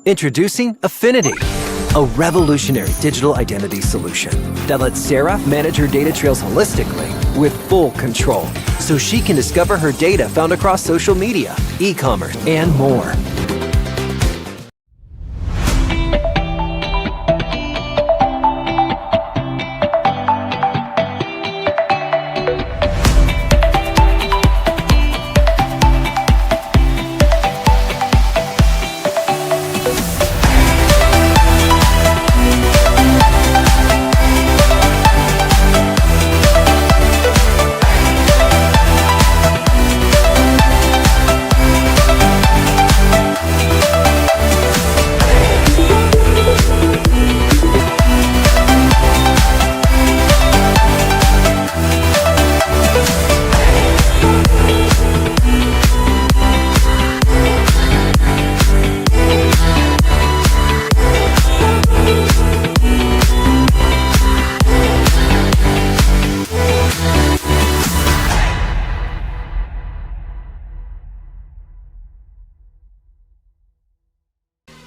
Introducing Affinidi, a revolutionary digital identity solution that lets Sarah manage her data trails holistically with full control, so she can discover her data found across social media, e-commerce, and more.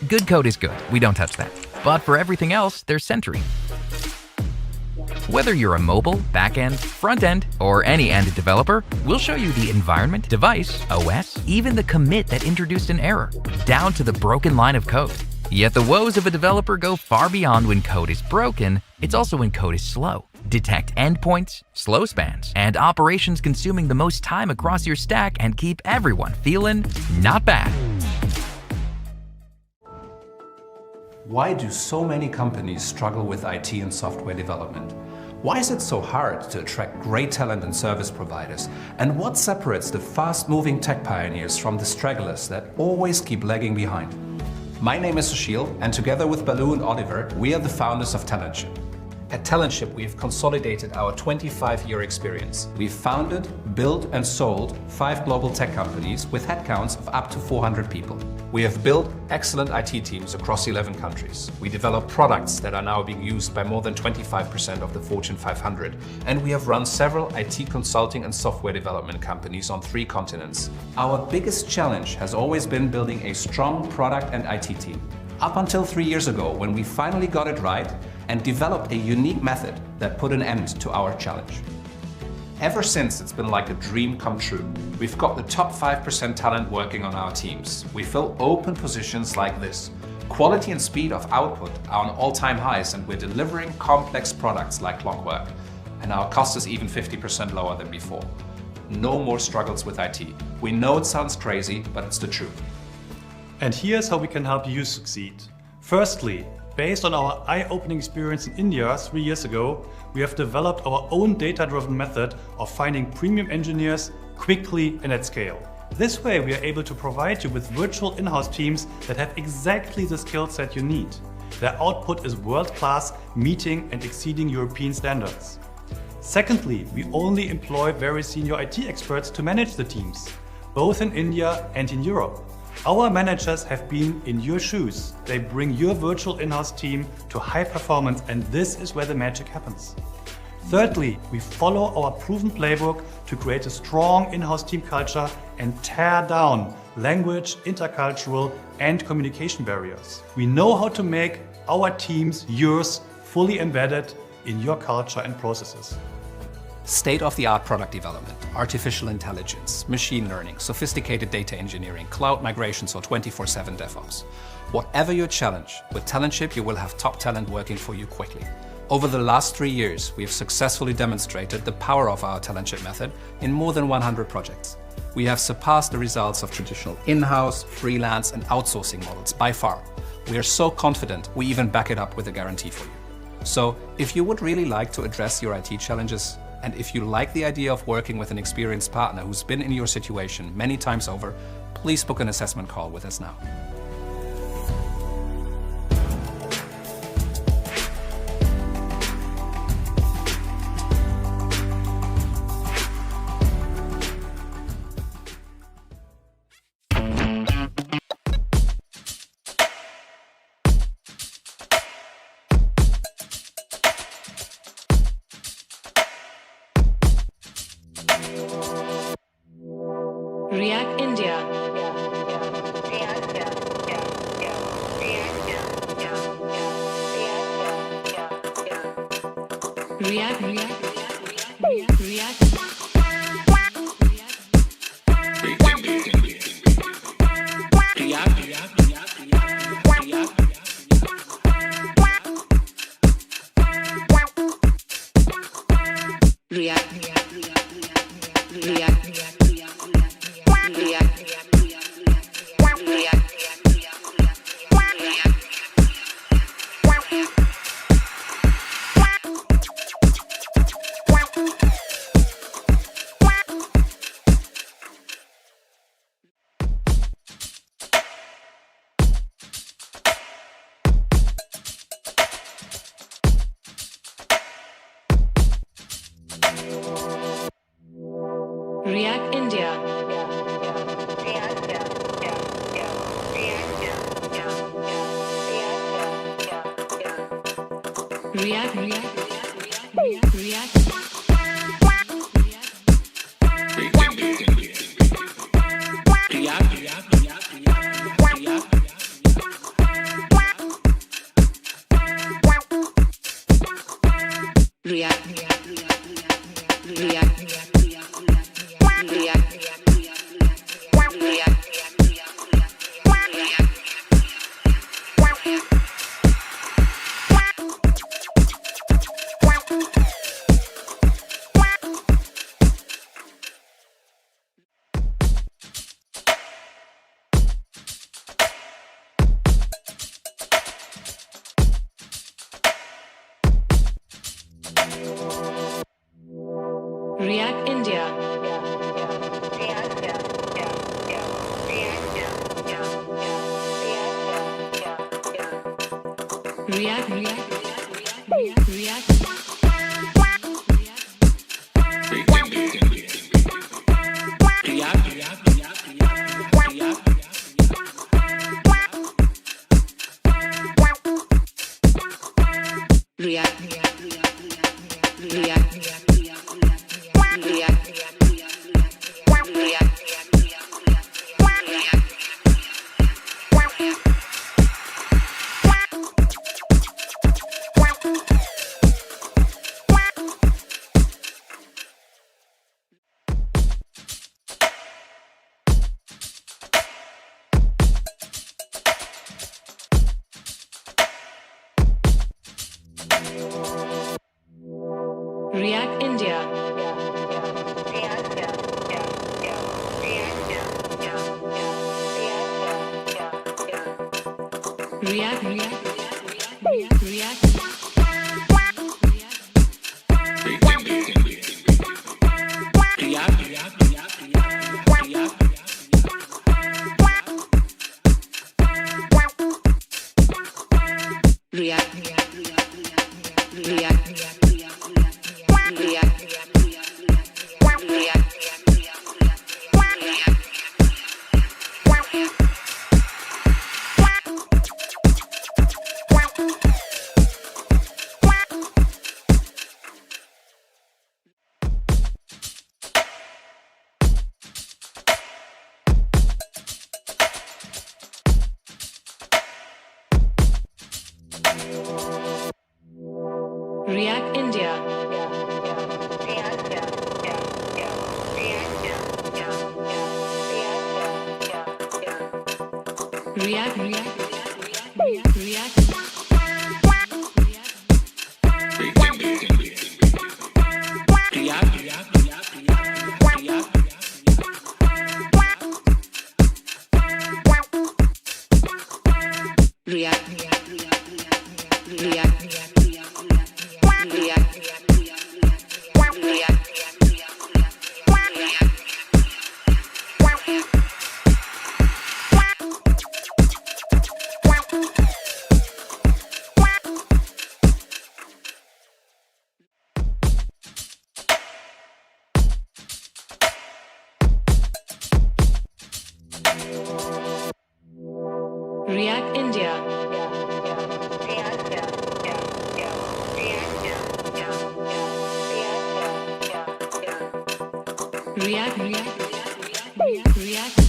Good code is good, we don't touch that. But for everything else, there's Sentry. Whether you're a mobile, backend, front-end, or any end developer, we'll show you the environment, device, OS, even the commit that introduced an error, down to the broken line of code. Yet the woes of a developer go far beyond when code is broken, it's also when code is slow. Detect endpoints, slow spans, and operations consuming the most time across your stack and keep everyone feeling not bad. Why do so many companies struggle with IT and software development? Why is it so hard to attract great talent and service providers? And what separates the fast-moving tech pioneers from the stragglers that always keep lagging behind? My name is Sushil, and together with Balu and Oliver, we are the founders of Talentship. At Talentship, we've consolidated our 25-year experience. We've founded, built and sold 5 global tech companies with headcounts of up to 400 people. We have built excellent IT teams across 11 countries. We develop products that are now being used by more than 25% of the Fortune 500. And we have run several IT consulting and software development companies on 3 continents. Our biggest challenge has always been building a strong product and IT team. Up until 3 years ago, when we finally got it right and developed a unique method that put an end to our challenge. Ever since, it's been like a dream come true. We've got the top 5% talent working on our teams. We fill open positions like this. Quality and speed of output are on all-time highs, and we're delivering complex products like clockwork. And our cost is even 50% lower than before. No more struggles with IT. We know it sounds crazy, but it's the truth. And here's how we can help you succeed. Firstly, based on our eye-opening experience in India 3 years ago, we have developed our own data-driven method of finding premium engineers quickly and at scale. This way, we are able to provide you with virtual in-house teams that have exactly the skill set you need. Their output is world-class, meeting and exceeding European standards. Secondly, we only employ very senior IT experts to manage the teams, both in India and in Europe. Our managers have been in your shoes. They bring your virtual in-house team to high performance, and this is where the magic happens. Thirdly, we follow our proven playbook to create a strong in-house team culture and tear down language, intercultural, and communication barriers. We know how to make our teams, yours, fully embedded in your culture and processes. State-of-the-art product development, artificial intelligence, machine learning, sophisticated data engineering, cloud migrations, or 24/7 DevOps. Whatever your challenge, with Talentship you will have top talent working for you quickly. Over the last 3 years, we have successfully demonstrated the power of our Talentship method in more than 100 projects. We have surpassed the results of traditional in-house, freelance, and outsourcing models by far. We are so confident we even back it up with a guarantee for you. So, if you would really like to address your IT challenges, and if you like the idea of working with an experienced partner who's been in your situation many times over, please book an assessment call with us now. React India. React. React India. React India. React India. React India. React India. React.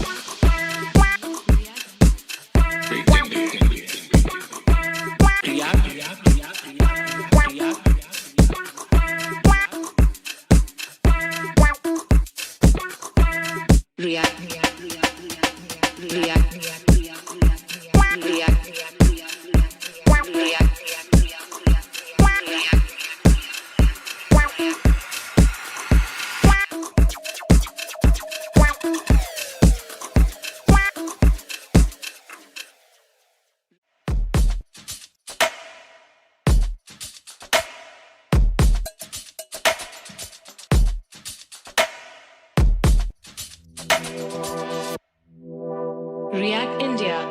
React. React. React. React India.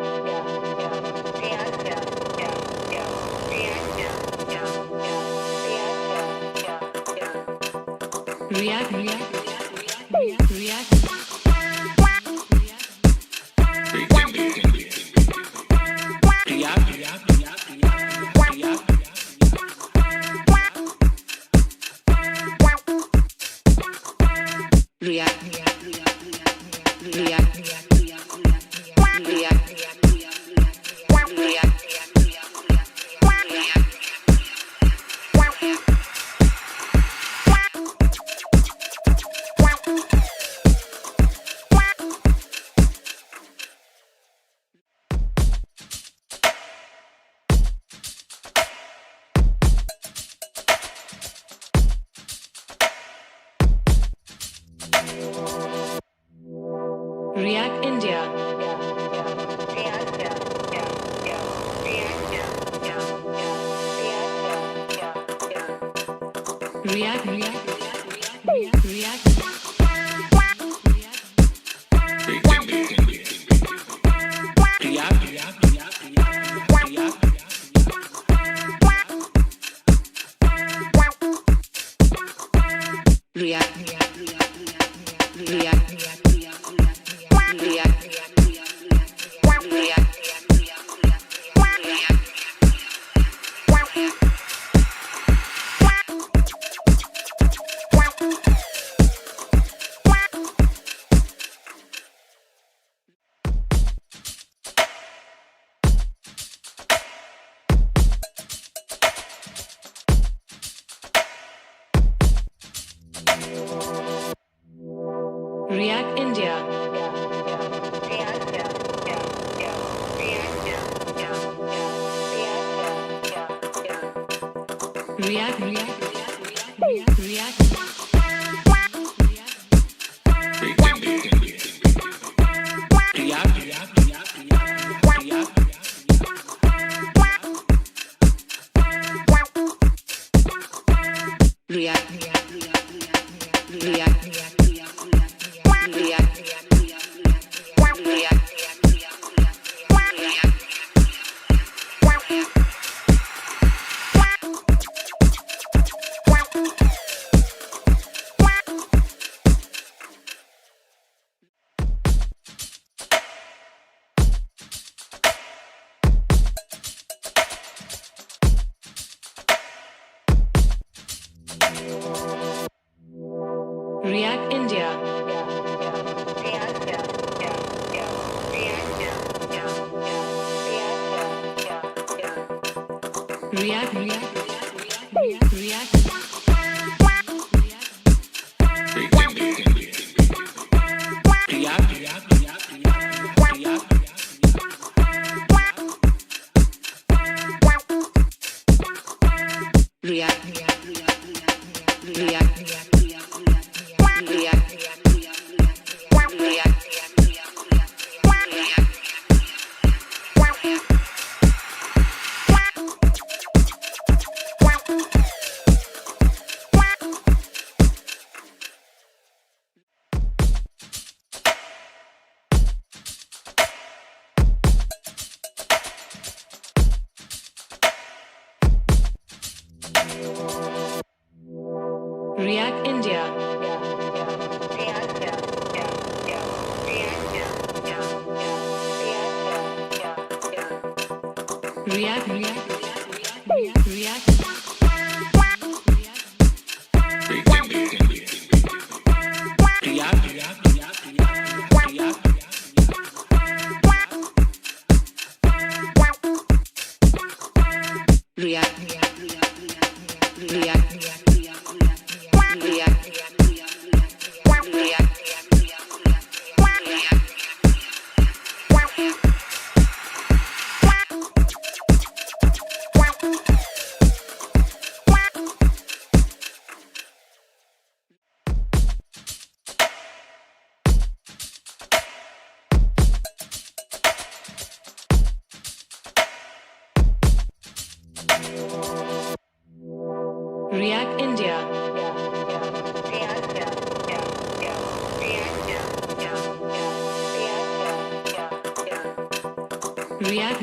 React. React India. React. React India. React India. React India. React.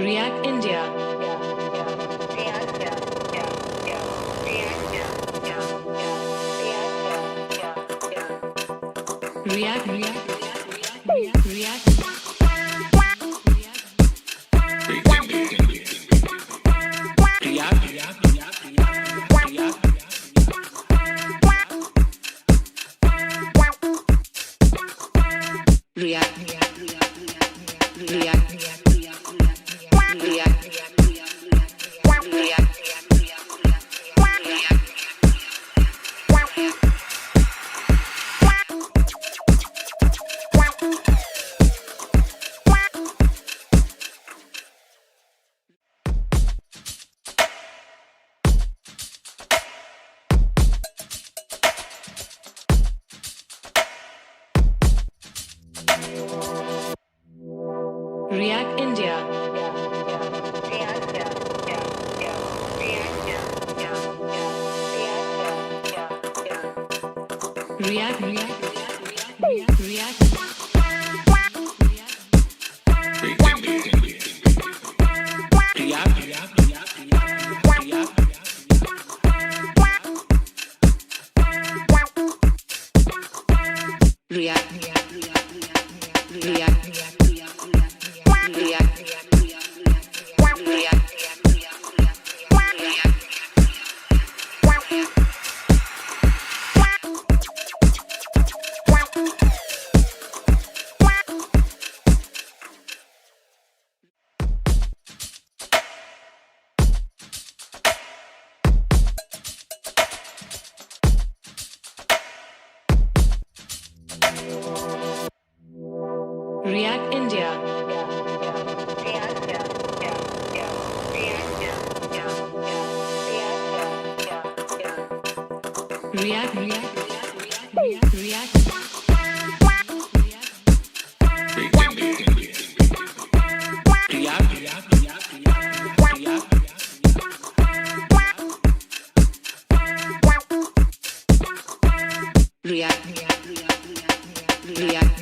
React India. React. React India. React India. React.